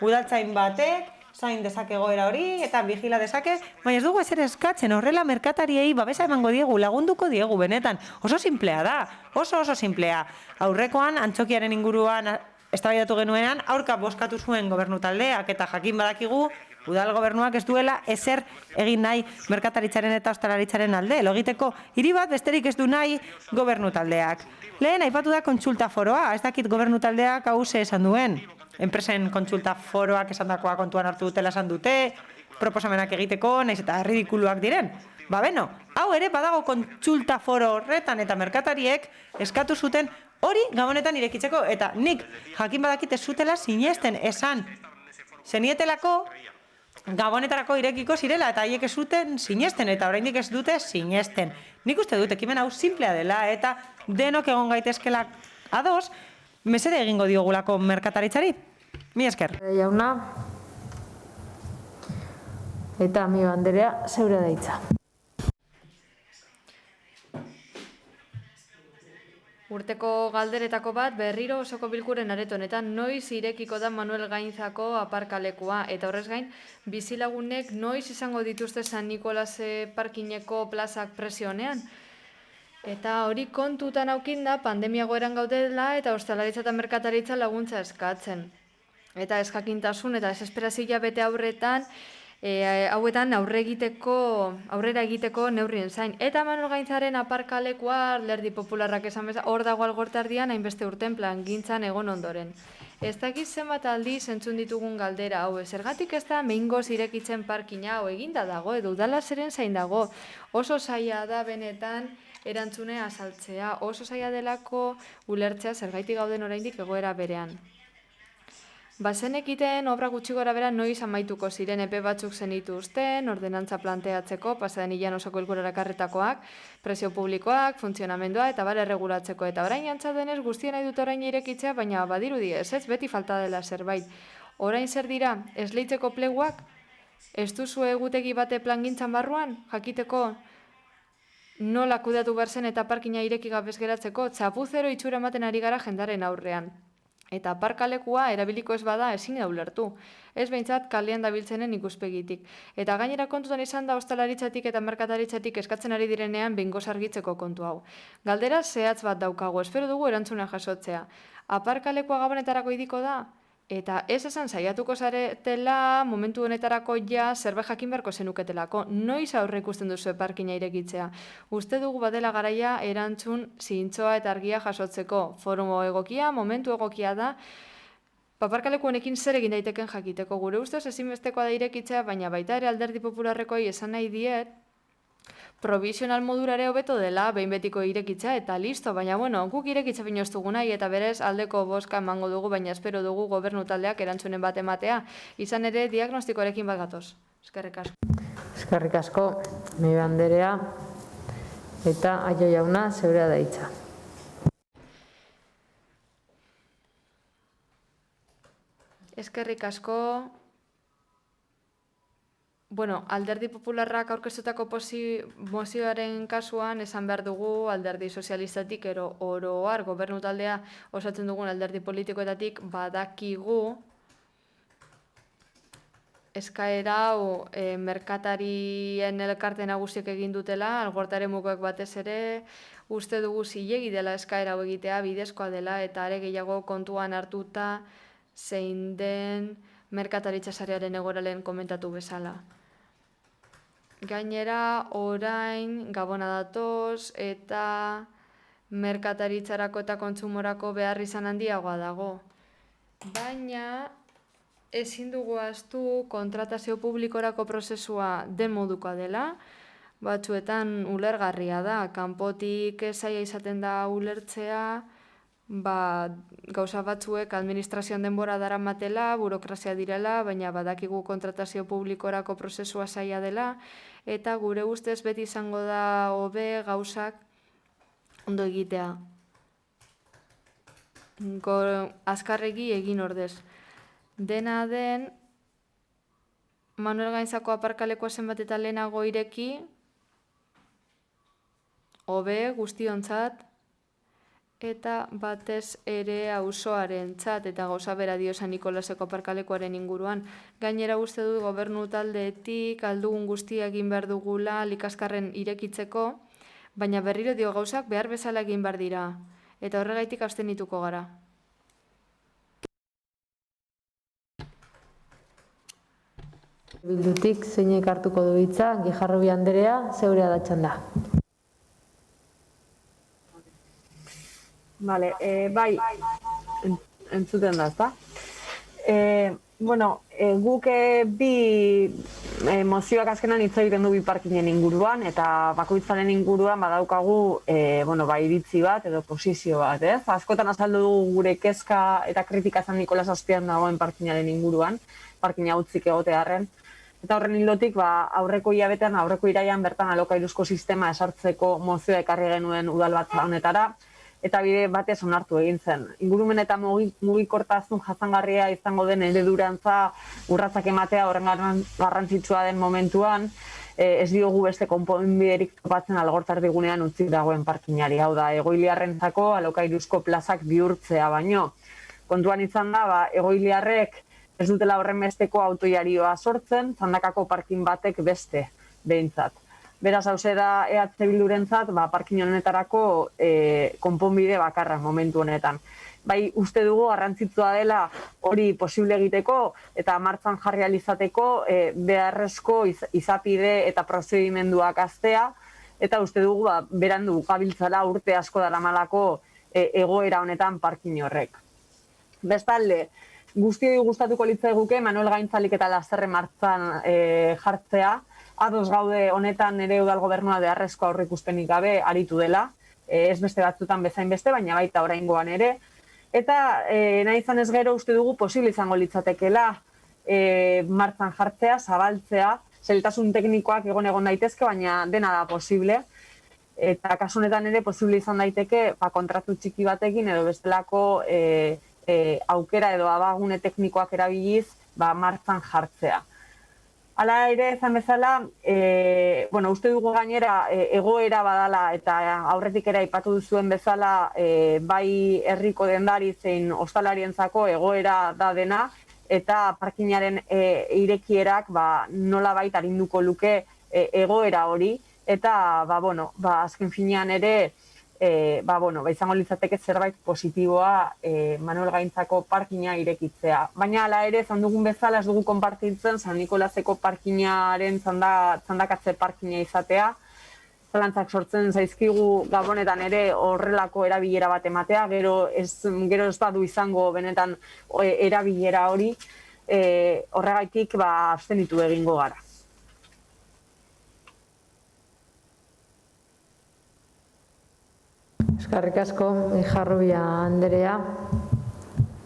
udaltzain batek, zain dezake egoera hori, eta vigila dezake, baina ez dugu ezer eskatzen, horrela merkatariei babesa emango diegu, lagunduko diegu, benetan. Oso simplea da, oso simplea. Aurrekoan, antzokiaren inguruan eztabaidatu genuenan, aurka bozkatu zuen gobernu taldeak eta jakin badakigu, udal gobernuak ez duela ezer egin nahi merkataritzaren eta ostalaritzaren alde. Logiteko hiri bat besterik ez du nahi gobernu taldeak. Lehen aipatu da kontsulta foroa, ez dakit gobernu taldeak hau ze esan duen. Enpresen kontsulta foroak esandakoa kontuan hartu dutela esan dute, proposamenak egiteko, naiz eta ridikuluak diren. Ba beno, hau ere badago kontsulta foro horretan eta merkatariek eskatu zuten hori gabonetan irekitzeko, eta nik jakin badakite zutela sinesten esan zenietelako gabonetarako irekiko zirela, eta haiek ez zuten sinesten, eta oraindik ez dute sinesten. Nik uste dut ekimen hau simplea dela, eta denok egon gaitezkela ados, mesede egingo diogulako merkataritzari. Mi esker.
Jauna, eta mi banderea zeure daitza.
Urteko galderetako bat, berriro osoko bilkuren aretonetan noiz irekiko da Manuel Gainzako aparkalekua, eta horrez gain, bizilagunek noiz izango dituzte San Nikolase parkineko plazak presionean. Eta hori kontutan aukinda, pandemia goeran gaudela eta ostalaritza eta merkataritza laguntza eskatzen. Eta eskakintasun eta desesperazioa bete hauetan aurrera egiteko neurrien zain. Eta Manuel Gainzaren aparkalekua Alderdi Popularrak esan bezala, hor dago algortardian hainbeste urten plangintzan egon ondoren. Ez dakiz zenbat aldiz entzun ditugun galdera hau, zergatik ez da behingoz irekitzen parkina hau eginda dago, edo udala zeren zain dago. Oso zaila da benetan erantzunea azaltzea, oso zaila delako ulertzea zergaitik gauden oraindik egoera berean. Bazenekiten obra gutxi gora bera noiz amaituko ziren epe batzuk zenituzten, ordenantza planteatzeko, pasaden hilan osoko bilkurara ekarritakoak, prezio publikoak, funtzionamendua eta bare erregulatzeko. Eta orain antza denez guztien nahi dut orain irekitzea, baina badirudi ez beti falta dela zerbait. Orain zer dira, esleitzeko pleguak, ez duzu egutegi bate plangintzan barruan, jakiteko nola kudeatu behar zen eta parkina ireki gabez geratzeko, txapuzero itxura ematen ari gara jendaren aurrean. Eta parkalekua erabiliko ez bada ezin da ulertu. Ez behintzat kalean dabiltzenen ikuspegitik. Eta gainera kontutan izan da ostalaritzatik eta merkataritzatik eskatzen ari direnean behingoz argitzeko kontu hau. Galdera zehatz bat daukago, espero dugu erantzuna jasotzea. Aparkalekua gabonetarako idiko da? Eta ez esan saiatuko zaretela momentu honetarako ja zerbait jakin beharko zenuketelako. Noiz aurre ikusten duzu parkina irekitzea. Uste dugu badela garaia erantzun zintzoa eta argia jasotzeko. Forumo egokia, momentu egokia da. Aparkaleku honekin zer egin daiteken jakiteko. Gure ustez ezinbestekoa da irekitzea, baina baita ere Alderdi Popularrekoi esan nahi diet, provisional modurare hobeto dela, behin betiko irekitza eta listo, baina guk irekitza bino ez dugu nahi eta berez aldeko bozka emango dugu, baina espero dugu gobernu taldeak erantzunen bat ematea, izan ere diagnostikoarekin bat gatoz. Eskerrik asko.
Eskerrik asko, mi banderea, eta Aio jauna zeurea da hitza.
Eskerrik asko. Alderdi Popularrak aurkeztutako mozioaren kasuan esan behar dugu Alderdi Sozialistatik oro har gobernu taldea osatzen dugun alderdi politikoetatik badakigu eskaera hau merkatarien elkarte nagusiek egin dutela, algortaren mukoek batez ere, uste dugu zilegi dela eskaera hau egitea, bidezkoa dela eta are gehiago kontuan hartuta zein den merkataritza sarearen egoralen komentatu bezala. Gainera, orain gabona datoz eta merkataritzarako eta kontsumorako behar izan handiagoa dago. Baina, ezin dugu ahaztu kontratazio publikorako prozesua den modukoa dela, batzuetan ulergarria da, kanpotik zaila izaten da ulertzea, gauza batzuek administrazioan denbora daramatela, burokrazia direla, baina badakigu kontratazio publikorako prozesua zaila dela, eta gure ustez beti izango da hobe gauzak ondo egitea. Azkarregi egin ordez. Dena den, Manuel Gainzako aparkalekua zenbat eta lehenago ireki, hobe guztiontzat, eta batez ere auzoarentzat eta gauza bera dio San Nikolaseko aparkalekuaren inguruan. Gainera uste dut gobernu taldeetik aldugun guztia egin behar dugula likaskarren irekitzeko, baina berriro dio gauzak behar bezala egin behar dira, eta horregaitik abstenituko gara.
Bildutik zeinek hartuko du hitza, Guijarrubia Andrea, zeurea da txanda.
Vale, bai, entzuten da, ezta? Guk bi mozioak azkenan hitz egiten du bi parkinen inguruan, eta bakoitzaren inguruan badaukagu iritzi bat edo posizio bat, ez? Askotan azaldu dugu gure kezka eta kritika San Nikolas azpian dagoen parkinaren inguruan, parkina utzik egotearren. Eta horren hildotik, aurreko hilabetean, aurreko iraian bertan alokairuzko sistema esartzeko mozioa ekarri genuen udal bat honetara, eta bide batez onartu egin zen. Ingurumen eta mugikortasun jasangarria izango den eredurantza urratsak ematea horren garrantzitsua den momentuan, ez diogu beste konponbiderik topatzen Algortardigunean utzik dagoen parkinari. Hau da, egoiliarrentzako alokairuzko plazak bihurtzea baino. Kontuan izan da, egoiliarrek ez dutela horren besteko autoiarioa sortzen, Zandakako parkin batek beste behintzat. Beraz, hauze da EH Bildurentzat, parkin honetarako konponbide bakarra momentu honetan. Bai, uste dugu garrantzitsua dela hori posible egiteko eta martxan jarri alizateko beharrezko izapide eta prozedimenduak aztea, eta uste dugu berandu gabiltzala urte asko daramalako egoera honetan parkin horrek. Bestalde, guztioi gustatuko litzaiguke Manuel Gainzalik eta Lasterre martxan jartzea, ados gaude honetan ere udal gobernua beharrezko aurreikuspenik gabe aritu dela, ez beste batzutan bezain beste, baina baita oraingoan ere. Eta nahi izan ez gero uste dugu posible izango litzatekela martxan jartzea, zabaltzea, zailtasun teknikoak egon daitezke, baina dena da posible. Eta kasu honetan ere posible izan daiteke kontratu txiki batekin edo bestelako aukera edo abagune teknikoak erabiliz martxan jartzea. Hala ere, ezan bezala, uste dugu gainera egoera badala eta aurretik ere aipatu duzuen bezala bai herriko dendari zein ostalarientzako egoera da dena eta parkinaren irekierak nolabait arinduko luke egoera hori eta azken finean ere izango litzateke zerbait positiboa Manuel Gainzako parkina irekitzea. Baina hala ere, zan dugun bezala ez dugu konpartitzen San Nikolaseko parkinaren zandakatze parkina izatea. Zalantzak sortzen zaizkigu gabonetan ere horrelako erabilera bat ematea, gero ez badu izango benetan erabilera hori, horregaitik abstenitu egingo gara.
Eskerrik asko, Guijarrubia Andrea,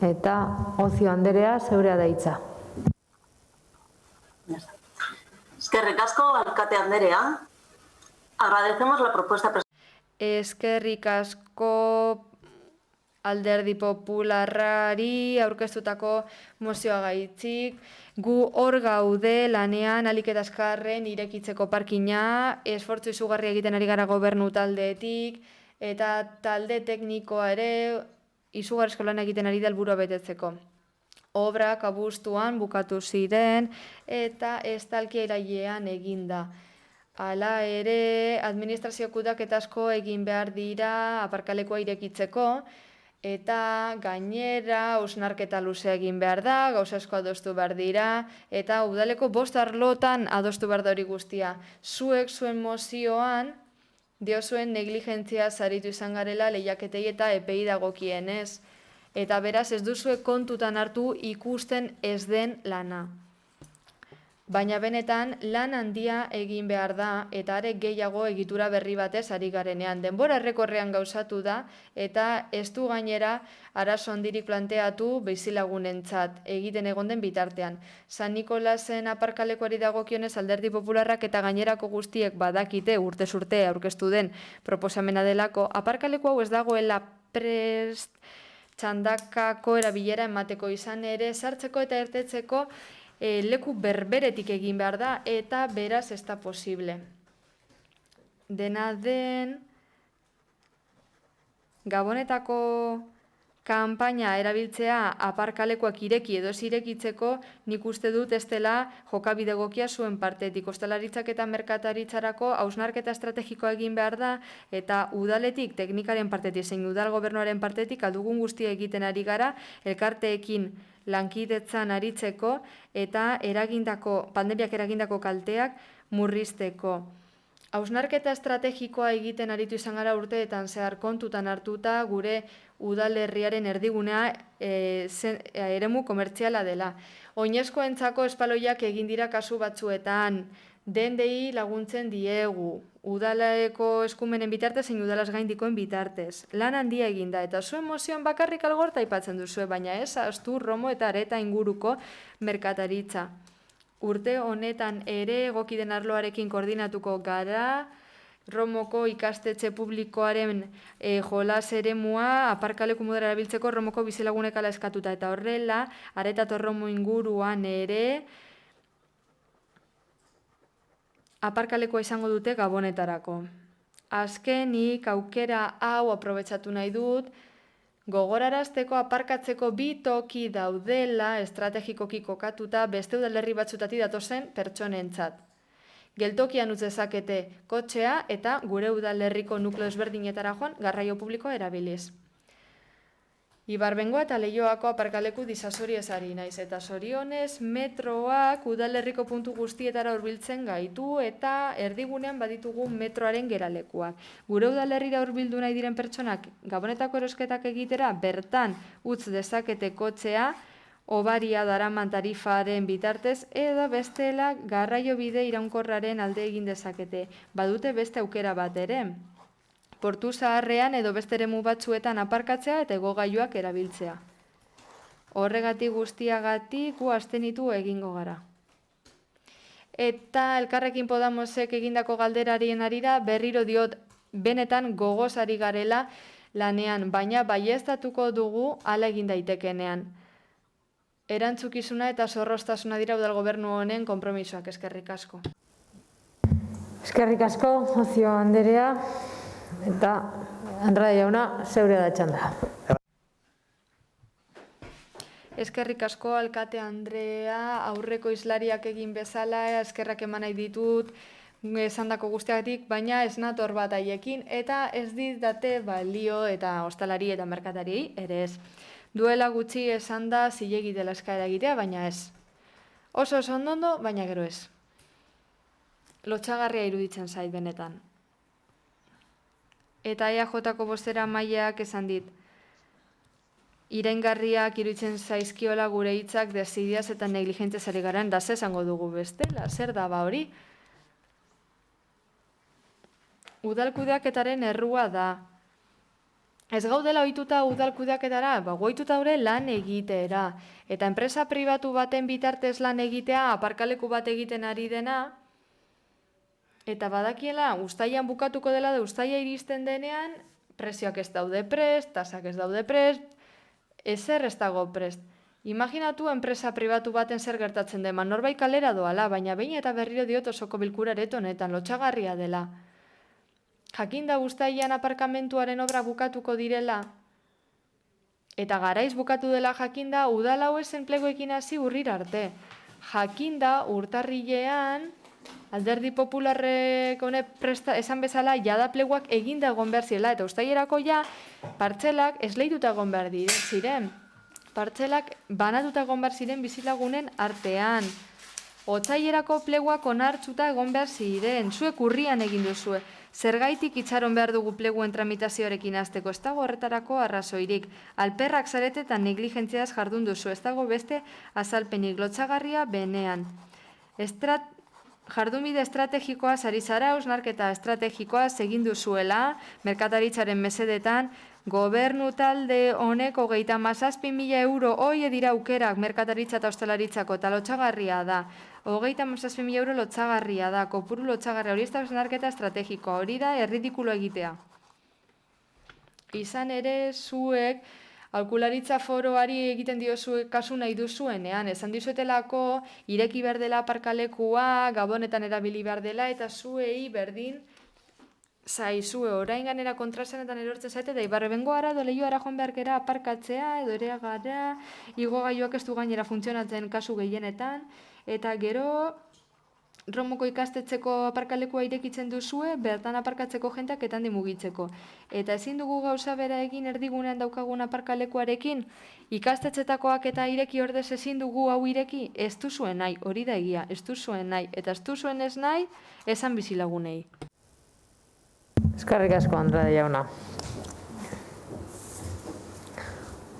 eta Ocio Andrea, zeurea da hitza.
Eskerrik asko, alkate Andrea. Agradecemos la propuesta presentada.
Eskerrik asko Alderdi Popularrari aurkeztutako mozioagaitzik. Gu hor gaude lanean alik eta azkarren irekitzeko parkina, esfortzu izugarria egiten ari gara gobernu taldeetik, eta talde teknikoa ere izugarrizko lan egiten ari da helburua betetzeko. Obrak abuztuan bukatu ziren eta estalkia irailean eginda. Hala ere, administrazio kudeaketa asko egin behar dira aparkalekua irekitzeko, eta gainera hausnarketa luzea egin behar da, gauza asko adostu behar dira, eta udaleko 5 arlotan adostu behar da hori guztia. Zuek zuen mozioan, diozuen negligentzia zaritu izan garela lehiaketei eta epei dagokienez. Eta beraz ez duzue kontutan hartu ikusten ez den lana. Baina benetan lan handia egin behar da eta are gehiago egitura berri batez ari garenean. Denbora errekorrean gauzatu da eta ez du gainera arazo handirik planteatu bizilagunentzat egiten egon den bitartean. San Nikolasen aparkalekuari dagokionez Alderdi Popularrak eta gainerako guztiek badakite urtez urte aurkeztu den proposamena delako, aparkaleku hau ez dagoela prest txandakako erabilera emateko izan ere sartzeko eta irtetzeko leku berberetik egin behar da eta beraz ez da posible. Dena den, Gabonetako kanpaina erabiltzea aparkalekuak ireki edo ez irekitzeko nik uste dut ez dela jokabide egokia zuen partetik. Ostalaritzak eta merkataritzarako hausnarketa estrategikoa egin behar da eta udaletik, teknikaren partetik, zein udal gobernuaren partetik aldugun guztia egiten ari gara elkarteekin lankidetzan aritzeko eta pandemiak eragindako kalteak murrizteko. Hausnarketa estrategikoa egiten aritu izan gara urteetan zehar kontutan hartuta gure udalerriaren erdigunea eremu komertziala dela. Oinezkoentzako espaloiak egin dira kasu batzuetan, dendei laguntzen diegu, udaleko eskumenen bitartez zein udalaz gaindikoen bitartez. Lan handia egin da eta zuen mozioan bakarrik algorta aipatzen duzue, baina ez ahaztu Romo eta Areta inguruko merkataritza. Urte honetan ere egokiden arloarekin koordinatuko gara, Romoko ikastetxe publikoaren jolas eremua aparkaleku modera erabiltzeko Romoko bizilagunek ala eskatuta eta horrela, Areta eta Romo inguruan ere aparkalekoa izango dute Gabonetarako. Azkenik aukera hau aprobetxatu nahi dut, gogorarazteko aparkatzeko bi toki daudela estrategikoki kokatuta beste udalerri batzutatik datozen pertsonentzat. Geltokian utz dezakete kotxea eta gure udalerriko nukleo ezberdinetara joan garraio publikoa erabiliz. Ibarbengoa eta Leioako aparkaleku disasori ezari naiz eta zorionez metroak udalerriko puntu guztietara hurbiltzen gaitu eta erdigunean baditugu metroaren geralekuak. Gure udalerrira hurbildu nahi diren pertsonak Gabonetako erosketak egitera bertan utz dezakete kotxea obaria daraman tarifaren bitartez edo bestela garraio bide iraunkorraren alde egin dezakete. Badute beste aukera bat ere. Portu zaharrean edo beste eremu batzuetan aparkatzea eta igogailuak erabiltzea. Horregatik guztiagatik gu abstenitu egingo gara. Eta Elkarrekin Podemosek egindako galderarien arira berriro diot benetan gogoz ari garela lanean, baina baieztatuko dugu hala egin daitekenean. Erantzukizuna eta zorroztasuna dira udal gobernu honen konpromisoak. Eskerrik asko.
Eskerrik asko, Ocio Anderea. Eta Andrade jauna, zeure da txanda.
Eskerrik asko, Alkate Andrea, aurreko islariak egin bezala, eskerrak eman nahi ditut, esandako guztiagatik, baina ez nator bat haiekin, eta ez didate balio eta ostalari eta merkatari, ere ez. Duela gutxi esan da zilegi dela eskaera egitea, baina ez. Oso ondondo, baina gero ez. Lotxagarria iruditzen zait benetan. Eta EAJ-ko bostera mailak esan dit. Iraingarriak iruditzen zaizkiola gure hitzak desidiaz eta negligentez ari garen, da esango dugu bestela, zer da ba hori? Udalkudeaketaren errua da. Ez gaudela ohituta udalkudeaketara, ohituta hori lan egitera. Eta enpresa pribatu baten bitartez lan egitea, aparkaleku bat egiten ari dena, eta badakiela, ustaian bukatuko dela da ustaia iristen denean, prezioak ez daude prest, tasak ez daude prest, ezer ez dago prest. Imaginatu enpresa pribatu baten zer gertatzen dema, norbait kalera doala, baina behin eta berriro diot osoko bilkura honetan, lotxagarria dela. Jakinda ustaian aparkamentuaren obra bukatuko direla, eta garaiz bukatu dela jakinda, udal hau ez enpleguekin hasi urrira arte. Jakinda urtarrilean, Alderdi Popularrek esan bezala jada pleguak eginda egon behar zirela, eta ustaierako ja partzelak esleituta egon behar ziren. Partzelak banatuta egon behar ziren bizilagunen artean. Otsaierako pleguak onartzuta egon behar ziren, zuek urrian egin duzue. Zergaitik itxaron behar dugu pleguen tramitazioarekin hasteko, ez dago horretarako arrazoirik. Alperrak zarete eta negligentziaz jardun duzu, ez dago beste azalpenik lotxagarria benean. Jardunbide estrategikoa ari zara, hausnarketa estrategikoa egin duzuela, merkataritzaren mesedetan, gobernu talde honek 37.000 euro hoi dira aukerak merkataritza eta ostalaritzako, eta lotxagarria da. 37.000 euro lotxagarria da, kopuru lotxagarria, hori ez da hausnarketa estrategikoa, hori da erridikulo egitea. Izan ere, zuek, aholkularitza foroari egiten diozu kasu nahi duzuenean, esan dizuetelako ireki behar dela aparkalekua, gabonetan erabili behar dela, eta zuei berdin zaizue orain ganera kontrasanetan erortzen zaite, da Ibarre bengo gara, edo Leioara joan beharkera aparkatzea, edo ere gara, igogailuak ez du gainera funtzionatzen kasu gehienetan, eta gero Romoko ikastetxeko aparkalekua irekitzen duzue, bertan aparkatzeko jenteak eta handi mugitzeko. Eta ezin dugu gauza bera egin erdigunean daukagun aparkalekuarekin, ikastetxetakoak eta ireki ordez ezin dugu hau ireki, ez duzuen nahi, hori da egia, ez duzuen nahi, eta ez duzuen ez nahi, esan bizilagunei.
Eskerrik asko, Andrade jauna.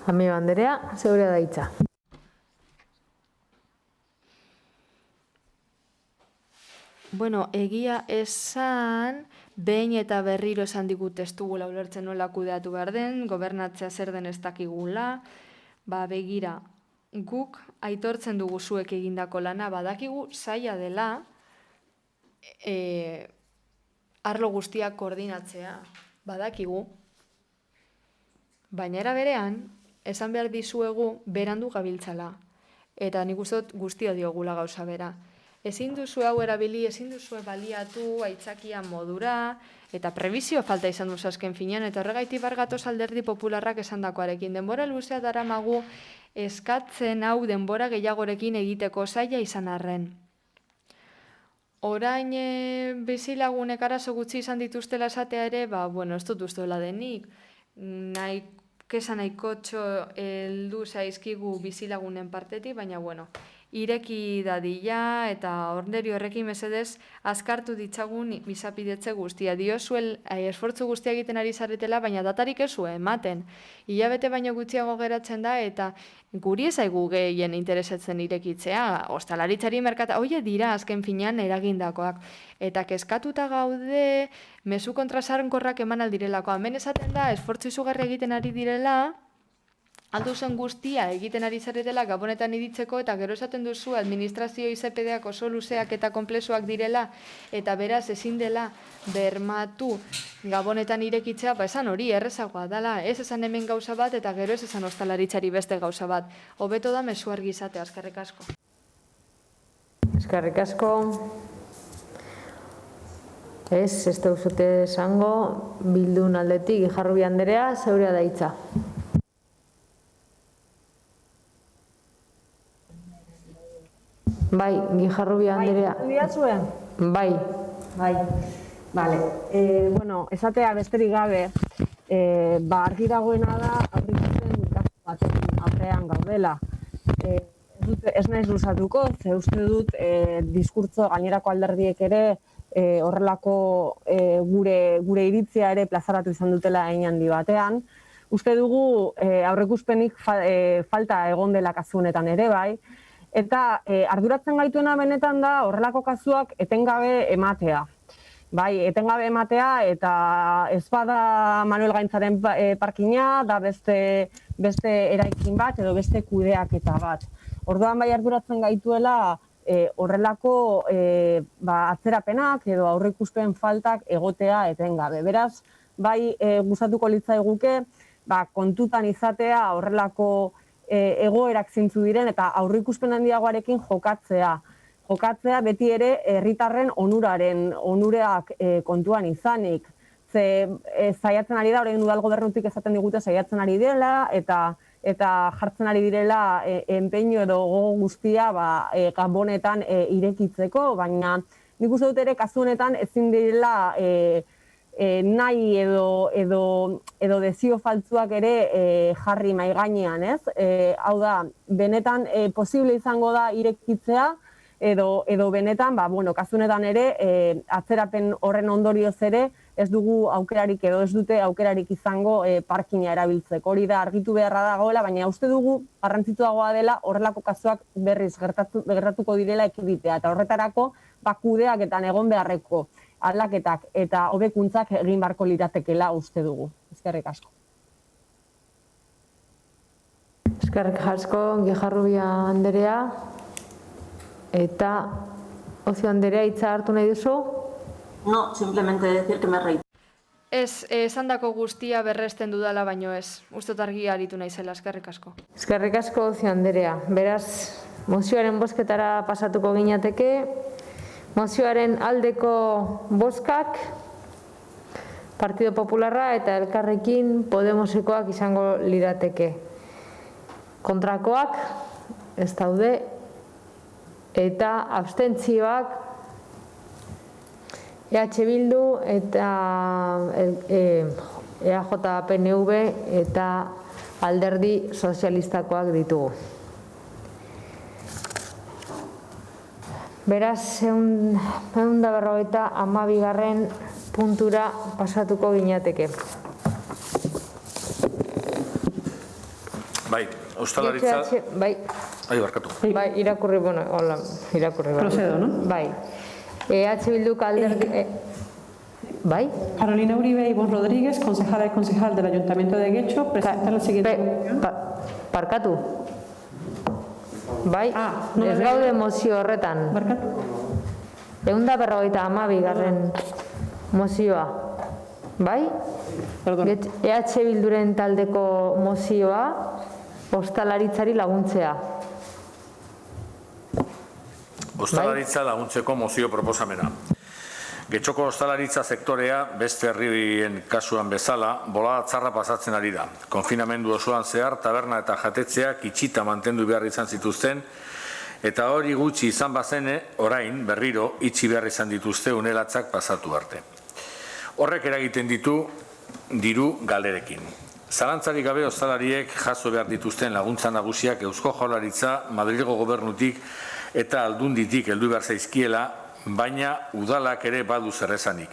Amigo Anderea, zeurea da hitza.
Bueno, egia esan, behin eta berriro esan digut ez dugula ulertzen nola kudeatu behar den, gobernatzea zer den ez dakigula, begira, guk aitortzen dugu zuek egindako lana, badakigu zaila dela, arlo guztiak koordinatzea, badakigu, baina era berean, esan behar dizuegu berandu gabiltzala, eta nik uste dut guztia diogula gauza bera. Ezin duzu hau erabili, ezin duzu baliatu, aitzakia modura, eta prebizio falta izan duzu azken finean, eta horregaiti bargatoz Alderdi Popularrak esandakoarekin. Denbora luzea daramagu eskatzen hau denbora gehiagorekin egiteko zaila izan arren. Orain bizilagunek arazo gutxi izan dituztela esatea ere, ez dut usteela denik. Kesa nahikotxo heldu zaizkigu bizilagunen partetik, baina ireki dadila eta orderio horrekin mesedez azkartu ditzagun izapidetze guztia. Diozuel esfortzu guztia egiten ari zaretela, baina datarik ez zuen ematen. Hilabete baino gutxiago geratzen da eta guri ez zaigu gehien interesatzen irekitzea. Ostalaritzari merkata, hoie dira azken finean eragindakoak. Eta kezkatuta gaude, mezu kontrasarrenkorrak eman aldirelako. Hemen esaten da, esfortzu izugarri egiten ari direla, aldu zen guztia egiten ari zaretela gabonetan iditzeko, eta gero esaten duzu administrazio IZPDak oso luzeak eta konplexuak direla, eta beraz ezin dela bermatu gabonetan irekitzea, esan hori errezagoa dela, ez esan hemen gauza bat, eta gero ez esan ostalaritzari beste gauza bat. Hobeto da mezu argi izatea, eskerrik asko.
Eskerrik asko. Ez da uzute esango, Bildun aldetik, Gijarrubi Anderea, zeurea da hitza. Bai, Gijarrubi Anderea. Bai.
Bale. Esatea besterik gabe, argi dagoena da, aurrikusten gastu baten aurrean gaudela. Ez naiz luzatuko, ze uste dut diskurtso gainerako alderdiek ere horrelako gure iritzia ere plazaratu izan dutela hein handi batean. Uste dugu aurreikuspenik falta egon dela kasu honetan ere bai, eta arduratzen gaituena benetan da horrelako kasuak etengabe ematea. Bai, etengabe ematea eta ez bada Manuel Gaintzaren parkina, da beste eraikin bat edo beste kudeaketa bat. Orduan bai arduratzen gaituela horrelako atzerapenak edo aurreikuspen faltak egotea etengabe. Beraz, bai gustatuko litzaiguke kontutan izatea horrelako egoerak zintzu diren eta aurreikuspen handiagoarekin jokatzea. Jokatzea beti ere herritarren onureak kontuan izanik. Ze saiatzen ari da, orain udal gobernutik esaten digute saiatzen ari dela eta jartzen ari direla enpeinu edo gogo guztia gabonetan irekitzeko, baina nik uste dut ere kasu honetan ezin direla nahi edo dezio faltzuak ere jarri mahai gainean, ez? Hau da, benetan posible izango da irekitzea, edo benetan, kasu honetan ere, atzerapen horren ondorioz ere, ez dugu aukerarik edo ez dute aukerarik izango parkina erabiltzeko. Hori da argitu beharra dagoela, baina uste dugu garrantzitsuagoa dela horrelako kasuak berriz gertatuko direla ekiditea. Eta horretarako kudeaketan egon beharreko aldaketak eta hobekuntzak egin beharko liratekela uste dugu. Eskerrik asko.
Eskerrik asko, Gijarrubia Anderea. Eta Ocio Anderea, hitza hartu nahi duzu?
No, simplemente decir que me reí.
Ez, esandako guztia berresten dudala baino ez. Ustot argi aritu naizela, eskerrik asko.
Eskerrik asko, Ocio Anderea. Beraz, mozioaren bozketara pasatuko ginateke. Mozioaren aldeko bozkak, Partido Popularra eta Elkarrekin Podemosekoak izango lirateke. Kontrakoak ez daude eta abstentzioak EH Bildu eta EAJ-PNV eta Alderdi Sozialistakoak ditugu. Beraz, 152. puntura pasatuko ginateke.
Bai, ostalaritza...
Bai.
Barkatu.
Bai, irakurri, hola, irakurri.
Procedo, ¿no?
Bai. EH Bildu Alderdi... Bai.
Carolina Uribe y Ivonne Rodríguez, concejala y concejal del Ayuntamiento de Guecho, presentan la siguiente moción.
Barkatu. Bai, ez gaude mozio horretan.
Barkatu.
152. mozioa. Bai? EH Bilduren taldeko mozioa ostalaritzari laguntzea.
Ostalaritza laguntzeko mozio proposamena. Getxoko ostalaritza sektorea beste herrien kasuan bezala bolada txarra pasatzen ari da. Konfinamendu osoan zehar taberna eta jatetzeak itxita mantendu behar izan zituzten eta hori gutxi izan bazene orain berriro itxi behar izan dituzte unelatzak pasatu arte. Horrek eragiten ditu diru galderekin. Zalantzarik gabe ostalariek jaso behar dituzten laguntza nagusiak Eusko Jaurlaritza, Madrilgo gobernutik eta aldunditik heldu behar zaizkiela, baina udalak ere badu zerrezanik.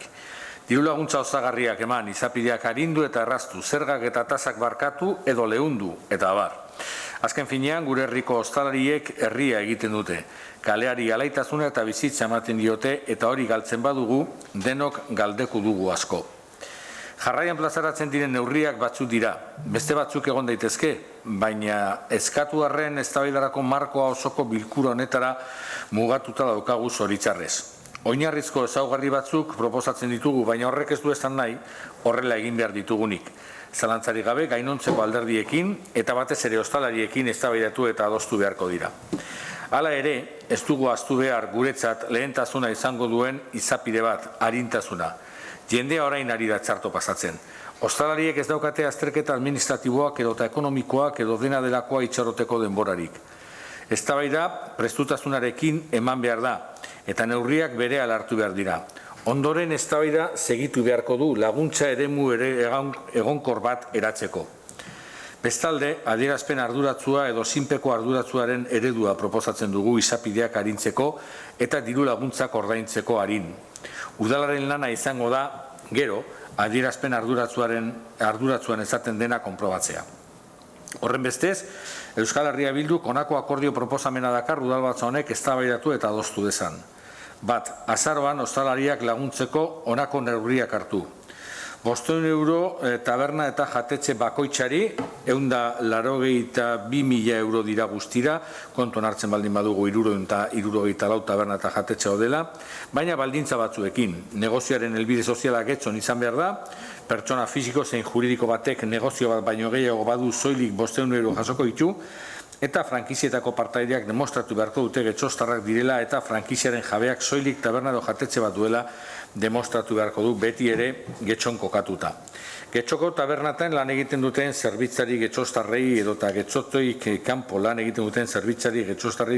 Diru laguntza osagarriak eman, izapideak arindu eta erraztu, zergak eta tasak barkatu edo leundu eta abar. Azken finean, gure herriko ostalariek herria egiten dute. Kaleari alaitasuna eta bizitza ematen diote eta hori galtzen badugu, denok galdeku dugu asko. Jarraian plazaratzen diren neurriak batzuk dira, beste batzuk egon daitezke, baina eskatu arren eztabaidarako markoa osoko bilkura honetara mugatuta daukagu zoritxarrez. Oinarrizko ezaugarri batzuk proposatzen ditugu, baina horrek ez du esan nahi horrela egin behar ditugunik. Zalantzarik gabe gainontzeko alderdiekin eta batez ere ostalariekin eztabaidatu eta adostu beharko dira. Hala ere, ez dugu ahaztu behar guretzat lehentasuna izango duen izapide bat, arintasuna. Jendea orain ari da txarto pasatzen. Ostalariek ez daukate azterketa administratiboak edo eta ekonomikoak edo dena delakoa itxaroteko denborarik. Eztabaida prestutasunarekin eman behar da, eta neurriak berehala hartu behar dira. Ondoren eztabaida segitu beharko du laguntza eremu ere egonkor bat eratzeko. Bestalde, adierazpen arduratzua edo zinpeko arduratzuaren eredua proposatzen dugu izapideak arintzeko eta diru laguntzak ordaintzeko arin. Udalaren lana izango da, gero, adierazpen arduratzuan esaten dena konprobatzea. Horren bestez, Euskal Herria Bilduk honako akordio proposamena dakar udalbatza honek eztabaidatu eta adostu dezan. Bat, azaroan ostalariak laguntzeko honako neurriak hartu. 500 euro taberna eta jatetxe bakoitzari, 182.000 euro dira guztira, kontuan hartzen baldin badugu 364 taberna eta jatetxe dela, baina baldintza batzuekin. Negozioaren helbide sozialak etzon izan behar da, pertsona fisiko zein juridiko batek negozio bat baino gehiago badu soilik 500 euro jasoko ditu, eta frankizietako partaideak demostratu beharko dute getxostarrak direla eta frankiziaren jabeak soilik taberna edo jatetxe bat duela demostratu beharko du beti ere getxon kokatuta. Getxoko tabernatan lan egiten duten zerbitzari getxostarrei edota getxotoik kanpo lan egiten duten zerbitzari getxostarrei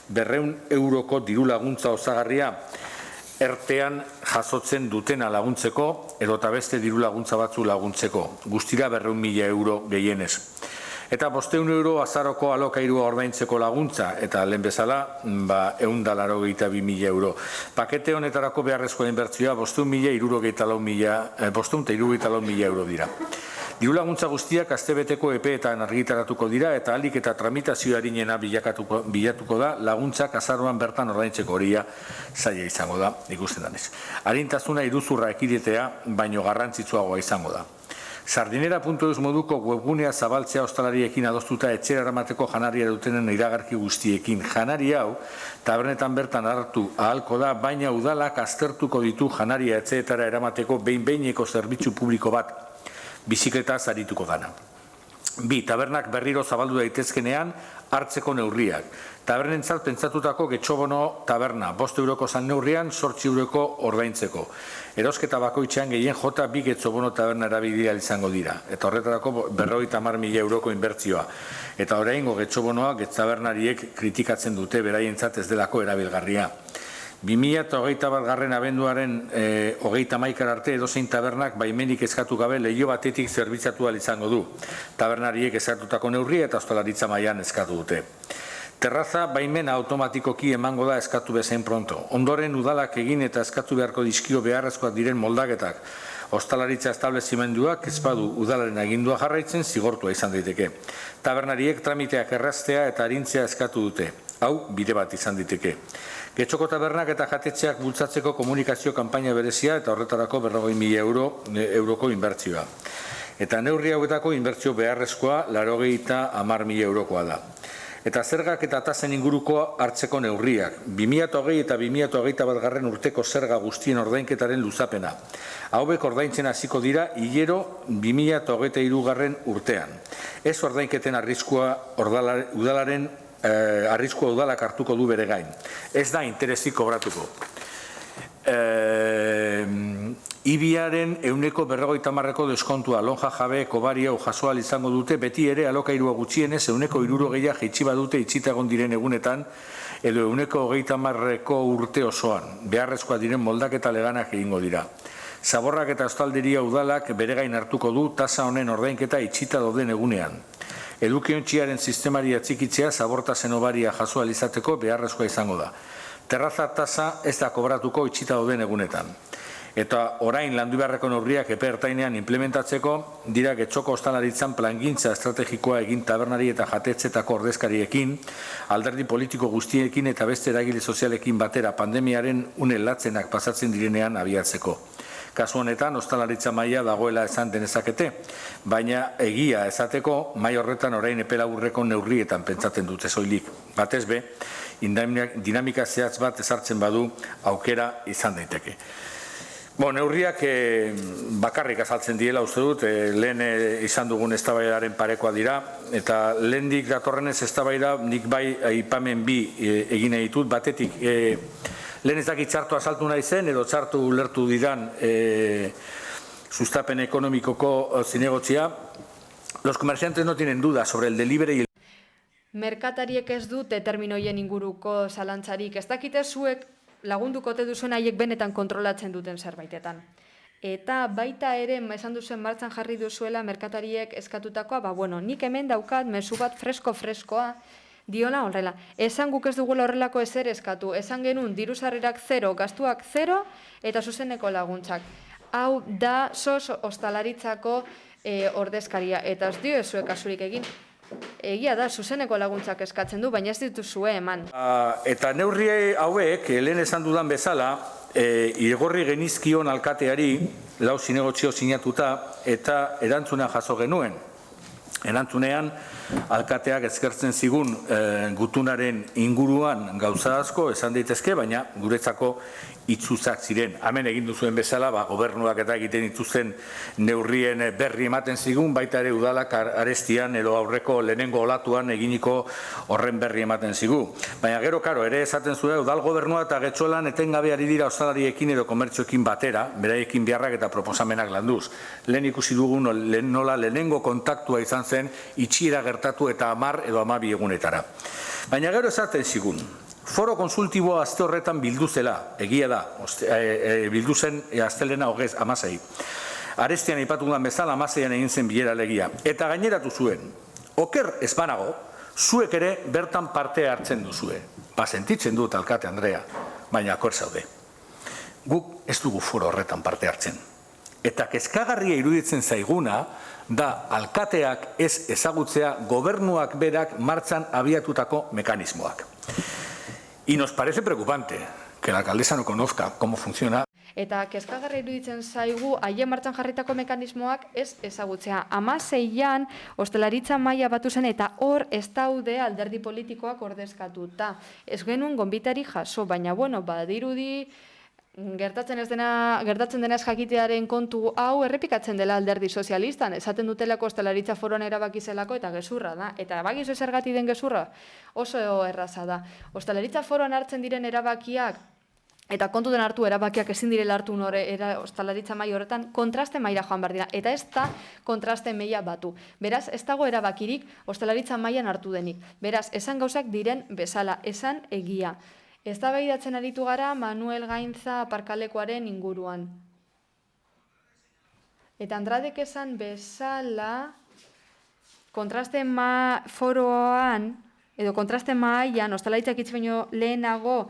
200 euroko diru laguntza osagarria ertean jasotzen dutena laguntzeko edota beste diru laguntza batzu laguntzeko, guztira 200.000 euro gehienez. Eta 500 euro azaroko alokairua ordaintzeko laguntza, eta lehen bezala, 182.000 euro. Pakete honetarako beharrezkoa inbertzioa 564.000 euro dira. Diru laguntza guztiak astebeteko epeetan argitaratuko dira eta ahalik eta tramitazio arinena bilatuko da laguntzak azaroan bertan ordaintzeko horia zaila izango da, ikusten danez. Arintasuna iruzurra ekiditea, baino garrantzitsuagoa izango da. Sardinera.eus moduko webgunea zabaltzea ostalariekin adostuta etxera eramateko janaria dutenen iragarki guztiekin. Janari hau, tabernetan bertan hartu ahalko da, baina udalak aztertuko ditu janaria etxeetara eramateko behin-behineko zerbitzu publiko bat bizikleta zarituko dana. 2. Tabernak berriro zabaldu daitezkenean hartzeko neurriak. Tabernentzat pentsatutako getxobono taberna, 5 euroko zan neurrian, 8 euroko ordaintzeko. Erosketa bakoitzean gehien jota 2 getxobono taberna erabilia izango dira. Eta horretarako 50.000 euroko inbertzioa. Eta oraingo getxobonoa tabernariek kritikatzen dute beraientzat ez delako erabilgarria. 2021 abenduaren 31 arte edozein tabernak baimenik eskatu gabe leiho batetik zerbitzatu izango du. Tabernariek eskatutako neurria eta ostalaritza mailan eskatu dute. Terraza baimena automatikoki emango da eskatu bezain pronto. Ondoren udalak egin eta eskatu beharko dizkio beharrezkoak diren moldaketak. Ostalaritza establezimenduak ez badu udalaren agindua jarraitzen zigortua izan daiteke. Tabernariek tramiteak erraztea eta arintzea eskatu dute. Hau bide bat izan daiteke. Getxoko tabernak eta jatetxeak bultzatzeko komunikazio kanpaina berezia eta horretarako 40.000 euroko inbertzioa. Eta neurri hauetako inbertzio beharrezkoa 80.000 eurokoa da. Eta zergak eta tasen inguruko hartzeko neurriak. 2020 eta 2021 urteko zerga guztien ordainketaren luzapena. Hauek ordaintzen hasiko dira hilero 2023 urtean. Ez ordainketen arriskua udalaren arriskua udalak hartuko du bere gain. Ez da interesik kobratuko. Ibiaren 50%ko deskontua lonja jabe kobaria jasoal izango dute, beti ere alokairua gutxienez 60% jaitsi badute itxita egon diren egunetan edo 50%ko urte osoan. Beharrezkoa diren moldaketa leganak egingo dira. Zaborrak eta ostalderia udalak bere gain hartuko du tasa honen ordainketa itxita dauden egunean. Edukiontziaren sistemari atxikitzea zabortasen obaria jaso izateko beharrezkoa izango da. Terraza tasa ez da kobratuko itxita dauden egunetan. Eta orain landu beharreko neurriak epe ertainean implementatzeko dira getxoko ostalaritzan plangintza estrategikoa egin tabernari eta jatetzetako ordezkariekin, alderdi politiko guztiekin eta beste eragile sozialekin batera pandemiaren une latzenak pasatzen direnean abiatzeko. Kasu honetan, ostalaritza maila dagoela esan denezakete, baina egia esateko, mai horretan orain epelaburreko neurrietan pentsatzen dute soilik. Batez be, dinamika zehatz bat ezartzen badu aukera izan daiteke. Neurriak bakarrik azaltzen diela uste dut, lehen izan dugun eztabaidaren parekoa dira, eta lehendik datorrenez eztabaida nik bai aipamen bi egin ditut, batetik lehen ez dakit txartu azaltu nahi zen, edo txartu ulertu didan sustapen ekonomikoko zinegotzia. Los comerciantes no tienen duda sobre el delivery y el...
Merkatariek ez dute terminoien inguruko zalantzarik, ez dakite zuek lagunduko te duzuen haiek benetan kontrolatzen duten zerbaitetan. Eta baita ere, esan duzen martxan jarri duzuela merkatariek eskatutakoa, nik hemen daukat mezu bat freskoa, diola horrela. Esan guk ez dugula horrelako ezer eskatu, esan genuen diruzarrerak 0, gastuak 0 eta zuzeneko laguntzak. Hau da sos ostalaritzako ordezkaria, eta ez dio ezuek kasurik egin. Egia da, zuzeneko laguntzak eskatzen du, baina ez dituzue eman.
Eta neurri hauek, lehen esan dudan bezala, igorri genizkion alkateari, lau zinegotzio sinatuta, eta erantzuna jaso genuen. Erantzunean, alkateak ezkertzen zigun gutunaren inguruan gauza asko, esan daitezke, baina guretzako itzuzak ziren. Hemen egin duzuen bezala, gobernuak eta egiten dituzten neurrien berri ematen zigun, baita ere udalak arestian edo aurreko lehenengo olatuan eginiko horren berri ematen zigu. Baina gero, ere esaten zuen, udal gobernua eta getxolan etengabe ari dira ostalariekin edo komertzioekin batera, beraiekin beharrak eta proposamenak landuz. Lehen ikusi dugun nola lehenengo kontaktua izan zen itxiera gertatu eta 10 edo 12 egunetara. Baina gero esaten zigun, foro konsultiboa aste horretan bildu zela, egia da, bildu zen astelena 16. Arestian aipatu dudan bezala 16an egin zen bilera legia. Eta gaineratu zuen, Oker ez banago, zuek ere bertan parte hartzen duzue. Sentitzen dut, alkate Andrea, baina akor zaude. Guk ez dugu foro horretan parte hartzen. Eta kezkagarria iruditzen zaiguna, da alkateak ez ezagutzea gobernuak berak martxan abiatutako mekanismoak. Y nos parece preocupante que la alcaldesa no conozca cómo funciona.
Eta kezkagarria iruditzen zaigu haien martxan jarritako mekanismoak ez ezagutzea. 16an hostalaritza maila batu zen eta hor ez daude alderdi politikoak ordezkatuta. Ez genuen gonbitari jaso, baina badirudi gertatzen denez jakitearen kontu hau errepikatzen dela alderdi sozialistan. Esaten dutelako hostalaritza foroan erabaki zelako eta gezurra da. Eta bakizu zergatik den gezurra oso erraza da. Hostalaritza foroan hartzen diren erabakiak eta kontuten hartu erabakiak ezin direla hartu hostalaritza maila horretan kontraste maila joan behar dira. Eta ez da kontraste maila batu. Beraz, ez dago erabakirik hostalaritza mailan hartu denik. Beraz, esan gauzak diren bezala, esan egia. Eztabaidatzen aritu gara Manuel Gaintza aparkalekuaren inguruan. Eta Andradek esan bezala, kontraste foroan, edo kontraste mailan, hostalaritzak itz baino lehenago,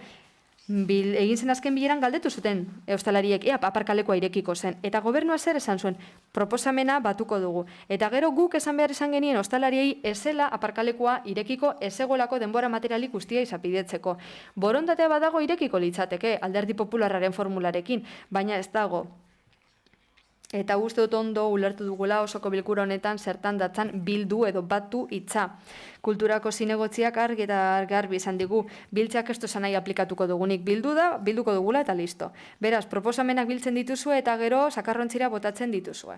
egin zen azken bileran galdetu zuten hostalariek, ea aparkalekua irekiko zen. Eta gobernua zer esan zuen, proposamena batuko dugu. Eta gero guk esan behar izan genien hostalariei ezela aparkalekua irekiko ezegolako denbora materialik guztia izapidetzeko. Borondatea badago irekiko litzateke alderdi popularraren formularekin, baina ez dago. Eta uste dut ondo ulertu dugula osoko bilkura honetan zertan datzan bildu edo batu hitza. Kulturako zinegotziak argi eta garbi izan digu, biltzeak ez duzan nahi aplikatuko dugunik, bilduko dugula eta listo. Beraz, proposamenak biltzen dituzue eta gero sakarrontzira botatzen dituzue.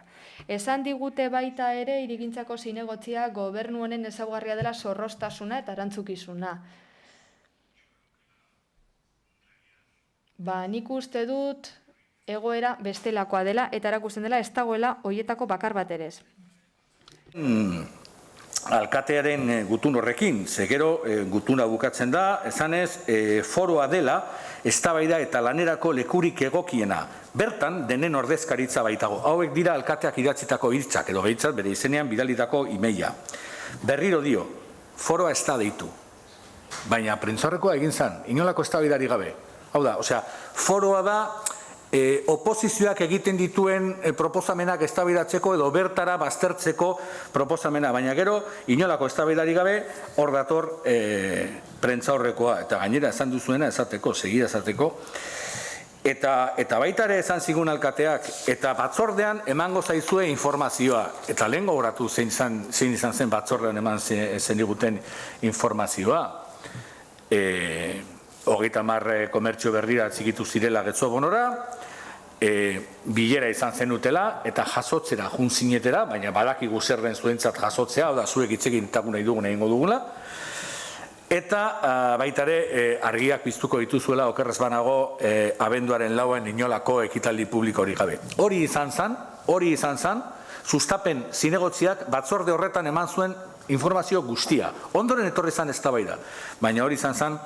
Esan digute baita ere hirigintzako zinegotzia gobernu honen ezaugarria dela zorroztasuna eta erantzukizuna. Nik uste dut egoera bestelakoa dela eta erakusten dela ez dagoela hoietako bakar bat ere ez.
Alkatearen gutun horrekin, gero gutuna bukatzen da, esanez foroa dela eztabaida eta lanerako lekurik egokiena. Bertan denen ordezkaritza baitago. Hauek dira alkateak idatzitako hitzak edo behintzat bere izenean bidalitako emaila. Berriro dio, foroa ez da deitu. Baina prentsaurrekoa egin zen, inolako eztabaidari gabe. Hau da, foroa da oposizioak egiten dituen proposamenak eztabaidatzeko edo bertara baztertzeko proposamena, baina gero inolako eztabaidari gabe hor dator prentsaurrekoa eta gainera esan duzuena esateko, segira esateko eta baita ere esan zigun alkateak eta batzordean emango zaizue informazioa eta lehen gogoratu zein izan zen batzordean eman zeniguten informazioa 30 komertzio berrira txikitu zirela Getzobonora, bilera izan zenutela eta jasotzera jun zinetera, baina badakigu zer den zuentzat jasotzea, da zuek hitzekin nahi dugun egingo dugula. Eta baita ere argiak piztuko dituzuela okerrez banago abenduaren 4 inolako ekitaldi publiko hori gabe. Hori izan zan, sustapen zinegotziak batzorde horretan eman zuen informazio guztia. Ondoren etorri zan eztabaida, baina hori izan zan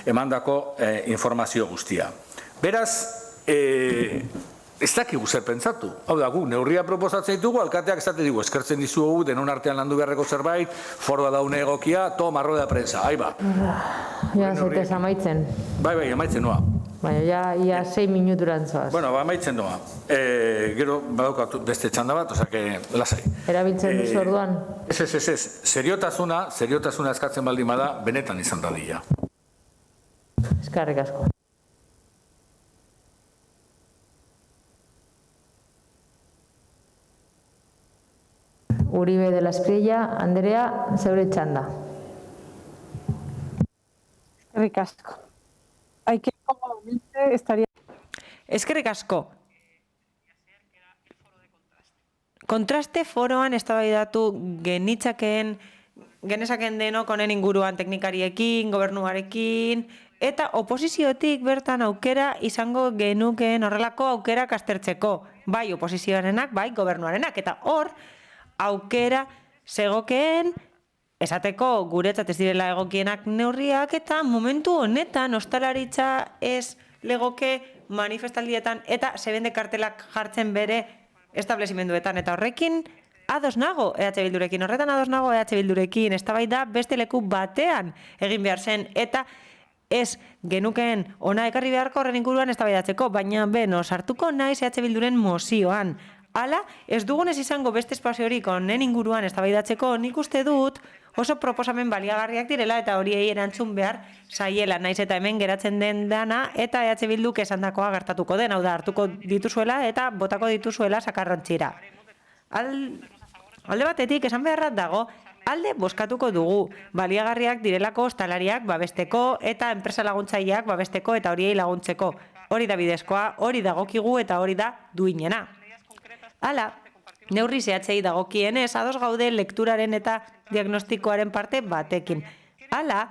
emandako informazio guztia. Beraz, ez dakigu zer pentsatu. Hau da, gu neurria proposatzen ditugu, alkateak esate digu, eskertzen dizugu, denon artean landu beharreko zerbait, foroa daune egokia, marro da prensa, aiba.
Ja, zaitez amaitzen.
Bai, amaitzen noa.
Baina, ia 6 minuturan zoaz.
Bueno, amaitzen noa. Gero, badaukat beste txanda bat, osake, lasai.
Erabiltzen duzu orduan?
Ez. Seriotasuna eskatzen baldin bada, benetan izan dadila.
Eskerrik asko. Uribe de la Espriella, Andrea, zeure txanda.
Eskerrik asko.
Eskerrik asko. Kontraste foroan eztabaidatu genezakeen denok honen inguruan teknikariekin, gobernuarekin, eta oposiziotik bertan aukera izango genukeen horrelako aukera aztertzeko. Bai oposizioarenak, bai gobernuarenak, eta hor aukera zegokeen esateko guretzat ez direla egokienak neurriak eta momentu honetan ostalaritza ez legoke manifestaldietan eta zebende kartelak jartzen bere establezimenduetan eta horrekin ados nago EH Bildurekin, horretan ados nago EH Bildurekin, eztabaida beste leku batean egin behar zen, eta ez genukeen ona ekarri beharko horren inguruan eztabaidatzeko, baina beno, sartuko naiz EH Bilduren mozioan. Hala, ez dugunez izango beste espaziorik honen inguruan eztabaidatzeko, nik uste dut oso proposamen baliagarriak direla eta horiei erantzun behar zaiela, naiz eta hemen geratzen den dana eta EH Bilduk esandakoa gertatuko den, hau da, hartuko dituzuela eta botako dituzuela sakarrontzira. Alde batetik esan beharrat dago, alde bozkatuko dugu, baliagarriak direlako ostalariak babesteko eta enpresa laguntzaileak babesteko eta horiei laguntzeko. Hori da bidezkoa, hori dagokigu eta hori da duinena. Hala, neurri zehatzei dagokienez, ados gaude lekturaren eta diagnostikoaren parte batekin. Hala,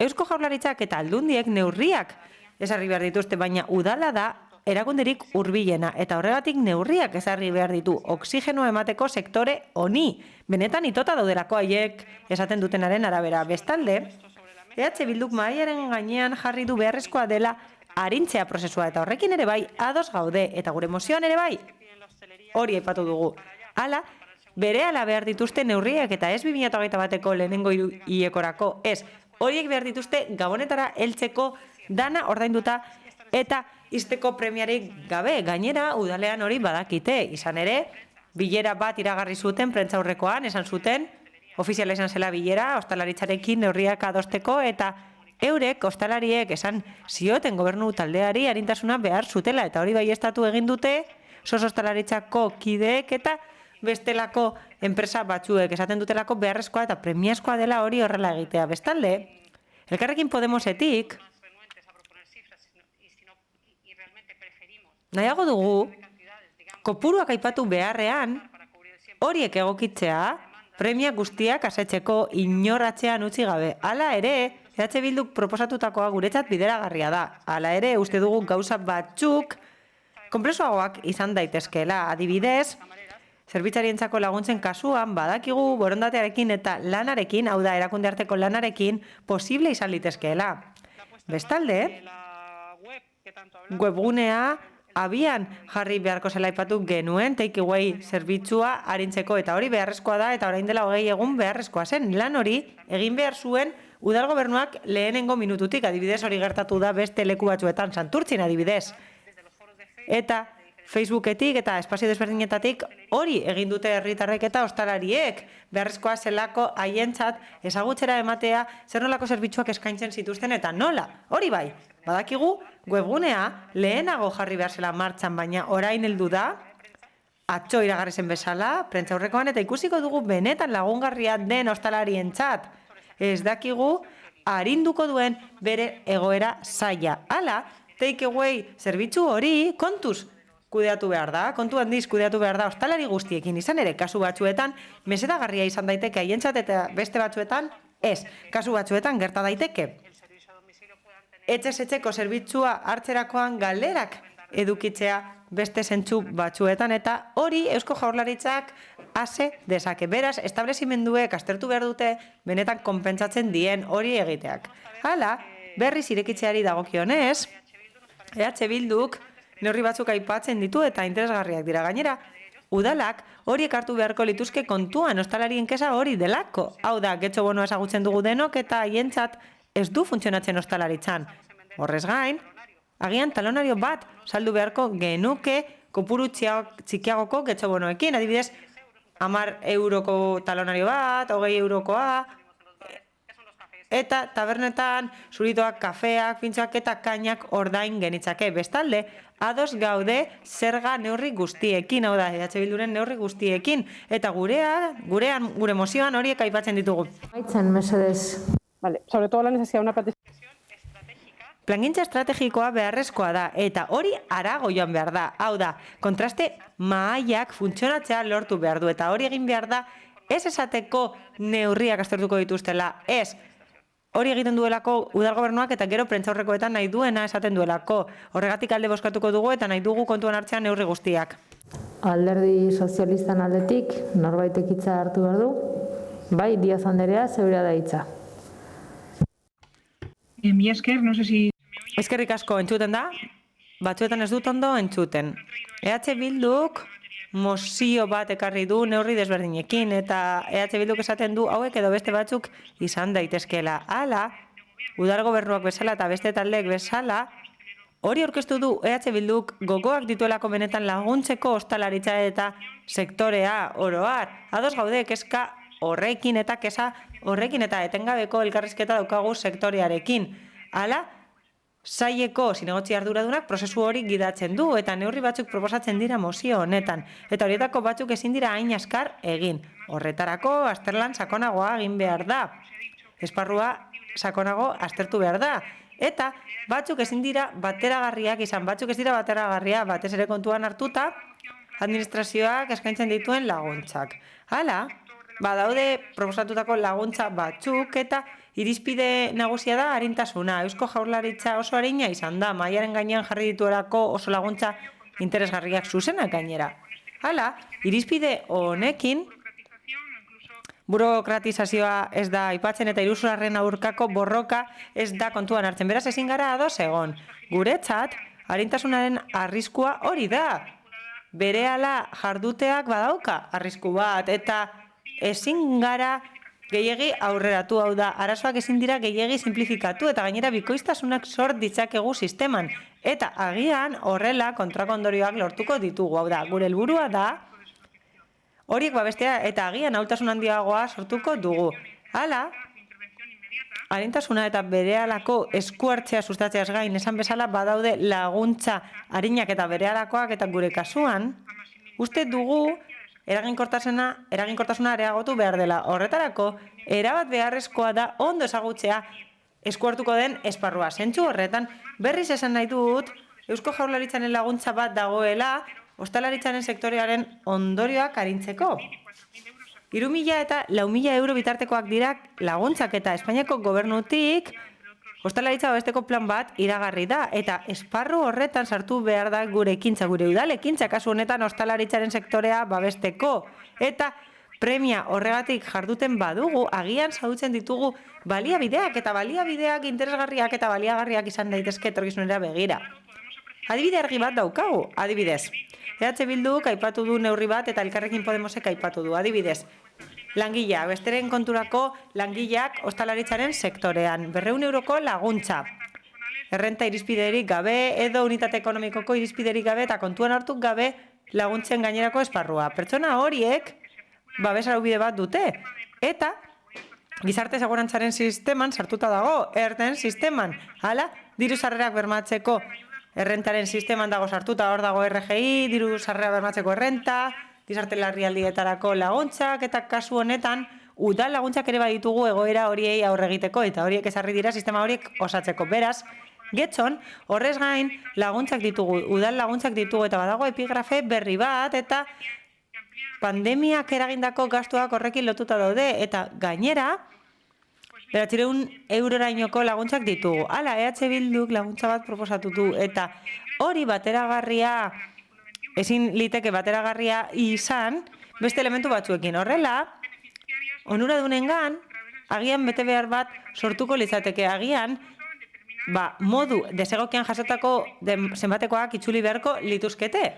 Eusko Jaurlaritzak eta aldundiek neurriak ezarri behar dituzte, baina udala da erakunderik hurbilena eta horregatik neurriak ezarri behar ditu oxigenoa emateko sektore honi. Benetan itota daudelako haiek esaten dutenaren arabera. Bestalde, EH Bilduk mahaiaren gainean jarri du beharrezkoa dela arintzea prozesua eta horrekin ere bai ados gaude eta gure mozioan ere bai hori aipatu dugu. Hala, berehala behar dituzte neurriak eta ez 2021 bateko lehenengo hilekorako ez. Horiek behar dituzte gabonetara heltzeko dana ordainduta eta izteko premiarik gabe. Gainera, udalean hori badakite. Izan ere, bilera bat iragarri zuten prentzaurrekoan, esan zuten, ofiziala izan zela bilera, ostalaritzarekin neurriak adosteko eta eurek, ostalariek, esan zioten gobernu taldeari arintasuna behar zutela eta hori baieztatu egin dute, sos ostalaritzako kideek eta bestelako enpresa batzuek esaten dutelako beharrezkoa eta premiazkoa dela hori horrela egitea. Bestalde, Elkarrekin Podemosetik nahiago dugu kopuruak aipatu beharrean horiek egokitzea premia guztiak asetzeko inoratzean utzi gabe. Hala ere, EH Bilduk proposatutakoa guretzat bideragarria da. Hala ere, uste dugu gauza batzuk konplexuagoak izan daitezkeela. Adibidez, zerbitzarientzako laguntzen kasuan badakigu borondatearekin eta lanarekin, hau da erakunde arteko lanarekin, posible izan litezkeela. Bestalde, webgunea abian jarri beharko zela aipatu genuen takeaway zerbitzua arintzeko eta hori beharrezkoa da eta orain dela 20 egun beharrezkoa zen. Lan hori egin behar zuen udal gobernuak lehenengo minututik, adibidez hori gertatu da beste leku batzuetan, Santurtzin adibidez. Eta Facebooketik eta espazio desberdinetatik hori egin dute herritarrek eta ostalariek beharrezkoa zelako haientzat ezagutzera ematea zer nolako zerbitzuak eskaintzen zituzten eta nola. Hori bai, badakigu webgunea lehenago jarri behar zela martxan, baina orain heldu da, atzo iragarri zen bezala, prentzaurrekoan eta ikusiko dugu benetan lagungarria den ostalarientzat. Ez dakigu arinduko duen bere egoera zaila. Hala, takeaway zerbitzu hori kontuz kudeatu behar da, kontu handiz kudeatu behar da ostalari guztiekin izan ere, kasu batzuetan mesedagarria izan daiteke haientzat eta beste batzuetan ez, kasu batzuetan gerta daiteke. Etxez etxeko zerbitzua hartzerakoan galderak edukitzea beste zentzu batzuetan eta hori Eusko Jaurlaritzak ase dezake. Beraz, establezimenduek aztertu behar dute benetan konpentsatzen dien hori egiteak. Hala, berriz irekitzeari dagokionez, EH Bilduk neurri batzuk aipatzen ditu eta interesgarriak dira. Gainera, udalak horiek hartu beharko lituzke kontuan ostalarien kesa hori delako. Hau da, getxo bonoa ezagutzen dugu denok eta haientzat ez du funtzionatzen ostalaritzan. Horrez gain, agian talonario bat saldu beharko genuke kopuru txikiagoko getxo bonoekin. Adibidez, 10 euroko talonario bat, 20 eurokoa, eta tabernetan zuritoak, kafeak, pintxoak eta kainak ordain genitzake. Bestalde, ados gaude zerga neurri guztiekin, hau da, EH Bilduren neurri guztiekin, eta gure mozioan horiek aipatzen ditugu.
Aitzen, mesedez. Vale, sobre todo la necesidad de una planificación.
Plangintza estrategikoa beharrezkoa da, eta hori harago joan behar da. Hau da, kontraste mahaiak funtzionatzea lortu behar du, eta hori egin behar da, ez esateko neurriak aztertuko dituztela, ez, hori egiten duelako udal gobernuak eta gero prentzaurrekoetan nahi duena esaten duelako. Horregatik alde bozkatuko dugu eta nahi dugu kontuan hartzean neurri guztiak.
Alderdi sozialistan aldetik norbaitek hitza hartu behar du? Bai, Díaz Anderea, zeurea da hitza.
Mi esker, no sé si...
Eskerrik asko entzuten da, batzuetan ez dut ondo entzuten. EH Bilduk mozio bat ekarri du neurri desberdinekin, eta EH Bilduk esaten du hauek edo beste batzuk izan daitezkeela. Hala, udal gobernuak bezala eta beste taldeek bezala, hori aurkeztu du EH Bilduk gogoak dituelako benetan laguntzeko ostalaritza eta sektorea oroar. Ados gaude kezka horrekin eta kesa horrekin eta etengabeko elkarrizketa daukagu sektorearekin. Hala, saileko zinegotzi arduradunak prozesu hori gidatzen du eta neurri batzuk proposatzen dira mozio honetan. Eta horietako batzuk ezin dira hain askar egin. Horretarako azterlan sakonagoa egin behar da. Esparrua sakonago aztertu behar da. Eta batzuk ezin dira bateragarriak izan, batzuk ez dira bateragarria, batez ere kontuan hartuta administrazioak eskaintzen dituen laguntzak. Hala, badaude proposatutako laguntza batzuk eta irizpide nagusia da arintasuna. Eusko Jaurlaritza oso arina izan da, mahaiaren gainean jarri dituelako oso laguntza interesgarriak zuzenak gainera. Hala, irizpide honekin burokratizazioa ez da aipatzen eta iruzurraren aurkako borroka ez da kontuan hartzen. Beraz, ezin gara ados egon. Guretzat, arintasunaren arriskua hori da. Berehala jarduteak badauka arrisku bat eta ezin gara gehiegi aurreratu, hau da, arazoak ezin dira gehiegi simplifikatu eta gainera bikoiztasunak sort ditzakegu sisteman. Eta agian horrela kontrako ondorioak lortuko ditugu, hau da, gure helburua da horiek babestea eta agian ahultasun handiagoa sortuko dugu. Hala, arintasuna eta berehalako eskuartzea sustatzeaz gain esan bezala badaude laguntza arinak eta berehalakoak eta gure kasuan, uste dugu eraginkortasuna areagotu behar dela. Horretarako, erabat beharrezkoa da ondo ezagutzea eskuartuko den esparrua. Zentzu horretan, berriz esan nahi dut, Eusko Jaurlaritzaren laguntza bat dagoela, ostalaritzaren sektorearen ondorioak arintzeko. 3.000 eta 4.000 euro bitartekoak dira laguntzak eta Espainiako gobernutik ostalaritza babesteko plan bat iragarri da. Eta esparru horretan sartu behar da gure ekintza, gure udal ekintza, kasu honetan ostalaritzaren sektorea babesteko. Eta premia horregatik jarduten badugu, agian zautzen ditugu baliabideak eta baliabideak interesgarriak eta baliagarriak izan daitezke etorkizunera begira. Adibide argi bat daukagu, adibidez. EH Bilduk aipatu du neurri bat eta Elkarrekin Podemosek aipatu du, adibidez. Langilea, besteren konturako langileak ostalaritzaren sektorean, 200 euroko laguntza. Errenta irizpiderik gabe edo unitate ekonomikoko irizpiderik gabe eta kontuan hartu gabe laguntzen gainerako esparrua. Pertsona horiek babes araubide bat dute eta gizarte segurantzaren sisteman sartuta dago, erten sisteman. Hala, diru sarrerak bermatzeko errentaren sisteman dago sartuta, hor dago RGI, diru sarrera bermatzeko errenta, gizarte larrialdietarako laguntzak eta kasu honetan udal laguntzak ere baditugu egoera horiei aurre egiteko eta horiek ezarri dira sistema horiek osatzeko. Beraz, getxon, horrez gain laguntzak ditugu, udal laguntzak ditugu eta badago epigrafe berri bat eta pandemiak eragindako gastuak horrekin lotuta daude eta gainera 900 eurorainoko laguntzak ditugu. Hala, EH Bilduk laguntza bat proposatu du eta hori bateragarria, ezin liteke bateragarria izan beste elementu batzuekin. Horrela, onuradunengan, agian bete behar bat sortuko litzateke, agian modu desegokian jasotako zenbatekoak itzuli beharko lituzkete.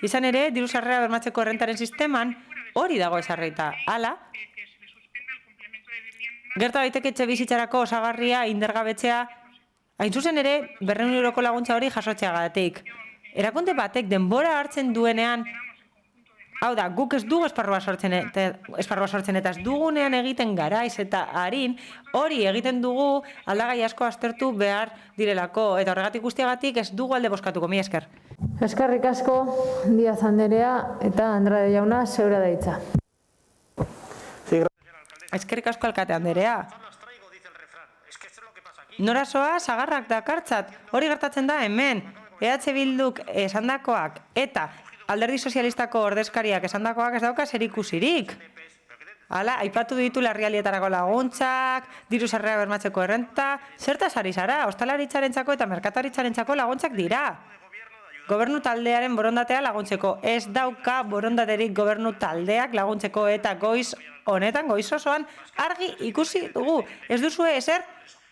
Izan ere, diru sarrera bermatzeko errentaren sisteman hori dago ezarrita. Hala, gerta daiteke etxe bizitzarako osagarria indargabetzea, hain zuzen ere, 200 euroko laguntza hori jasotzeagatik. Erakunde batek denbora hartzen duenean, hau da, guk ez dugu esparrua sortzen eta ez dugunean egiten garaiz eta harin, hori egiten dugu aldagai asko aztertu behar direlako, eta horregatik guztiagatik ez dugu alde bozkatuko, mila esker.
Eskerrik asko, Díaz Anderea eta Andrade jauna, zeura da hitza.
Eskerrik asko alkate Anderea. Norasoa sagarrak dakartzat, hori gertatzen da hemen. EH Bilduk esandakoak eta Alderdi Sozialistako ordezkariak esandakoak ez dauka zerikusirik. Hala, aipatu ditu larrialdietarako laguntzak, diru sarrera bermatzeko errenta, zertaz ari zara, ostalaritzarentzako eta merkataritzarentzako laguntzak dira. Gobernu taldearen borondatea laguntzeko, ez dauka borondaterik gobernu taldeak laguntzeko eta goiz honetan, goiz osoan, argi ikusi dugu. Ez duzue ezer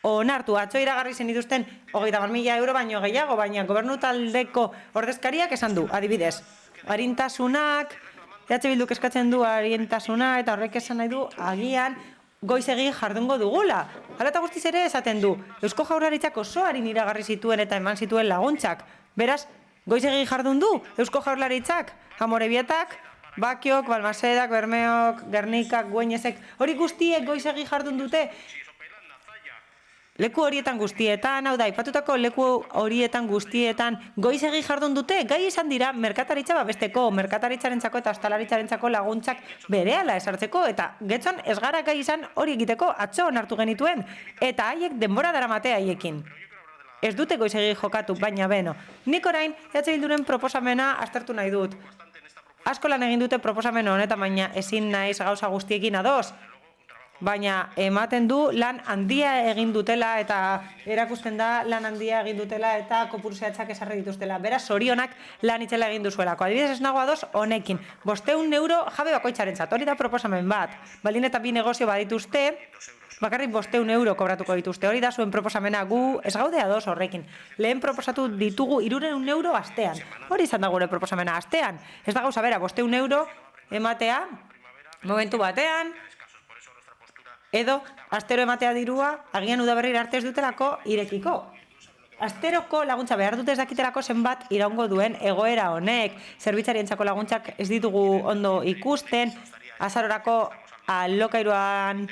onartu, atzo iragarri zen dituzten 30.000 euro baino gehiago, baina gobernu taldeko ordezkariak esan du, adibidez. arintasunak, EH Bilduk eskatzen du arintasuna, eta horrek esan nahi du, agian, goizegi jardungo dugula. Hala eta guztiz ere esaten du, Eusko Jaurlaritzak oso arin iragarri zituen eta eman zituen laguntzak. Beraz, goizegi jardun du, Eusko Jaurlaritzak, Amorebiatak, Bakiok, Balmasedak, Bermeok, Gernikak, Güeñezek, hori guztiek goizegi jardun dute. Leku horietan guztietan, hau da, aipatutako leku horietan guztietan goizegi jardun dute, gai izan dira merkataritza babesteko, merkataritzarentzako eta ostalaritzarentzako laguntzak berehala esartzeko, eta Getxon ez gara gai izan hori egiteko atzo onartu genituen, eta haiek denbora daramate haiekin. Ez dute goizegi jokatu, baina beno. Nik orain, EH Bilduren proposamena aztertu nahi dut. Asko lan egin dute proposamen honetan, baina ezin naiz gauza guztiekin ados. Baina ematen du lan handia egin dutela eta erakusten da lan handia egin dutela eta kopuru zehatzak esarri dituztela. Beraz, zorionak lan itzela egin duzuelako. Adibidez ez nago ados honekin. 500 euro jabe bakoitzarentzat. Hori da proposamen bat. Baldin eta bi negozio badituzte, bakarrik 500 euro kobratuko dituzte. Hori da zuen proposamena, gu ez gaude ados horrekin. Lehen proposatu ditugu 300 euro astean. Hori izan da gure proposamena astean. Ez da gauza bera, 500 euro ematea, momentu batean, edo, astero ematea dirua, agian udaberrira arte ez dutelako irekiko. Asteroko laguntza behar dute ez dakiterako zenbat iraungo duen egoera honek. Zerbitzarientzako laguntzak ez ditugu ondo ikusten, azarorako alokairuan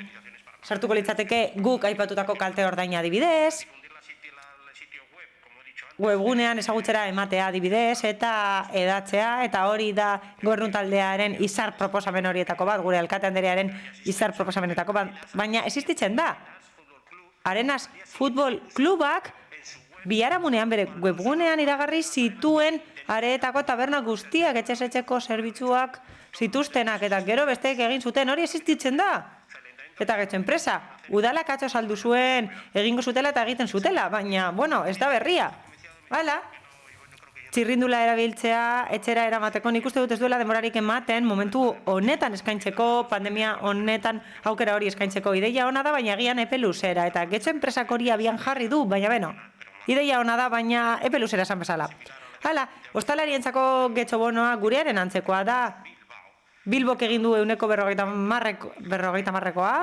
sartuko litzateke guk aipatutako kalte ordaina adibidez, webgunean ezagutzera ematea adibidez, eta edatzea, eta hori da gobernu taldearen izar proposamen horietako bat, gure alkate anderearen izar proposamenetako bat, baina existitzen da. Arenas Futbol Klubak biharamunean bere webgunean iragarri zituen areetako taberna guztiak etxesetxeko zerbitzuak zituztenak, eta gero besteek egin zuten, hori existitzen da. Eta Getxo enpresa, udalak atzo saldu zuen, egingo zutela eta egiten zutela, baina, bueno, ez da berria. Hala, txirrindula erabiltzea, etxera eramateko, nik uste dut ez duela demorarik ematen, momentu honetan eskaintzeko, pandemia honetan aukera hori eskaintzeko ideia ona da, baina agian epe luzera, eta Getxo enpresak hori abian jarri du, baina beno, ideia ona da, baina epe luzera esan bezala. Hala, ostalarientzako Getxo bonoa gurearen antzekoa da, Bilbok egin du 150-marrekoa,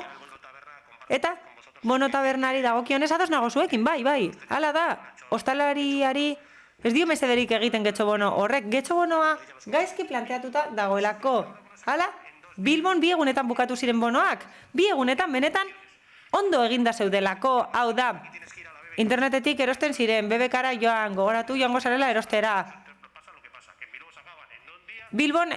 eta bono tabernari dagokionez ados nago zuekin, bai, hala da, ostalariari ez dio mesederik egiten Getxo bono horrek, Getxo bonoa gaizki planteatuta dagoelako. Hala, Bilbon 2 egunetan bukatu ziren bonoak, 2 egunetan benetan ondo eginda zeudelako, hau da, internetetik erosten ziren, BBKara joango zarela erostera. Bilbon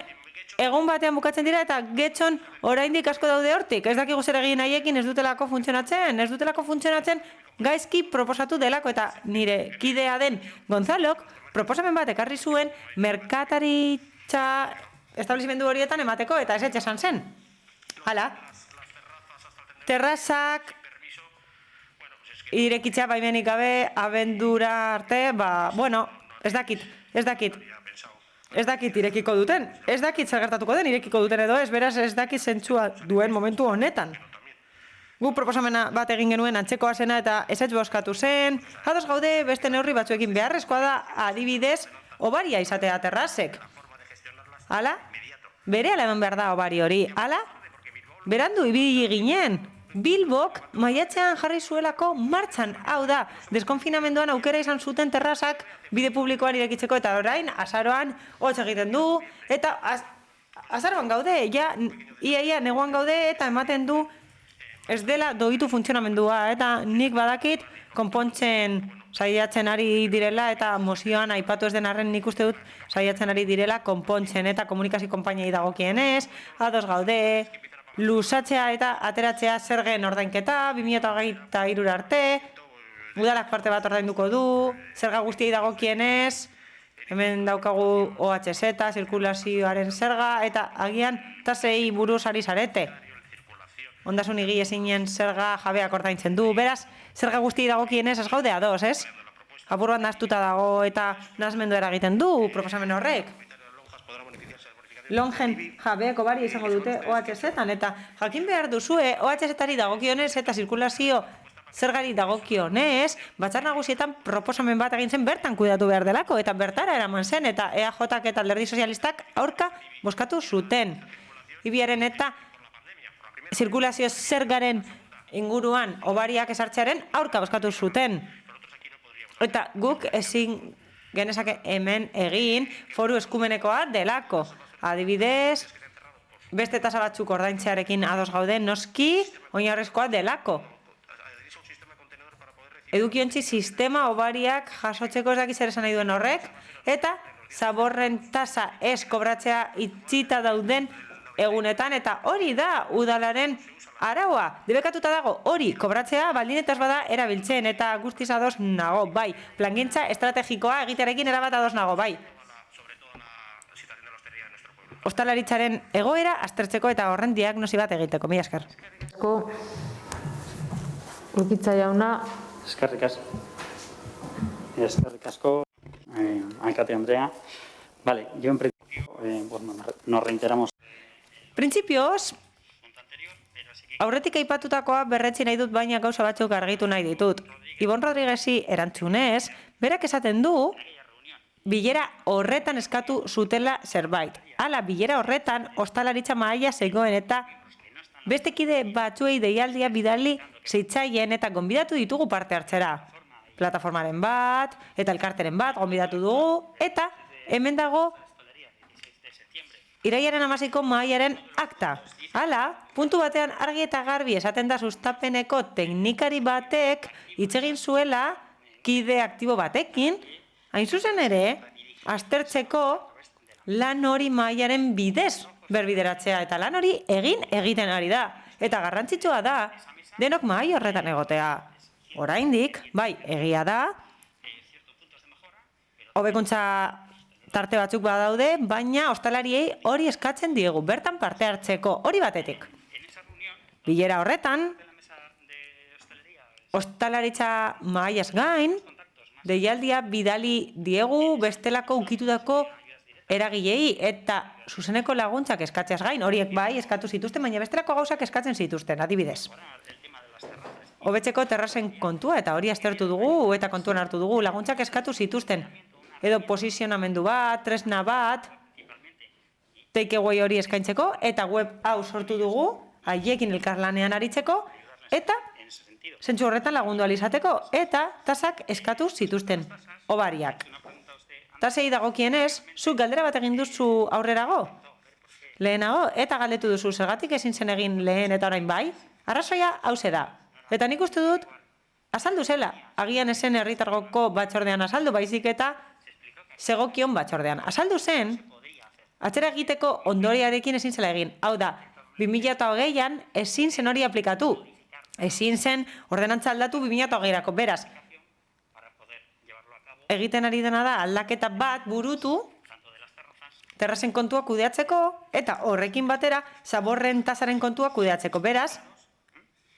egun batean bukatzen dira eta Getxon oraindik asko daude hortik. Ez dakigu zer egin haiekin ez dutelako funtzionatzen gaizki proposatu delako eta nire kidea den Gonzalok proposamen bat ekarri zuen merkataritza establizimendu horietan emateko eta ez esan zen. Hala, terrazak irekitzea baimenik gabe abendura arte, bueno, ez dakit irekiko duten, ez dakit zer gertatuko den irekiko duten edo ez, beraz ez dakit zentzua duen momentu honetan. Gu proposamena bat egin genuen antzekoa zena eta ezetz bozkatu zen, ados gaude beste neurri batzuekin beharrezkoa da adibidez obaria izatea terrazek. Hala, berehala eman behar da obari hori, hala, berandu ibili ginen. Bilbok maiatzean jarri zuelako martxan, hau da, deskonfinamenduan aukera izan zuten terrazak bide publikoan irekitzeko eta orain, azaroan, hotz egiten du, eta azaroan gaude, ia neguan gaude eta ematen du ez dela doitu funtzionamendua, eta nik badakit konpontzen saiatzen ari direla eta mozioan aipatu ez den arren nik uste dut saiatzen ari direla konpontzen eta komunikazio konpainiei dagokienez, ados gaude, luzatzea eta ateratzea zergen ordainketa, 2023 arte, udalak parte bat ordainduko du, zerga guztiei dagokienez, hemen daukagu OHZ, zirkulazioaren zerga, eta agian tasei buruz ari zarete. Ondasun igile zinen zerga jabeak ordaintzen du, beraz, zerga guztiei dagokienez ez gaude ados, ez? Apurroan naztuta dago eta nazmendu eragiten du proposamen horrek. Longen jabeak obari izango dute OHZ-an, eta jakin behar duzue OHZ-ari dagokionez eta zirkulazio zergari dagokionez, batzar nagusietan proposamen bat egin zen bertan kudeatu behar delako, eta bertara eraman zen, eta EAJak eta Alderdi Sozialistak aurka bozkatu zuten. Ibiaren eta zirkulazio zergaren inguruan obariak esartzearen aurka bozkatu zuten. Eta guk ezin genezake hemen egin foru eskumenekoa delako. Adibidez, beste tasa batzuk ordaintzearekin ados gauden noski oinarrizkoa delako. Edukiontzi sistema obariak jasotzeko ez dakiz ere esan nahi duen horrek, eta zaborren tasa ez kobratzea itxita dauden egunetan, eta hori da udalaren araua. Debekatuta dago hori kobratzea baldin eta ez bada erabiltzen, eta guztiz ados nago, bai. Plangintza estrategikoa egitearekin erabat ados nago, bai. Ostalaritzaren egoera aztertzeko eta horren diagnosi bat egiteko. Mila esker.
Urkitza jauna.
Eskerrik asko, alkate Andrea. Vale, yo en principio, bueno, nos reiteramos.
Printzipioz, aurretik aipatutakoa berretsi nahi dut, baina gauza batzuk argitu nahi ditut. Ibon Rodriguezi erantzunez, berak esaten du, bilera horretan eskatu zutela zerbait. Hala, bilera horretan, ostalaritza mahaia zegoen eta beste kide batzuei deialdia bidali zitzaien eta gonbidatu ditugu parte hartzera. Plataformaren bat, eta elkarteren bat, gonbidatu dugu, eta hemen dago irailaren 16ko mahaiaren akta. Hala, puntu batean argi eta garbi esaten da sustapeneko teknikari batek hitz egin zuela kide aktibo batekin, hain zuzen ere, aztertzeko lan hori mahaiaren bidez berbideratzea, eta lan hori egiten ari da. Eta garrantzitsua da, denok mahai horretan egotea. Oraindik, bai, egia da, hobekuntza tarte batzuk badaude, baina ostalariei hori eskatzen diegu, bertan parte hartzeko, hori batetik. Bilera horretan, ostalaritza mahaiaz gain, deialdia bidali diegu bestelako ukitutako eragilei eta zuzeneko laguntzak eskatzeaz gain, horiek bai eskatu zituzten, baina bestelako gauzak eskatzen zituzten, adibidez. Hobetzeko terrasen kontua eta hori aztertu dugu eta kontuan hartu dugu, laguntzak eskatu zituzten. Edo posizionamendu bat, tresna bat, takeaway hori eskaintzeko, eta web hau sortu dugu, haiekin elkarlanean aritzeko, eta zentzu horretan lagundu alizateko, eta tasak eskatu zituzten, obariak. Tasei dagokienez, zuk galdera bat egin duzu aurrerago, lehenago, eta galdetu duzu zergatik ezin zen egin lehen eta orain bai, arrazoia hauze da. Eta nik uste dut, azaldu zela, agian esen herritargoko batzordean azaldu, baizik eta zegokion batzordean. Azaldu zen, atzera egiteko ondoriarekin ezin zela egin. Hau da, 2020an ezin zen hori aplikatu. Ezin zen ordenantza aldatu 2020erako. Beraz, egiten ari dena da aldaketa bat burutu, terrasen kontua kudeatzeko, eta horrekin batera, zaborren tasaren kontua kudeatzeko. Beraz,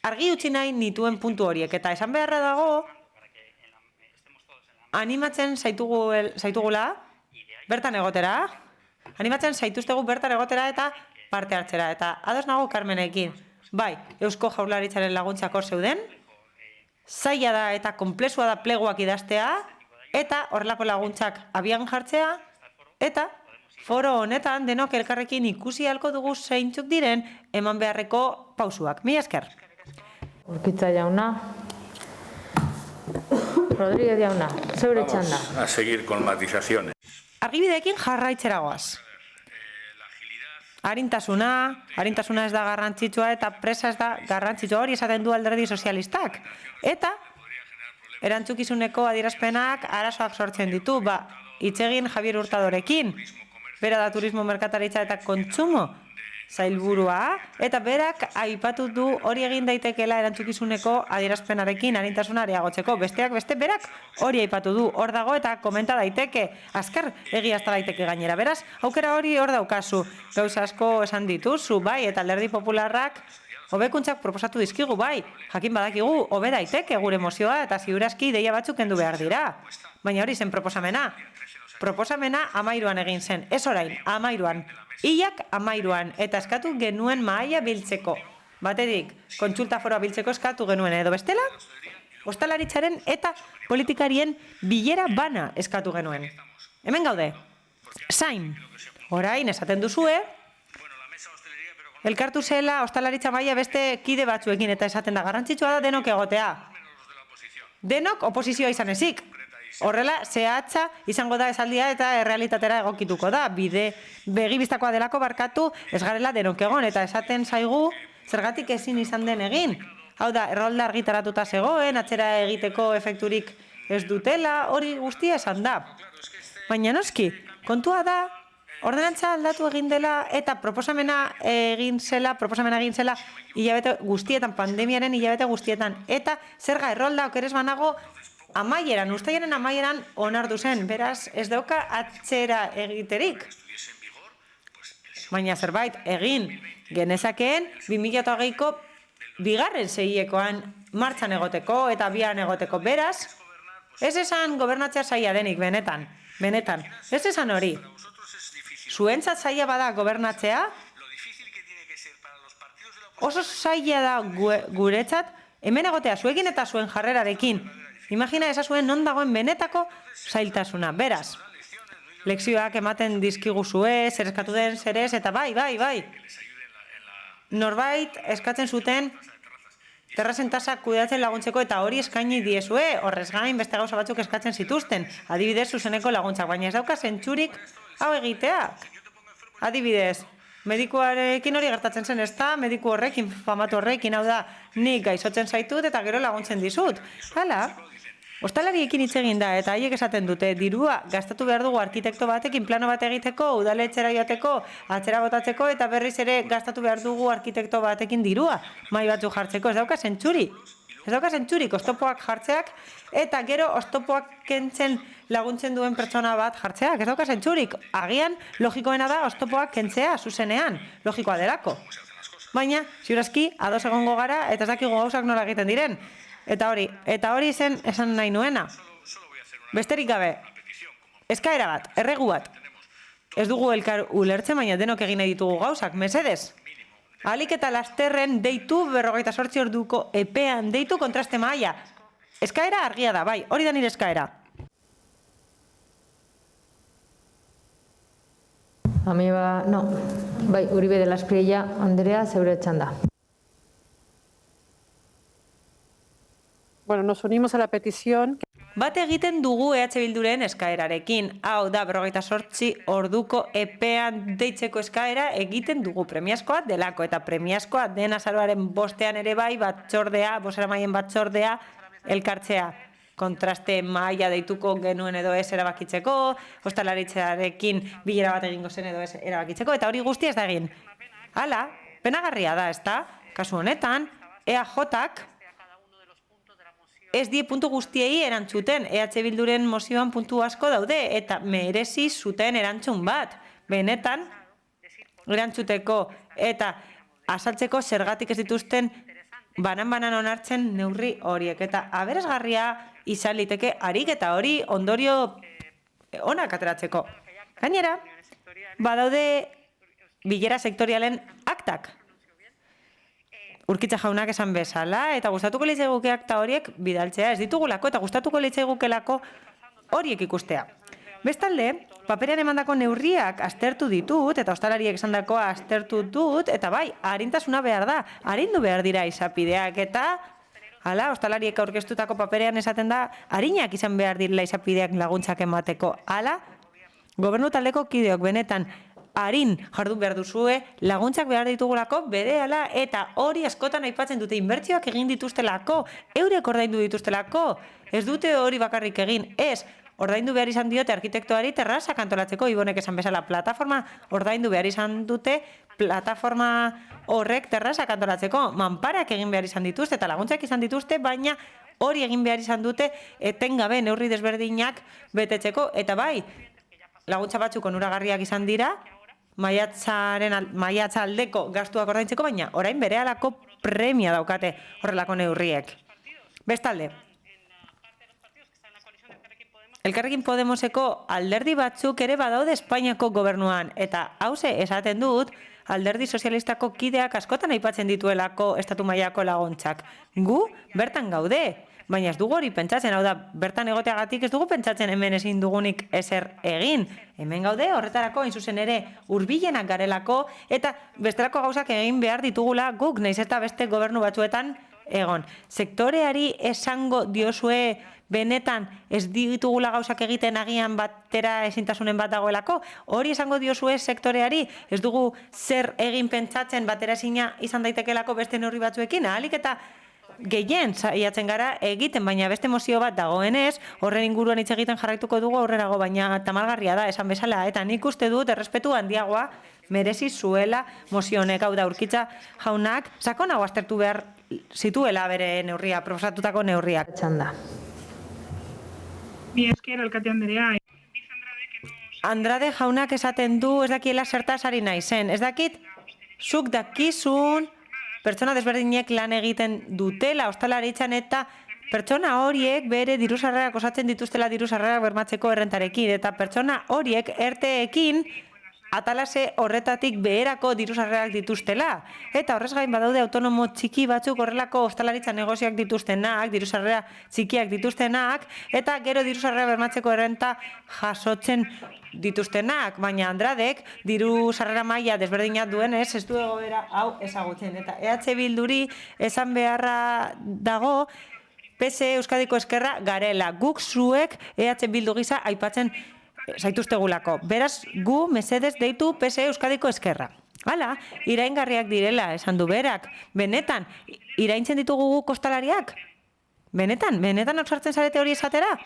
argi utzi nahi nituen puntu horiek, eta esan beharra dago, animatzen zaitugula, bertan egotera, animatzen zaituztegu bertan egotera eta parte hartzera, eta ados nago Carmenekin. Bai, Eusko Jaurlaritzaren laguntzak hor zeuden, zaila da eta konplexua da pleguak idaztea, eta horrelako laguntzak abian jartzea, eta foro honetan denok elkarrekin ikusi ahalko dugu zeintzuk diren eman beharreko pausuak. Mila esker.
Urkitza jauna. Rodríguez jauna, zeure txanda.
Vamos a seguir con matizaciones.
Argibideekin jarraitzeragoaz. Arintasuna ez da garrantzitsua eta presa ez da garrantzitsua, hori esaten du Alderdi Sozialistak. Eta erantzukizuneko adierazpenak arazoak sortzen ditu, hitz egin Javier Hurtadorekin, bera da turismo, merkataritza eta kontsumo sailburua, eta berak aipatu du hori egin daitekela erantzukizuneko adierazpenarekin arintasuna areagotzeko. Besteak beste berak hori aipatu du, hor dago eta komenta daiteke, azkar egiazta daiteke gainera. Beraz, aukera hori hor daukazu, gauza asko esan dituzu, bai, eta Alderdi Popularrak hobekuntzak proposatu dizkigu, bai, jakin badakigu, hobe daiteke gure mozioa eta ziurazki ideia batzuk kendu behar dira. Baina hori zen proposamena. Proposamena 13an egin zen, ez orain, 13an. Iak 13an, eta eskatu genuen mahaia biltzeko. Batetik, kontsulta foroa biltzeko eskatu genuen, edo bestela, ostalaritzaren eta politikarien bilera bana eskatu genuen. Hemen gaude, zain, orain esaten duzue, elkartu zela ostalaritza maila beste kide batzuekin eta esaten da garrantzitsua da denok egotea. Denok oposizioa izan ezik. Horrela, zehatza izango da esaldia eta errealitatera egokituko da. Begibistakoa delako barkatu ez garela denok egon eta esaten zaigu zergatik ezin izan den egin. Hau da, errolda argitaratuta zegoen, atzera egiteko efekturik ez dutela, hori guztia esan da. Baina noski, kontua da, ordenantza aldatu egin dela eta proposamena egin zela hilabete guztietan, pandemiaren hilabete guztietan. Eta zerga errolda okeres banago amaieran, ustaiaren amaieran onartu zen, beraz ez dauka atzera egiterik. Baina zerbait egin genezakeen 2008ko bigarren seiekoan martxan egoteko eta bian egoteko. Beraz, ez esan gobernatzea zaila denik, benetan. Ez esan hori. Zuentzat zaila bada gobernatzea, oso zaila da guretzat, hemen egotea zuekin eta zuen jarrerarekin. Imagina ezazuen non dagoen benetako zailtasuna. Beraz, lekzioak ematen dizkiguzue, zer eskatu den, zer ez, eta bai. Norbait eskatzen zuten terrazen tasa kudeatzen laguntzeko eta hori eskaini diezue, horrez gain beste gauza batzuk eskatzen zituzten, adibidez zuzeneko laguntzak, baina ez dauka zentzurik hau egiteak. Adibidez, medikuarekin hori gertatzen zen, ez da, mediku horrekin, famatu horrekin, hau da, nik gaizotzen zaitut eta gero laguntzen dizut. Hala, ostalariekin hitz egin da eta haiek esaten dute, dirua gastatu behar dugu arkitekto batekin plano bat egiteko, udaletxera joateko, atzera botatzeko eta berriz ere gastatu behar dugu arkitekto batekin dirua, mai batzuk jartzeko, ez dauka zentzurik. Ez dauka zentzurik oztopoak jartzeak eta gero oztopoak kentzen laguntzen duen pertsona bat jartzeak. Ez dauka zentzurik. Agian logikoena da oztopoak kentzea zuzenean. Logikoa delako. Baina, ziurazki, ados egongo gara eta ez dakigu gauzak nola egiten diren. Eta hori zen esan nahi nuena. Besterik gabe, eskaera bat, erregu bat. Ez dugu elkar ulertzen, baina denok egin nahi ditugu gauzak, mesedez. Ahalik eta lasterren deitu 48 orduko epean deitu kontraste mahaia. Eskaera argia da, bai, hori da nire eskaera.
Bai, Uribe de la Espriella, Andrea, zeure txanda.
Bueno, nos unimos a la petición.
Bat egiten dugu EH Bilduren eskaerarekin. Hau da, 48 orduko epean deitzeko eskaera egiten dugu premiazkoa delako. Eta premiazkoa den azaroaren bostean ere bai, bozeramaien batzordea elkartzea. Kontraste mahaia deituko genuen edo ez erabakitzeko, ostalaritzarekin bilera bat egingo zen edo ez erabakitzeko, eta hori guztia ez da egin. Hala, penagarria da, ez da? Kasu honetan, EAJak ez die puntu guztiei erantzuten. EH Bilduren mozioan puntu asko daude eta merezi zuten erantzun bat. Benetan, erantzuteko eta azaltzeko zergatik ez dituzten banan onartzen neurri horiek. Eta aberasgarria izan liteke harik eta hori ondorio onak ateratzeko. Gainera, badaude bilera sektorialen aktak. Urkitza jaunak esan bezala, eta gustatuko litzaiguke akta horiek bidaltzea ez ditugulako, eta gustatuko litzaigukelako horiek ikustea. Bestalde, paperean emandako neurriak aztertu ditut, eta ostalariek esandakoa aztertu dut, eta bai, arintasuna behar da, arindu behar dira izapideak, eta hala, ostalariek aurkeztutako paperean esaten da, arinak izan behar direla izapideak laguntzak emateko. Hala, gobernu taldeko kideok benetan, harin jardun behar duzue, laguntzak behar ditugulako berehala eta hori askotan aipatzen dute inbertsioak egin dituztelako, eurek ordaindu dituztelako, ez dute hori bakarrik egin, ez, ordaindu behar izan diote arkitektoari terrazak antolatzeko, Ibonek esan bezala plataforma, ordaindu behar izan dute plataforma horrek terrazak antolatzeko, manparak egin behar izan dituzte eta laguntzak izan dituzte, baina hori egin behar izan dute etengabe neurri desberdinak betetzeko, eta bai, laguntza batzuk onuragarriak izan dira, maiatza aldeko gastuak ordaintzeko, baina orain berehalako premia daukate horrelako neurriek. Bestalde, Elkarrekin Podemoseko alderdi batzuk ere badaude Espainiako gobernuan, eta hauze esaten dut, alderdi sozialistako kideak askotan aipatzen dituelako estatu mailako laguntzak. Gu bertan gaude, baina ez dugu hori pentsatzen, hau da, bertan egoteagatik ez dugu pentsatzen hemen ezin dugunik ezer egin. Hemen gaude horretarako, hain zuzen ere, hurbilenak garelako, eta bestelako gauzak egin behar ditugula guk, nahiz eta beste gobernu batzuetan egon. Sektoreari esango diozue benetan ez ditugula gauzak egiten agian batera ezintasunen bat dagoelako, hori esango diozue sektoreari, ez dugu zer egin pentsatzen batera ezina izan daitekelako beste neurri batzuekin, ahalik eta gehien saiatzen gara egiten, baina beste mozio bat dagoenez, horren inguruan hitz egiten jarraituko dugu aurrerago, baina tamalgarria da, esan bezala, eta nik uste dut errespetu handiagoa merezi zuela mozio honek, hau da Urkitza jaunak, sakonago aztertu behar zituela bere neurria, proposatutako neurriak.
Txanda. Mi esker, alkate Andrea.
Andrade jaunak esaten du ez dakiela zertaz ari naizen. Ez dakit, zuk dakizun pertsona desberdinek lan egiten dutela, ostalaritzan eta pertsona horiek bere diru-sarrerak osatzen dituztela diru-sarrerak bermatzeko errentarekin. Eta pertsona horiek erteekin atalase horretatik beherako diru-sarrerak dituztela. Eta horrez gain badaude autonomo txiki batzuk horrelako ostalaritza negozioak dituztenak, diru-sarrera txikiak dituztenak, eta gero diru-sarrera bermatzeko errenta jasotzen dituztenak, baina Andradek diru-sarrera maila desberdina duenez ez du egoera hau ezagutzen. Eta EH Bilduri esan beharra dago PSE Euskadiko Ezkerra garela. Guk zuek EH Bildu gisa aipatzen zaituztegulako. Beraz, gu mesedez deitu PSE Euskadiko Ezkerra. Hala, iraingarriak direla, esan du berak. Benetan, iraintzen ditugu gu kostalariak? Benetan ausartzen zarete hori esatera?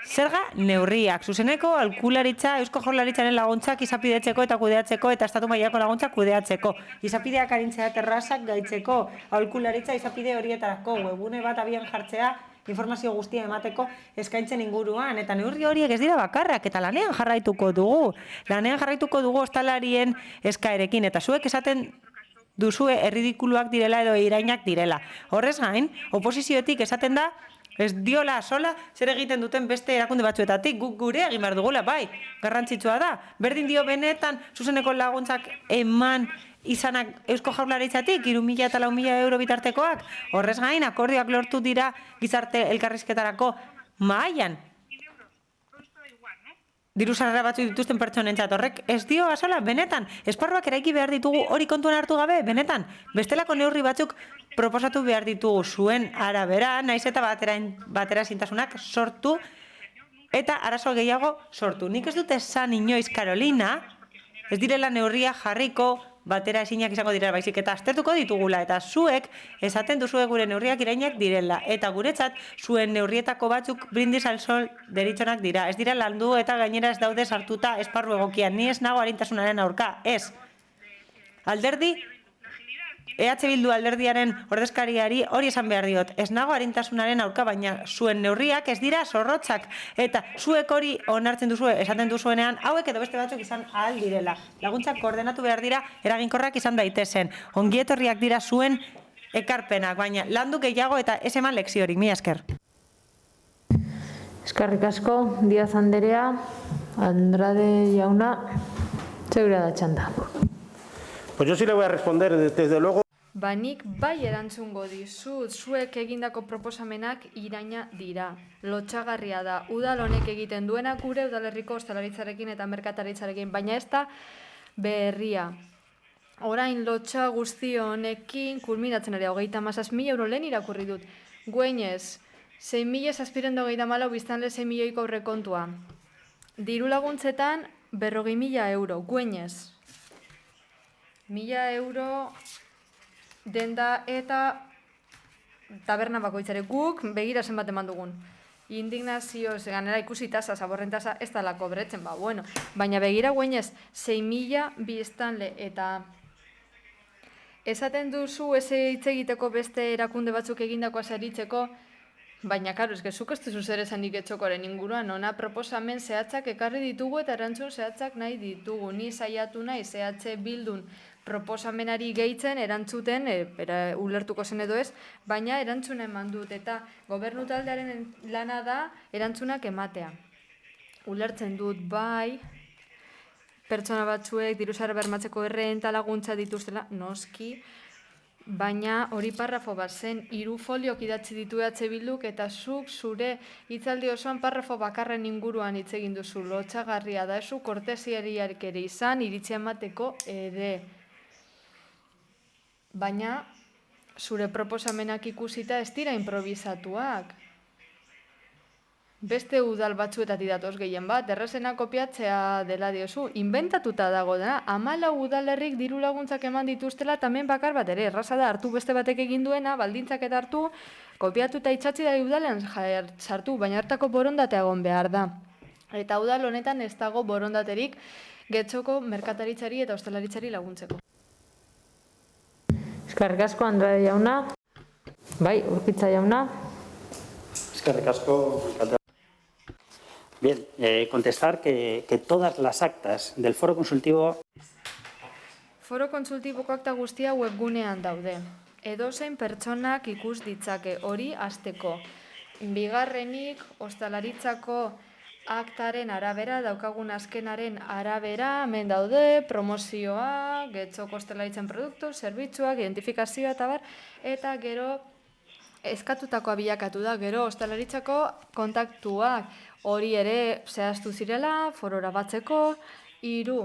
Zerga neurriak, zuzeneko aholkularitza, Eusko Jaurlaritzaren laguntzak izapidetzeko eta kudeatzeko eta estatu mailako laguntzak kudeatzeko. Izapideak arintzea terrazak gaitzeko, aholkularitza izapide horietarako, webune bat abian jartzea, informazio guztia emateko eskaintzen inguruan, eta neurri horiek ez dira bakarrak, eta lanean jarraituko dugu. Lanean jarraituko dugu ostalarien eskaerekin, eta zuek esaten duzue erridikuluak direla edo irainak direla. Horrez gain, oposizioetik esaten da, ez diola sola zer egiten duten beste erakunde batzuetatik, guk gure egin behar dugula, bai, garrantzitsua da. Berdin dio benetan, zuzeneko laguntzak eman izanak Eusko Jaurlaritzatik, 3.000 eta 4.000 euro bitartekoak. Horrez gain, akordioak lortu dira gizarte elkarrizketarako mahaian. Diru-sarrera batzu dituzten pertsonentzat, horrek ez dio asola, benetan, esparruak eraiki behar ditugu hori kontuan hartu gabe, benetan, bestelako neurri batzuk proposatu behar ditugu zuen arabera, naiz eta batera ezintasunak sortu eta arazo gehiago sortu. Nik ez dut esan inoiz, Carolina, ez direla neurria jarriko batera ezinak izango direla, baizik eta aztertuko ditugula, eta zuek esaten duzue gure neurriak irainak direla, eta guretzat zuen neurrietako batzuk brindis al sol deritzonak dira. Ez dira landu eta gainera ez daude sartuta esparru egokian, ni ez nago arintasunaren aurka, ez. Alderdi, EH Bildu alderdiaren ordezkariari hori esan behar diot, ez nago arintasunaren aurka, baina zuen neurriak ez dira zorrotzak, eta zuek hori onartzen duzue, esaten duzuenean, hauek edo beste batzuk izan ahal direla. Laguntzak koordenatu behar dira, eraginkorrak izan daitezen. Ongietorriak dira zuen ekarpenak, baina landu gehiago eta ez eman lekziorik, mila esker.
Eskerrik asko, Díaz Anderea, Andrade jauna, zeure da txanda.
Pues yo sí le voy a responder, desde luego.
Nik bai erantzungo dizut, zuek egindako proposamenak iraina dira. Lotxagarria da, udal honek egiten duena gure udalerriko ostalaritzarekin eta merkataritzarekin, baina ez da berria. Orain lotxa guzti honekin kulminatzen ere 37.000 euro lehen irakurri dut. Gueñez, 6.724 biztanle 6 milioiko aurrekontua. Diru laguntzetan 40.000 euro, Gueñez. 1.000 euro denda eta taberna bakoitzare. Guk begira zenbat eman dugun. Indignazio, ganera ikusi tasa, zaborren tasa, ez dala kobretzen, bueno. Baina begira Gueñez, 6.000 biztanle eta esaten duzu ez hitz egiteko beste erakunde batzuk egindako azaritzeko, baina, karo, zuk ez duzu zer esanik etxokoren inguruan, ona proposamen zehatzak ekarri ditugu eta erantzun zehatzak nahi ditugu. Ni saiatu nahi EH Bildun proposamenari gehitzen, erantzuten, ulertuko zen edo ez, baina erantzuna eman dut, eta gobernu taldearen lana da erantzunak ematea. Ulertzen dut, bai, pertsona batzuek diru-sarrera bermatzeko errenta laguntza dituztela, noski, baina hori parrafo bat zen, 3 foliok idatzi ditu EH Bilduk eta zuk zure hitzaldi osoan parrafo bakarren inguruan hitz egin duzu. Lotsagarria da zu kortesiariak ere izan, iritzia emateko ere. Baina zure proposamenak ikusita ez dira improvisatuak. Beste udal batzuetatik datoz gehien bat, errazena kopiatzea dela diozu, inventatuta dago da, 14 udalerrik diru laguntzak eman dituztela, tamen bakar bat ere, erraza da, hartu beste batek egin duena, baldintzak eta hartu, kopiatu eta itxatzi da udalean sartu, baina hartako borondatea egon behar da. Eta udal honetan ez dago borondaterik Getxoko merkataritzari eta ostalaritzari laguntzeko.
Eskerrik asko, Andrade jauna. Bai, Urkitza jauna.
Eskerrik asko, alkatea. Bien, contestar que todas las actas del foro consultivo...
Foro konsultiboko akta guztia webgunean daude. Edozein pertsonak ikus ditzake hori hasteko. Bigarrenik, ostalaritzako aktaren arabera, daukagun azkenaren arabera, hemen daude, promozioa, Getxoko ostalaritzan produktu, zerbitzuak, identifikazioa eta bar, eta gero eskatutakoa bilakatu da, gero ostalaritzako kontaktuak, hori ere zehaztu zirela, forora batzeko, 3.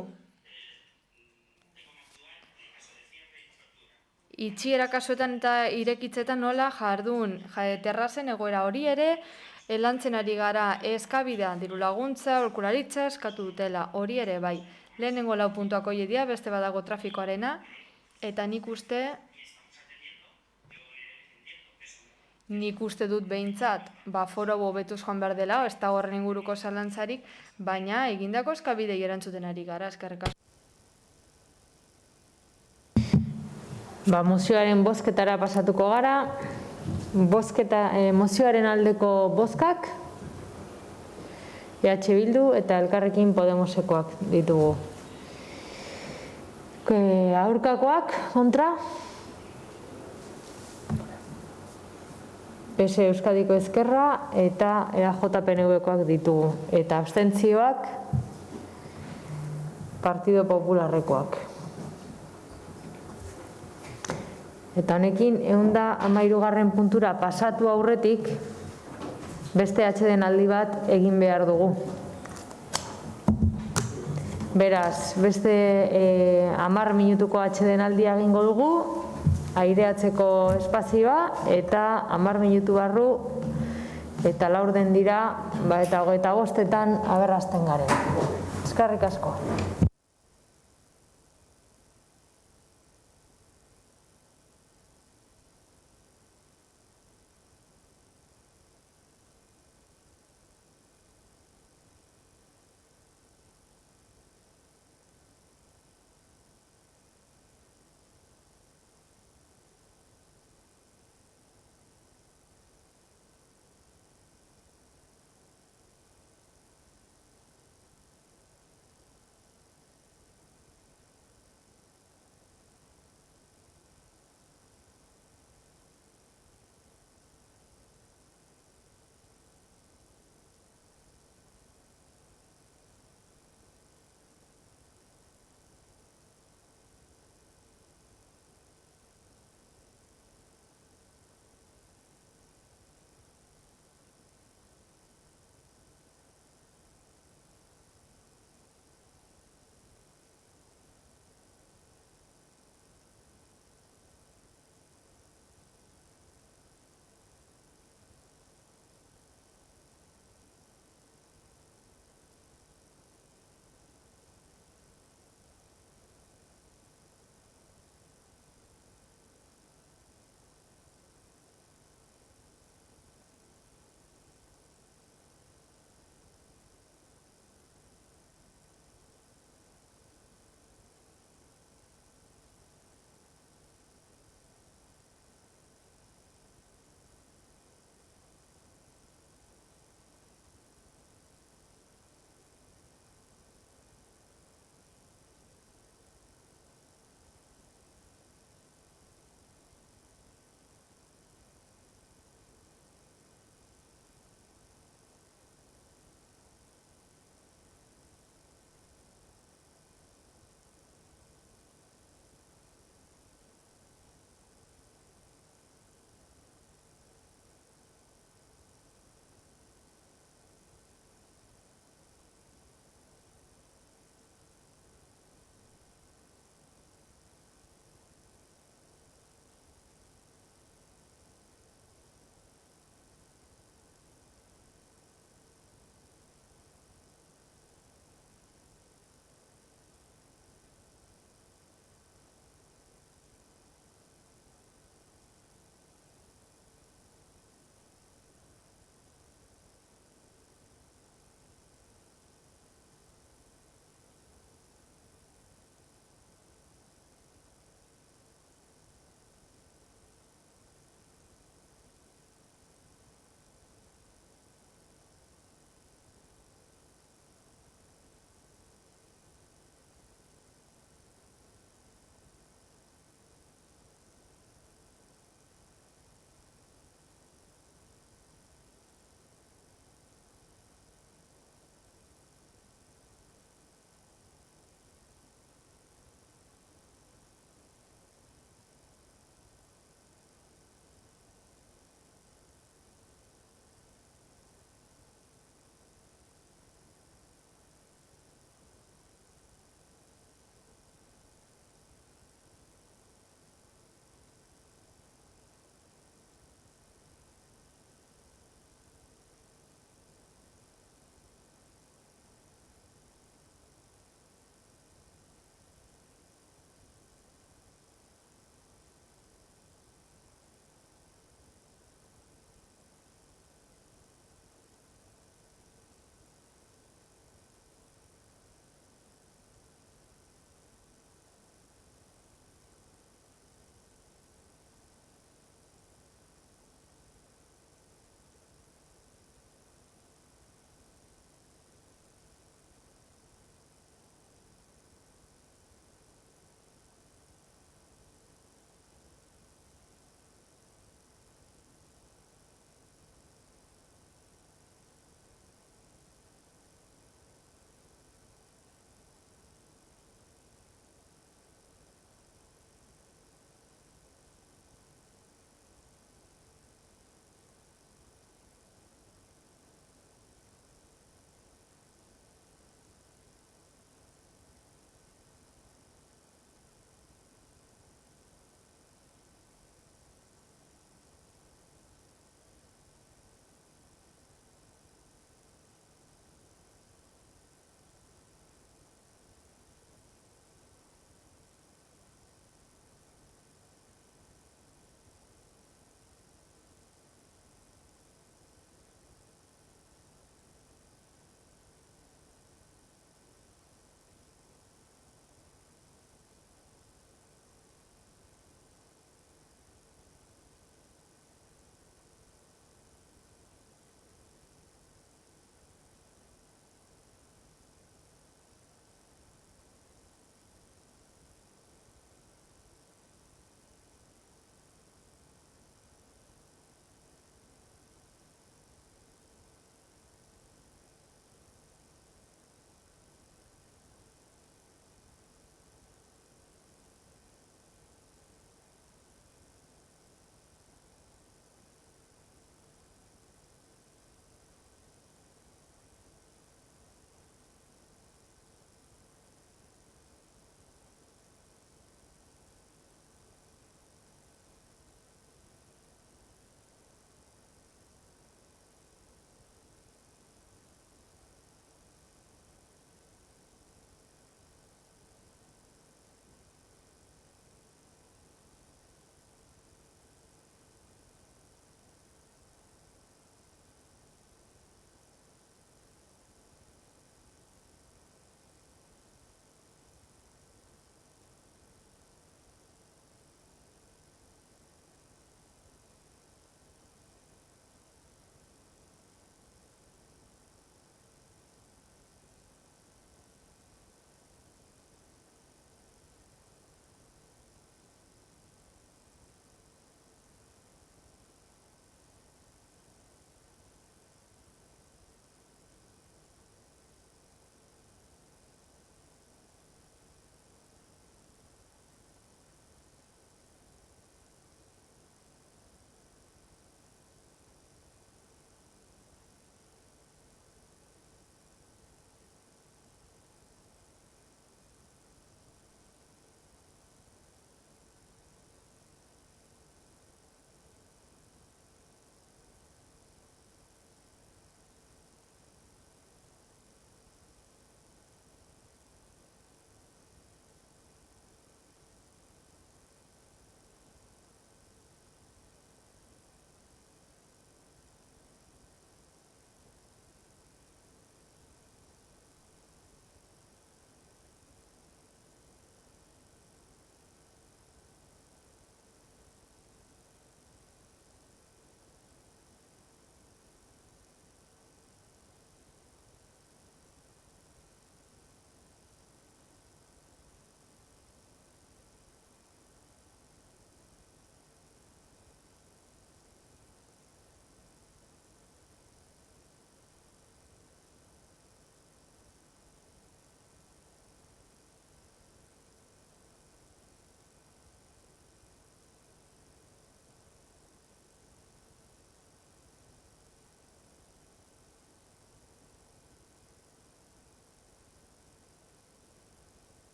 Itxiera kasuetan eta irekitzetan nola jardun, terrazen egoera hori ere, lantzen ari gara eskabidea, diru laguntza, aholkularitza eskatu dutela, hori ere bai. Lehenengo 4 puntuak hori dira, beste badago trafikoarena, eta nik uste dut behintzat, foro hobetuz joan behar dela, ez da horren inguruko zalantzarik, baina egindako eskabidei erantzuten ari gara, eskerrik asko.
Mozioaren bozketara pasatuko gara. Mozioaren aldeko bozkak, EH Bildu eta Elkarrekin Podemosekoak ditugu. Aurkakoak, kontra? PS Euskadiko Ezkerra eta EAJ-PNV-koak ditugu. Eta abstentzioak Partido Popularrekoak. Eta honekin, 113. puntura pasatu aurretik, beste atxeden aldi bat egin behar dugu. Beraz, beste 10 minutuko atxeden aldia egingo dugu, aireatzeko espazioa, eta 10 minutu barru, eta 4 dira, eta 25etan aberrazten garen. Eskerrik asko.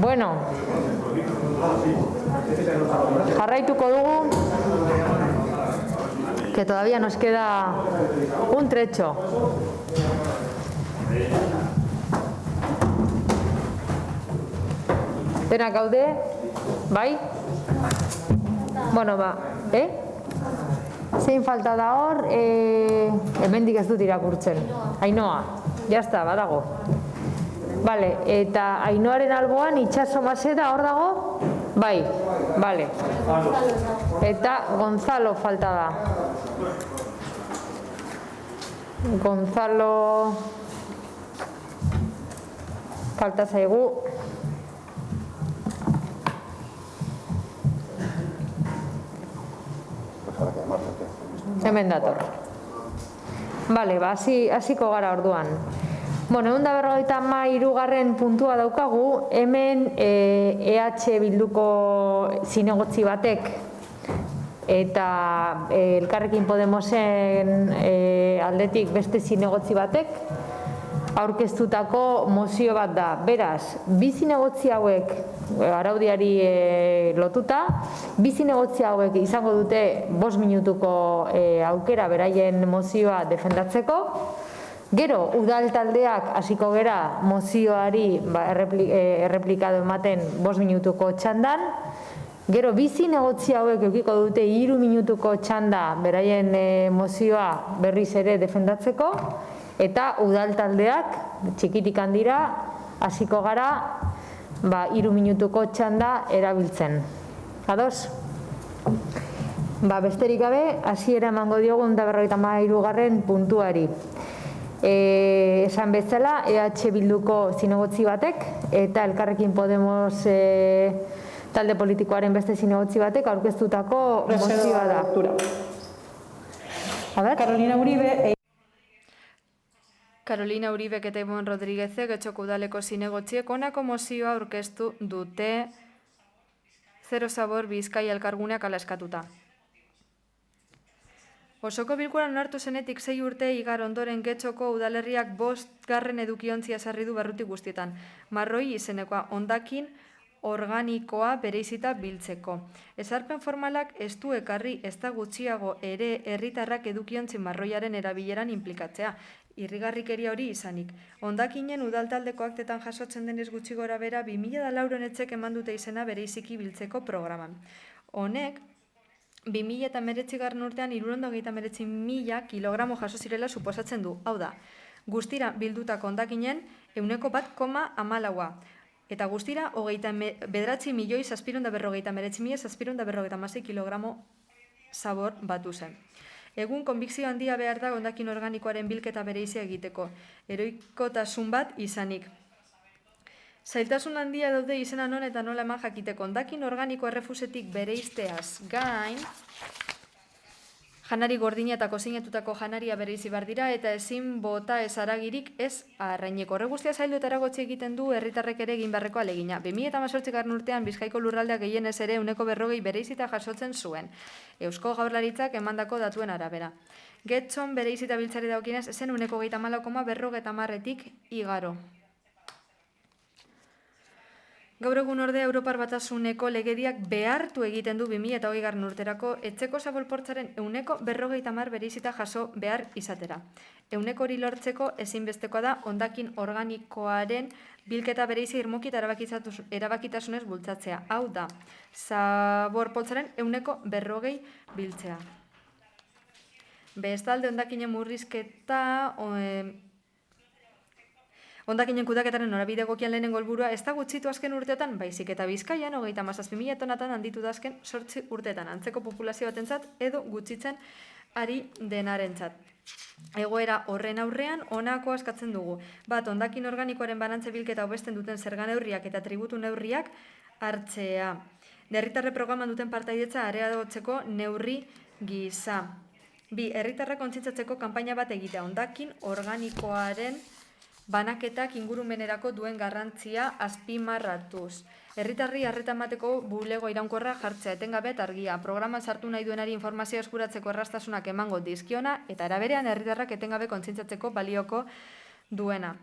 Bueno, jarraituko dugu, que todavía nos queda un trecho. Denak gaude, bai? Bueno, zein falta da hor, hemendik ez dut irakurtzen. Ainhoa, jazta, badago. Vale, eta Ainhoaren alboan Itxaso Maseda hor dago? Bai, vale. Eta Gonzalo falta da. Gonzalo falta zaigu. Hemen dator. Bale, hasiko gara orduan. Bueno, 153. puntua daukagu, hemen EH Bilduko zinegotzi batek eta Elkarrekin Podemosen aldetik beste zinegotzi batek aurkeztutako mozio bat da. Beraz, bi zinegotzi hauek araudiari lotuta, bi zinegotzi hauek izango dute 5 minutuko aukera beraien mozioa defendatzeko. Gero, udal taldeak hasiko gera mozioari erreplikado ematen 5 minutuko txandan. Gero, bi zinegotzi hauek eukiko dute 3 minutuko txanda beraien mozioa berriz ere defendatzeko. Eta udal taldeak txikitik handira hasiko gara 3 minutuko txanda erabiltzen. Ados? Besterik gabe, hasiera emango diogu 153. puntuari. Esan bezala, EH Bilduko zinegotzi batek eta Elkarrekin Podemos talde politikoaren beste zinegotzi batek aurkeztutako mozioa da.
Carolina Uribe eta Ibon Rodríguezek Getxoko udaleko zinegotziek honako mozioa aurkeztu dute Zero Zabor Bizkaia elkarguneak hala eskatuta. Osoko bilkuran onartu zenetik 6 urte igar ondoren Getxoko udalerriak 5. edukiontzia ezarri du barruti guztietan. Marroi izenekoa hondakin organikoa bereizita biltzeko. Ezarpen formalak ez du ekarri ezta gutxiago ere herritarrak edukiontzi marroiaren erabileran inplikatzea. Irrigarrikeria hori izanik. Hondakinen udaltaldeko aktetan jasotzen denez gutxi gora bera 2004 etzek eman dute izena bereiziki biltzeko programan. Honek, 2019 urtean 389.000 kilogramo jaso zirela suposatzen du. Hau da, guztira bildutako hondakinen 1,14. Eta guztira 9.749.759.756 kilogramo zabor batu zen. Egun konbikzio handia behar da hondakin organikoaren bilketa bereizia egiteko, heroikotasun bat izanik. Zailtasun handia daude izena non eta nola eman jakiteko. Hondakin organiko errefusetik bereizteaz gain, janari gordina eta kozinetutako janaria bereizi behar dira eta ezin bota ez haragirik ez arraineko. Horre guztia zaildu eta eragotzi egiten du herritarrek ere egin beharreko alegina. 2018 urtean Bizkaiko lurraldeak gehienez ere 140 bereizita jasotzen zuen. Eusko Jaurlaritzak emandako datuen arabera. Getxon bereizita biltzari daukinez zen 1,34-tik igaro. Gaur egun ordea Europar Batasuneko legediak behartu egiten du 2020 urterako etxeko zabolportzaren 150 bereizita jaso behar izatera. 100 hori lortzeko ezinbestekoa da hondakin organikoaren bilketa bereizi irmoki eta erabakitasunez bultzatzea. Hau da, zaborpoltzaren 150 biltzea. Bestalde hondakinen murrizketa hondakinen kudaketaren norabide egokian lehenengo helburua ez da gutxitu azken urteotan, baizik eta Bizkaian 37.000 tonatan handitu da azken 8 urteetan, antzeko populazio batentzat edo gutxitzen ari denarentzat. Egoera horren aurrean honako askatzen dugu. Bat, hondakin organikoaren banantze bilketa hobesten duten zerga neurriak eta tributu neurriak hartzea. Herritarre programan duten partaidetza areagotzeko neurri gisa. Bi, herritarrak kontzientziatzeko kanpaina bat egitea hondakin organikoaren banaketak ingurumenerako duen garrantzia azpimarratuz. Herritarri arreta emateko bulego iraunkorra jartzea etengabe eta argia. Programan sartu nahi duenari informazioa eskuratzeko erraztasunak emango dizkiona eta eraberean herritarrak etengabe kontzientziatzeko balioko duena.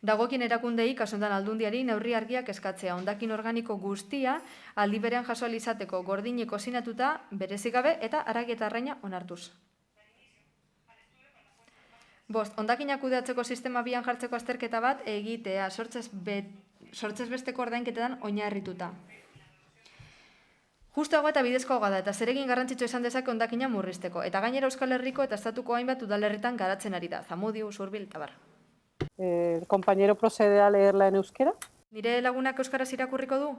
Dagokin erakundei, kasu honetan Aldundiari, neurri argiak eskatzea. Hondakin organiko guztia aldi berean jaso ahal izateko gordinik kozinatuta, berezik gabe eta haragi eta arraina onartuz. 5. Hondakinak kudeatzeko sistema bian jartzeko azterketa bat egitea, sortzez besteko ordainketetan oinarrituta. Justuagoa eta bidezkoagoa da, eta zeregin garrantzitsua izan dezake hondakina murrizteko. Eta gainera Euskal Herriko eta estatuko hainbat udalerritan garatzen ari da. Zamudio, Usurbil eta bar.
¿El compañero procede a leerla en euskera?
Nire lagunak euskaraz irakurriko du?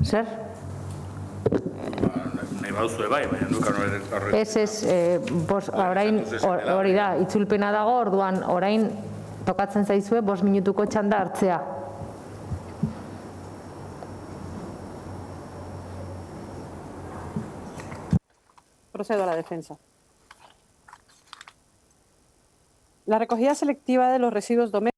Zer?
Nahi bauzue bai, baina nukan horrek...
Ez, orain hori da, itzulpena dago, orduan orain tokatzen zaizue 5 minutuko txanda hartzea.
Procedo a la defensa. La recogida selectiva de los residuos domésticos.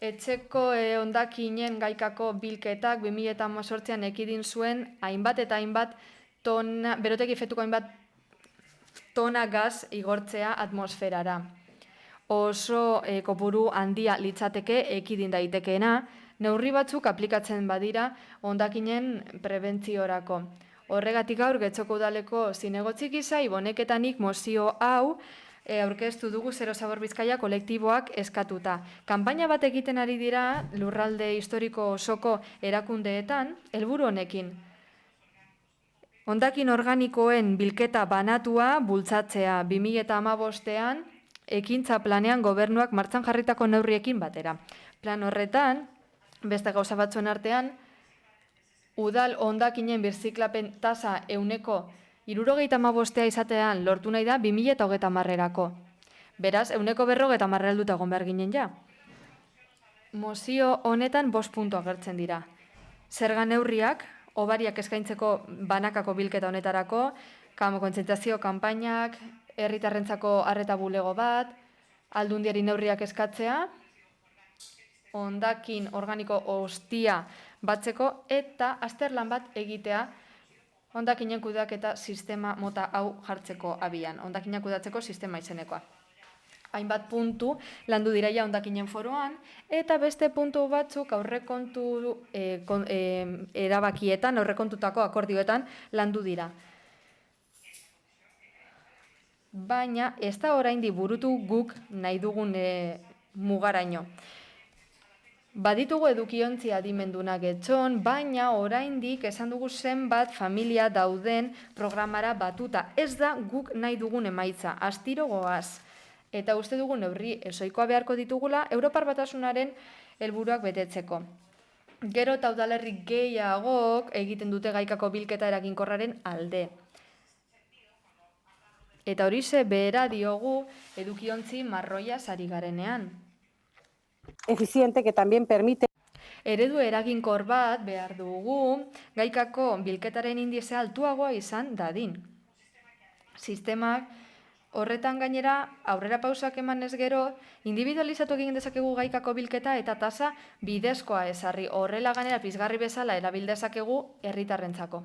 Etxeko hondakinen gaikako bilketak 2018an ekidin zuen hainbat eta hainbat tona, berotegi efektuko hainbat tona gaz igortzea atmosferara. Oso kopuru handia litzateke ekidin daitekeena, neurri batzuk aplikatzen badira hondakinen prebentziorako. Horregatik gaur Getxoko udaleko zinegotzi gisa Iboneketanik mozio hau aurkeztu dugu Zero Zabor Bizkaia kolektiboak eskatuta. Kanpaina bat egiten ari dira lurralde historiko osoko erakundeetan helburu honekin. Hondakin organikoen bilketa banatua bultzatzea 2015ean ekintza planean gobernuak martxan jarritako neurriekin batera. Plan horretan, beste gauza batzuen artean, udal hondakinen birziklapen tasa 75% izatean lortu nahi da 2030erako. Beraz, 50% helduta egon behar ginen ja. Mozio honetan 5 puntu agertzen dira. Zerga neurriak, hobariak eskaintzeko banakako bilketa honetarako, kontzientziazio kanpainak, herritarrentzako arreta bulego bat, Aldundiari neurriak eskatzea, hondakin organiko ostia batzeko eta azterlan bat egitea hondakinen kudeaketa sistema mota hau jartzeko abian, hondakinak kudeatzeko sistema izenekoa. Hainbat puntu landu diraia hondakinen foroan, eta beste puntu batzuk aurrekontu erabakietan, aurrekontutako akordioetan landu dira. Baina ez da oraindik burutu guk nahi dugun mugaraino. Baditugu edukiontzi adimendunak Getxon, baina oraindik esan dugu zenbat familia dauden programara batuta. Ez da guk nahi dugun emaitza, astiro goaz. Eta uste dugu neurri ezoikoa beharko ditugula Europar Batasunaren helburuak betetzeko. Gero eta udalerri gehiagok egiten dute gaikako bilketa eraginkorraren alde. Eta horixe behera diogu edukiontzi marroia sari garenean.
Eficiente que también permite.
Eredu eraginkor bat behar dugu gaikako bilketaren indizea altuagoa izan dadin. Sistemak horretan gainera aurrera pausak emanez gero, individualizatu egin dezakegu gaikako bilketa eta tasa bidezkoa ezarri. Horrela gainera pizgarri bezala erabil dezakegu herritarrentzako.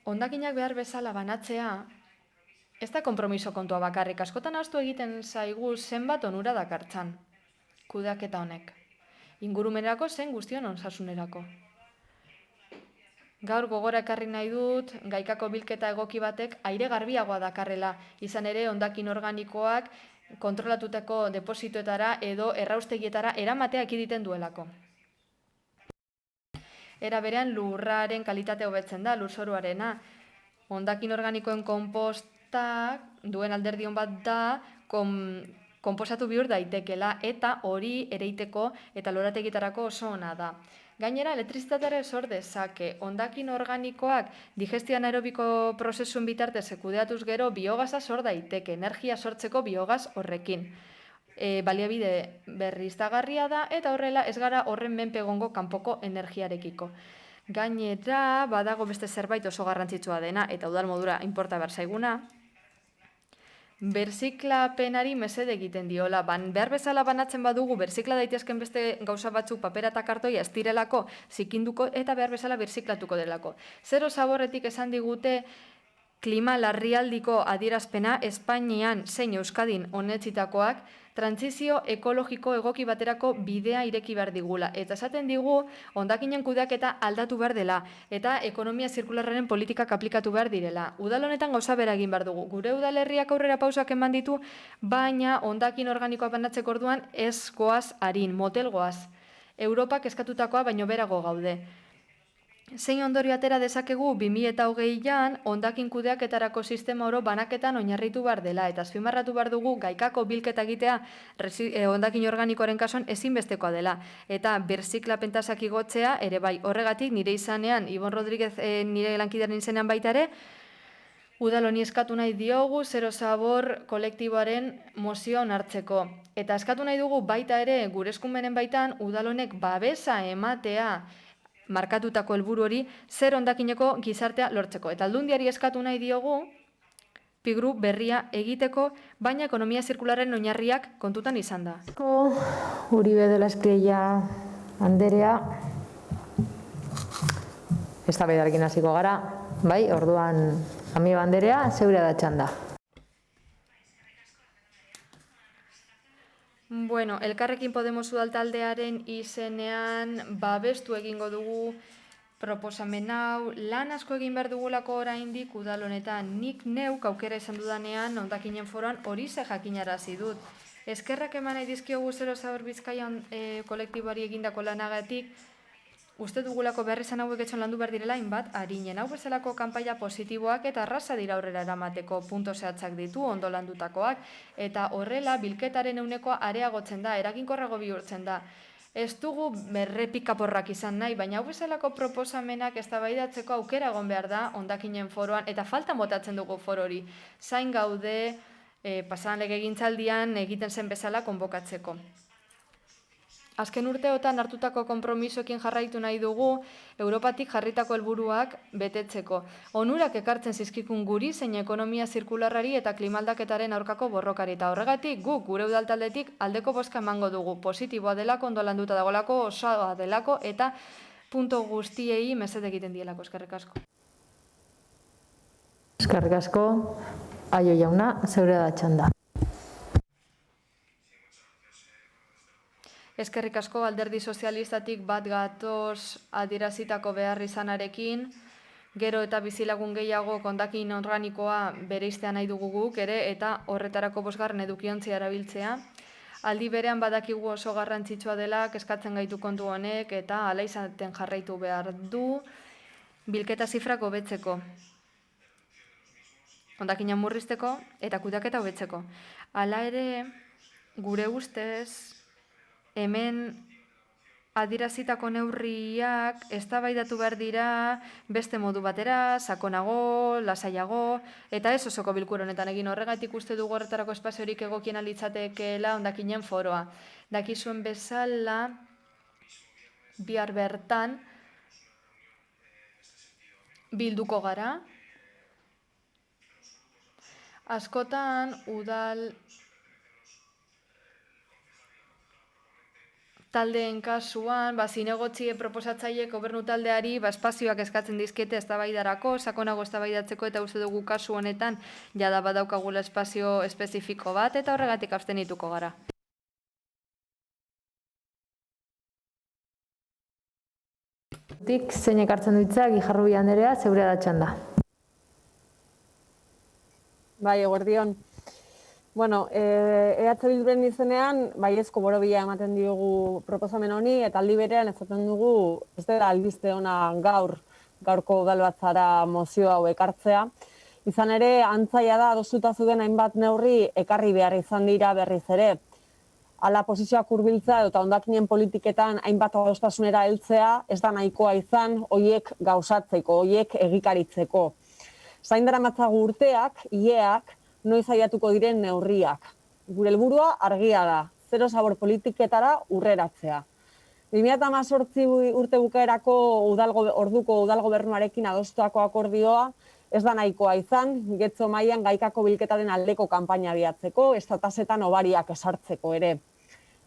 Hondakinak behar bezala banatzea, ez da konpromiso kontua bakarrik, askotan ahaztu egiten zaigu zenbat onura dakartzan kudeaketa honek. Ingurumenerako zen guztion osasunerako. Gaur gogora ekarri nahi dut, gaikako bilketa egoki batek aire garbiagoa dakarrela, izan ere hondakin organikoak kontrolatutako depositoetara edo erraustegietara eramatea ekiditen duelako. Era berean lurraren kalitatea hobetzen da, lurzoruarena. Hondakin organikoen konpostak duen alderdion bat da, konposatu bihur daitekela eta hori ereiteko eta lorategitarako oso ona da. Gainera, elektrizitatea sor dezake. Hondakin organikoak digestio anaerobiko prozesuen bitartez kudeatuz gero biogaza sor daiteke, energia sortzeko biogaz horrekin. Baliabide berriztagarria da eta horrela ez gara horren menpe egongo kanpoko energiarekiko. Gainera, badago beste zerbait oso garrantzitsua dena eta udal modura inporta behar zaiguna, berziklapenari mesede egiten diola. Behar bezala banatzen badugu, berzikla daitezken beste gauza batzuk papera eta kartoia ez direlako zikinduko eta behar bezala berziklatuko delako. Zero Zaborretik esan digute klima larrialdiko adierazpena Espainian zein Euskadin onetsitakoak trantsizio ekologiko egoki baterako bidea ireki behar digula. Eta esaten digu, hondakinen kudeaketa aldatu behar dela eta ekonomia zirkularraren politikak aplikatu behar direla. Udal honetan gauza bera egin behar dugu. Gure udalerriak aurrera pausak eman ditu, baina hondakin organikoa banatzeko orduan ez goaz harin, motel goaz. Europak eskatutakoa baino berago gaude. Zein ondorio atera dezakegu 2020an hondakin kudeaketarako sistema oro banaketan oinarritu behar dela eta azpimarratu behar dugu gaikako bilketa egitea hondakin organikoaren kasuan ezinbestekoa dela eta birziklapen tasak igotzea ere bai. Horregatik nire izanean Ibon Rodríguez nire lankidearen izenean baita ere udal honi eskatu nahi diogu Zero Zabor kolektiboaren mozioa onartzeko eta eskatu nahi dugu baita ere gure eskumenen baitan udal honek babesa ematea markatutako helburu hori zer hondakineko gizartea lortzeko. Eta Aldundiari eskatu nahi diogu pigru berria egiteko, baina ekonomia zirkularren oinarriak kontutan izan da.
Uribe de la Espriella anderea, eztabaidarekin hasiko gara, bai, orduan amiba anderea, zeurea da txanda.
Bueno, Elkarrekin Podemos udaltaldearen izenean babestu egingo dugu proposamen hau, lan asko egin behar dugulako oraindik udal honetan. Nik neuk aukera izan dudanean hondakinen foroan hori ze jakinarazi dut. Eskerrak eman nahi dizkiogu Zero Zabor Bizkaia kolektiboari egindako lanagatik, uste dugulako behar izan hauek etxon landu behar direla hainbat harinen. Hau bezalako kanpaia positiboak eta arrasa dira aurrera eramateko punto zehatzak ditu ondo landutakoak eta horrela bilketaren ehunekoa areagotzen da, eraginkorrago bihurtzen da. Ez dugu berrepikaporrak izan nahi, baina hau bezalako proposamenak eztabaidatzeko aukera egon behar da hondakinen foroan eta faltan botatzen dugu foro hori. Zain gaude pasadan legegintzaldian egiten zen bezala konbokatzeko. Azken urteotan hartutako konpromisoekin jarraitu nahi dugu Europatik jarritako helburuak betetzeko. Onurak ekartzen zizkikun guri zein ekonomia zirkularrari eta klimaldaketaren aurkako borrokari. Eta horregatik guk gure udaltaldetik aldeko bozka emango dugu. Positiboa delako, ondo landuta dagolako, osoa delako eta punto guztiei mesede egiten dielako. Eskerrik asko.
Eskerrik asko, Aio jauna, zeurea da txanda.
Eskerrik asko Alderdi Sozialistatik bat gatoz adierazitako behar izanarekin, gero eta bizilagun gehiago hondakin organikoa bereiztea nahi dugu guk ere eta horretarako 5. edukiontzia erabiltzea. Aldi berean badakigu oso garrantzitsua dela, kezkatzen gaitu kontu honek eta hala izaten jarraitu behar du bilketa zifrak hobetzeko. Hondakinak murrizteko eta kudeaketa hobetzeko. Hala ere, gure ustez, hemen adierazitako neurriak eztabaidatu behar dira beste modu batera, sakonago, lasaiago, eta ez osoko bilkura honetan egin. Horregatik uste dugu horretarako espaziorik egokien alitzatekeela hondakinen foroa. Dakizuen bezala, bihar bertan bilduko gara. Askotan udal taldeen kasuan, zinegotzi proposatzaile gobernu taldeari espazioak eskatzen dizkiete eztabaidarako, sakonago eztabaidatzeko eta uste dugu kasu honetan jada badaukagula espazio espezifiko bat eta horregatik abstenituko gara.
Zeinek hartzen du hitza, Guijarrubi anderea, zeurea da txanda.
Bai, eguerdion. Bueno, EH Bilduren izenean, baiezko borobila ematen diogu proposamen honi, eta aldi berean ezaten dugu, ez dela albiste ona gaurko udalbatzara mozio hau ekartzea. Izan ere, antzaia da, adostuta zuen hainbat neurri ekarri behar izan dira berriz ere. Hala posizioak hurbiltzea eta hondakinen politiketan hainbat adostasunera heltzea, ez da nahikoa izan, hoiek gauzatzeko, hoiek egikaritzeko. Zain daramatzagu urteak, IEak, noiz saiatuko diren neurriak. Gure helburua argia da, Zero Zabor politiketara urreratzea. 2018 urte bukaerako orduko udal gobernuarekin adostuako akordioa ez da nahikoa izan, Getxo mailan gaikako bilketaren aldeko kanpaina abiatzeko, estatasetan obariak esartzeko ere.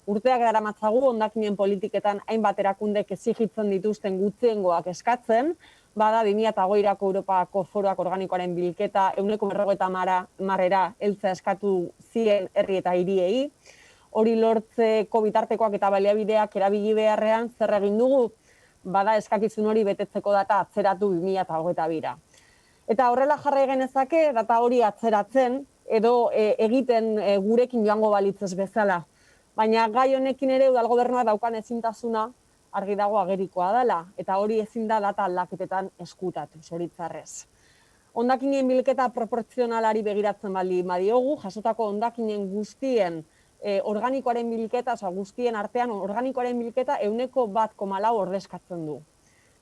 Urteak daramatzagu hondakinen politiketan hainbat erakundek exijitzen dituzten gutxiengoak eskatzen, bada 2008ko Europako Foroak organikoaren bilketa 150%era heltzea eskatu zien herri eta hiriei. Hori lortzeko bitartekoak eta baliabideak erabili beharrean zer egin dugu? Bada eskakizun hori betetzeko data atzeratu 2022ra. Eta horrela jarrai genezake data hori atzeratzen edo egiten gurekin joango balitzez bezala. Baina gai honekin ere udal gobernua daukan ezintasuna argi dago agerikoa dela, eta hori ezin da data aldaketetan eskutatu, zoritzarrez. Hondakinen bilketa proportzionalari begiratzen baldin badiogu, jasotako hondakinen guztien organikoaren bilketa, guztien artean organikoaren bilketa 1,4 ordezkatzen du.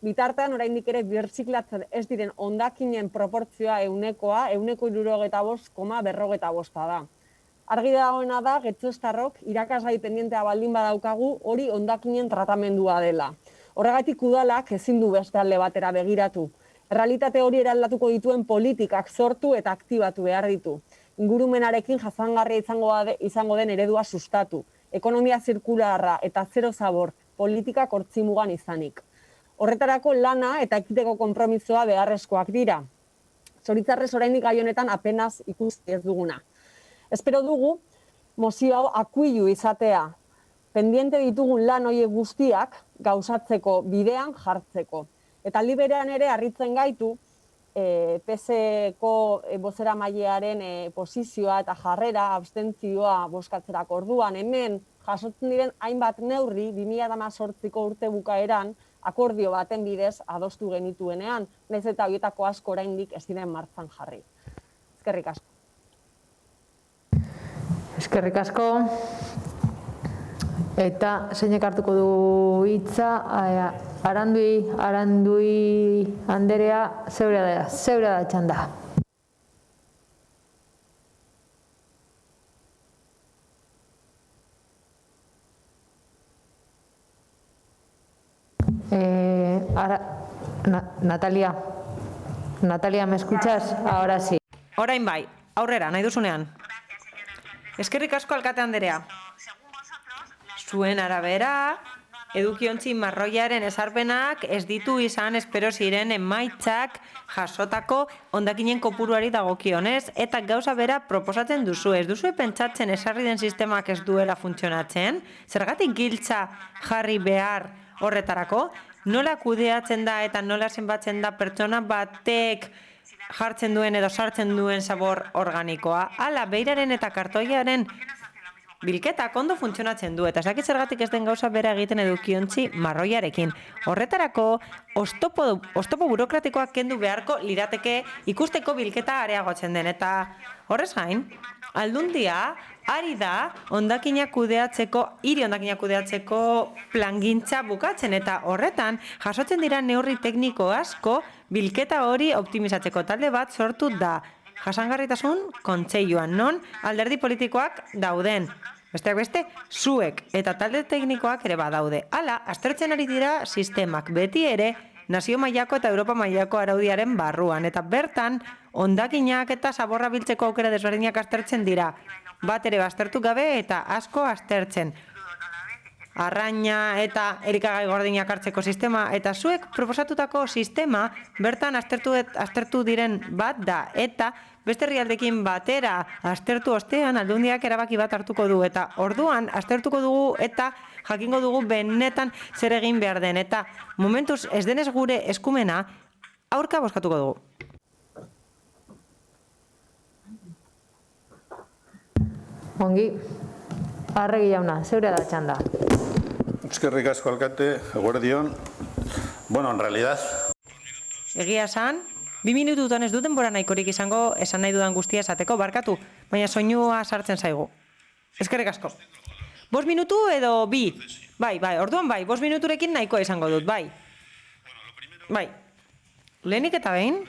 Bitartean, oraindik ere birziklatzen ez diren hondakinen proportzioa 1,65,55 da. Argi dagoena da, getxostarrok irakasgai pendientea baldin badaukagu hori hondakinen tratamendua dela. Horregatik udalak ezin du beste alde batera begiratu. Errealitate hori eraldatuko dituen politikak sortu eta aktibatu behar ditu. Ingurumenarekin jasangarria izango den eredua sustatu. Ekonomia zirkularra eta zero zabor politikak hortzimugan izanik. Horretarako lana eta ekiteko konpromisoa beharrezkoak dira. Zoritzarrez oraindik gai honetan apenas ikusi ez duguna. Espero dugu, mozio hau akuilu izatea, pendiente ditugun lan horiek guztiak gauzatzeko bidean jartzeko. Eta aldi berean ere harritzen gaitu, PSeko bozeramailearen posizioa eta jarrera, abstentzioa bozkatzerako orduan, hemen jasotzen diren hainbat neurri 2018ko urte bukaeran akordio baten bidez adostu genituenean, nahiz eta horietako asko oraindik ez diren martxan jarri. Eskerrik asko.
Eskerrik asko. Eta zeinek hartuko du hitza, Arandui Anderea, zeurea da txanda. Natalia, ¿me escuchas? Ahora sí.
Orain bai, aurrera, nahi duzunean. Eskerrik asko alkate anderea. Zuen arabera, edukiontzi marroiaren ezarpenak ez ditu izan espero ziren emaitzak jasotako hondakinen kopuruari dagokionez, eta gauza bera proposatzen duzu. Ez duzu pentsatzen ezarri den sistemak ez duela funtzionatzen? Zergatik giltza jarri behar horretarako? Nola kudeatzen da eta nola zenbatzen da pertsona batek jartzen duen edo sartzen duen sabor organikoa? Hala, beiraren eta kartoiaren bilketak ondo funtzionatzen du, eta ez dakit zergatik ez den gauza bera egiten edukiontzi marroiarekin. Horretarako, oztopo burokratikoak kendu beharko lirateke ikusteko bilketa areagotzen den, eta horrez gain, Aldundia ari da hondakinak kudeatzeko, hiri hondakinak kudeatzeko plangintza bukatzen, eta horretan jasotzen dira neurri tekniko asko bilketa hori optimizatzeko. Talde bat sortu da jasangarritasun kontseiluan, non alderdi politikoak dauden. Besteak beste, zuek eta talde teknikoak ere badaude. Hala, aztertzen ari dira sistemak beti ere nazio mailako eta Europa mailako araudiaren barruan, eta bertan hondakinak eta zaborra biltzeko aukera desberdinak aztertzen dira. Bat ere baztertu gabe eta asko aztertzen. Arraina eta erikagai gordinak hartzeko sistema, eta zuek proposatutako sistema bertan aztertu diren bat da, eta beste herrialdekin batera aztertu ostean Aldundiak erabaki bat hartuko du, eta orduan aztertuko dugu eta jakingo dugu benetan zer egin behar den, eta momentuz ez denez gure eskumena aurka bozkatuko dugu.
Ongi, Arregi jauna, zeurea da txanda.
Eskerrik asko alkate, eguerdion. Bueno, en realidad...
Egia esan, 2 minututan ez duten bora nahikorik izango esan nahi dudan guztia esateko, barkatu, baina soinua sartzen zaigu. Eskerrik asko. 5 minutu edo 2? Bai, orduan bai, 5 minuturekin nahikoa izango dut, bai. Bai, lehenik eta behin,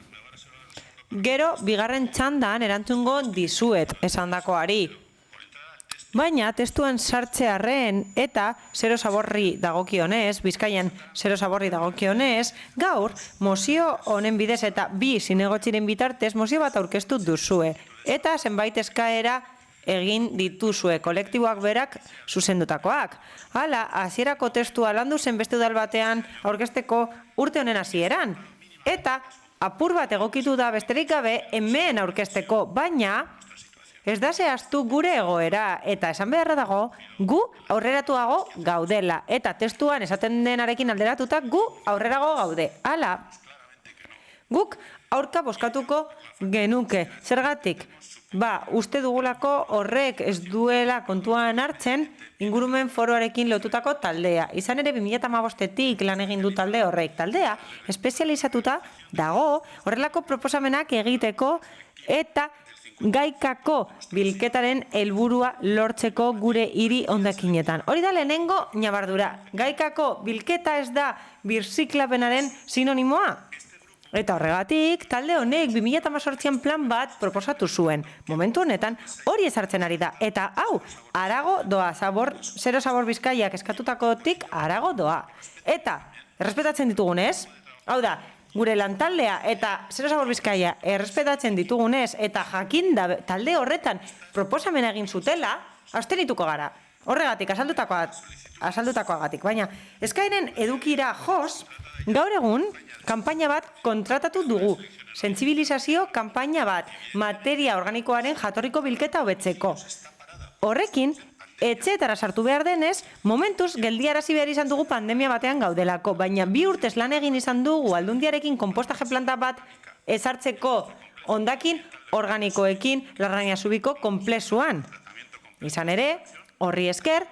gero bigarren txandan erantzungo dizuet esandakoari. Baina testuan sartzearren eta zero zaborri dagokionez, Bizkaian zero zaborri dagokionez, gaur mozio honen bidez eta 2 zinegotxiren bitartez mozio bat aurkeztu duzue. Eta zenbait eskaera egin dituzue, kolektiboak berak zuzendutakoak. Hala, hasierako testua landu zen beste udal batean aurkezteko urte honen hasieran. eta apur bat egokitu da besterik gabe hemen aurkezteko, baina ez da zehaztu gure egoera, eta esan beharra dago, gu aurreratuago gaudela, eta testuan esaten denarekin alderatuta gu aurrerago gaude. Hala, guk aurka bozkatuko genuke. Zergatik, uste dugulako horrek ez duela kontuan hartzen ingurumen foroarekin lotutako taldea. Izan ere 2015-etik lan egin du talde horrek. Taldea espezializatuta dago horrelako proposamenak egiteko eta gaikako bilketaren helburua lortzeko gure hiri hondakinetan. Hori da lehenengo ñabardura. Gaikako bilketa ez da birziklapenaren sinonimoa. Eta horregatik, talde honek 2018an plan bat proposatu zuen. Momentu honetan hori ezartzen ari da. Eta hau, arago doa, Zero Sabor Bizkaiak eskatutakotik arago doa. Eta, errespetatzen ditugunez, hau da, gure lantaldea eta Zero Sabor Bizkaia errespetatzen ditugunez eta jakinda talde horretan proposamena egin zutela, abstenituko gara. Horregatik, asaldutakoagatik. Baina, eskaeren edukira joz, gaur egun, kanpaina bat kontratatu dugu. Sentsibilizazio kanpaina bat, materia organikoaren jatorriko bilketa hobetzeko. Horrekin, etxeetara sartu behar denez, momentuz geldiarazi behar izan dugu pandemia batean gaudelako, baina 2 urtez lan egin izan dugu aldundiarekin konpostaje planta bat ezartzeko hondakin organikoekin Larraña Zubiko konplexuan. Izan ere, horri esker,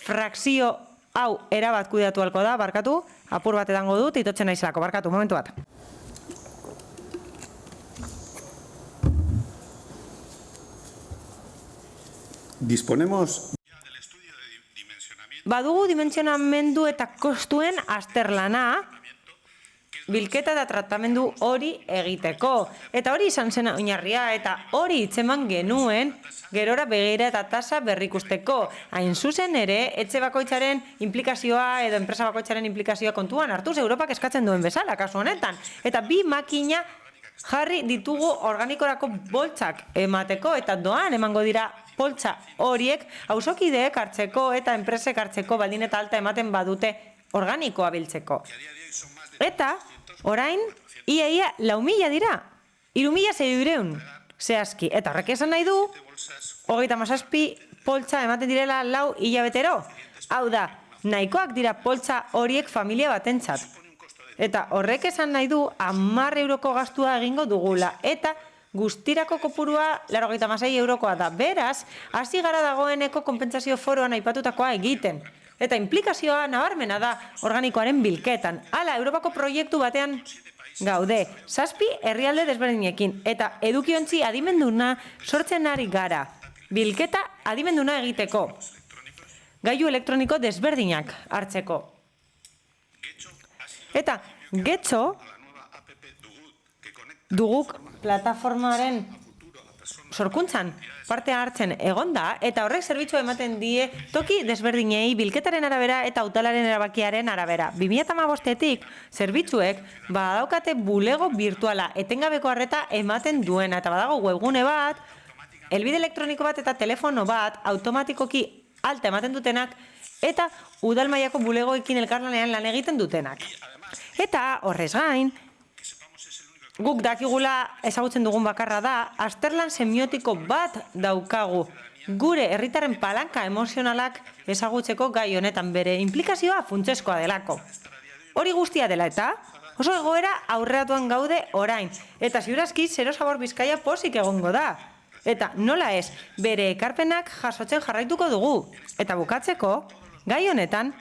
frakzio hau erabat kudeatu halko da, barkatu, apur bat edango dut, itotzen naizelako, barkatu, momentu bat.
Disponemos...
Badugu dimentsionamendu eta kostuen azterlana, bilketa eta tratamendu hori egiteko. Eta hori izan zen oinarria eta hori hitzeman genuen gerora begira eta tasa berrikusteko. Hain zuzen ere, etxe bakoitzaren implikazioa edo enpresa bakoitzaren implikazioa kontuan hartuz Europak eskatzen duen bezala, kasu honetan. Eta 2 makina jarri ditugu organikorako boltsak emateko eta doan emango dira poltsa horiek auzokideek hartzeko eta enpresek hartzeko baldin eta alta ematen badute organikoa biltzeko. Eta, orain, ia 4.000 dira, 3.600 zehazki. Eta horrek esan nahi du, 37 poltsa ematen direla 4 hilabetero. Hau da, nahikoak dira poltsa horiek familia batentzat. Eta horrek esan nahi du 10 euroko gastua egingo dugula. Eta guztirako kopurua 96 eurokoa da. Beraz, hasi gara dagoeneko konpentsazio foroan aipatutakoa egiten. Eta implikazioa nabarmena da organikoaren bilketan. Hala, Europako proiektu batean gaude. 7 herrialde desberdinekin. Eta edukiontzi adimenduna sortzen ari gara. Bilketa adimenduna egiteko. Gailu elektroniko desberdinak hartzeko. Eta getxo duguk plataformaren sorkuntzan parte hartzen egonda eta horrek zerbitzua ematen die toki desberdinei bilketaren arabera eta hautalaren erabakiaren arabera. 2015etik zerbitzuek badaukate bulego virtuala etengabeko arreta ematen duena eta badago webgune bat, helbide elektroniko bat eta telefono bat automatikoki alta ematen dutenak eta udal mailako bulegoekin elkarlanean lan egiten dutenak. Eta horrez gain, guk dakigula ezagutzen dugun bakarra da, azterlan semiotiko bat daukagu. Gure herritarren palanka emozionalak ezagutzeko gai honetan bere implikazioa funtsezkoa delako. Hori guztia dela eta oso egoera aurreratuan gaude orain. Eta ziurazki Zero Sabor Bizkaia pozik egongo da. Eta nola ez, bere ekarpenak jasotzen jarraituko dugu. Eta bukatzeko, gai honetan,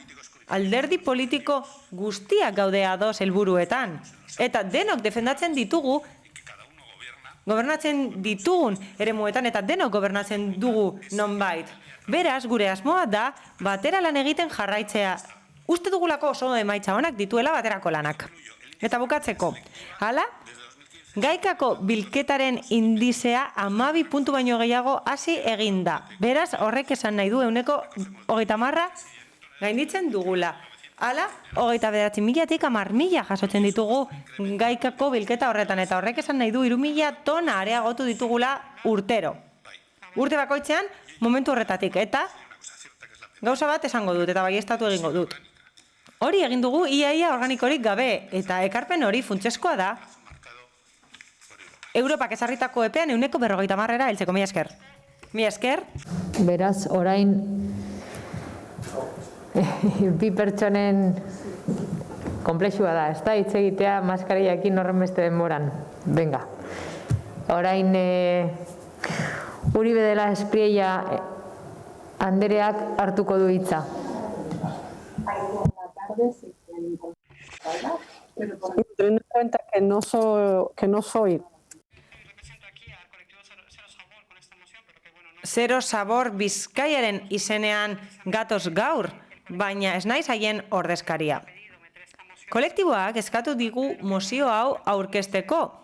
alderdi politiko guztiak gaude ados helburuetan. Eta denok defendatzen ditugu, gobernatzen ditugun eremuetan eta denok gobernatzen dugu nonbait. Beraz, gure asmoa da batera lan egiten jarraitzea. Uste dugulako oso emaitza onak dituela baterako lanak. Eta bukatzeko, hala, gaikako bilketaren indizea 12 puntu baino gehiago hasi eginda. Beraz, horrek esan nahi du 30% gainditzen dugula. Hala, 29.000-tik 10.000 jasotzen ditugu gaikako bilketa horretan, eta horrek esan nahi du 3.000 tona areagotu ditugula urtero. Urte bakoitzean, momentu horretatik, eta gauza bat esango dut, eta baieztatu egingo dut. Hori egin dugu iaia organikorik gabe, eta ekarpen hori funtsezkoa da. Europak ezarritako epean 50%ra heltzeko. Mila esker. Mila esker.
Beraz, orain bi pertsonen konplexua da, ez da, hitz egitea maskariakin horren beste denboran. Venga. Orain Uribe dela Espriella Andereak hartuko du hitza.
Teniendo en cuenta que no soy
Zero Sabor Bizkaiaren izenean gatoz gaur, baina ez naiz haien ordezkaria. Kolektiboak eskatu digu mozio hau aurkezteko.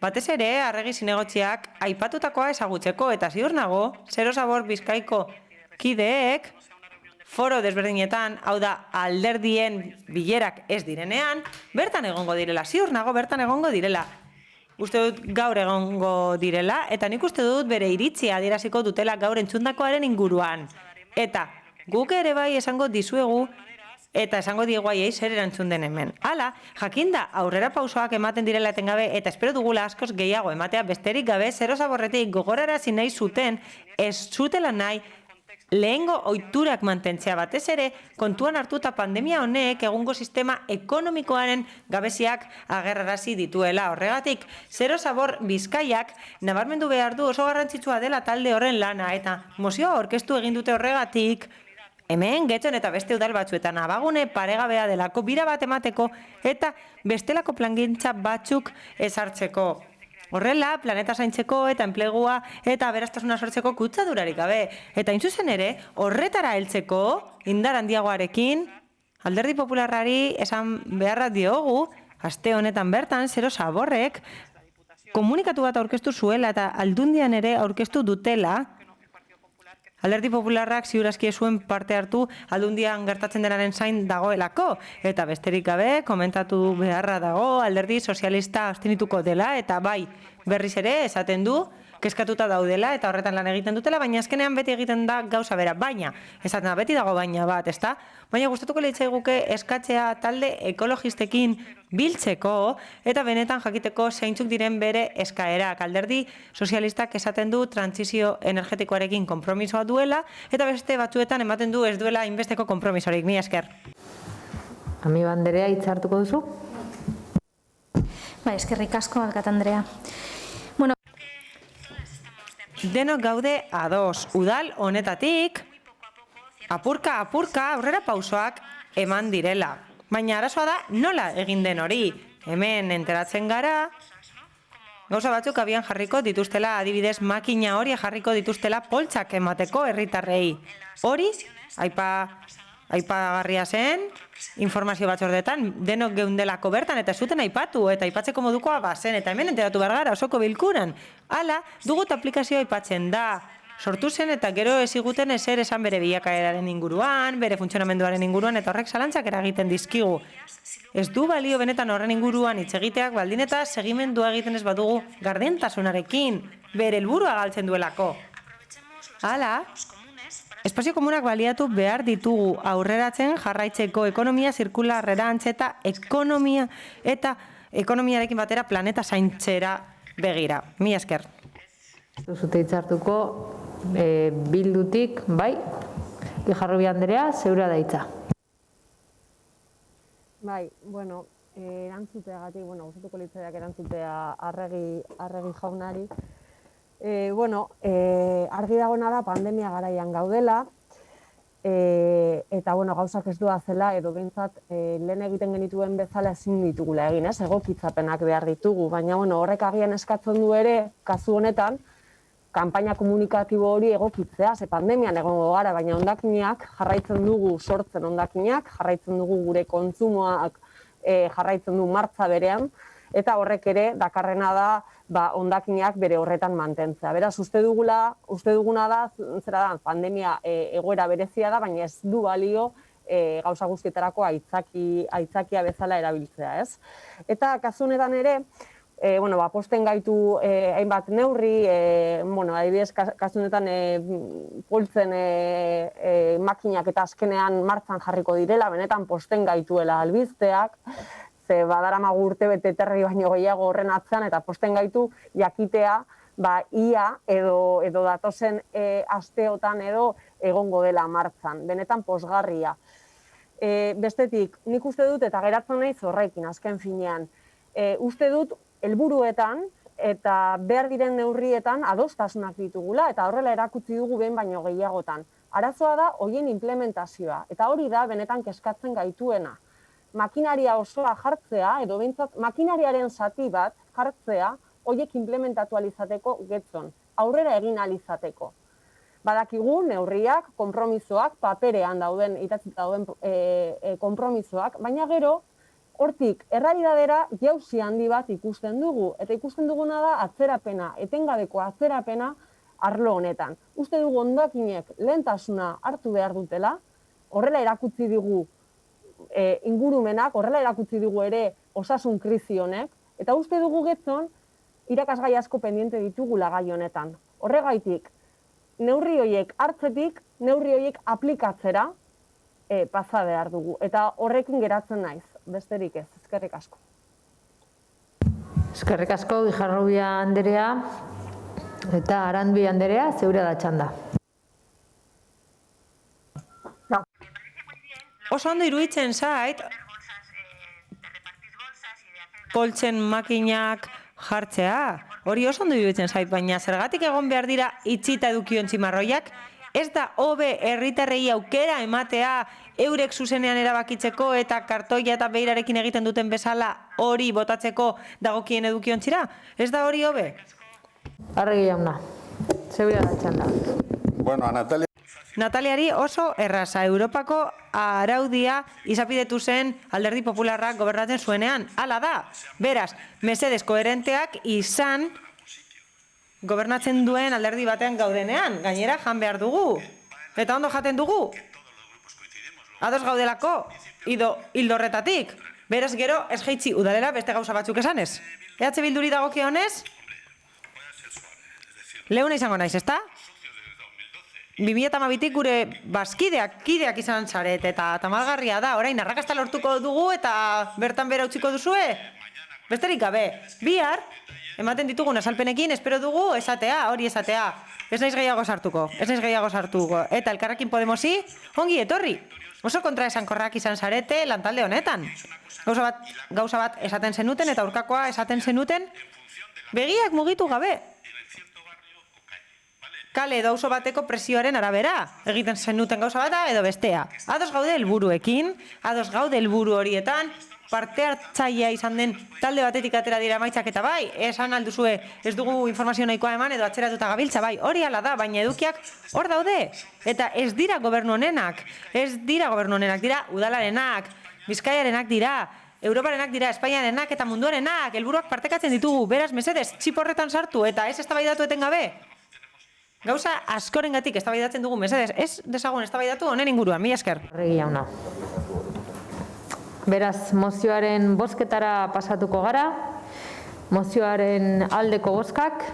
Batez ere, Arregi Zinegotziak aipatutakoa ezagutzeko eta ziur nago, Zero Sabor Bizkaiko kideek foro desberdinetan, hau da alderdien bilerak ez direnean, bertan egongo direla, ziur nago bertan egongo direla. Uste dut gaur egongo direla, eta nik uste dut bere iritzia adieraziko dutela gaur entzundakoaren inguruan. Eta guk ere bai esango dizuegu, eta esango diegu aiei zer erantzun den hemen. Hala, jakinda aurrera pausoak ematen direla etengabe, eta espero dugula askoz gehiago ematea besterik gabe, Zero Saborretik gogorarazi nahi zuten, ez zutela nahi, lehengo ohiturak mantentzea batez ere, kontuan hartuta pandemia honek egungo sistema ekonomikoaren gabeziak agerrarazi dituela. Horregatik, Zero Sabor Bizkaiak nabarmendu behar du oso garrantzitsua dela talde horren lana, eta mozioa aurkeztu egin dute horregatik, hemen Getxon eta beste udal batzuetan abagune paregabea delako bira bat emateko eta bestelako plangintza batzuk ezartzeko. Horrela, planeta zaintzeko eta enplegua eta aberastasuna sortzeko kutsadurarik gabe. Eta intzuzen ere, horretara heltzeko, indar handiagoarekin, Alderdi Popularrari esan beharra diogu, aste honetan bertan, Zero Saborrek, komunikatu bat aurkeztu zuela eta Aldundian ere aurkeztu dutela, Alderdi Popularrak ziurazki zuen parte hartu Aldundian gertatzen denaren zain dagoelako. Eta besterik gabe, komentatu beharra dago, Alderdi Sozialista abstenituko dela, eta bai, berriz ere esaten du, kezkatuta daudela eta horretan lan egiten dutela, baina azkenean beti egiten da gauza bera. Baina, esaten da, beti dago baina bat, ezta? Baina gustatuko litzaiguke eskatzea talde ekologistekin biltzeko eta benetan jakiteko zeintzuk diren bere eskaerak. Alderdi Sozialistak esaten du trantsizio energetikoarekin konpromisoa duela eta beste batzuetan ematen du ez duela inbesteko konpromisorik. Mila esker.
Ami Banderea hitz hartuko duzu?
Bai, eskerrik asko, alkate Andrea.
Denok gaude ados, udal honetatik, apurka aurrera pausoak eman direla. Baina arazoa da nola egin den hori. Hemen enteratzen gara, gauza batzuk abian jarriko dituztela, adibidez makina hori jarriko dituztela poltsak emateko herritarrei. Hori, aipagarria zen, informazio batzordetan, denok geundelako bertan, eta zuten aipatu, eta aipatzeko modukoa bazen, eta hemen enteratu behar gara osoko bilkuran. Hala, dugut aplikazioa aipatzen da, sortu zen eta gero eziguten ezer esan bere bilakaeraren inguruan, bere funtzionamenduaren inguruan, eta horrek zalantzak eragiten dizkigu. Ez du balio benetan horren inguruan hitz egiteak baldin eta segimendua egiten ez badugu gardentasunarekin, bere helburua galtzen duelako. Hala, espazio komunak baliatu behar ditugu aurreratzen jarraitzeko ekonomia zirkularrerantz eta ekonomiarekin batera planeta zaintzera begira. Mila esker.
Duzute hitzartuko bildutik, bai, Lijarrubi Anderea, zeura da hitza.
Bai, bueno, erantzuteagatik, gustatuko litzaidak erantzutea Arregi jaunari. Argi dagoena da pandemia garaian gaudela, eta gauzak ez doa zela, edo behintzat lehen egiten genituen bezala ezin ditugula egin, egokitzapenak behar ditugu, baina horrek agian eskatzen du ere, kasu honetan, kanpaina komunikatibo hori egokitzea, ze pandemian egongo gara, baina hondakinak jarraitzen dugu sortzen hondakinak, jarraitzen dugu gure kontsumoak jarraitzen du martza berean, eta horrek ere dakarrena da hondakinak bere horretan mantentzea. Beraz, uste duguna da, pandemia egoera berezia da, baina ez du balio gauza guztietarako aitzakia bezala erabiltzea, ez? Eta kasu honetan ere, posten gaitu hainbat neurri, adibidez, kasu honetan poltzen makinak eta azkenean martxan jarriko direla, benetan posten gaituela albizteak, ze badaramagu urtebete terri baino gehiago horren atzean, eta posten gaitu jakitea, ia edo datozen asteotan edo egongo dela martxan, benetan posgarria. Bestetik, nik uste dut, eta geratzen naiz horrekin, azken finean, uste dut, helburuetan eta behar diren neurrietan adostasunak ditugula, eta horrela erakutsi dugu behin baino gehiagotan. Arazoa da horien implementazioa, eta hori da benetan kezkatzen gaituena. Makinaria osoa jartzea, edo behintzat makinariaren zati bat jartzea, horiek implementatu alizateko getzon, aurrera egin alizateko. Badakigu neurriak, konpromisoak, paperean dauden, idatzita dauden konpromisoak, baina gero, hortik, errealidadera jauzi handi bat ikusten dugu, eta ikusten duguna da atzerapena, etengabeko atzerapena arlo honetan. Uste dugu hondakinek lehentasuna hartu behar dutela, horrela erakutsi digu ingurumenak, horrela erakutsi digu ere osasun krisi honek, eta uste dugu getzon irakasgai asko pendiente ditugula gai honetan. Horregaitik, neurri horiek hartzetik, neurri horiek aplikatzera pasa behar dugu, eta horrekin geratzen naiz. Besterik ez, eskerrik asko.
Eskerrik asko, Guijarrubia Anderea eta Arandbi Anderea, zeurea da txanda.
Oso ondo iruditzen zait, poltzen makinak jartzea. Hori oso ondo iruditzen zait, baina zergatik egon behar dira itxita edukion tximarroiak, ez da hobe herritarrei aukera ematea eurek zuzenean erabakitzeko eta kartoia eta beirarekin egiten duten bezala hori botatzeko dagokien edukiontzira? Ez da hori hobe?
Arregi jauna, zeurea da txanda.
Bueno,
Nataliari oso erraza, Europako araudia izapidetu zen Alderdi Popularrak gobernatzen zuenean. Hala da, beraz, mesedez koherenteak izan gobernatzen duen alderdi batean gaudenean, gainera jan behar dugu. Eta ondo jaten dugu. Ados gaudelako, hildo horretatik. Beraz gero, ez jaitzi udalera beste gauza batzuk esanez. EH Bilduri dagokionez? Leuna izango naiz, ezta? 2012tik gure kideak izan zaret, eta tamalgarria da, orain arrakasta lortuko dugu eta bertan bera utziko duzue? Besterik gabe, bihar, ematen ditugun azalpenekin, espero dugu hori esatea. Ez naiz gehiago sartuko. Eta Elkarrekin Podemosi, ongi etorri. Oso kontraesankorrak izan zarete lantalde honetan. Gauza bat esaten zenuten eta aurkakoa esaten zenuten, begiak mugitu gabe. Kale edo auzo bateko presioaren arabera, egiten zenuten gauza bata edo bestea. Ados gaude helburuekin, ados gaude helburu horietan, parte hartzailea izan den talde batetik atera dira emaitzak eta bai, esan alduzue ez dugu informazio nahikoa eman edo atzeratuta gabiltza, bai, hori hala da, baina edukiak hor daude. Eta ez dira gobernu honenak, dira udalarenak, Bizkaiarenak dira, Europarenak dira, Espainiarenak eta munduarenak, helburuak partekatzen ditugu, beraz mesedez, txip horretan sartu eta ez eztabaidatu etengabe. Gauza askorengatik eztabaidatzen dugu, mesedez, ez dezagun eztabaidatu honen inguruan, mila esker.
Arregi jauna. Beraz, mozioaren bozketara pasatuko gara. Mozioaren aldeko bozkak.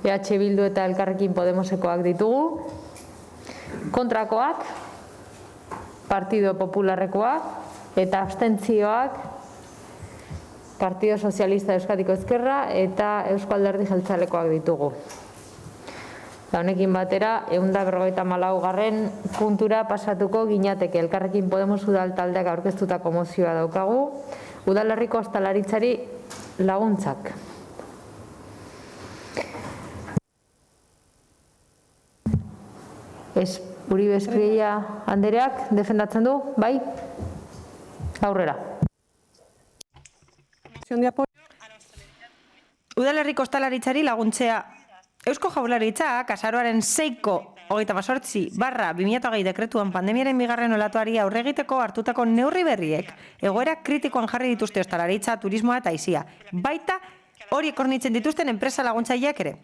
EH Bildu eta Elkarrekin Podemosekoak ditugu. Kontrakoak. Partido Popularrekoak. Eta abstentzioak. Partido Sozialista Euskadiko Ezkerra eta Eusko Alderdi Jeltzalekoak ditugu. Honekin batera, 154. puntura pasatuko ginateke. Elkarrekin Podemos udal taldeak aurkeztutako mozioa daukagu. Udalerriko ostalaritzari laguntzak. Uribe Espriella Andereak defendatzen du, bai? Aurrera.
Udalerriko ostalaritzari laguntzea. Eusko Jaurlaritzak azaroaren 6/28/2020 dekretuan pandemiaren bigarren olatuari aurre egiteko hartutako neurri berriek egoera kritikoan jarri dituzte ostalaritza, turismoa eta aisia. Baita horiek hornitzen dituzten enpresa laguntzaileak ere.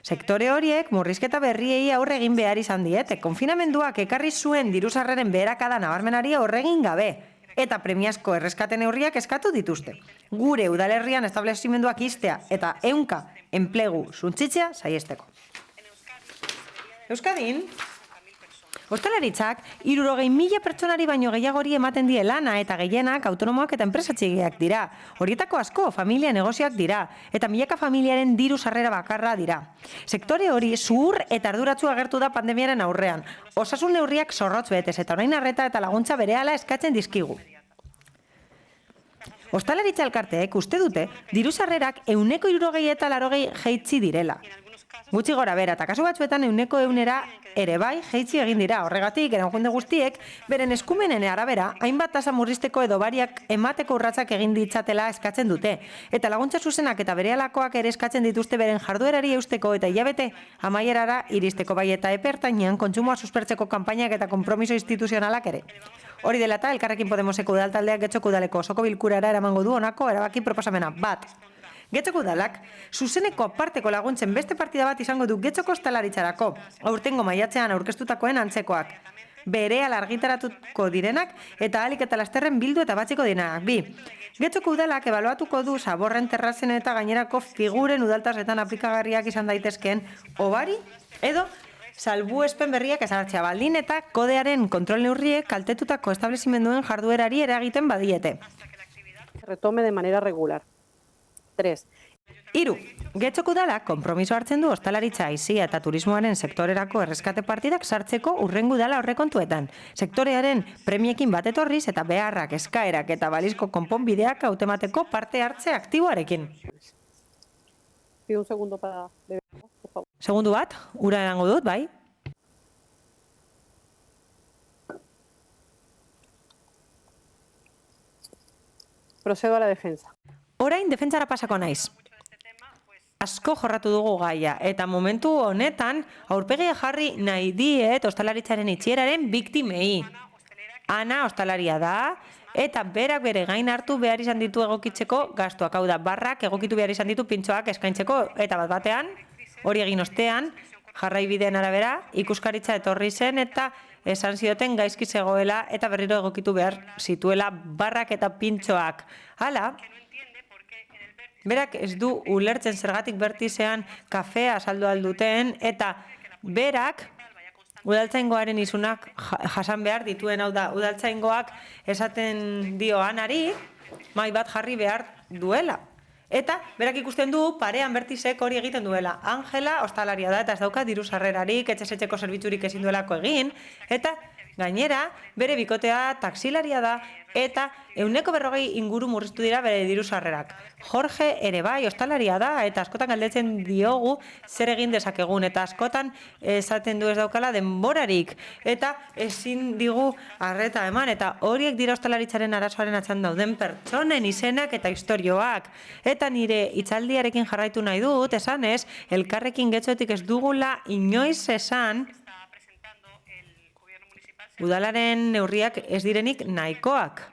Sektore horiek murrizketa berriei aurre egin behar izan diete. Konfinamenduak ekarri zuen diru-sarreren beherakada nabarmenari aurre egin gabe.
eta premiazko erreskate neurriak eskatu dituzte. Gure udalerrian establezimenduak iztea eta 100 enplegu suntsitzea saiesteko. Euskadin, ostalaritzak 60.000 pertsonari baino gehiagori ematen die lana eta gehienak autonomoak eta enpresa txikiak dira. Horietako asko familia negozioak dira eta milaka familiaren diru sarrera bakarra dira. Sektore hori zuhur eta arduratsu agertu da pandemiaren aurrean. Osasun neurriak zorrotz betez eta orain arreta eta laguntza berehala eskatzen dizkigu. Ostalaritza elkarteek uste dute diru sarrerak 160 eta 80 jaitsi direla. Gutxi gora bera, eta kasu batzuetan 100 ere bai jaitsi egin dira. Horregatik, erakunde guztiek, beren eskumenen arabera, hainbat tasa murrizteko edo bariak emateko urratsak egin ditzatela eskatzen dute. Eta laguntza zuzenak eta berehalakoak ere eskatzen dituzte beren jarduerari eusteko eta hilabete amaierara iristeko bai eta epertainean kontsumoa suspertzeko kanpainak eta konpromiso instituzionalak ere. Hori dela eta, Elkarrekin Podemoseko udaltaldeak Getxoko udaleko osoko bilkurara eramango du honako erabaki proposamena bat. Getxoko udalak, zuzeneko aparteko laguntzen beste partida bat izango du Getxoko ostalaritzarako, aurtengo maiatzean aurkeztutakoen antzekoak. Berehala argitaratuko direnak eta ahalik eta lasterren bildu eta batziko direnak. 2. Getxoko udalak ebaluatuko du zaborren terrazen eta gainerako figuren udaltasetan aplikagarriak izan daitezkeen obari edo salbuespen berriak ezartzea baldin eta kodearen kontrol neurriek kaltetutako establezimenduen jarduerari eragiten badiete.
Retome de manera regular. 3.
3. Getxoko udalak konpromiso hartzen du ostalaritza, aisia eta turismoaren sektorerako erreskate partidak sartzeko hurrengo udala aurrekontuetan. Sektorearen premiekin bat etorriz eta beharrak, eskaerak eta balizko konponbideak hautemateko parte hartze aktiboarekin.
Pido un segundo para beber, por favor.
Segundu bat, ura erango dut, bai?
Procedo a la defensa.
Orain defentsara pasako naiz. Asko jorratu dugu gaia eta momentu honetan aurpegia jarri nahi diet ostalaritzaren itxieraren biktimei. Ana ostalaria da eta berak bere gain hartu behar izan ditu egokitzeko gastuak, hau da, barrak egokitu behar izan ditu pintxoak eskaintzeko eta bat batean, hori egin ostean, jarraibideen arabera, ikuskaritza etorri zen eta esan zioten gaizki zegoela eta berriro egokitu behar zituela barrak eta pintxoak. Hala, berak ez du ulertzen zergatik bertizean kafea saldu alduten eta berak udaltzaingoaren izunak jasan behar dituen, hau da, udaltzaingoak esaten dio Anari mai bat jarri behar duela. Eta berak ikusten du parean bertizek hori egiten duela. Angela ostalaria da eta ez dauka diru sarrerarik, etxezetxeko zerbitzurik ezin duelako egin, eta gainera bere bikotea taxilaria da eta 140 inguru murriztu dira bere diru sarrerak. Jorge ere bai ostalaria da eta askotan galdetzen diogu zer egin dezakegun eta askotan esaten du ez daukala denborarik eta ezin digu arreta eman eta horiek dira ostalaritzaren arazoaren atzean dauden pertsonen izenak eta istorioak. Eta nire hitzaldiarekin jarraitu nahi dut, esanez, Elkarrekin Getxotik ez dugula inoiz esan udalaren neurriak ez direnik nahikoak.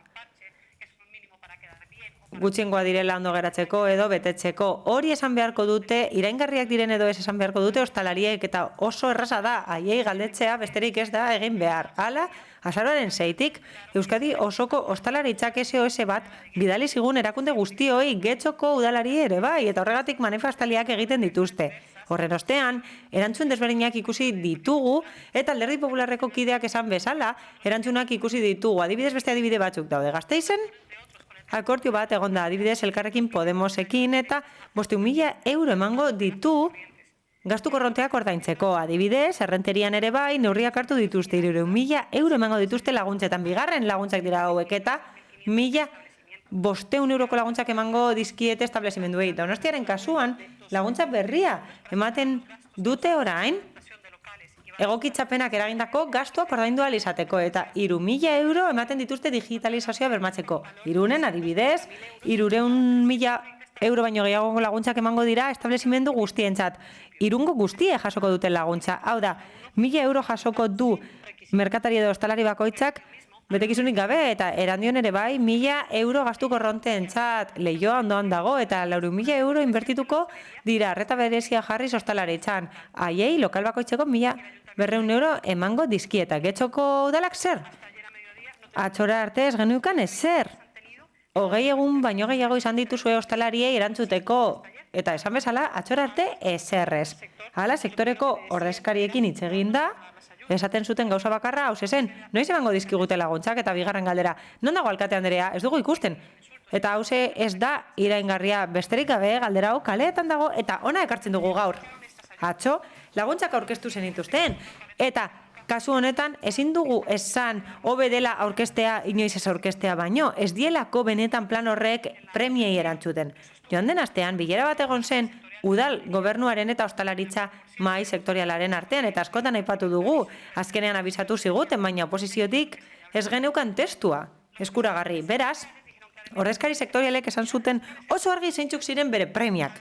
Gutxiengoa direla ondo geratzeko edo betetzeko. Hori esan beharko dute, iraingarriak diren edo ez esan beharko dute ostalariek eta oso erraza da, haiei galdetzea besterik ez da egin behar. Hala, azaroaren 6-tik, Euskadi osoko ostalaritzak SOS bat bidali zigun erakunde guztioi Getxoko udalari ere bai eta horregatik manifestaliak egiten dituzte. Horren ostean, erantzun desberdinak ikusi ditugu eta Alderdi Popularreko kideak esan bezala, erantzunak ikusi ditugu. Adibidez beste adibide batzuk daude. Gasteizen, akordio bat egonda adibidez Elkarrekin Podemosekin eta 500.000 euro emango ditu gastu korronteak ordaintzeko. Adibidez, errenterian ere bai, neurriak hartu dituzte 300.000 euro emango dituzte laguntzetan. Bigarren laguntzak dira hauek eta 1.500 euroko laguntzak emango dizkiete establezimenduei. Donostiaren kasuan, laguntza berria ematen dute orain egokitzapenak eragindako gastuak ordaindu ahal izateko eta 3.000 euro ematen dituzte digitalizazioa bermatzeko. Irunen adibidez, 300.000 euro baino gehiago laguntzak emango dira establezimendu guztientzat. Irungo guztie jasoko duten laguntza. Hau da, 1.000 euro jasoko du merkatari edo ostalari bakoitzak betekizunik gabe eta Erandion ere bai 1.000 euro gastu korronteentzat Leioa ondoan dago eta 4.000 euro inbertituko dira arreta berezia jarriz ostalaritzan. Haiei lokal bakoitzeko 1.200 euro emango dizkieta. Getxoko udalak zer? atxora arte ez genukan ezer. 20 egun baino gehiago izan dituzue ostalariei erantzuteko, eta esan bezala, atxora arte ezerrez. Hala, sektoreko ordezkariekin hitz egin da, esaten zuten gauza bakarra, hau zen, noiz emango dizkigute laguntzak eta bigarren galdera, non dago alkate Anderea, ez dugu ikusten. Eta hau ez da iraingarria besterik gabe, galdera hau kaleetan dago, eta ona ekartzen dugu gaur. Atzo, laguntzak aurkeztu zenituzten, eta kasu honetan ezin dugu esan hobe dela aurkeztea inoiz ez aurkeztea baino, ez dielako benetan plan horrek premiei erantzuten. Joan den astean, bilera bat egon zen, udal gobernuaren eta ostalaritza mahai sektorialaren artean, eta askotan aipatu dugu, azkenean abisatu ziguten, baina oposiziotik ez geneukan testua eskuragarri. Beraz, ordezkari sektorialek esan zuten oso argi zeintzuk ziren bere premiak,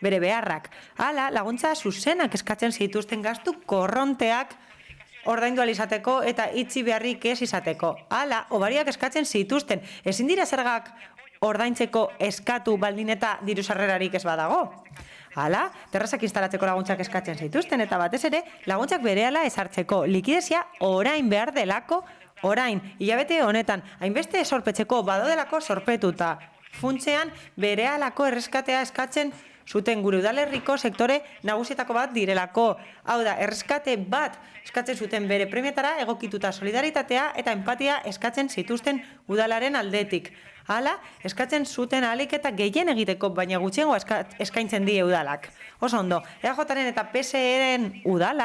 bere beharrak. Hala, laguntza zuzenak eskatzen zituzten gastu korronteak ordaindu ahal izateko eta itxi beharrik ez izateko. Hala, hobariak eskatzen zituzten. Ezin dira zergak ordaintzeko eskatu baldin eta diru sarrerarik ez badago. Hala, terrazak instalatzeko laguntzak eskatzen zituzten eta batez ere laguntzak berehala ezartzeko. Likidezia orain behar delako, orain, hilabete honetan, hainbeste sorpetzeko badodelako sorpetuta. Funtzean berehalako erreskatea eskatzen zuten gure udalerriko sektore nagusietako bat direlako. Hau da, erreskate bat eskatzen zuten bere premietara egokituta solidaritatea eta empatia eskatzen zituzten udalaren aldetik. Hala, eskatzen zuten ahalik eta gehien egiteko, baina gutxiengo eskaintzen die udalak. Oso ondo, EAJaren eta PSEren udal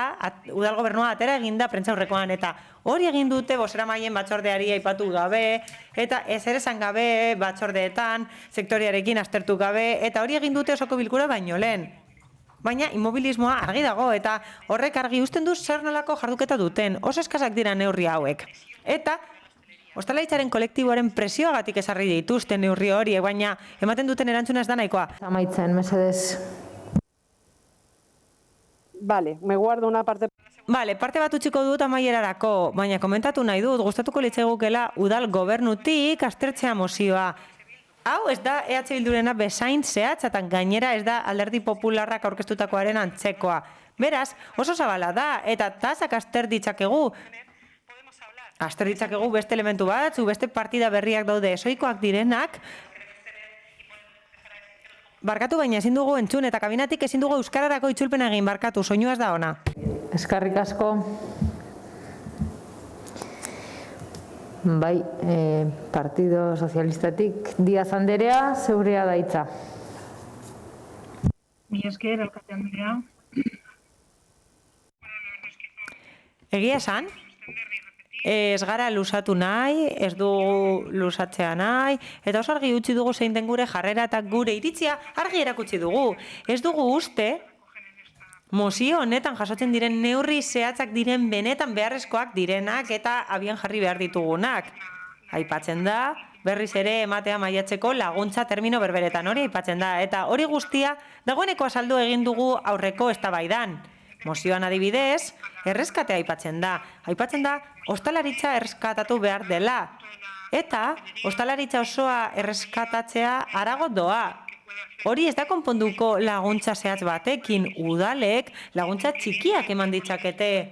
gobernua atera eginda prentzaurrekoan, eta hori egin dute boseramaien batzordeari aipatu gabe, eta ezer esan gabe batzordeetan, sektoriarekin aztertu gabe, eta hori egin dute osoko bilkura baino lehen. Baina immobilismoa argi dago, eta horrek argi uzten du zer nolako jarduketa duten, oso eskasak dira neurri hauek. Eta ostalaritzaren kolektiboaren presioagatik ezarri dituzten neurri hori, baina ematen duten erantzuna ez da nahikoa.
Amaitzen, mesedez.
Vale, me guardo una parte...
Vale, parte bat utziko dut amaierarako, baina komentatu nahi dut, gustatuko litzaigukela udal gobernutik aztertzea mozioa. Hau ez da EH Bildurena bezain zehatzatan, gainera ez da Alderdi Popularrak aurkeztutakoaren antzekoa. Beraz, oso zabala da, eta tazak azter ditzakegu. Azter ditzakegu beste elementu batzu, beste partida berriak daude esoikoak direnak. Barkatu, baina ezin dugu entzun, eta kabinatik ezin dugu euskararako itzulpena egin, barkatu, soinua ez da ona.
Eskerrik asko. Bai, Partido Sozialistatik Díaz Anderea, zeurea da hitza.
Mila esker, alkate Anderea.
Egia esan, ez gara lusatu nahi, ez dugu lusatzea nahi, eta oso argi utzi dugu zein den gure jarrera eta gure iritzia argi erakutsi dugu. Ez dugu uste, mozio honetan jasotzen diren neurri zehatzak diren benetan beharrezkoak direnak eta abian jarri behar ditugunak. Aipatzen da, berriz ere ematea maiatzeko laguntza termino berberetan hori aipatzen da, eta hori guztia dagoeneko azaldu egin dugu aurreko eztabaidan. Mozioan adibidez, erreskatea aipatzen da. Aipatzen da, ostalaritza erreskatatu behar dela. Eta, ostalaritza osoa erreskatatzea harago doa. Hori ez da konponduko laguntza zehatz batekin, udalek laguntza txikiak eman ditzakete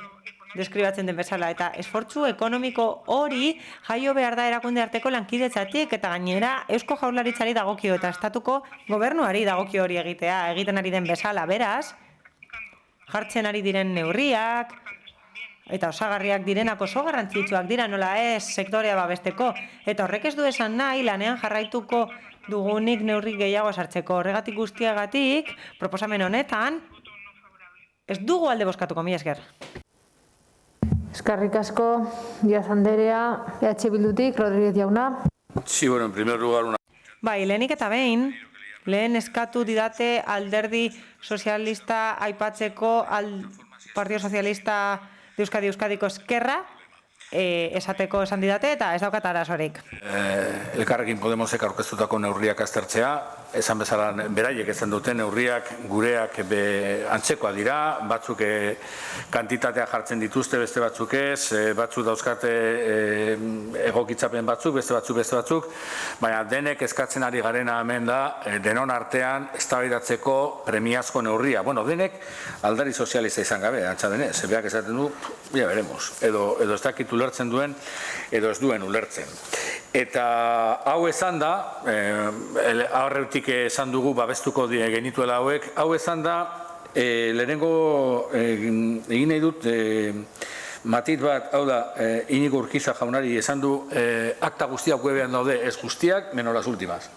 deskribatzen den bezala. Eta esfortzu ekonomiko hori jaio behar da erakunde arteko lankidetzatik eta gainera Eusko Jaurlaritzari dagokio eta estatuko gobernuari dagokio hori egitea, egiten ari den bezala. Beraz, jartzen ari diren neurriak, eta osagarriak direnak oso garrantzitsuak dira nola ez sektorea babesteko. Eta horrek ez du esan nahi lanean jarraituko dugunik neurri gehiago sartzeko. Horregatik guztiagatik, proposamen honetan, ez dugu alde bozkatuko, mila esker.
Eskerrik asko, Díaz Anderea, EH Bildutik, Rodríguez jauna.
Sí, bueno, en primer lugar, una...
Bai, lehenik eta behin, lehen eskatu didate alderdi sozialista aipatzeko Partido Sozialista de Euskadiko Eskerra esateko esan didate eta ez daukat arazorik.
Elkarrekin Podemosek aurkeztutako neurriak aztertzea, esan bezala beraiek esan duten neurriak gureak antzekoa dira, batzuk kantitatea jartzen dituzte, beste batzuk ez, batzuk dauzkate egokitzapen batzuk, beste batzuk, baina denek eskatzen ari garena hemen da, denon artean eztabaidatzeko premiazko neurria. Bueno, denek alderdi sozialista izan gabe, antza denez, zebeak esaten du, ya veremos, edo ez dakit ulertzen duen, edo ez duen ulertzen. Eta hau esan da, aurretik esan dugu babestuko genituela hauek, hau esan da, lehenengo egin nahi dut matit bat, hau da, Inigo Urquiza jaunari esan du, akta guztiak webean daude, ez guztiak, menos las últimas.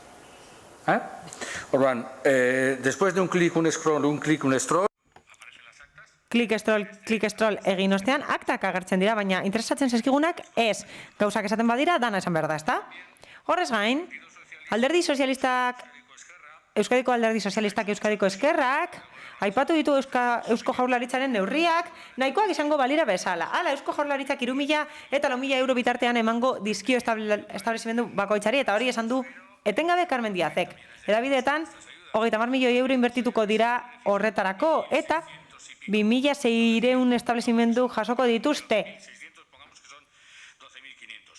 Orduan, después de un clic, un scroll,
Klik scroll egin ostean, aktak agertzen dira, baina interesatzen zaizkigunak ez. Gauzak esaten badira, dana esan behar da, ezta? Horrez gain, alderdi sozialistak, Euskadiko alderdi sozialistak, Euskadiko eskerrak, aipatu ditu Eusko Jaurlaritzaren neurriak, nahikoak izango balira bezala. Hala, Eusko Jaurlaritzak 3.000 eta 4.000 euro bitartean emango dizkio establezimendu bakoitzari, eta hori esan du etengabe Carmen Diazek. Edabideetan, 30 milioi euro inbertituko dira horretarako, eta 2.600 establezimendu jasoko dituzte.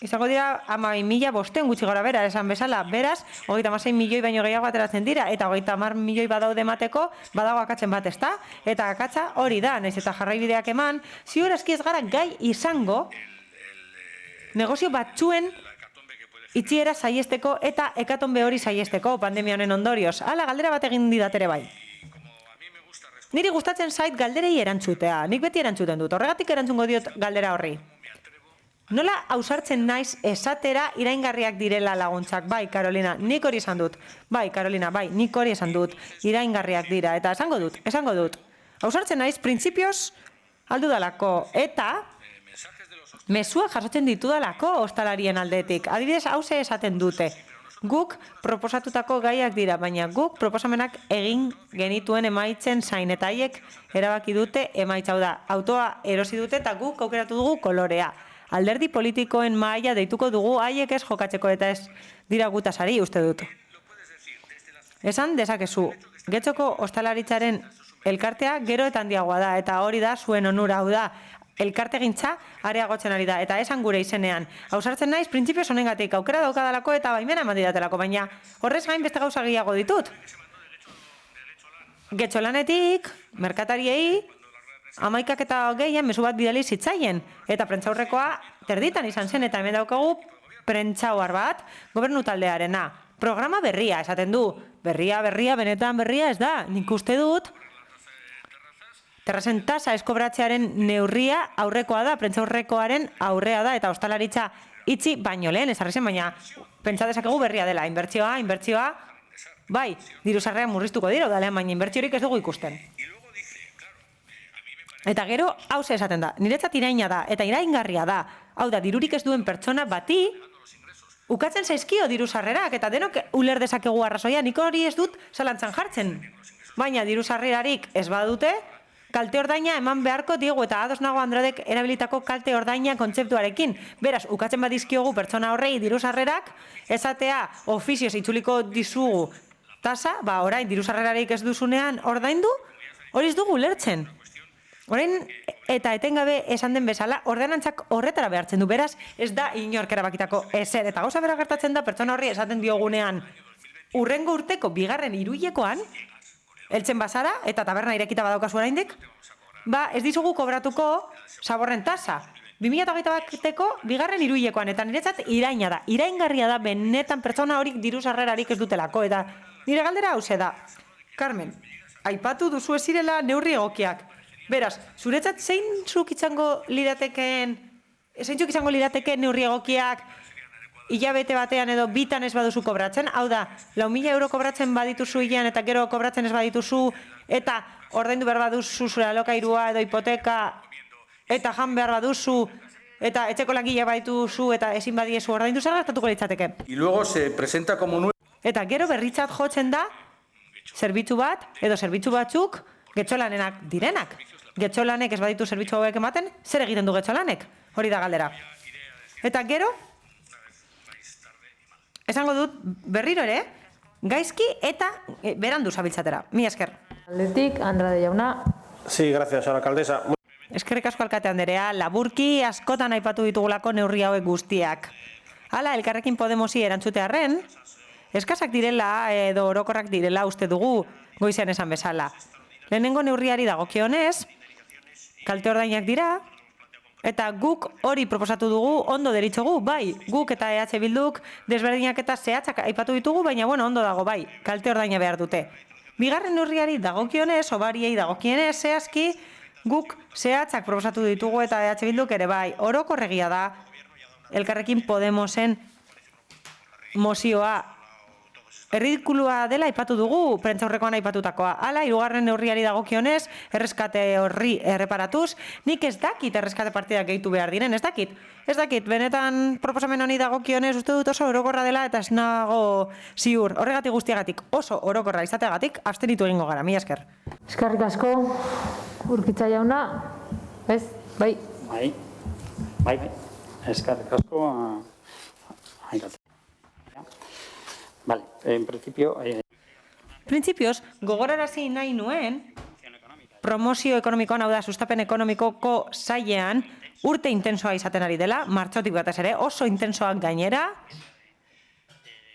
Izango dira 12.500 gutxi gora bera, esan bezala. Beraz, 36 milioi baino gehiago ateratzen dira, eta 30 milioi badaude emateko, badago akatzen bat, ezta? Eta akatza hori da, nahiz eta jarraibideak eman, ziur aski ez gara gai izango negozio batzuen itxiera saiesteko eta hekatonbe hori saiesteko pandemia honen ondorioz. Hala, galdera bat egin didat ere bai. Niri gustatzen zait galderei erantzutea. Nik beti erantzuten dut. Horregatik erantzungo diot galdera horri. Nola ausartzen naiz esatera iraingarriak direla laguntzak? Bai, Carolina, nik hori esan dut. Bai, Carolina, bai, nik hori esan dut. Iraingarriak dira. Eta esango dut. Ausartzen naiz printzipioz aldu dalako. Eta mezuak jasotzen ditu dalako ostalarien aldetik. Adibidez, hauze esaten dute. Guk proposatutako gaiak dira, baina guk proposamenak egin genituen emaitzen zain, eta haiek erabaki dute emaitza, da. Autoa erosi dute eta guk aukeratu dugu kolorea. Alderdi politikoen mahaia deituko dugu haiek ez jokatzeko, eta ez dira gutasari uste dut. Esan dezakezu, Getxoko ostalaritzaren elkartea gero eta handiagoa da, eta hori da zuen onura, hau da, elkartegintza areagotzen ari da, eta esan gure izenean. Ausartzen naiz, printzipioz honengatik, aukera daukadalako eta baimena eman didatelako, baina horrez gain beste gauza gehiago ditut. Getxolanetik, merkatariei, 11:20 mezu bat bidali zitzaien, eta prentzaurrekoa terditan izan zen, eta hemen daukagu prentzaoar bat, gobernu taldearena. Programa berria, esaten du. Berria, benetan berria ez da. Nik uste dut, terrazen tasa eskobratzearen neurria aurrekoa da, prentzaurrekoaren aurrea da, eta ostalaritza itxi baino lehen, ezarri zen, baina pentsa dezakegu berria dela, inbertsioa, bai, diru-sarrean murriztuko dira, udalean, baina inbertsiorik ez dugu ikusten. Eta gero, hauze esaten da, niretzat iraina da, eta iraingarria da, hau da, dirurik ez duen pertsona bati, ukatzen zaizkio diru-sarrerak, eta denok uler dezakegu arrazoia, nik hori ez dut zalantzan jartzen. Baina diru-sarrerarik ez badute, kalte ordaina eman beharko diegu, eta ados nago Andradek erabilitako kalte ordaina kontzeptuarekin. Beraz, ukatzen badizkiogu pertsona horrei diru-sarrerak, esatea ofizioz itzuliko dizugu tasa, orain diru-sarrerarik ez duzunean ordaindu, hori ez dugu ulertzen. Orain, eta etengabe esan den bezala, ordenantzak horretara behartzen du, beraz, ez da inork erabakitako ezer. Eta gauza bera gertatzen da, pertsona horri esaten diogunean, urrengo urteko bigarren hiruhilekoan, heltzen bazara, eta taberna irekita badaukazu oraindik, ez dizugu kobratuko zaborren tasa. 2021ko bigarren hiruhilekoan, eta niretzat iraina da. Iraingarria da, benetan pertsona horik diru-sarrerarik ez dutelako, eta nire galdera hauze da. Carmen, aipatu duzu ez zirela neurri egokiak. Beraz, zuretzat zeintzuk izango lirateken neurri egokiak hilabete batean edo bitan ez baduzu kobratzen? Hau da, 4.000 euro kobratzen badituzu hilean eta gero kobratzen ez badituzu eta ordaindu behar baduzu zure alokairua edo hipoteka eta jan behar baduzu eta etxeko langilea badituzu eta ezin badiezu ordaindu zer gertatuko litzateke.
Y luego se presenta como nuevo.
Eta gero berritzat jotzen da zerbitzu bat edo zerbitzu batzuk getxolanenak direnak. Getxolanek ez baditu zerbitzu hauek ematen, zer egiten du getxolanek? Hori da galdera. Eta gero, esango dut berriro ere, gaizki eta berandu zabiltzatera. Mila esker.
Aldetik, Andrade jauna.
Sí, gracias, alcaldesa.
Eskerrik asko alkate anderea, laburki askotan aipatu ditugulako neurri hauek guztiak. Hala, Elkarrekin Podemosi erantzutearren, eskasak direla edo orokorrak direla uste dugu goizean esan bezala. Lehenengo neurriari dagokionez, kalte ordainak dira, eta guk hori proposatu dugu, ondo deritzogu, bai, guk eta EH Bilduk desberdinak eta zehatzak aipatu ditugu, baina bueno, ondo dago, bai, kalte ordaina behar dute. Bigarren neurriari dagokionez, obariei dagokienez, zehazki, guk zehatzak proposatu ditugu eta EH Bilduk ere bai, orokorregia da, Elkarrekin Podemosen mozioa erridikulua dela aipatu dugu, prentzaurrekoan aipatutakoa. Hala, hirugarren neurriari dagokionez, erreskate horri erreparatuz, nik ez dakit erreskate partidak gehitu behar diren, ez dakit. Ez dakit, benetan proposamen honi dagokionez uste dut oso orokorra dela eta ez nago ziur. Horregatik guztiagatik oso orokorra izateagatik abstenitu egingo gara, mila esker.
Eskerrik asko, Urkitza jauna, ez? Bai.
Bai. Eskerrik asko. Vale, en principio...
Printzipioz, gogorarazi nahi nuen, promozio ekonomikoan, hau da, sustapen ekonomikoko sailean, urte intensoa izaten ari dela, martxotik batez ere, oso intensoak gainera,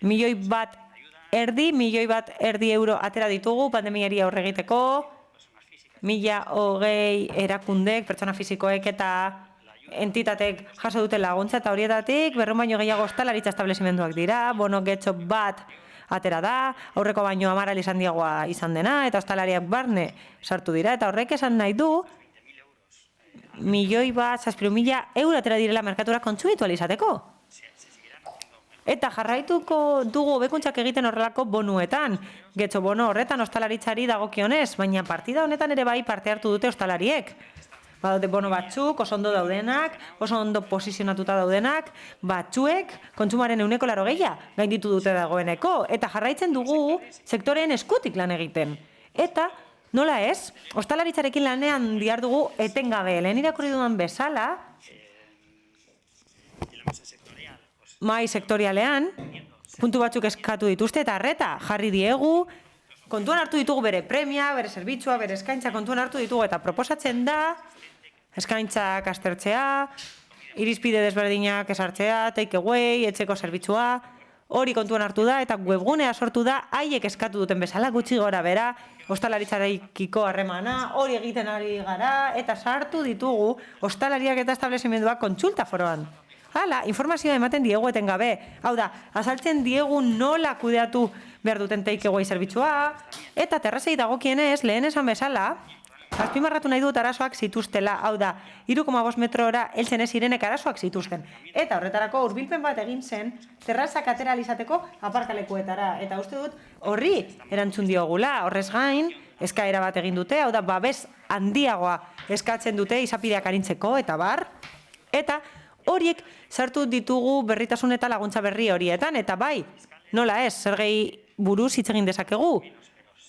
milioi bat erdi euro atera ditugu, pandemiari aurre egiteko, 1.020 erakundek, pertsona fisikoek eta entitatek jaso dute laguntza eta horietatik, 200 baino gehiago ostalaritza establezimenduak dira, bono getxo bat atera da, aurreko baino 10 izan diagoa izan dena, eta ostalariak barne sartu dira, eta horrek esan nahi du, 1.000.000 euro atera direla merkatura kontsumitu izateko. Eta jarraituko dugu hobekuntzak egiten horrelako bonuetan, getxo bono horretan ostalaritzari dagokionez, baina partida honetan ere bai parte hartu dute ostalariek. Badaude bono batzuk, oso ondo daudenak, oso ondo posizionatuta daudenak, batzuek kontsumaren 80% gainditu dute dagoeneko, eta jarraitzen dugu sektoreen eskutik lan egiten. Eta, nola ez, ostalaritzarekin lanean dihar dugu etengabe, lehen irakurri dudan bezala, mai sektorialean, puntu batzuk eskatu dituzte eta arreta jarri diegu, kontuan hartu ditugu bere premia, bere zerbitzua, bere eskaintza kontuan hartu ditugu eta proposatzen da, eskaintzak aztertzea, irizpide desberdinak esartzea, take away, etxeko zerbitzua, hori kontuan hartu da eta webgunea sortu da, haiek eskatu duten bezala gutxi gora bera, ostalaritzarekiko harremana, hori egiten ari gara, eta sartu ditugu ostalariak eta establezimenduak kontsulta foroan. Hala, informazioa ematen diegu etengabe. Hau da, azaltzen diegu nola kudeatu behar duten take away zerbitzua, eta terrazei dagokienez, lehen esan bezala, azpimarratu nahi dut arazoak zituztela, hau da, 3,5 metrora heltzen ez zirenek arazoak zituzten. Eta horretarako hurbilpen bat egin zen, terrazak atera izateko aparkalekuetara. Eta uste dut, horri erantzun diogula, horrez gain, eskaera bat egin dute, hau da, babes handiagoa eskatzen dute izapideak arintzeko, eta bar. Eta horiek sartu ditugu berritasun eta laguntza berri horietan, eta bai, nola ez, zer gehi buruz hitz egin dezakegu.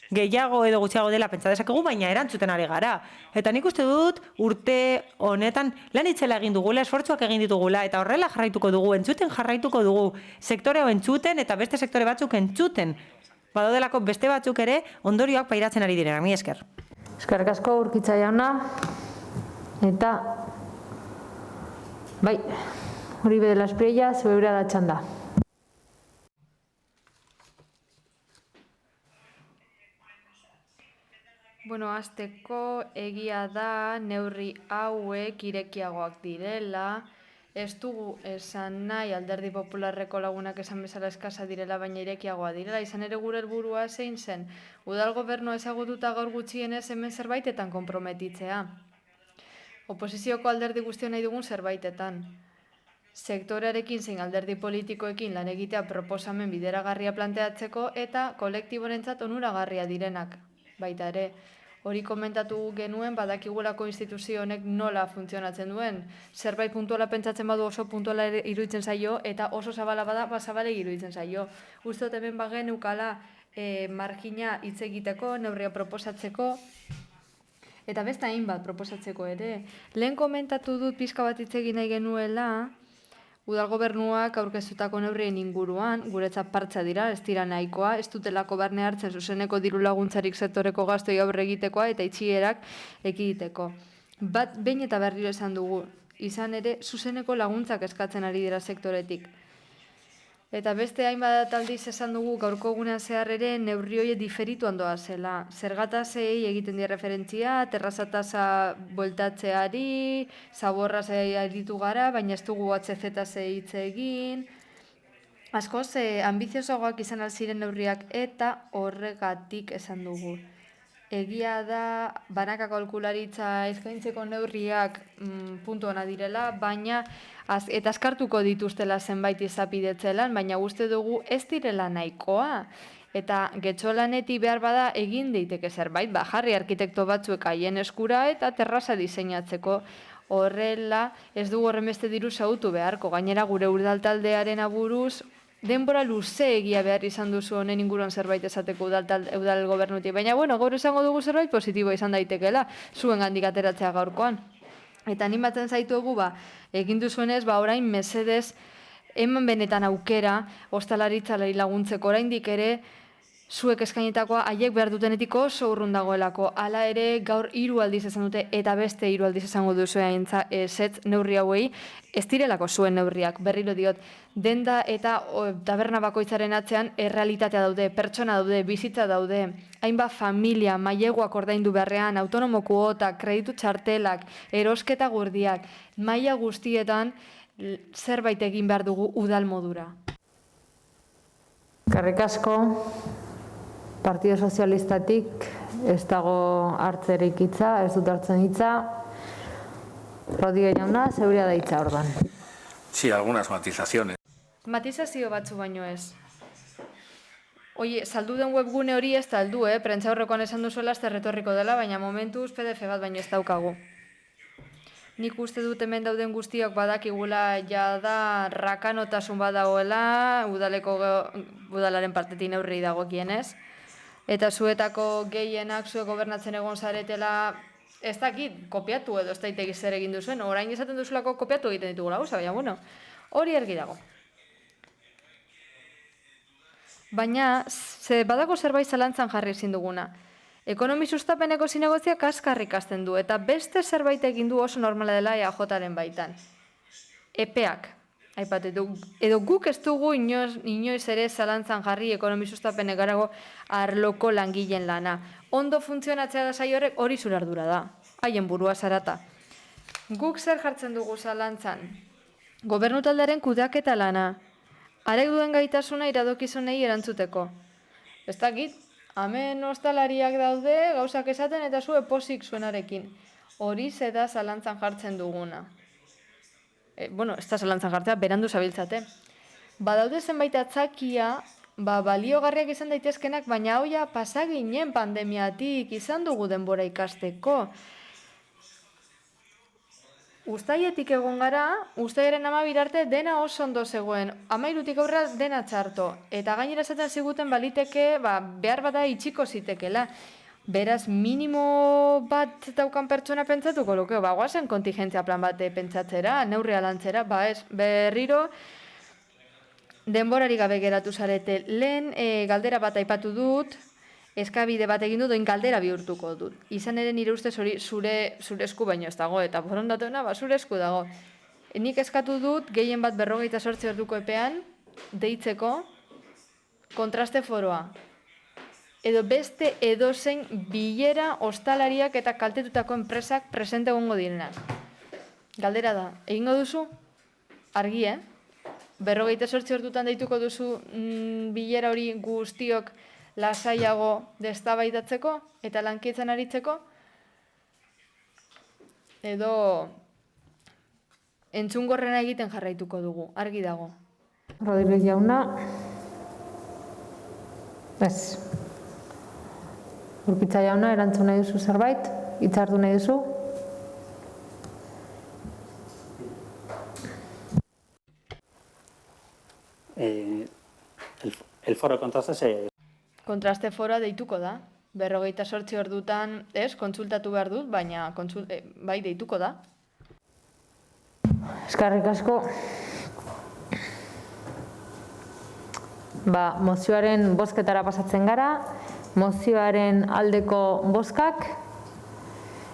Gehiago edo gutxiago dela pentsa dezakegu, baina erantzuten ari gara. Eta nik uste dut urte honetan lan itzela egin dugula, esfortzuak egin ditugula, eta horrela jarraituko dugu, entzuten jarraituko dugu, sektore hau entzuten eta beste sektore batzuk entzuten. Badaudelako beste batzuk ere ondorioak pairatzen ari direnak, mila esker.
Eskerrik asko Urkitza jauna, eta bai, Uribe de la Espriella, zeurea da txanda.
Bueno, hasteko egia da neurri hauek irekiagoak direla, ez dugu esan nahi Alderdi Popularreko lagunak esan bezala eskasa direla, baina irekiagoa direla. Izan ere gure helburua zein zen, udal gobernua ezagututa gaur gutxienez hemen zerbaitetan konprometitzea. Oposizioko alderdi guztio nahi dugun zerbaitetan. Sektorearekin zein alderdi politikoekin lan egitea proposamen bideragarria planteatzeko eta kolektiborentzat onuragarria direnak baita ere. Hori komentatu genuen, badakigulako instituzio honek nola funtzionatzen duen. Zerbait puntuala pentsatzen badu oso puntuala iruditzen zaio, eta oso zabala bada, zabale iruditzen zaio. Uste dut hemen bagen ukala margina hitz egiteko, neurria proposatzeko, eta beste hainbat proposatzeko ere. Lehen komentatu dut pixka bat hitz egin nahi genuela, Udal gobernuak aurkeztutako neurrien inguruan, guretzat partza dira, ez dira nahikoa, ez dutelako barne hartzen zuzeneko diru laguntzarik sektoreko gastoi aurre egitekoa eta itxierak ekiditeko. Behin eta berriro esan dugu, izan ere zuzeneko laguntzak eskatzen ari dira sektoretik. Eta beste hainbat aldiz esan dugu gaurko egunean zehar ere neurri horiek diferituan doazela. Zergatasei egiten dira referentzia, terrazatasa bueltatzeari, zaborrazei aritu gara, baina ez dugu HZtasei hitz egin. Askoz, ambiziosoagoak izan alziren neurriak eta horregatik esan dugu. Egia da, banaka kalkularitza eskaintzeko neurriak puntu ona direla, baina eta askartuko dituztela zenbait izapidetzelan, baina uste dugu ez direla nahikoa. Eta getxolanetik behar bada egin daiteke zerbait, jarri arkitekto batzuek haien eskura eta terraza diseinatzeko. Horrela, ez dugu horren beste diru xautu beharko, gainera gure udaltaldearen aburuz, denbora luze egia behar izan duzu honen inguruan zerbait esateko udal gobernutik. Baina, gaur esango dugu zerbait positiboa izan daitekeela, zuen gandik ateratzea gaurkoan. Eta animatzen zaituegu, egin duzuenez, orain mesedez, eman benetan aukera, ostalaritzalari laguntzeko oraindik ere, zuek eskainetakoa haiek behar dutenetik oso urrun dagoelako. Hala ere, gaur 3 aldiz esan dute eta beste 3 aldiz esango duzuen zet neurri hauei, ez direlako zuen neurriak, berriro diot, denda eta taberna bakoitzaren atzean errealitatea daude, pertsona daude, bizitza daude, hainbat familia, maileguak ordaindu beharrean, autonomo kuotak, kreditu txartelak, erosketa gurdiak, maila guztietan zerbait egin behar dugu udal modura.
Eskerrik asko, Partido Sozialistatik ez dago hartzerik hitza, ez dut hartzen hitza. Rodríguez jauna, zeurea da hitza ordan.
Sí, algunas matizaciones.
Matizazio batzu baino ez. Oie, saldu den webgune hori ez da aldu, prentza horrekoan esan duzuela ez retorriko dela, baina momentuz PDF bat baino ez daukagu. Nik uste dut hemen dauden guztiok badakigula jada rakanotasun badagoela, udalaren partetik neurri dagokienez. Eta zuetako gehienak zuek gobernatzen egon zaretela, ez dakit, kopiatu edo ez daiteke zer egin duzuen, orain esaten duzulako kopiatu egiten ditugula gauza, baina hori argi dago. Baina, badago zerbait zalantzan jarri ezin duguna. Ekonomi sustapeneko zinegotziak azkar ikasten du, eta beste zerbait egin du oso normala dela EAJaren baitan. Epeak, aipatetu, edo guk ez dugu inoiz ere zalantzan jarri ekonomi sustapenek garago arloko langileen lana. Ondo funtzionatzea da saio horrek hori zure ardura da, haien burua zarata. Guk zer jartzen dugu zalantzan? Gobernu taldearen kudeaketa lana, arek duen gaitasuna iradokizunei erantzuteko. Ez dakit, hemen ostalariak daude, gauzak esaten eta zu eposik zuenarekin. Hori zeda zalantzan jartzen duguna. Ez da zalantzan jartzea, berandu zabiltzate. Badaude zenbait atzakia, baliogarriak izan daitezkenak, baina hoia pasaginen pandemiatik izan dugu denbora ikasteko. Uztailetik egon gara, uztailaren 12 arte dena oso ondo zegoen, 13tik aurrera dena txarto, eta gainera esaten ziguten baliteke, behar bada itxiko zitekela. Beraz, minimo bat daukan pertsona pentsatuko luke, guazen kontingentzia plan bate pentsatzera, neurria lantzera, ez, berriro, denborari gabe geratu zarete. Lehen galdera bat aipatu dut, eskabide bat egin dut, oin galdera bihurtuko dut. Izan ere nire ustez hori zure esku baino ez dago, eta borondatena zure esku dago. Nik eskatu dut, gehien bat 48 orduko epean, deitzeko kontraste foroa. Edo beste edozein bilera ostalariak eta kaltetutako enpresak presente egongo direnak. Galdera da, egingo duzu? Argi, 48 ordutan deituko duzu bilera hori guztiok lasaiago deztabaidatzeko eta lankitzen aritzeko? Edo entzungorrena egiten jarraituko dugu, argi dago.
Rodríguez jauna. Ez. Urkitza jauna, erantzun nahi duzu zerbait? Hitzartu nahi duzu?
El foro de contraste
Kontraste foroa deituko da. 48 ordutan, kontsultatu behar dut, baina bai deituko da.
Eskerrik asko. Mozioaren bozketara pasatzen gara, mozioaren aldeko bozkak,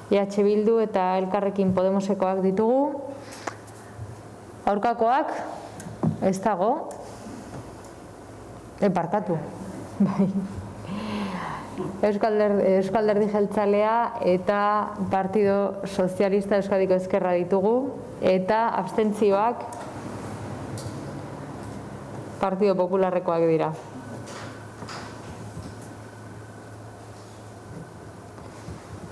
EH Bildu eta Elkarrekin Podemosekoak ditugu. Aurkakoak, ez dago, barkatu. Euskal Alderdi Jeltzalea eta Partido Sozialista Euskadiko Ezkerra ditugu, eta abstentzioak Partido Popularrekoak dira.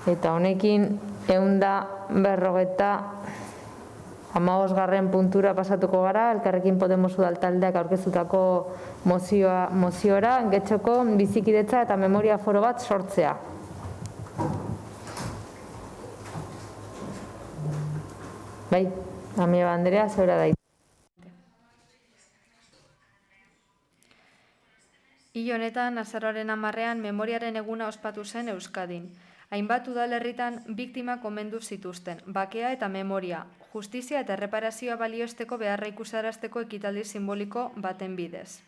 Eta honekin 155. puntura pasatuko gara, Elkarrekin Podemos udal taldeak aurkeztutako moziora, Getxoko bizikidetza eta memoria foro bat sortzea. Bai, Amieba Andrea, zeurea da.
Hil honetan, azaroaren 10ean memoriaren eguna ospatu zen Euskadin. Hainbat udalerritan biktima komendu zituzten, bakea eta memoria, justizia eta erreparazioa balioesteko beharra ikusarazteko ekitaldi simboliko baten bidez.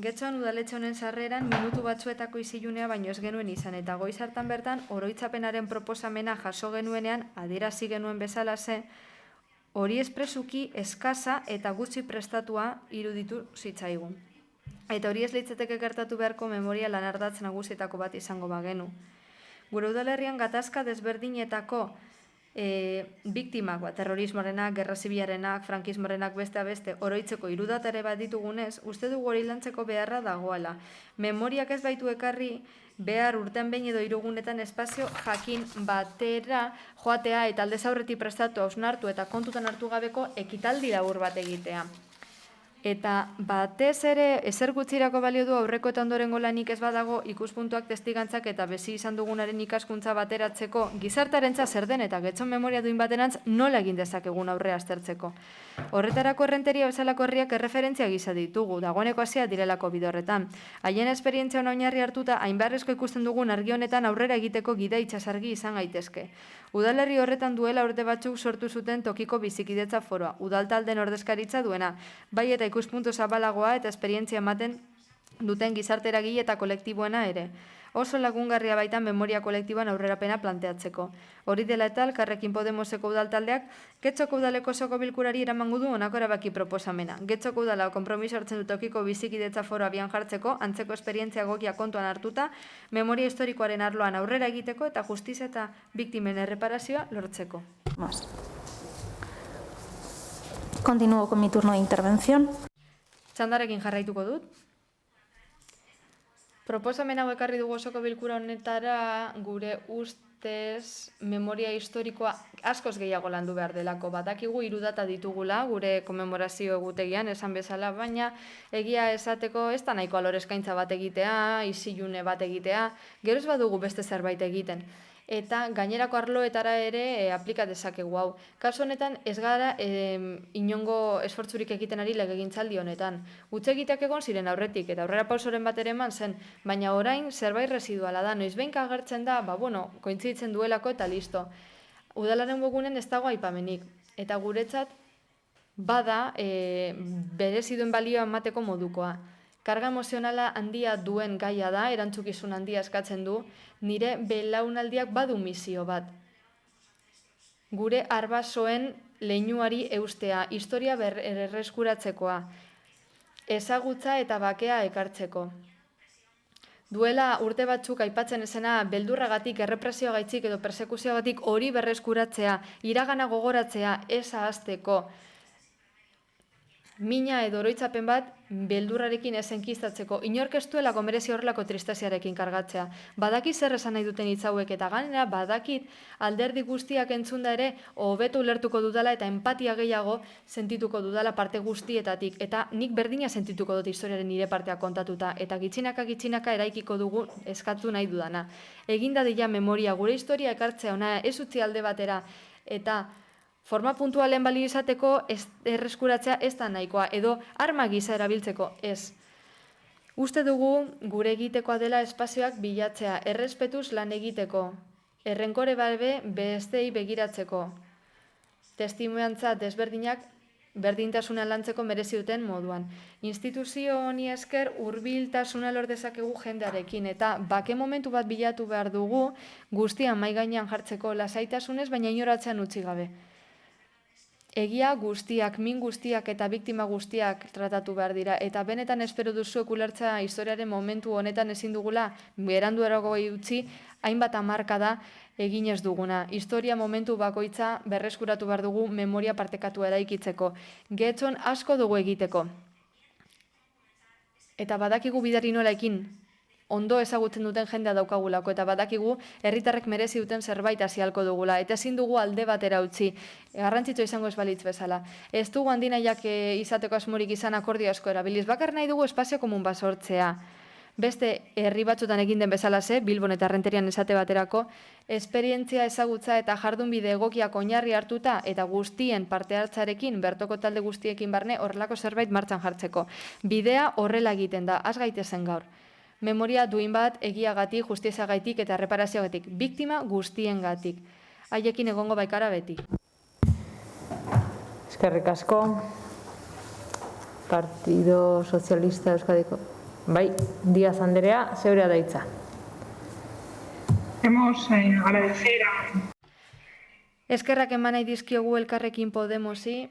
Getxoan udaletxe honen sarreran minutu batzuetako isilunea baino ez genuen izan, eta goiz hartan bertan oroitzapenaren proposamena jaso genuenean adierazi genuen bezalaxe, hori espresuki eskasa eta gutxi prestatua iruditu zitzaigun. Eta hori ez litzateke gertatu beharko memoria lanardatz nagusietako bat izango bagenu. Gure udalerrian gatazka desberdinetako biktimak, terrorismoarenak, gerra zibilarenak, frankismoarenak beste oroitzeko irudatare bat ditugunez, uste dugu hori lantzeko beharra dagoela. Memoriak ez baitu ekarri behar urtean behin edo hirugunetan espazio jakin batera joatea eta aldez aurretik prestatu, hausnartu eta kontutan hartu gabeko ekitaldi labur bat egitea. Eta batez ere, ezer gutxirako balio du aurreko eta ondorengo lanik ez badago ikuspuntuak testigantzak eta bezi izan dugunaren ikaskuntza bateratzeko gizartarentza zer den eta Getxon memoria duin baterantz nola egin dezakegun aurrea aztertzeko. Horretarako errenteria bezalako herriak erreferentzia gisa ditugu, dagoeneko hasia direlako bide horretan. Haien esperientzia hona oinarri hartuta, hainbarrezko ikusten dugun argi honetan aurrera egiteko gida itsasargi izan gaitezke. Udalerri horretan duela urte batzuk sortu zuten tokiko bizikidetza foroa, udaltalden ordezkaritza duena, bai eta ikuspuntu zabalagoa eta esperientzia ematen duten gizarte eragile eta kolektiboena ere. Oso lagungarria baita memoria kolektiboan aurrerapena planteatzeko. Hori dela eta Elkarrekin Podemoseko udaltaldeak Getxoko udaleko osoko bilkurari eramango du honako erabaki proposamena. Getxoko udala konpromiso hartzen du tokiko bizikidetza foro abian jartzeko, antzeko esperientzia egokia kontuan hartuta, memoria historikoaren arloan aurrera egiteko eta justizia eta biktimen erreparazioa lortzeko.
Continúo con mi turno de intervención.
Txandarekin jarraituko dut. Proposamen hau ekarri dugu osoko bilkura honetara gure ustez memoria historikoa askoz gehiago landu behar delako. Badakigu 3 data ditugula gure komemorazio egutegian esan bezala, baina egia esateko ez da nahiko alor eskaintza bat egitea, isilune bat egitea, gero ez badugu beste zerbait egiten. Eta gainerako arloetara ere aplika dezakegu hau. Kasu honetan ez gara inongo esfortzurik egiten ari legegintzaldi honetan. Hutsegiteak egon ziren aurretik eta aurrera pausoren bat ere eman zen, baina orain zerbait residuala da, noizbehinka agertzen da, kointziditzen duelako eta listo. Udalaren webgunen ez dago aipamenik, eta guretzat bada berezi duen balioa emateko modukoa. Karga emozionala handia duen gaia da, erantzukizun handia eskatzen du, nire belaunaldiak badu misio bat. Gure arbasoen leinuari eustea, historia erreskuratzekoa, ezagutza eta bakea ekartzeko. Duela urte batzuk aipatzen ezena beldurragatik, errepresioagatik edo persekuzioagatik hori berreskuratzea, iragana gogoratzea, ez ahazteko. Mina edo oroitzapen bat beldurrarekin ez enkistatzeko, inork ez duelako merezi horrelako tristasiarekin kargatzea. Badakit zer esan nahi duten hitz hauek eta gainera badakit alderdi guztiak entzunda ere hobeto ulertuko dudala eta empatia gehiago sentituko dudala parte guztietatik. Eta nik berdina sentituko dut historiaren nire partea kontatuta eta gitxinaka eraikiko dugu eskatu nahi dudana. Egin dadila memoria, gure historia ekartzea ona ez utzi alde batera eta forma puntualen balio izateko erreskuratzea ez da nahikoa, edo arma gisa erabiltzeko ez. Uste dugu gure egitekoa dela espazioak bilatzea, errespetuz lan egiteko, errenkore balbe bestei begiratzeko, testimoniantza desberdinak berdintasuna lantzeko merezi duten moduan. Instituzio honi esker hurbiltasuna lor dezakegu jendearekin eta bake momentu bat bilatu behar dugu guztian mahai gainean jartzeko lasaitasunez, baina inoratzean utzi gabe. Egia guztiak, min guztiak eta biktima guztiak tratatu behar dira eta benetan espero duzuek ulertza historiaren momentu honetan ezin dugula berandu eragoi utzi hainbat hamarkada egin ez duguna. Historia momentu bakoitza berreskuratu behar dugu memoria partekatu eraikitzeko. Getxon asko dugu egiteko. Eta badakigu bidari nola ekin, ondo ezagutzen duten jendea daukagulako, eta badakigu herritarrek merezi duten zerbait hasialko dugula, eta ezin dugu alde batera utzi, garrantzitsua izango ez balitz bezala. Ez dugu handinaiak izateko asmorik izan akordio asko erabiliz, bakar nahi dugu espazio komun bat sortzea. Beste herri batzutan egin den bezalase, Bilbon eta Errenterian esate baterako, esperientzia ezagutza eta jardunbide egokiak oinarri hartuta eta guztien parte hartzarekin, bertoko talde guztiekin barne horrelako zerbait martxan jartzeko. Bidea horrela egiten da, has gaitezen gaur. Memoria duin bat egiagatik, justiziagaitik eta reparazioagatik, biktima guztiengatik. Haiekin egongo baikara beti.
Eskerrik asko. Partido Sozialista Euskadiko. Bai, Díaz Anderea, zeurea da hitza.
Queremos agradecer a...
Eskerrak eman nahi dizkiogu Elkarrekin Podemosi.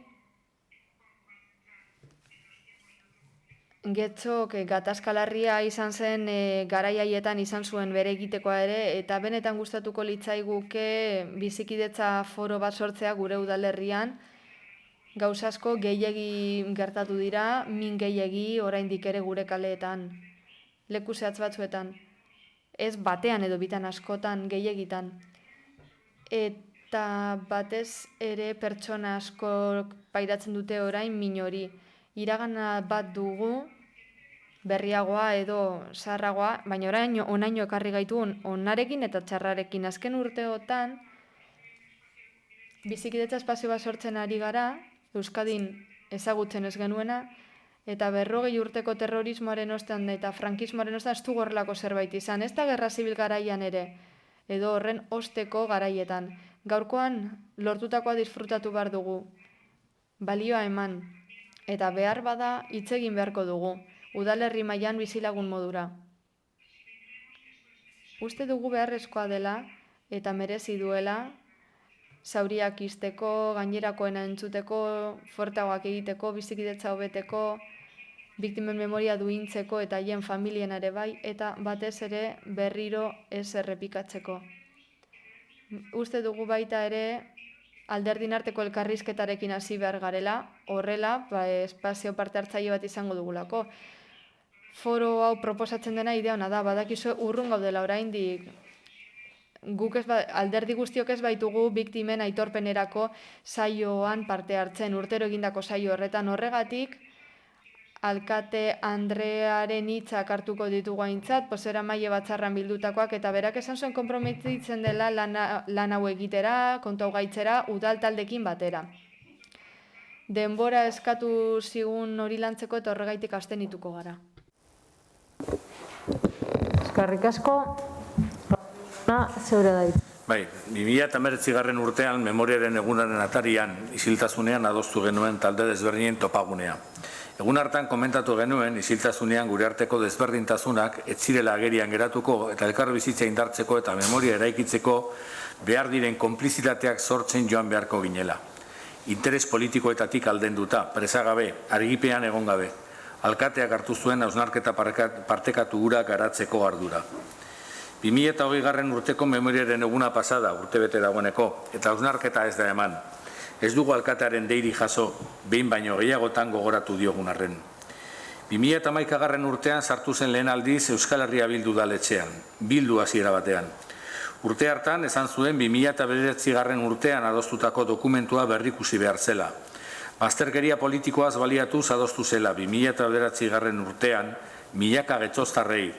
Getxok gatazkalarria izan zen garai haietan izan zuen bere egitekoa ere, eta benetan gustatuko litzaiguke bizikidetza foro bat sortzea gure udalerrian. Gauza asko gehiegi gertatu dira, min gehiegi oraindik ere gure kaleetan, leku zehatz batzuetan, ez batean edo bitan askotan gehiegitan. Eta batez ere pertsona asko pairatzen dute orain min hori. Iragana bat dugu, berriagoa edo zaharragoa, baina orain onaino ekarri gaitu onarekin eta txarrarekin. Azken urteotan, bizikidetza espazio bat sortzen ari gara, Euskadin ezagutzen ez genuena, eta 40 urteko terrorismoaren ostean eta frankismoaren ostean ez du horrelako zerbait izan. Ez da gerra zibil garaian ere, edo horren osteko garaietan. Gaurkoan lortutakoa disfrutatu behar dugu, balioa eman, eta behar bada hitz egin beharko dugu, udalerri mailan bizilagun modura. Uste dugu beharrezkoa dela eta merezi duela, zauriak izteko, gainerakoena entzuteko, fortagoak egiteko, bizikidetza hobeteko, biktimen memoria duintzeko eta haien familien ere bai, eta batez ere berriro ez errepikatzeko. Uste dugu baita ere, alderdin arteko elkarrizketarekin hasi behar garela, horrela, espazio parte hartzaile bat izango dugulako. Foro hau proposatzen dena idea hona da, badakizu urrun gaudela oraindik. Guk alderdi guztiok ez baitugu biktimen aitorpenerako saioan parte hartzen, urtero egindako saio horretan horregatik, alkate Andrearen hitzak hartuko ditugu aintzat, bozeramaile batzarran bildutakoak, eta berak esan zuen konprometitzen dela lan hau egitera, kontu hau gaitzera, udal taldekin batera. Denbora eskatu zigun hori lantzeko eta horregaitik abstenituko gara.
Eskerrik asko. Zeure da.
Bai, 2019 urtean memoriaren egunaren atarian isiltasunean adostu genuen talde desberdinen topagunea. Egun hartan komentatu genuen isiltasunean gure arteko desberdintasunak ez zirela agerian geratuko eta elkar bizitza indartzeko eta memoria eraikitzeko behar diren konplizitateak sortzen joan beharko ginela. Interes politikoetatik aldenduta, presagabe, argipean egon gabe. Alkateak hartu zuen hausnarketa partekatu hura garatzeko ardura. 2020 urteko memoriaren eguna pasada, urtebete dagoeneko, eta hausnarketa ez da eman. Ez dugu alkatearen deiri jaso, behin baino gehiagotan gogoratu diogun arren. 2011 urtean sartu zen lehen aldiz Euskal Herria Bildu udaletxean, bildu hasiera batean. Urte hartan esan zuen 2009 urtean adostutako dokumentua berrikusi behar zela. Bazterkeria politikoaz baliatuz adostu zela 2009 urtean, milaka getxoztarrei,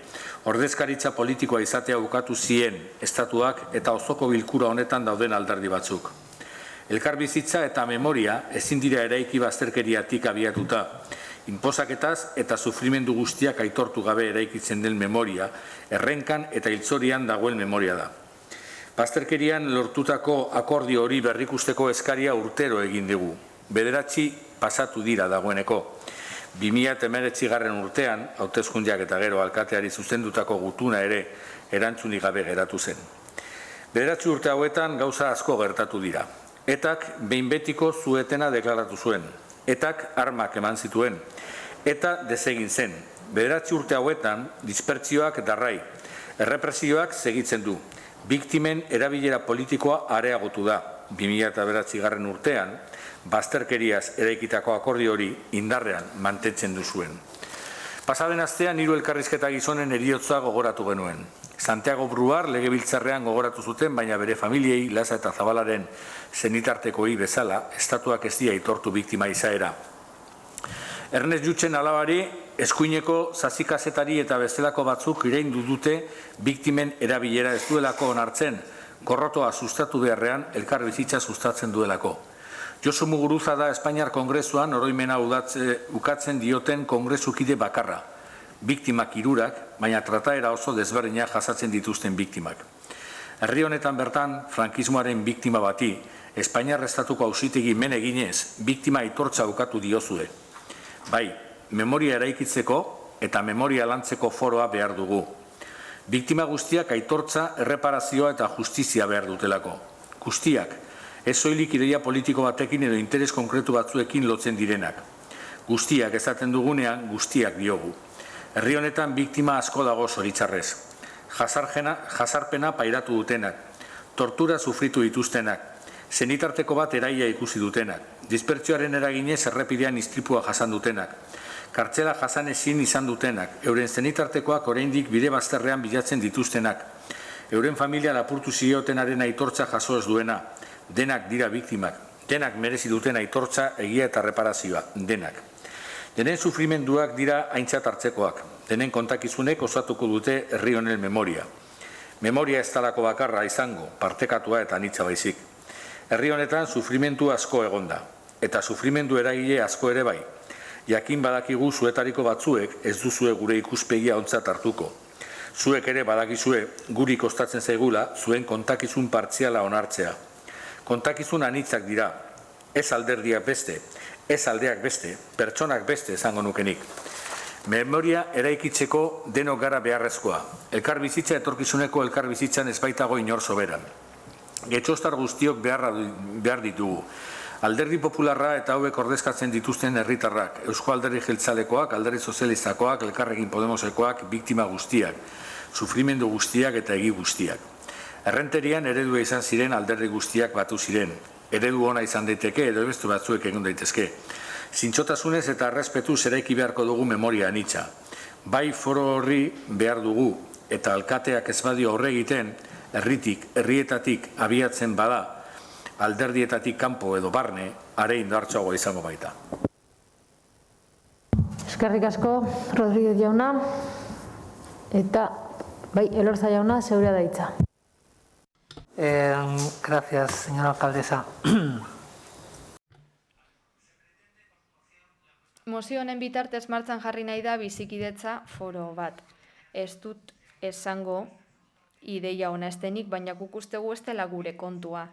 ordezkaritza politikoa izatea bukatu zien estatuak eta auzoko bilkura honetan dauden alderdi batzuk. Elkarbizitza eta memoria ezin dira eraiki bazterkeriatik abiatuta. Inposaketaz eta sufrimendu guztiak aitortu gabe eraikitzen den memoria, errenkan eta hiltzorian dagoen memoria da. Bazterkerian lortutako akordio hori berrikusteko eskaria urtero egin dugu. 9 pasatu dira dagoeneko. 2019 urtean, hauteskundeak eta gero alkateari zuzendutako gutuna ere erantzunik gabe geratu zen. 9 urte hauetan gauza asko gertatu dira. Etak behin betiko zuetena deklaratu zuen. Etak armak eman zituen. Eta desegin zen. 9 urte hauetan dispertsioak darrai. Errepresioak segitzen du. Biktimen erabilera politikoa areagotu da. 2009 urtean, bazterkeriaz eraikitako akordio hori indarrean mantentzen du zuen. Pasaden astean 3 elkarrizketa gizonen heriotza gogoratu genuen. Santiago Bruar legebiltzarrean gogoratu zuten, baina bere familiei, Lasa eta Zabalaren senitartekoi bezala, estatuak ez dia aitortu biktima izaera. Ernest Jutsen alabari, eskuineko zazikazetari eta bestelako batzuk iraindu dute biktimen erabilera ez duelako onartzen, gorrotoa sustatu beharrean elkar bizitza sustatzen duelako. Josu Muguruza da Espainiar Kongresuan oroimena ukatzen dioten kongresukide bakarra. Biktimak 3, baina trataera oso desberdinak jasatzen dituzten biktimak. Herri honetan bertan, frankismoaren biktima bati, Espainiar Estatuko auzitegi men eginez, biktima aitortza ukatu diozue. Bai, memoria eraikitzeko eta memoria lantzeko foroa behar dugu. Biktima guztiak aitortza, erreparazioa eta justizia behar dutelako. Guztiak, ez soilik ideia politiko batekin edo interes konkretu batzuekin lotzen direnak. Guztiak esaten dugunean, guztiak diogu. Herri honetan biktima asko dago zoritzarrez. Jazarpena pairatu dutenak, tortura sufritu dituztenak, senitarteko bat eraila ikusi dutenak, dispertsioaren eraginez errepidean istripua jasan dutenak, kartzela jasan ezin izan dutenak, euren senitartekoak oraindik bide bazterrean bilatzen dituztenak, euren familia lapurtu ziotenaren aitortza jaso ez duena, denak dira biktimak, denak merezi duten aitortza, egia eta reparazioa, denak. Denen sufrimenduak dira aintzat hartzekoak, denen kontakizunek osatuko dute herri honen memoria. Memoria ez talako bakarra izango, partekatua eta anitza baizik. Herri honetan sufrimendu asko egonda, eta sufrimendu eragile asko ere bai. Jakin badakigu zuetariko batzuek ez duzue gure ikuspegia ontzat hartuko. Zuek ere badakizue guri kostatzen zaigula zuen kontakizun partziala onartzea. Kontakizun anitzak dira, ez alderdiak beste, ez aldeak beste, pertsonak beste esango nukenik. Memoria eraikitzeko denok gara beharrezkoa. Elkar bizitza etorkizuneko elkar bizitzan ez baitago inor soberan. Getxostar guztiok behar ditugu. Alderdi popularra eta hauek ordezkatzen dituzten herritarrak, Eusko Alderdi Jeltzalekoak, Alderdi Sozialistakoak, Elkarrekin Podemosekoak, biktima guztiak, sufrimendu guztiak eta egi guztiak. Errenterian eredua izan ziren alderdi guztiak batu ziren. Eredu ona izan daiteke edo beste batzuek egon daitezke. Zintzotasunez eta errespetuz eraiki beharko dugu memoria anitza. Bai foro horri behar dugu eta alkateak ez badio aurre egiten, herrietatik abiatzen bada, alderdietatik kanpo edo barne, are indartsuagoa izango baita.
Eskerrik asko, Rodríguez jauna, eta bai, Elorza jauna, zeurea da hitza.
Gracias, señora alcaldesa.
Mozio honen bitartez martxan jarri nahi da bizikidetza foro bat. Ez dut esango ideia ona estenik, baina guk uste gu ez dela gure kontua.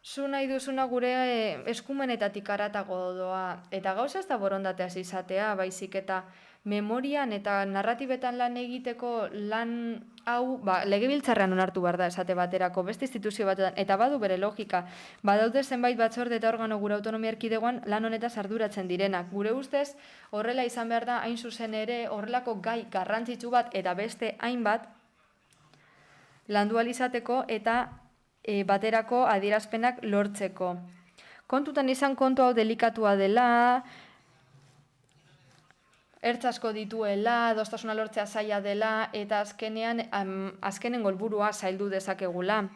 Zu nahi duzuna gure eskumenetatik haratago doa, eta gauza ez da borondateaz izatea, baizik eta memorian eta narratibetan lan egiteko lan hau, legebiltzarrean onartu behar da esate baterako, beste instituzio batetan, eta badu bere logika. Badaude zenbait batzorde eta organo gure autonomia erkidegoan lan honetaz arduratzen direnak. Gure ustez horrela izan behar da hain zuzen ere horrelako gai garrantzitsu bat eta beste hainbat landu ahal izateko eta baterako adierazpenak lortzeko. Kontutan izan kontu hau delikatua dela, ertz asko dituela, adostasuna lortzea zaila dela, eta azkenen golburua zaildu dezakegula.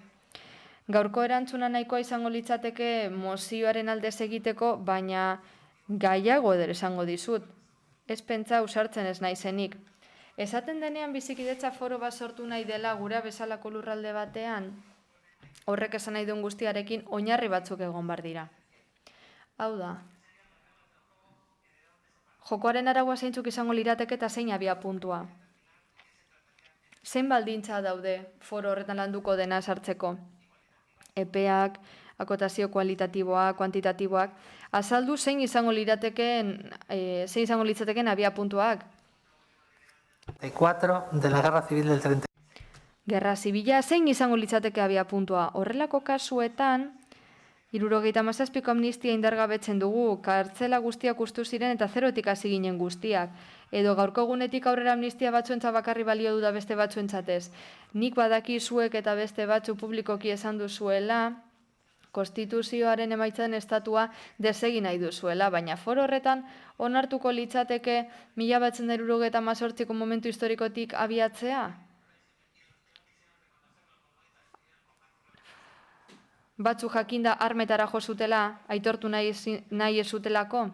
Gaurko erantzuna nahikoa izango litzateke mozioaren aldez egiteko, baina gaiago eder esango dizut. Ez pentsa usartzen ez naizenik. Esaten denean bizikidetza foro bat sortu nahi dela gura bezalako lurralde batean, horrek esan nahi duen guztiarekin oinarri batzuk egon bar dira. Hau da, jokoaren araua zeintzuk izango lirateke eta zein abia puntua. Zein baldintza daude foro horretan landuko dena sartzeko? Epeak, akotazio kualitatiboak, kuantitatiboak, azaldu zein izango litzateken abia puntuak.
34 de la Guerra Civil del 30.
Gerra zibila zein izango litzateke abia puntua. Horrelako kasuetan, 77ko amnistia indargabetzen dugu, kartzela guztiak ustu ziren eta zerotik hasi ginen guztiak. Edo gaurko egunetik aurrera amnistia batzuentzat bakarri balio du da beste batzuentzatez. Nik badaki zuek eta beste batzu publikoki esan duzuela, konstituzioaren emaitzaren estatua desegin nahi duzuela, baina foro horretan onartuko litzateke 1978ko momentu historikotik abiatzea? Batzu jakinda armetara jo zutela, aitortu nahi ez zutelako?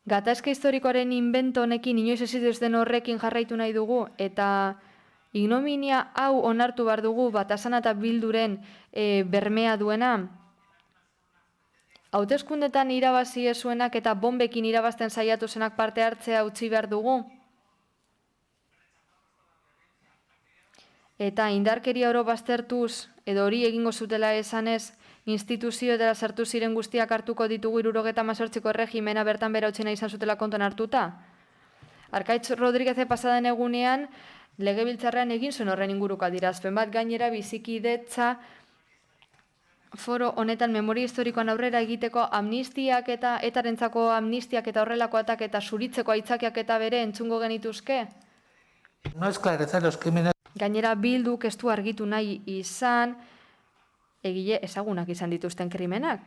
Gatazka historikoaren invento honekin inoiz ez den horrekin jarraitu nahi dugu, eta ignominia hau onartu behar dugu Batasuna eta Bilduren bermea duena. Hauteskundetan irabazi ez zuenak eta bombekin irabazten saiatu zenak parte hartzea utzi behar dugu. Eta indarkeria oro baztertuz, edo hori egingo zutela esanez, instituzioetara sartu ziren guztiak hartuko ditugu 78ko erregimena bertan bera utzina izan zutela konton hartuta. Arkaitz Rodríguez pasaden egunean, legebiltzarrean egin zuen horren inguruko adierazpen bat, gainera bizikidetza foro honetan memoria historikoan aurrera egiteko amnistiak eta etarentzako amnistiak eta horrelakoatak eta zuritzeko aitzakiak eta bere entzungo genituzke?
No esclarecer los crímenes.
Gainera Bilduk ez du argitu nahi izan, egile ezagunak izan dituzten krimenak.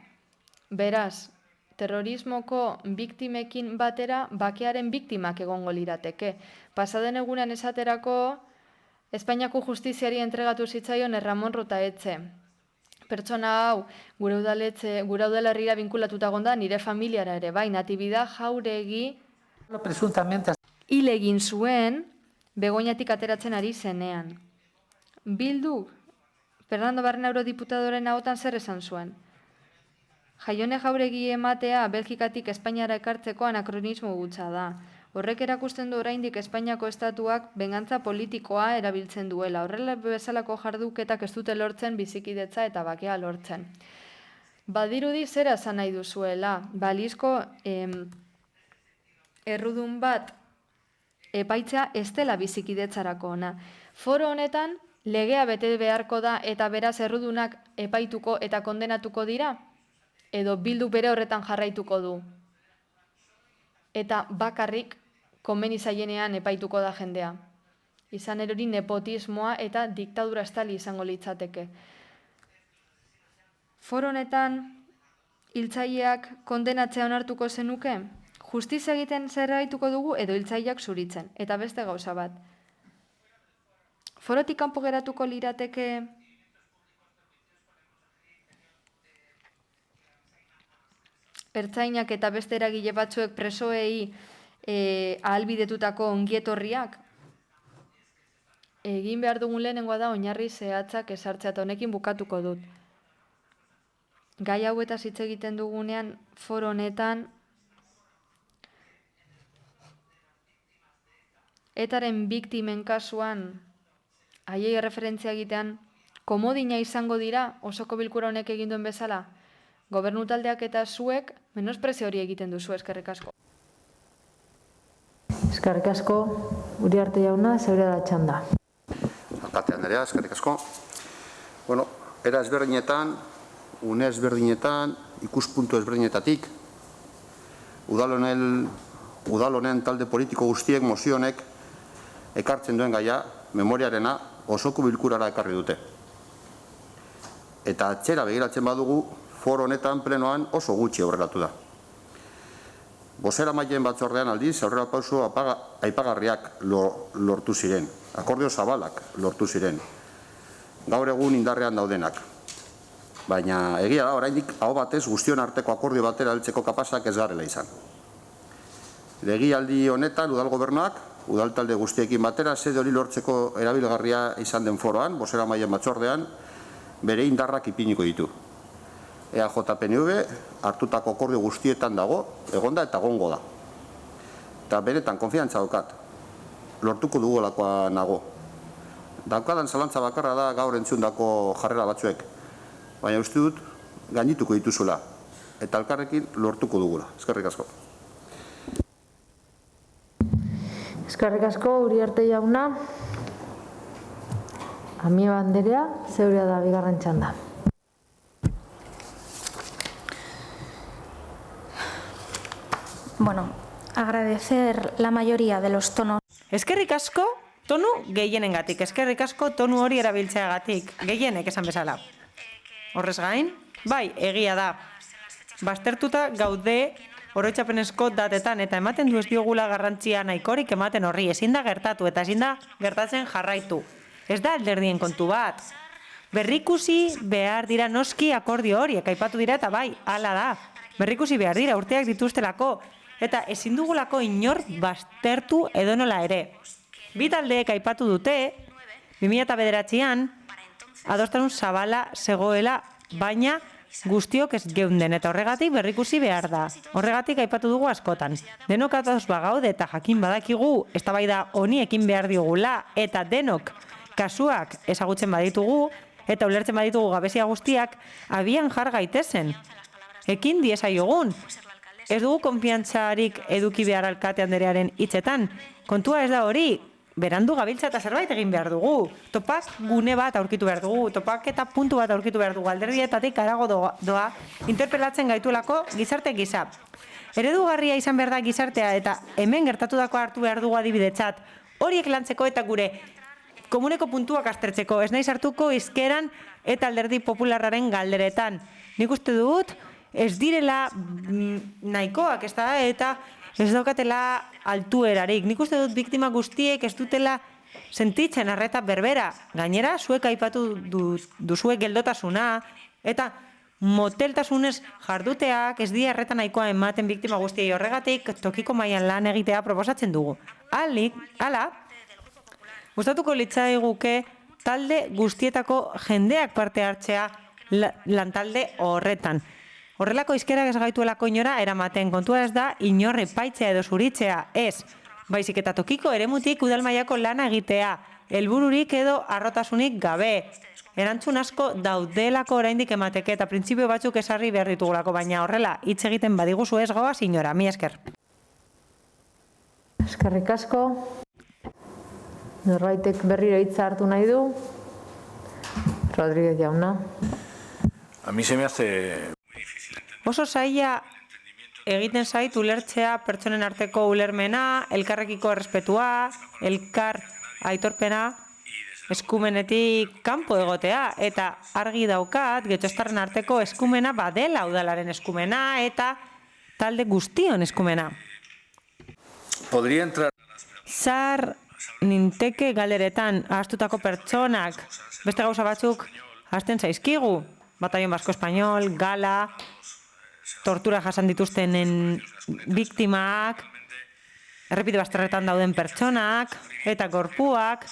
Beraz, terrorismoko biktimekin batera bakearen biktimak egongo lirateke. Pasaden egunean esaterako, Espainiako justiziari entregatu zitzaion Ramon Rotaetxe. Pertsona hau, gure udalerrira binkulatuta gonda, nire familiara ere, bai, Natividad Jauregi hil egin zuen, Begoñatik ateratzen ari zenean. Bildu, Fernando Barrena eurodiputadoren ahotan zer esan zuen? Jaione Jauregi ematea Belgikatik Espainiara ekartzeko anakronismo gutxa da. Horrek erakusten du oraindik Espainiako estatuak bengantza politikoa erabiltzen duela. Horrela bezalako jarduketak ez dute lortzen bizikidetza eta bakea lortzen. Badirudi zera esan nahi duzuela, balizko errudun bat epaitzea ez dela bizikidetzarako ona. Foro honetan legea bete beharko da eta beraz errudunak epaituko eta kondenatuko dira? Edo Bildu bere horretan jarraituko du? Eta bakarrik komeni zaienean epaituko da jendea. Izan erori nepotismoa eta diktadura estali izango litzateke. Foro honetan hiltzaileak kondenatzea onartuko zenuke? Justizia egiten zerraituko dugu edo hiltzaileak zuritzen. Eta beste gauza bat. Forotik kanpo geratuko lirateke ertzainak eta beste eragile batzuek presoei ahalbidetutako ongietorriak? Egin behar dugun lehenengoa da oinarri zehatzak ezartzea eta honekin bukatuko dut. Gai hauetaz hitz egiten dugunean foro honetan etaren biktimen kasuan haiei referentzia egitean komodina izango dira osoko bilkura honek egin duen bezala? Gobernu taldeak eta zuek menosprezio hori egiten duzu, eskerrik asko.
Eskerrik asko, Uriarte jauna, zeure da txanda.
Alkate Andrea, eskerrik asko. Bueno, era ezberdinetan, une ezberdinetan, ikuspuntu ezberdinetatik, udalonen talde politiko guztiek mozionek ekartzen duen gaia, memoriarena, osoko bilkurara ekarri dute. Eta atzera begiratzen badugu, foro honetan plenoan oso gutxi aurreratu da. Bozeramaileen batzordean aldiz, aurrera pauso aipagarriak lortu ziren, akordio zabalak lortu ziren, gaur egun indarrean daudenak. Baina egia da, oraindik aho batez guztion arteko akordio batera heltzeko kapazak ez garela izan. Legealdi honetan udal gobernuak, udal talde guztiekin batera, sede hori lortzeko erabilgarria izan den foroan, bozeramaileen batzordean, bere indarrak ipiniko ditu. EAJ-PNV hartutako akordio guztietan dago, egonda eta egongo da. Eta benetan, konfiantza daukat, lortuko dugulakoa nago. Daukadan zalantza bakarra da gaur entzundako jarrera batzuek. baina uste dut gainituko dituzula, eta elkarrekin lortuko dugula. Eskerrik asko.
Eskerrik asko, Uriarte jauna. Amieba Anderea, zeurea da bigarren txanda.
Bueno, agradecer la mayoría de los tonos.
Eskerrik asko, tonu gehienengatik. Eskerrik asko, tonu hori erabiltzeagatik. Gehienek esan bezala. Horrez gain, bai, egia da. Baztertuta gaude oroitzapenezko datetan eta ematen du ez diogula garrantzia nahikorik ematen horri. Ezin da gertatu eta ezin da gertatzen jarraitu. Ez da alderdien kontu bat. Berrikusi behar dira noski akordio horiek aipatu dira eta bai, hala da. Berrikusi behar dira urteak dituztelako eta ezin dugulako inor baztertu edonola ere. Bi taldeek aipatu dute 2009an adostasun zabala zegoela, baina guztiok ez geunden eta horregatik berrikusi behar da. Horregatik aipatu dugu askotan. Denok ados bagaude eta jakin badakigu eztabaida honi ekin behar diogula eta denok kasuak ezagutzen baditugu eta ulertzen baditugu gabezia guztiak abian jar gaitezen. Ekin diezaiogun. Ez dugu konfiantzarik eduki behar alkate Anderearen hitzetan. Kontua ez da hori, berandu gabiltza eta zerbait egin behar dugu. Topak gune bat aurkitu behar dugu, topak eta puntu bat aurkitu behar dugu. Alderdietatik harago doa interpelatzen gaituelako gizarte gisa. Eredugarria izan behar da gizartea eta hemen gertatutako hartu behar dugu adibidetzat. Horiek lantzeko eta gure komuneko puntuak aztertzeko. Ez naiz hartuko izkeran eta alderdi popularraren galderetan. Nik uste dut, ez direla nahikoak, ez da, eta ez daukatela altuerarik. Nik uste dut biktima guztiek ez dutela sentitzen arreta berbera. Gainera, zuek aipatu duzuek geldotasuna, eta moteltasunez jarduteak ez di arreta nahikoa ematen biktima guztiei horregatik tokiko mailan lan egitea proposatzen dugu. Hala, gustatuko litzaiguke talde guztietako jendeak parte hartzea lantalde horretan. Horrelako izkerak ez gaituelako inora eramaten, kontua ez da inorre paitzea edo zuritzea, ez. Baizik eta tokiko eremutik udalmailako lana egitea, helbururik edo harrotasunik gabe. Erantzun asko daudelako oraindik emateke eta printzipio batzuk esarri behar ditugulako, baina horrela hitz egiten badiguzu ez goaz inora, mi esker.
Eskerrik asko. Norbaitek berriro hitza hartu nahi du. Rodríguez jauna.
A mí se me hace...
Oso zaila egiten zait ulertzea pertsonen arteko ulermena, elkarrekiko errespetua, elkar aitorpena, eskumenetik kanpo egotea, eta argi daukat, getxostarren arteko eskumena badela udalaren eskumena, eta talde guztion eskumena.
Podría entrar...
Zar ninteke galderetan ahaztutako pertsonak, beste gauza batzuk ahazten zaizkigu, Batallón Basko Español, Gala, tortura jasan dituztenen biktimak, errepide bazterretan dauden pertsonak, eta gorpuak,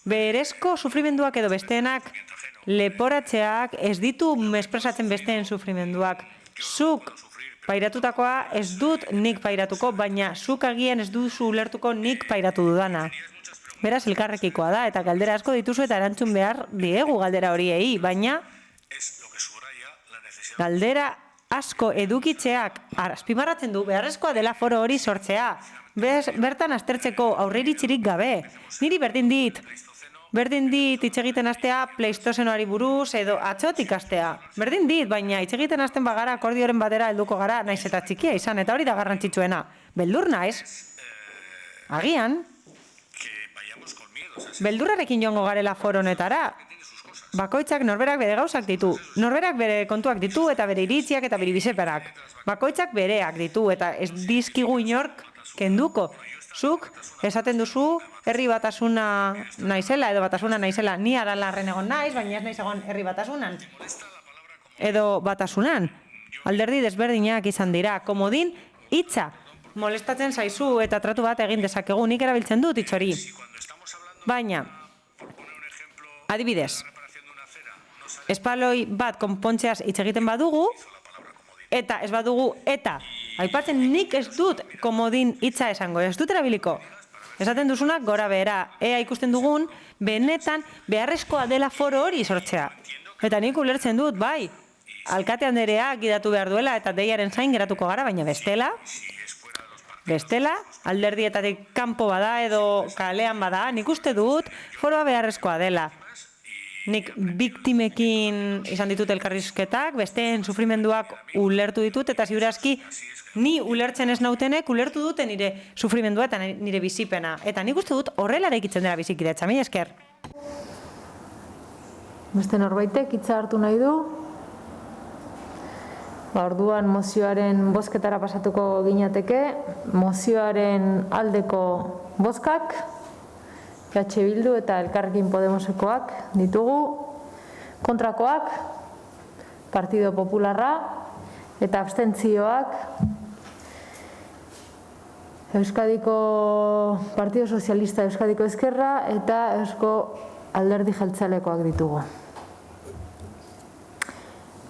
berezko sufrimenduak edo besteenak leporatzeak ez ditu mespresatzen besteen sufrimenduak. Zuk pairatutakoa ez dut nik pairatuko, baina zuk agian ez duzu ulertuko nik pairatu dudana. Beraz, elkarrekikoa da, eta galdera asko dituzu eta erantzun behar diegu galdera horiei, baina galdera asko edukitzeak azpimarratzen du beharrezkoa dela foro hori sortzea. Bertan aztertzeko aurreiritzirik gabe. Niri berdin dit hitz egiten hastea Pleistozenoari buruz edo atzotik hastea. Berdin dit, baina hitz egiten hasten bagara akordioren batera helduko gara, naiz eta txikia izan, eta hori da garrantzitsuena. Beldur naiz. Agian, beldurrarekin joango garela foro honetara. Bakoitzak norberak bere gauzak ditu. Norberak bere kontuak ditu eta bere iritziak eta bere biziperak. Bakoitzak bereak ditu eta ez dizkigu inork kenduko. Zuk esaten duzu herri batasuna naizela edo batasuna naizela. Ni Aralarren egon naiz, baina ez naiz egon herri batasunan. Edo batasunan. Alderdi desberdinak izan dira. Komodin hitza molestatzen zaizu eta tratu bat egin dezakegu. Nik erabiltzen dut hitz hori. Baina, adibidez, espaloi bat konpontzeaz hitz egiten badugu, eta ez badugu, eta aipatzen nik ez dut komodin hitza esango, ez dut erabiliko. Esaten duzunak gora behera, ea ikusten dugun, benetan beharrezkoa dela foro hori sortzea. Eta nik ulertzen dut, bai, alkate anderea gidatu behar duela eta deiaren zain geratuko gara, baina bestela, alderdietatik kanpo bada edo kalean bada, nik uste dut foroa beharrezkoa dela. Nik biktimekin izan ditut elkarrizketak, besteen sufrimenduak ulertu ditut, eta ziurazki ni ulertzen ez nautenek ulertu dute nire sufrimendua eta nire bizipena. Eta nik uste dut horrela eraikitzen dela bizikidetza, mila esker.
Beste norbaitek hitza hartu nahi du? Orduan mozioaren bozketara pasatuko ginateke, mozioaren aldeko bozkak, EH Bildu eta Elkarrekin Podemosekoak ditugu, kontrakoak, Partido Popularra eta abstentzioak, Euskadiko Partido Sozialista, Euskadiko Ezkerra eta Eusko Alderdi Jeltzalekoak ditugu.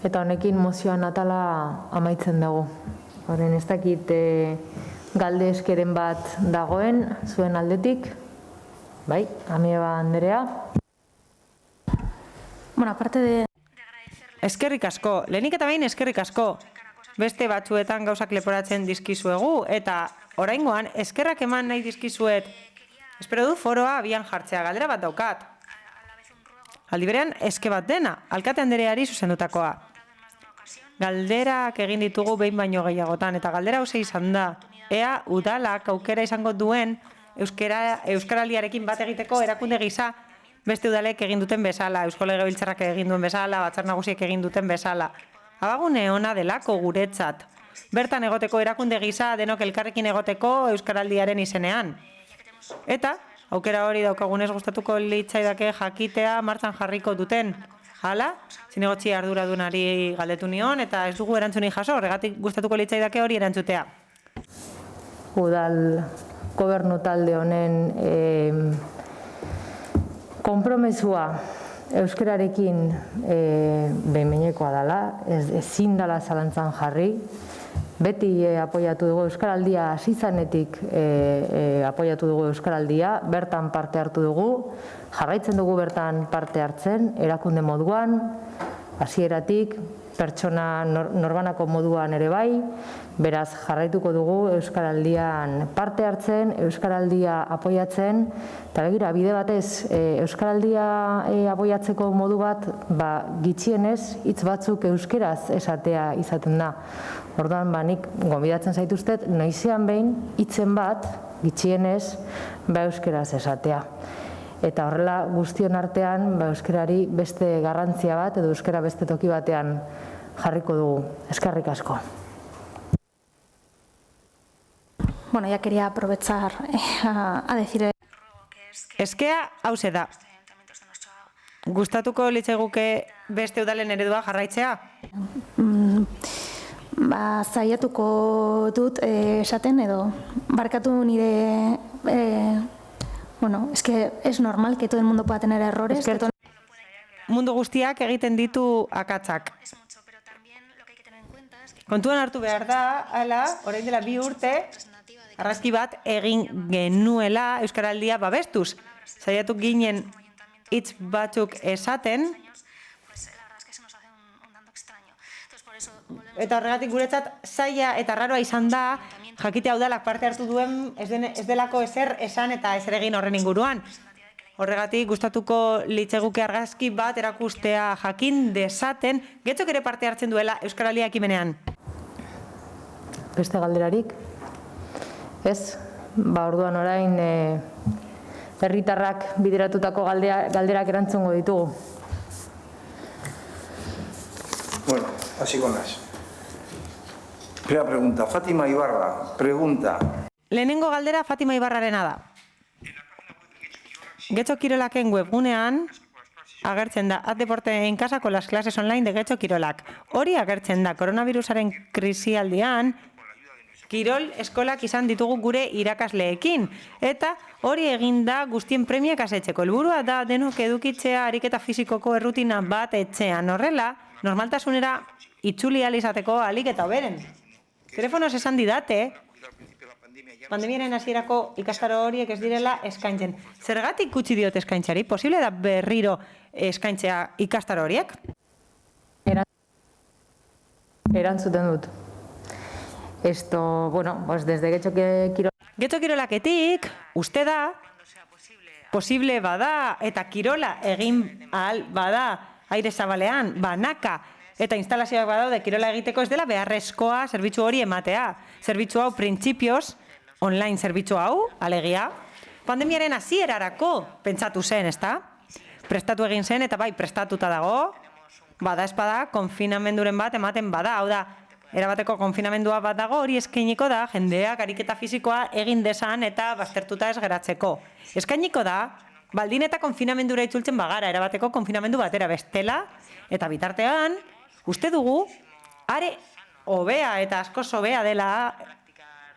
Eta honekin mozioan atala amaitzen dugu. Horren ez dakit galde eskeren bat dagoen zuen aldetik. Bai, Amieba Anderea.
Bueno, aparte de...
Eskerrik asko, lehenik eta behin eskerrik asko. Beste batzuetan gauzak leporatzen dizkizuegu eta oraingoan eskerrak eman nahi dizkizuet. Espero du foroa abian jartzea, galdera bat daukat. Aldi berean eske bat dena, alkate andereari zuzendutakoa. Galderak egin ditugu behin baino gehiagotan eta galdera hauze izan da. Ea udalak aukera izango duen Euskaraldiarekin bat egiteko erakunde gisa beste udalek egin duten bezala, Eusko Legebiltzarrak egin duen bezala, Batzar Nagusiek egin duten bezala. Abagune ona delako guretzat. Bertan egoteko erakunde gisa denok elkarrekin egoteko Euskaraldiaren izenean. Eta aukera hori daukagunez gustatuko litzaidake jakitea martxan jarriko duten. Hala, zinegotzi arduradunari galdetu nion eta ez dugu erantzuni jaso, horregatik gustatuko litzaidake hori erantzutea.
Udal gobernu talde honen konpromesua euskararekin behin-behinekoa dela, ezin dela zalantzan jarri. Beti apoiatu dugu Euskaraldia, hasi zanetik apoiatu dugu Euskaraldia, bertan parte hartu dugu, jarraitzen dugu bertan parte hartzen, erakunde moduan, hasieratik, pertsona norbanako moduan ere bai, beraz jarraituko dugu Euskaraldian parte hartzen, Euskaraldia apoiatzen, eta begira, bide batez Euskaraldia apoiatzeko modu bat, gitxienez, hitz batzuk euskeraz esatea izaten da. Orduan, nik gonbidatzen zaituztet, noizean behin, hitzen bat, gitxienez, euskeraz esatea. Eta horrela guztion artean euskarari beste garrantzia bat edo euskara beste toki batean jarriko dugu. Eskerrik asko.
Bueno, ya quería aprovechar a decir...
Eskea hauze da. Gustatuko litzaiguke beste udalen eredua jarraitzea?
Zaiatuko dut esaten edo barkatu nire... Bueno, es que es normal que todo el mundo pueda tener errores.
Mundu guztiak egiten ditu akatsak. Kontuan hartu behar da, hala, orain dela 2 urte, argazki bat egin genuela Euskaraldia babestuz. Saiatu ginen hitz batzuk esaten, eta horregatik guretzat zaila eta raroa izan da, jakitea udalak parte hartu duen ez delako ezer esan eta ezer egin horren inguruan. Horregatik gustatuko litzeguke argazki bat erakustea jakin dezaten, getzok ere parte hartzen duela Euskaraldia ekimenean.
Beste galderarik? Ez? Orduan orain herritarrak bideratutako galderak erantzungo ditugu.
Bueno, hasiko naiz. Primera pregunta, Fátima Ibarra, pregunta.
Lehenengo galdera Fátima Ibarrarena da. Getxo Kirolaken webgunean agertzen da Haz deporte en casa con las clases online de Getxo Kirolak. Hori agertzen da koronavirusaren krisialdian kirol eskolak izan ditugu gure irakasleekin. Eta hori egin da guztien premiak asetzeko. Helburua da denok edukitzea ariketa fisikoko errutina bat etxean. Horrela, normaltasunera itzuli ahal izateko ahalik eta hoberen. Telefonoz esan didate, pandemiaren hasierako ikastaro horiek ez direla eskaintzen. Zergatik utzi diot eskaintzari? Posible da berriro eskaintzea ikastaro horiek?
Erantzuten dut. Esto, bueno, pues desde
Getxo Kirolaketik, uste da, posible bada eta kirola egin ahal bada aire zabalean, banaka eta instalazioak badaude kirola egiteko ez dela beharrezkoa zerbitzu hori ematea. Zerbitzu hau printzipioz, online zerbitzu hau, alegia, pandemiaren hasierarako pentsatu zen, ezta? Prestatu egin zen eta bai, prestatuta dago, bada espada, konfinamenduren bat ematen bada, hau da, erabateko konfinamendua bat dago, hori eskainiko da, jendeak ariketa fisikoa egin desan eta baztertuta ez geratzeko. Eskainiko da, baldin eta konfinamendura itzultzen bagara, erabateko konfinamendu batera bestela, eta bitartean, uste dugu, are hobea eta askoz hobea dela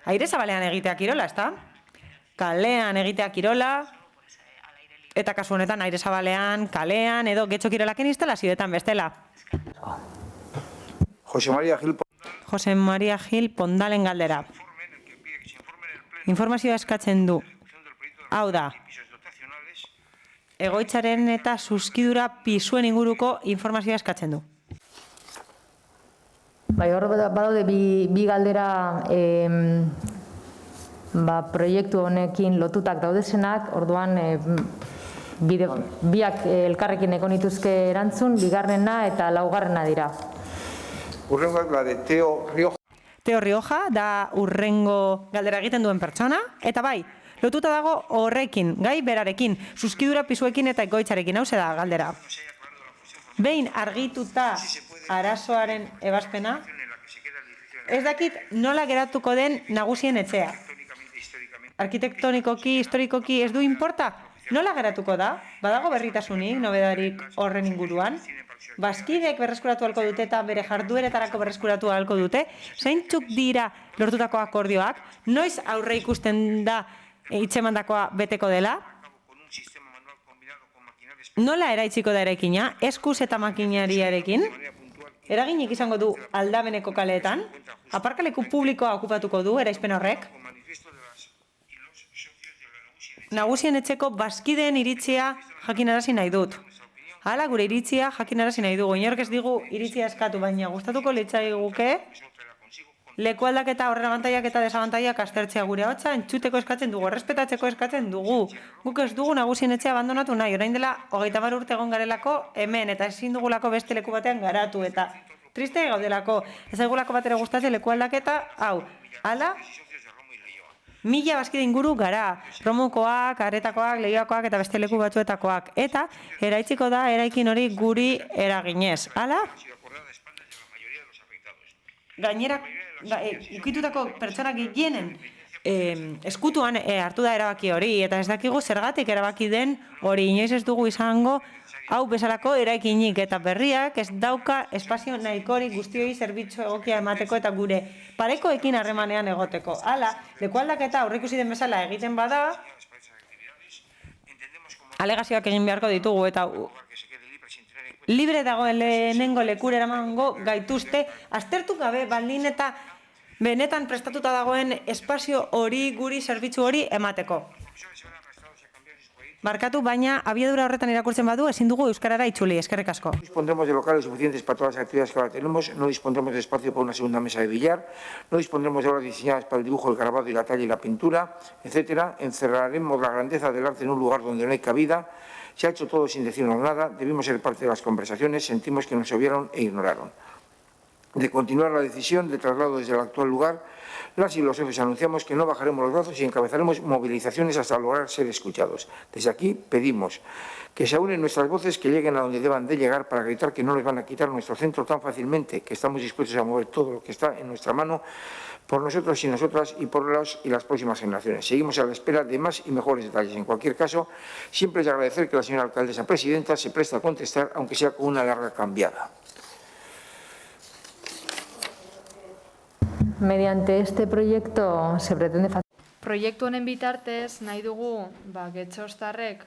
aire zabalean egitea kirola, ezta? Kalean egitea kirola, eta kasu honetan aire zabalean, kalean, edo Getxo Kirolaken instalazioetan bestela. Jose Maria Gil Pondalen galdera. Informazioa eskatzen du. Hau da, egoitzaren eta zuzkidura pisuen inguruko informazioa eskatzen du.
Bai, hor badaude bi galdera proiektu honekin lotutak daudezenak, orduan biak elkarrekin eko nituzke erantzun, bigarrena eta laugarrena dira.
Urrengoak la de Teo Rioja.
Teo Rioja da urrengo galdera egiten duen pertsona, eta bai, lotuta dago horrekin, gai berarekin, zuzkidura pisuekin eta egoitzarekin, hau da galdera. Behin argituta arazoaren ebazpena, ez dakit nola geratuko den nagusien etxea. Arkitektonikoki, historikoki ez du inporta? Nola geratuko da? Badago berritasunik, nobedarik horren inguruan? Bazkidek berreskuratu halko dute eta bere jardueretarako berreskuratu halko dute? Zeintzuk dira lortutako akordioak? Noiz aurre ikusten da hitzemandakoa beteko dela? Nola eraitziko da eraikina? Eskuz eta makinariarekin? Eraginik izango du aldameneko kaleetan? Aparkaleku publikoa okupatuko du eraizpen horrek? Nagusien etxeko bazkideen iritzia jakinarazi nahi dut. Hala, gure iritzia jakinarazi nahi dugu. Inork ez digu iritzia eskatu, baina gustatuko litzaiguke leku aldaketa horren abantaiak eta desabantaiak aztertzea gure hotza, entzuteko eskatzen dugu, errespetatzeko eskatzen dugu. Guk ez dugu nagusien etxea abandonatu nahi, orain dela 30 urte egon garelako hemen, eta ezin dugulako beste leku batean garatu, eta triste gaudelako, ez daigulako batera gustatzen leku aldaketa, hau, hala, 1000 bazkide inguru gara, Romukoak, Aretakoak, Leioakoak eta beste leku batzuetakoak, eta eraitziko da eraikin hori guri eraginez, hala? Gainera, ukitutako pertsona gehienen eskutuan hartu da erabaki hori, eta ez dakigu zergatik erabaki den hori, inoiz ez dugu izango hau bezalako eraikinik, eta berriak ez dauka espazio nahikorik guztioi zerbitzu egokia emateko eta gure parekoekin harremanean egoteko. Hala, lekualdaketa aurreikusi den bezala egiten bada, alegazioak egin beharko ditugu, eta libre dagoen lehenengo lekure eramango gaituzte, aztertu gabe baldin eta benetan prestatuta dagoen espazio hori, guri zerbitzu hori emateko. Barkatu, baina abiadura horretan irakurtzen badu, ezin dugu euskarara itzuli, eskerrik asko.
No dispondremos de locales suficientes para todas las actividades que ahora tenemos, no dispondremos de espacio para una segunda mesa de billar, no dispondremos de horas diseñadas para el dibujo, el grabado y la talla y la pintura, etc. Encerraremos la grandeza del arte en un lugar donde no hay cabida. Se ha hecho todo sin decirnos nada, debimos ser parte de las conversaciones, sentimos que nos obviaron e ignoraron. De continuar la decisión de traslado desde el actual lugar, las y los socios anunciamos que no bajaremos los brazos y encabezaremos movilizaciones hasta lograr ser escuchados. Desde aquí pedimos que se unen nuestras voces, que lleguen a donde deban de llegar para gritar que no les van a quitar nuestro centro tan fácilmente, que estamos dispuestos a mover todo lo que está en nuestra mano por nosotros y nosotras y por los y las próximas generaciones. Seguimos a la espera de más y mejores detalles. En cualquier caso, siempre es agradecer que la señora alcaldesa presidenta se preste a contestar, aunque sea con una larga cambiada.
Mediante este proyecto se pretende
Proiektu honen bitartez nahi dugu getxostarrek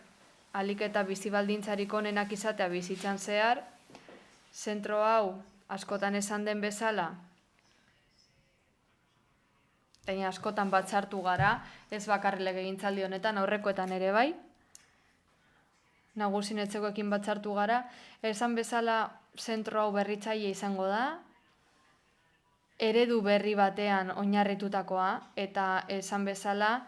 ahalik eta bizi baldintzarik onenak izatea bizitzan zehar, zentro hau askotan esan den bezala, baina askotan batzartu gara, ez bakarri legegintzaldi honetan, aurrekoetan ere bai. nagusien etxekoekin batzartu gara, esan bezala zentro hau berritzaile izango da, eredu berri batean oinarritutakoa, eta esan bezala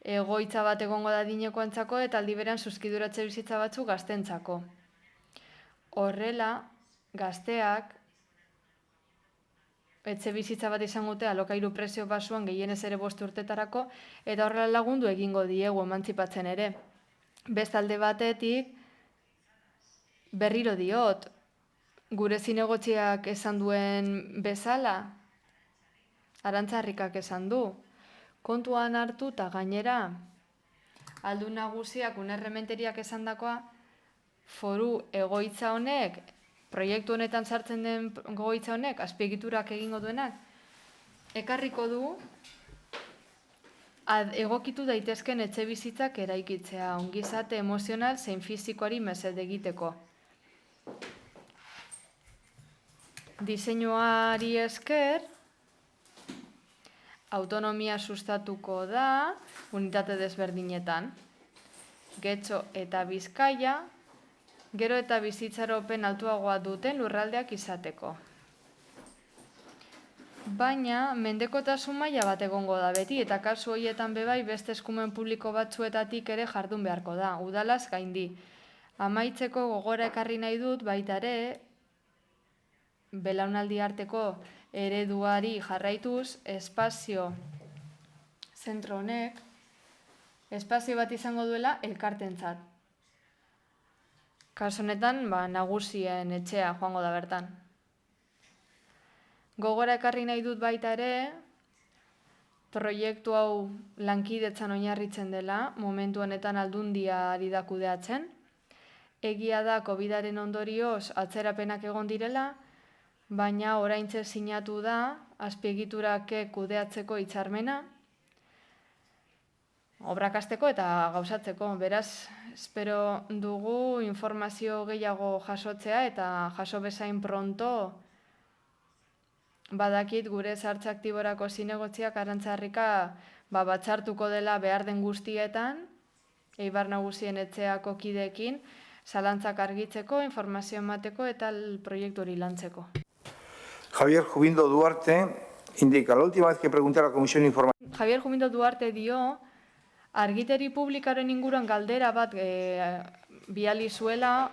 egoitza bat egongo da adinekoentzako eta aldi berean zuzkidura etxebizitza batzuk gaztentzako. Horrela, gazteak etxebizitza bat izango dute alokairu prezio basuan gehienez ere 5 urtetarako, eta horrela lagundu egingo diegu emantzipatzen ere. Bestalde batetik, berriro diot, gure zinegotziak esan duen bezala, Arantzarrikak esan du, kontuan hartu eta gainera, aldun nagusiak unerrementeriak esan dakoa, foru egoitza honek, proiektu honetan sartzen den egoitza honek, azpiegiturak egingo duenak, ekarriko du, egokitu daitezken etxe bizitzak eraikitzea, ongizate emozional zein fizikoari mesede egiteko. Diseinuari esker, autonomia sustatuko da unitate desberdinetan. Getxo eta Bizkaia, gero eta bizitzaropen altuagoa duten lurraldeak izateko. Baina, mendekotasun maila bat egongo da beti, eta kasu horietan bebai beste eskumen publiko batzuetatik ere jardun beharko da, udalaz gaindi. Amaitzeko gogora ekarri nahi dut baita ere, belaunaldi arteko ereduari jarraituz, espazio zentro honek, espazio bat izango duela elkartentzat. Kasu honetan, nagusien etxea joango da bertan. Gogora ekarri nahi dut baita ere, proiektu hau lankidetzan oinarritzen dela, momentu honetan Aldundia ari da kudeatzen. Egia da COVID-aren ondorioz atzerapenak egon direla, baina oraintxe sinatu da azpiegiturak kudeatzeko hitzarmena, obrak hasteko eta gauzatzeko. Beraz, espero dugu informazio gehiago jasotzea eta jaso bezain pronto badakit gure sartze aktiborako zinegotziak Arantzarrika batzartuko dela behar den guztietan, Eibar Nagusien etxeako kideekin, zalantzak argitzeko, informazio emateko eta proiektu hori lantzeko.
Javier Jubindo Duarte indica, la última vez que pregunté a la Comisión Informativa...
Javier Jubindo Duarte dio, argiteri publikaren inguruan galdera bat bidali zuela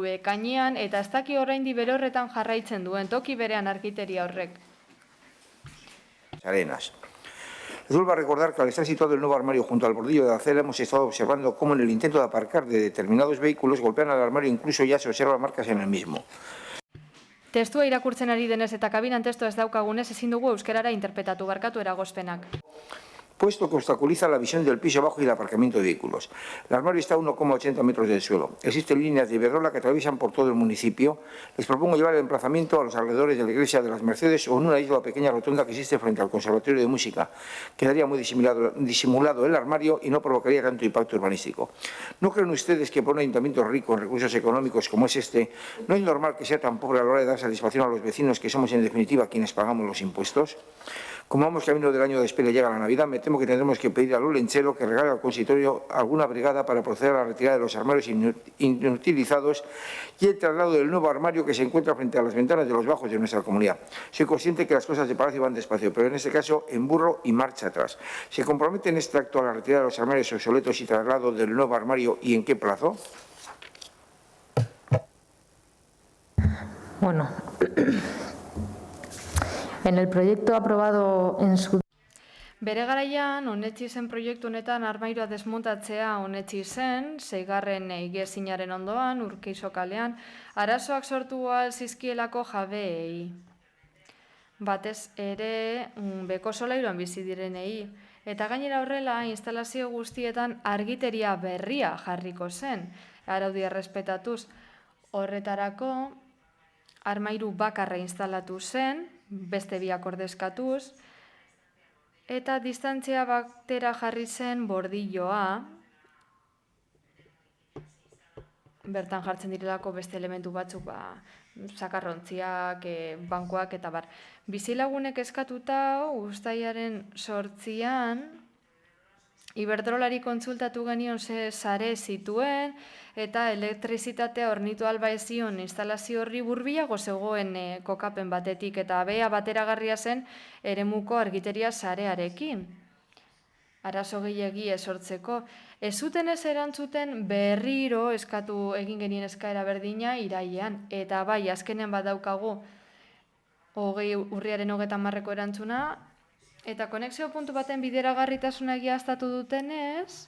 ekainean, eta ez daki oraindik bere horretan jarraitzen duen, toki berean argiteria horrek.
Arenas. Les vuelvo a recordar que al estar situado el nuevo armario junto al bordillo de la acera hemos estado observando cómo en el intento de aparcar de determinados vehículos golpean al armario, incluso ya se observan marcas en el mismo.
Testua irakurtzen ari denez eta kabinan testua ez daukagunez ezin dugu euskarara interpretatu, barkatu eragozpenak.
Puesto que obstaculiza la visión del piso bajo y el aparcamiento de vehículos. El armario está a 1,80 metros del suelo. Existen líneas de Iberdrola que atraviesan por todo el municipio. Les propongo llevar el emplazamiento a los alrededores de la iglesia de las Mercedes o en una isla pequeña rotonda que existe frente al Conservatorio de Música. Quedaría muy disimulado el armario y no provocaría tanto impacto urbanístico. ¿No creen ustedes que por un ayuntamiento rico en recursos económicos como es este, no es normal que sea tan pobre a la hora de dar satisfacción a los vecinos que somos en definitiva quienes pagamos los impuestos? Como vamos camino del año de espera y llega la Navidad, me temo que tendremos que pedir al Olenchero que regale al consistorio alguna brigada para proceder a la retirada de los armarios inutilizados y el traslado del nuevo armario que se encuentra frente a las ventanas de los bajos de nuestra comunidad. Soy consciente que las cosas de palacio van despacio, pero en este caso emburro y marcha atrás. ¿Se compromete en este acto a la retirada de los armarios obsoletos y traslado del nuevo armario y en qué plazo?
Bueno... En el proyecto aprobado en su...
Bere garaian, onetsi zen proiektu honetan armairoa desmontatzea onetsi zen, 6. Igezinaren ondoan, Urkeizo kalean, arazoak sortu ahal zizkielako jabeei. Batez ere, beko solairuan bizi direnei. Eta gainera horrela, instalazio guztietan argiteria berria jarriko zen, araudia errespetatuz. Horretarako, armairu bakarra instalatu zen, beste biak ordezkatuz, eta distantzia batera jarri zen bordilloa, bertan jartzen direlako beste elementu batzuk, zakarrontziak, bankuak eta bar. Bizilagunek eskatuta, uztailaren 8an, Iberdrolari kontsultatu genion ze sare zituen, eta elektrizitatea hornitu alba ezion instalazio horri burbiago zegoen kokapen batetik, eta bea bateragarria zen eremuko argiteria sarearekin. Arazo gehiegi esortzeko. Ez zuten ez erantzuten berriro eskatu egin genien eskaera berdina irailean, eta bai, azkenean badaukagu urriaren 30 erantzuna, eta konexio puntu baten bideragarritasuna egiaztatu dutenez,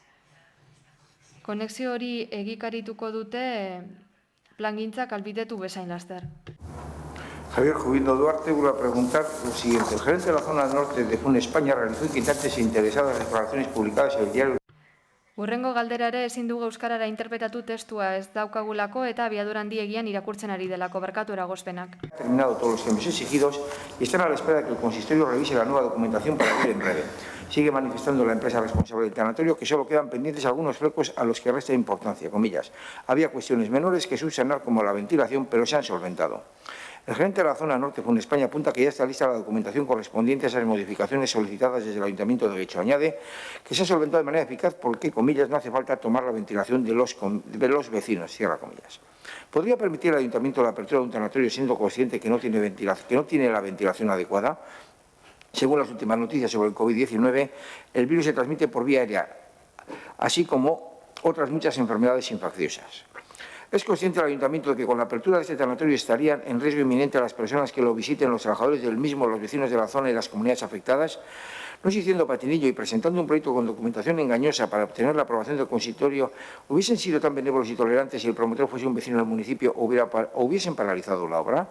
konexio hori egikarituko dute plangintzak albidetu bezain laster.
Javier Jubindo Duarte vuelve a preguntar lo siguiente. El gerente de la zona norte de FUN España realizó inquietantes e interesadas declaraciones publicadas en el diario.
Urrengo galdera ere ezin dugu euskarara interpretatu testua ez daukagulako eta abiadura handiegian irakurtzen ari delako, barkatu eragozpenak.
Terminado todos los cambios exigidos y están a la espera de que el consistorio revise la nueva documentación para abrir en breve. Sigue manifestando la empresa responsable del tanatorio que solo quedan pendientes algunos flecos a los que resta importancia, comillas. Había cuestiones menores que subsanar como la ventilación, pero se han solventado. El gerente de la zona norte FUN España apunta que ya está lista la documentación correspondiente a esas modificaciones solicitadas desde el Ayuntamiento de Guecho. Añade que se ha solventado de manera eficaz porque, comillas, no hace falta tomar la ventilación de los vecinos, cierra comillas. ¿Podría permitir al Ayuntamiento la apertura de un tanatorio siendo consciente que no tiene la ventilación adecuada? Según las últimas noticias sobre el COVID-19, el virus se transmite por vía aérea, así como otras muchas enfermedades infecciosas. ¿Es consciente el Ayuntamiento de que con la apertura de este tanatorio estarían en riesgo inminente a las personas que lo visiten, los trabajadores del mismo, los vecinos de la zona y las comunidades afectadas? No siendo patinillo y presentando un proyecto con documentación engañosa para obtener la aprobación del consistorio, ¿hubiesen sido tan benévolos y tolerantes si el promotor fuese un vecino del municipio o hubiesen paralizado la obra?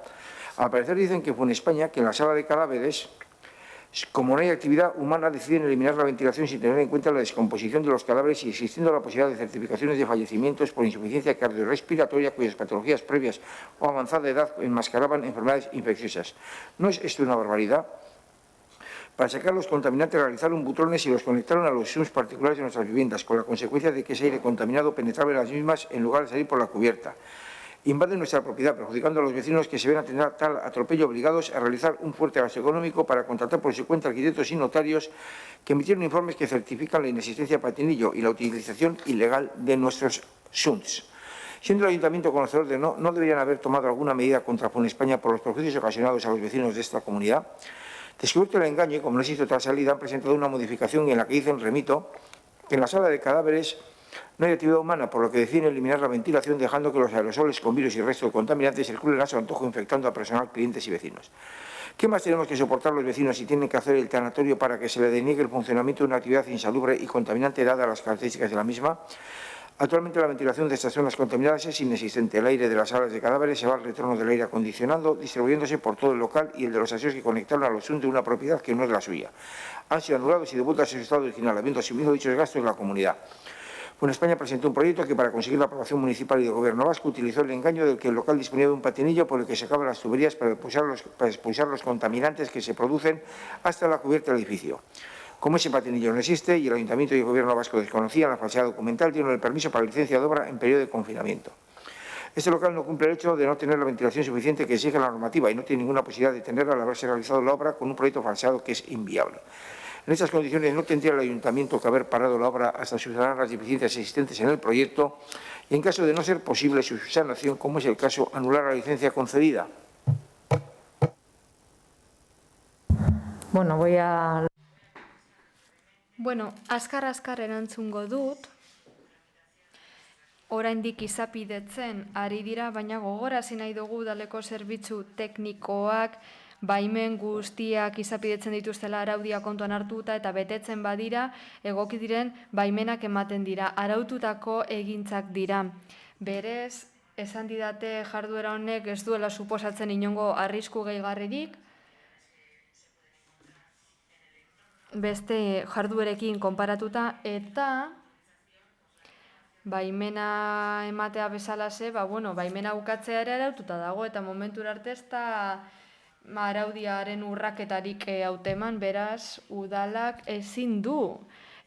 Al parecer dicen que fue en España que en la sala de cadáveres, como no hay actividad humana, deciden eliminar la ventilación sin tener en cuenta la descomposición de los cadáveres y existiendo la posibilidad de certificaciones de fallecimientos por insuficiencia cardiorrespiratoria cuyas patologías previas o avanzada edad enmascaraban enfermedades infecciosas. ¿No es esto una barbaridad? Para sacar los contaminantes realizaron butrones y los conectaron a los SUMs particulares de nuestras viviendas, con la consecuencia de que ese aire contaminado penetraba en las mismas en lugar de salir por la cubierta. Invaden nuestra propiedad, perjudicando a los vecinos que se ven a tener tal atropello obligados a realizar un fuerte gasto económico para contratar por su cuenta arquitectos y notarios que emitieron informes que certifican la inexistencia de patinillo y la utilización ilegal de nuestros SUMs. Siendo el Ayuntamiento conocedor de no deberían haber tomado alguna medida contra FUN España por los perjuicios ocasionados a los vecinos de esta comunidad. Descubierto el engaño y como no existe otra salida, han presentado una modificación en la que dicen, remito, que en la sala de cadáveres no hay actividad humana, por lo que deciden eliminar la ventilación dejando que los aerosoles con virus y resto de contaminantes circulen a su antojo infectando a personal, clientes y vecinos. ¿Qué más tenemos que soportar los vecinos si tienen que hacer el tanatorio para que se le deniegue el funcionamiento de una actividad insalubre y contaminante dada las características de la misma? Actualmente la ventilación de estas zonas contaminadas es inexistente. El aire de las salas de cadáveres se va al retorno del aire acondicionado, distribuyéndose por todo el local y el de los aseos que conectaron a los SUM de una propiedad que no es la suya. Han sido anulados y devueltos a su estado original, habiendo asumido dichos gastos en la comunidad. FUN España presentó un proyecto que, para conseguir la aprobación municipal y del Gobierno vasco, utilizó el engaño del que el local disponía de un patinillo por el que sacaban las tuberías para expulsar los contaminantes que se producen hasta la cubierta del edificio. Como ese patinillo no existe y el Ayuntamiento y el Gobierno vasco desconocían la falsedad documental, dieron el permiso para licencia de obra en periodo de confinamiento. Este local no cumple el hecho de no tener la ventilación suficiente que exige la normativa y no tiene ninguna posibilidad de tenerla al haberse realizado la obra con un proyecto falseado que es inviable. En estas condiciones no tendría el Ayuntamiento que haber parado la obra hasta subsanar las deficiencias existentes en el proyecto y, en caso de no ser posible su subsanación, como es el caso, anular la licencia concedida.
Bueno, voy a...
Bueno, azkar erantzungo dut. Oraindik izapidetzen ari dira, baina gogorarazi nahi dugu udaleko zerbitzu teknikoak baimen guztiak izapidetzen dituztela araudia kontuan hartuta eta betetzen badira, egoki diren baimenak ematen dira, araututako egintzak dira. Berez, esan didate jarduera honek ez duela suposatzen inongo arrisku gehigarririk, beste jarduerekin konparatuta, eta baimena ematea bezalase, baimena ukatzea ere araututa dago, eta momentura arte ez da araudiaren urraketarik hauteman, beraz, udalak ezin du,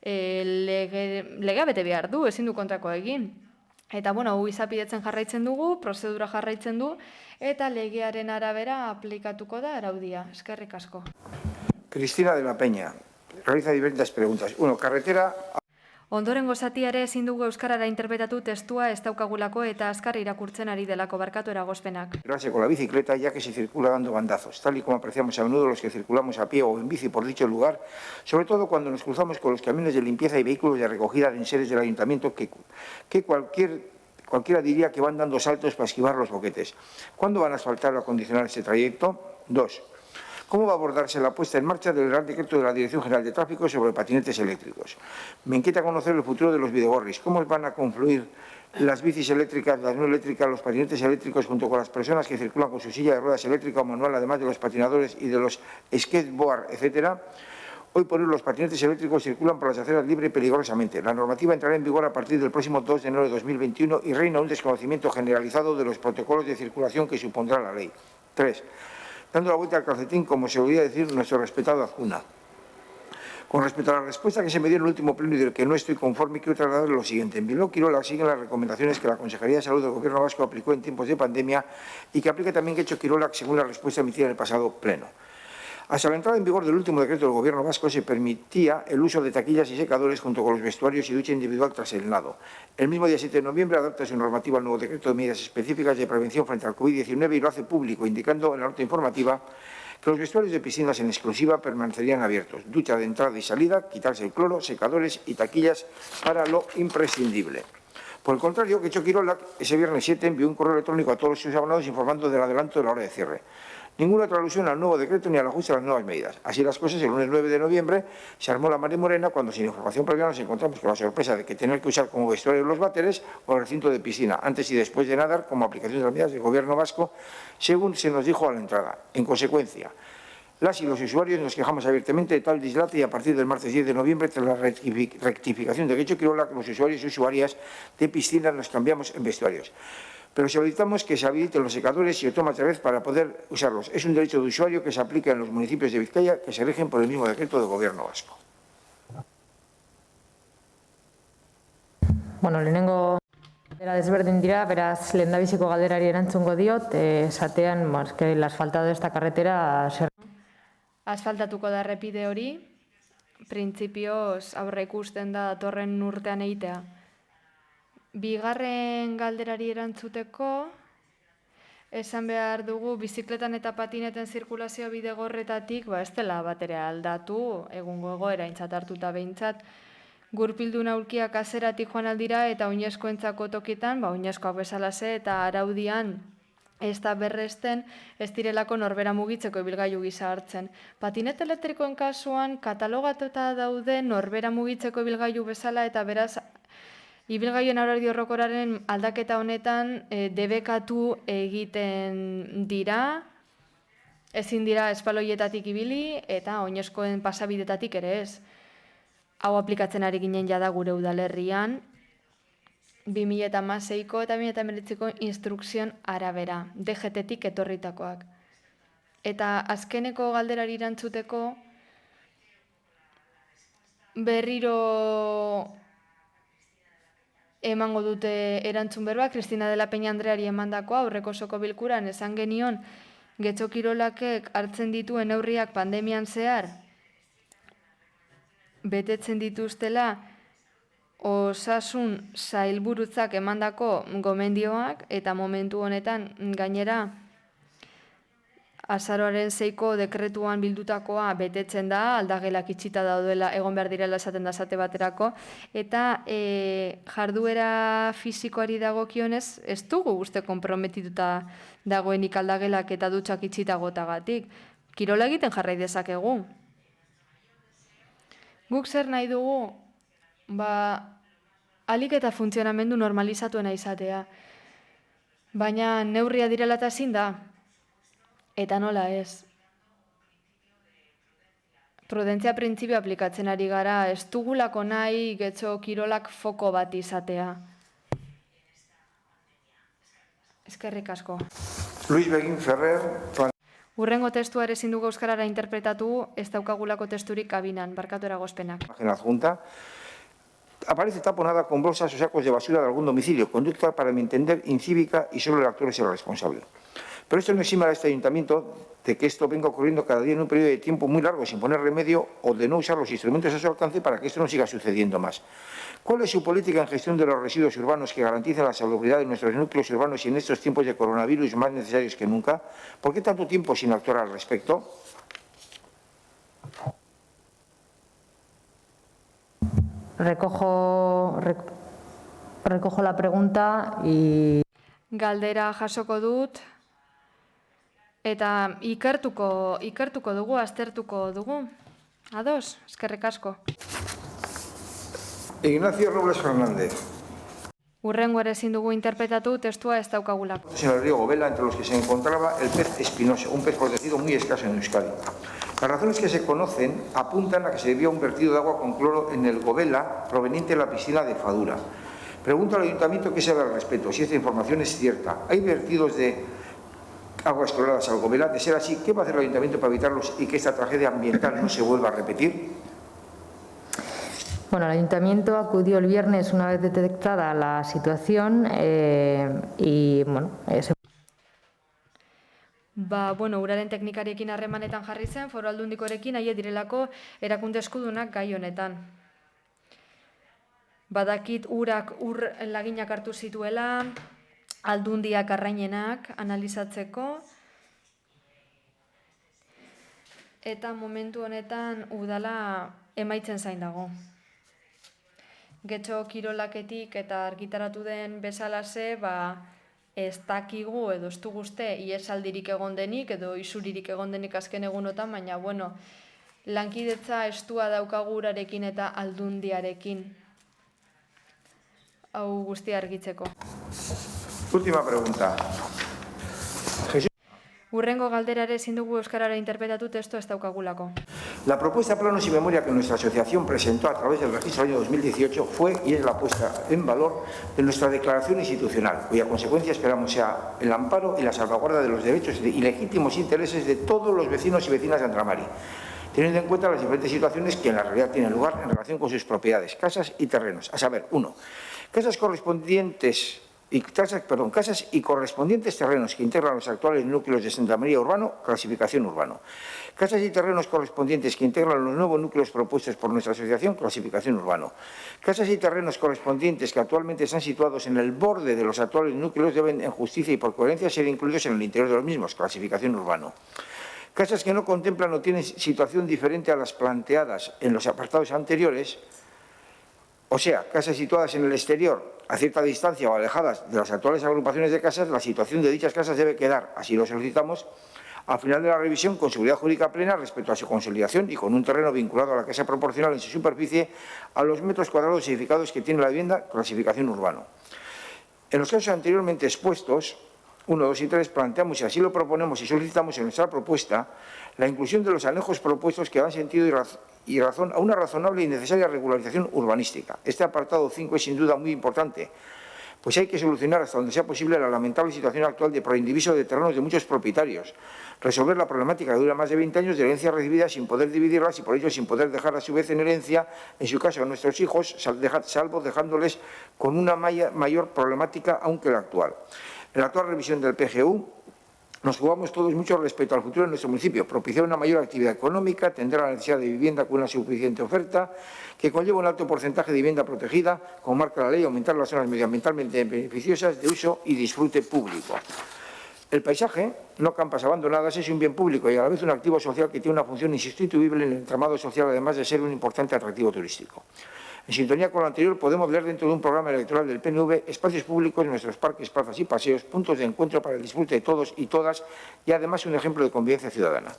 legea bete behar du, ezin du kontrako egin. Eta, hau izapidetzen jarraitzen dugu, prozedura jarraitzen du, eta legearen arabera aplikatuko da araudia. Eskerrik asko.
Cristina de la Peña realiza diferentes preguntas. Uno, carretera...
Ondorengo zatia ere ezin dugu euskarara interpretatu testua ez daukagulako eta azkar irakurtzen ari delako, barkatu eragozpenak.
Con la bicicleta ya que se circula dando bandazos, tal y como apreciamos a menudo los que circulamos a pie o en bici por dicho lugar, sobre todo cuando nos cruzamos con los camiones de limpieza y vehículos de recogida de enseres del ayuntamiento que cualquiera diría que van dando saltos para esquivar los boquetes. ¿Cuándo van a asfaltar o acondicionar ese trayecto? 2. ¿Cómo va a abordarse la puesta en marcha del Real Decreto de la Dirección General de Tráfico sobre patinetes eléctricos? Me inquieta conocer el futuro de los videogorris. ¿Cómo van a confluir las bicis eléctricas, las no eléctricas, los patinetes eléctricos junto con las personas que circulan con su silla de ruedas eléctrica o manual, además de los patinadores y de los skateboard, etcétera? Hoy por hoy los patinetes eléctricos circulan por las aceras libre y peligrosamente. La normativa entrará en vigor a partir del próximo 2 de enero de 2021 y reina un desconocimiento generalizado de los protocolos de circulación que supondrá la ley. 3. Dando la vuelta al calcetín, como se oía decir nuestro respetado Azcuna. Con respecto a la respuesta que se me dio en el último pleno y del que no estoy conforme, quiero trasladar lo siguiente. En Bilbao Quirola siguen las recomendaciones que la Consejería de Salud del Gobierno Vasco aplicó en tiempos de pandemia y que aplica también Getxo Quirola según la respuesta emitida en el pasado pleno. Hasta la entrada en vigor del último decreto del Gobierno vasco se permitía el uso de taquillas y secadores junto con los vestuarios y ducha individual tras el nado. El mismo día 7 de noviembre adopta su normativa al nuevo decreto de medidas específicas de prevención frente al COVID-19 y lo hace público, indicando en la nota informativa que los vestuarios de piscinas en exclusiva permanecerían abiertos. Ducha de entrada y salida, quitarse el cloro, secadores y taquillas para lo imprescindible. Por el contrario, Getxo Quirola ese viernes 7 envió un correo electrónico a todos sus abonados informando del adelanto de la hora de cierre. Ninguna otra alusión al nuevo decreto ni al ajuste a las nuevas medidas. Así las cosas, el lunes 9 de noviembre se armó la marea morena cuando sin información previa nos encontramos con la sorpresa de que tener que usar como vestuario los váteres o el recinto de piscina, antes y después de nadar, como aplicación de las medidas del Gobierno vasco, según se nos dijo a la entrada. En consecuencia, las y los usuarios nos quejamos abiertamente de tal dislate y a partir del martes 10 de noviembre, tras la rectificación de Getxo Quirola, los usuarios y usuarias de piscinas nos cambiamos en vestuarios. Pero solicitamos que se habiliten los secadores y tomas de red para poder usarlos. Es un derecho de usuario que se aplica en los municipios de Vizcaya que se rigen por el mismo decreto del Gobierno vasco.
Bueno, lehenengo galdera desberdin dira, beraz lehendabiziko galderari erantzungo diot, esatean, que el asfaltado de esta carretera
Asfaltatuko da errepide hori, printzipioz aurre ikusten da datorren urtean egitea. Bigarren galderari erantzuteko, esan behar dugu bizikletan eta patineten zirkulazio bidegorretatik ez dela batere aldatu, egungo egoera aintzat hartuta behintzat, gurpildun aulkiak azeratik joan aldira eta oinezkoentzako tokitan, oinezkoak bezalaze eta araudian ez da berresten ez direlako norbera mugitzeko ibilgailu gisa hartzen. Patinet elektrikoen kasuan katalogatuta daude norbera mugitzeko ibilgailu bezala eta beraz ibilgailuen horario orokorraren aldaketa honetan debekatu egiten dira, ezin dira espaloietatik ibili eta oinezkoen pasabidetatik ere ez. Hau aplikatzen ari ginen jada gure udalerrian, 2016ko eta 2019ko instrukzion arabera, DGT-tik etorritakoak. Eta azkeneko galderari erantzuteko berriro emango dute erantzun berba, Cristina de la Peña Andreari emandakoa, aurreko osoko bilkuran esan genion Getxo Kirolakek hartzen dituen neurriak pandemian zehar betetzen dituztela osasun sailburutzak emandako gomendioak eta momentu honetan gainera azaroaren 6ko dekretuan bildutakoa betetzen da, aldagelak itxita daudela egon behar direla esaten da esate baterako, eta jarduera fisikoari dagokionez ez dugu uste konprometituta dagoenik aldagelak eta dutxak itxita gotagatik. Kirola egiten jarrai dezakegu. Guk zer nahi dugu, alik eta funtzionamendu normalizatuena izatea. Baina neurria direla eta ezin da. Eta nola ez. Prudentzia printzipio aplikatzen ari gara, ez dugulako nahi Getxo Kirolak foko bat izatea. Eskerrik asko.
Luis Begin Ferrer.
Urrengo testua ere ezin dugu euskarara interpretatu, ez daukagulako testurik kabinan, barkatu eragozpenak.
Adjunta. Aparece taponada con bolsas o sacos de basura de algún domicilio, conducta para mi entender incívica y solo el actor es el responsable. Pero esto no exime a este ayuntamiento de que esto venga ocurriendo cada día en un periodo de tiempo muy largo sin poner remedio o de no usar los instrumentos a su alcance para que esto no siga sucediendo más. ¿Cuál es su política en gestión de los residuos urbanos que garantiza la salubridad de nuestros núcleos urbanos y en estos tiempos de coronavirus más necesarios que nunca? ¿Por qué tanto tiempo sin actuar al respecto?
Recojo la pregunta y...
Galdera jasoko dut, eta ikertuko dugu, aztertuko dugu. Ados, eskerrik asko.
Ignacio Robles Fernández.
Hurrengo ere ezin dugu interpretatu, testua ez daukagulako.
En el río Gobela, entre los que se encontraba el pez espinoso, un pez protegido muy escaso en Euskadi. Las razones que se conocen apuntan a que se debió a un vertido de agua con cloro en el Gobela proveniente de la piscina de Fadura. Pregunto al Ayuntamiento qué sabe al respecto, si esta información es cierta. ¿Hay vertidos de aguas cloradas al Gobela? De ser así, ¿qué va a hacer el Ayuntamiento para evitarlos y que esta tragedia ambiental no se vuelva a repetir?
Bueno, el Ayuntamiento acudió el viernes una vez detectada la situación y, bueno,
uraren teknikariekin harremanetan jarri zen, Foru Aldundikoarekin haiek direlako erakunde eskudunak gai honetan. Badakit urak laginak hartu zituela, aldundiak arrainenak analizatzeko, eta momentu honetan udala emaitzen zain dago. Getxo kirolaketik eta argitaratu den bezalase, ez dakigu edo ez dugu uste iesaldirik egon denik edo isuririk egon denik azken egunotan, baina lankidetza estua daukagu urarekin eta aldundiarekin. Hau guztia argitzeko.
Última pregunta.
Hurrengo galderare ezin dugu euskarara interpretatu, testo ez daukagulako.
La propuesta Planos y Memoria que nuestra asociación presentó a través del registro del año 2018 fue y es la puesta en valor de nuestra declaración institucional, cuya consecuencia esperamos sea el amparo y la salvaguarda de los derechos y legítimos intereses de todos los vecinos y vecinas de Andramari, teniendo en cuenta las diferentes situaciones que en la realidad tienen lugar en relación con sus propiedades, casas y terrenos. A saber, 1. Casas y correspondientes terrenos que integran los actuales núcleos de Santa María urbano, clasificación urbano. Casas y terrenos correspondientes que integran los nuevos núcleos propuestos por nuestra asociación, clasificación urbano. Casas y terrenos correspondientes que actualmente están situados en el borde de los actuales núcleos deben, en justicia y por coherencia, ser incluidos en el interior de los mismos, clasificación urbano. Casas que no contemplan o tienen situación diferente a las planteadas en los apartados anteriores, o sea, casas situadas en el exterior a cierta distancia o alejadas de las actuales agrupaciones de casas, la situación de dichas casas debe quedar, así lo solicitamos, al final de la revisión con seguridad jurídica plena respecto a su consolidación y con un terreno vinculado a la casa proporcional en su superficie a los metros cuadrados edificados que tiene la vivienda, clasificación urbano. En los casos anteriormente expuestos, 1, 2 y 3, planteamos y así lo proponemos y solicitamos en nuestra propuesta la inclusión de los anejos propuestos que dan sentido y razón a una razonable y necesaria regularización urbanística. Este apartado 5 es sin duda muy importante, pues hay que solucionar hasta donde sea posible la lamentable situación actual de proindiviso de terrenos de muchos propietarios, resolver la problemática que dura más de 20 años de herencias recibidas sin poder dividirlas y por ello sin poder dejar a su vez en herencia, en su caso a nuestros hijos, salvo dejándoles con una mayor problemática aún que la actual. En la actual revisión del PGU nos jugamos todos mucho respecto al futuro de nuestro municipio, propiciar una mayor actividad económica, atender a la necesidad de vivienda con una suficiente oferta, que conlleva un alto porcentaje de vivienda protegida, como marca la ley, aumentar las zonas medioambientalmente beneficiosas de uso y disfrute público. El paisaje, no campas abandonadas, es un bien público y a la vez un activo social que tiene una función insustituible en el entramado social, además de ser un importante atractivo turístico. En sintonía con lo anterior, podemos leer dentro de un programa electoral del PNV espacios públicos, nuestros parques, plazas y paseos, puntos de encuentro para el disfrute de todos y todas y además un ejemplo de convivencia ciudadana.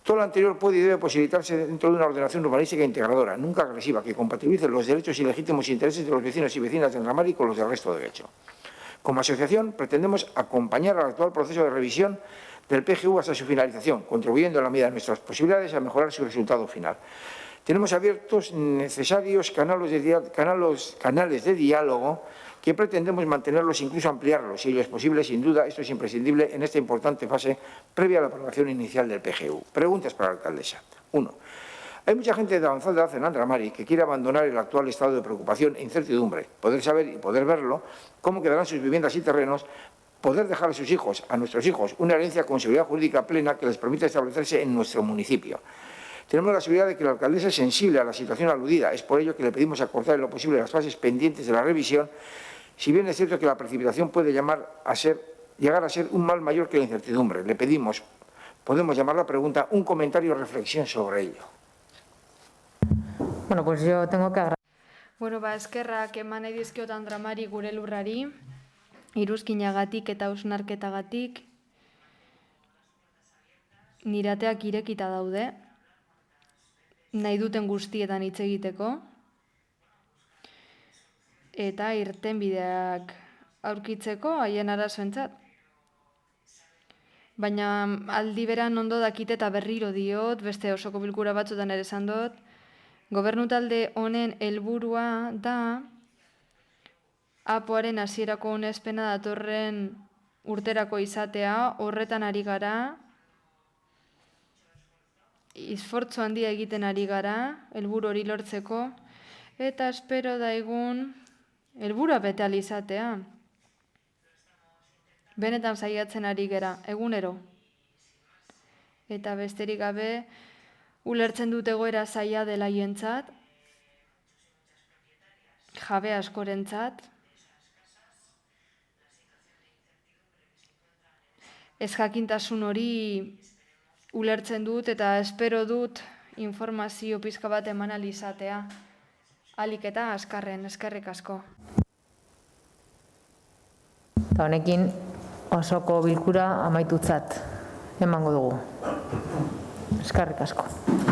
Todo lo anterior puede y debe posibilitarse dentro de una ordenación urbanística integradora, nunca agresiva, que compatibilice los derechos y legítimos intereses de los vecinos y vecinas de Andramari con los del resto de Getxo. Como asociación, pretendemos acompañar al actual proceso de revisión del PGU hasta su finalización, contribuyendo en la medida de nuestras posibilidades a mejorar su resultado final. Tenemos abiertos necesarios canales de diálogo que pretendemos mantenerlos e incluso ampliarlos, si ello es posible. Sin duda, esto es imprescindible en esta importante fase previa a la aprobación inicial del PGU. Preguntas para la alcaldesa. 1. Hay mucha gente de avanzada edad en Andramari que quiere abandonar el actual estado de preocupación e incertidumbre, poder saber y poder verlo, cómo quedarán sus viviendas y terrenos, poder dejar a sus hijos, a nuestros hijos, una herencia con seguridad jurídica plena que les permita establecerse en nuestro municipio. Tenemos la seguridad de que la alcaldesa es sensible a la situación aludida. Es por ello que le pedimos acordar en lo posible las fases pendientes de la revisión, si bien es cierto que la precipitación puede llegar a ser un mal mayor que la incertidumbre. Le pedimos, podemos llamar la pregunta, un comentario o reflexión sobre ello.
Bueno, pues yo tengo que agradecer.
Bueno, eskerrak eman nahi dizkiot Andramari gure lurrari, iruzkinagatik eta hausnarketagatik, nirateak irekita daude, nahi duten guztietan hitz egiteko, eta irtenbideak aurkitzeko haien arazoentzat. Baina aldi beran ondo dakite eta berriro diot, beste osoko bilkura batzutan ere esan dut, gobernu talde honen helburua da APOaren hasierako onespena datorren urterako izatea, horretan ari gara, esfortzu handia egiten ari gara, helburu hori lortzeko, eta espero da egun helburua bete ahal izatea. Benetan saiatzen ari gera, egunero. Eta besterik gabe, ulertzen dut egoera zaila dela hientzat, jabe askorentzat, ez jakintasun hori ulertzen dut eta espero dut informazio pizka bat eman ahal izatea. Ahalik eta azkarren, eskerrik asko.
Eta honekin osoko bilkura amaitutzat emango dugu. Eskerrik asko.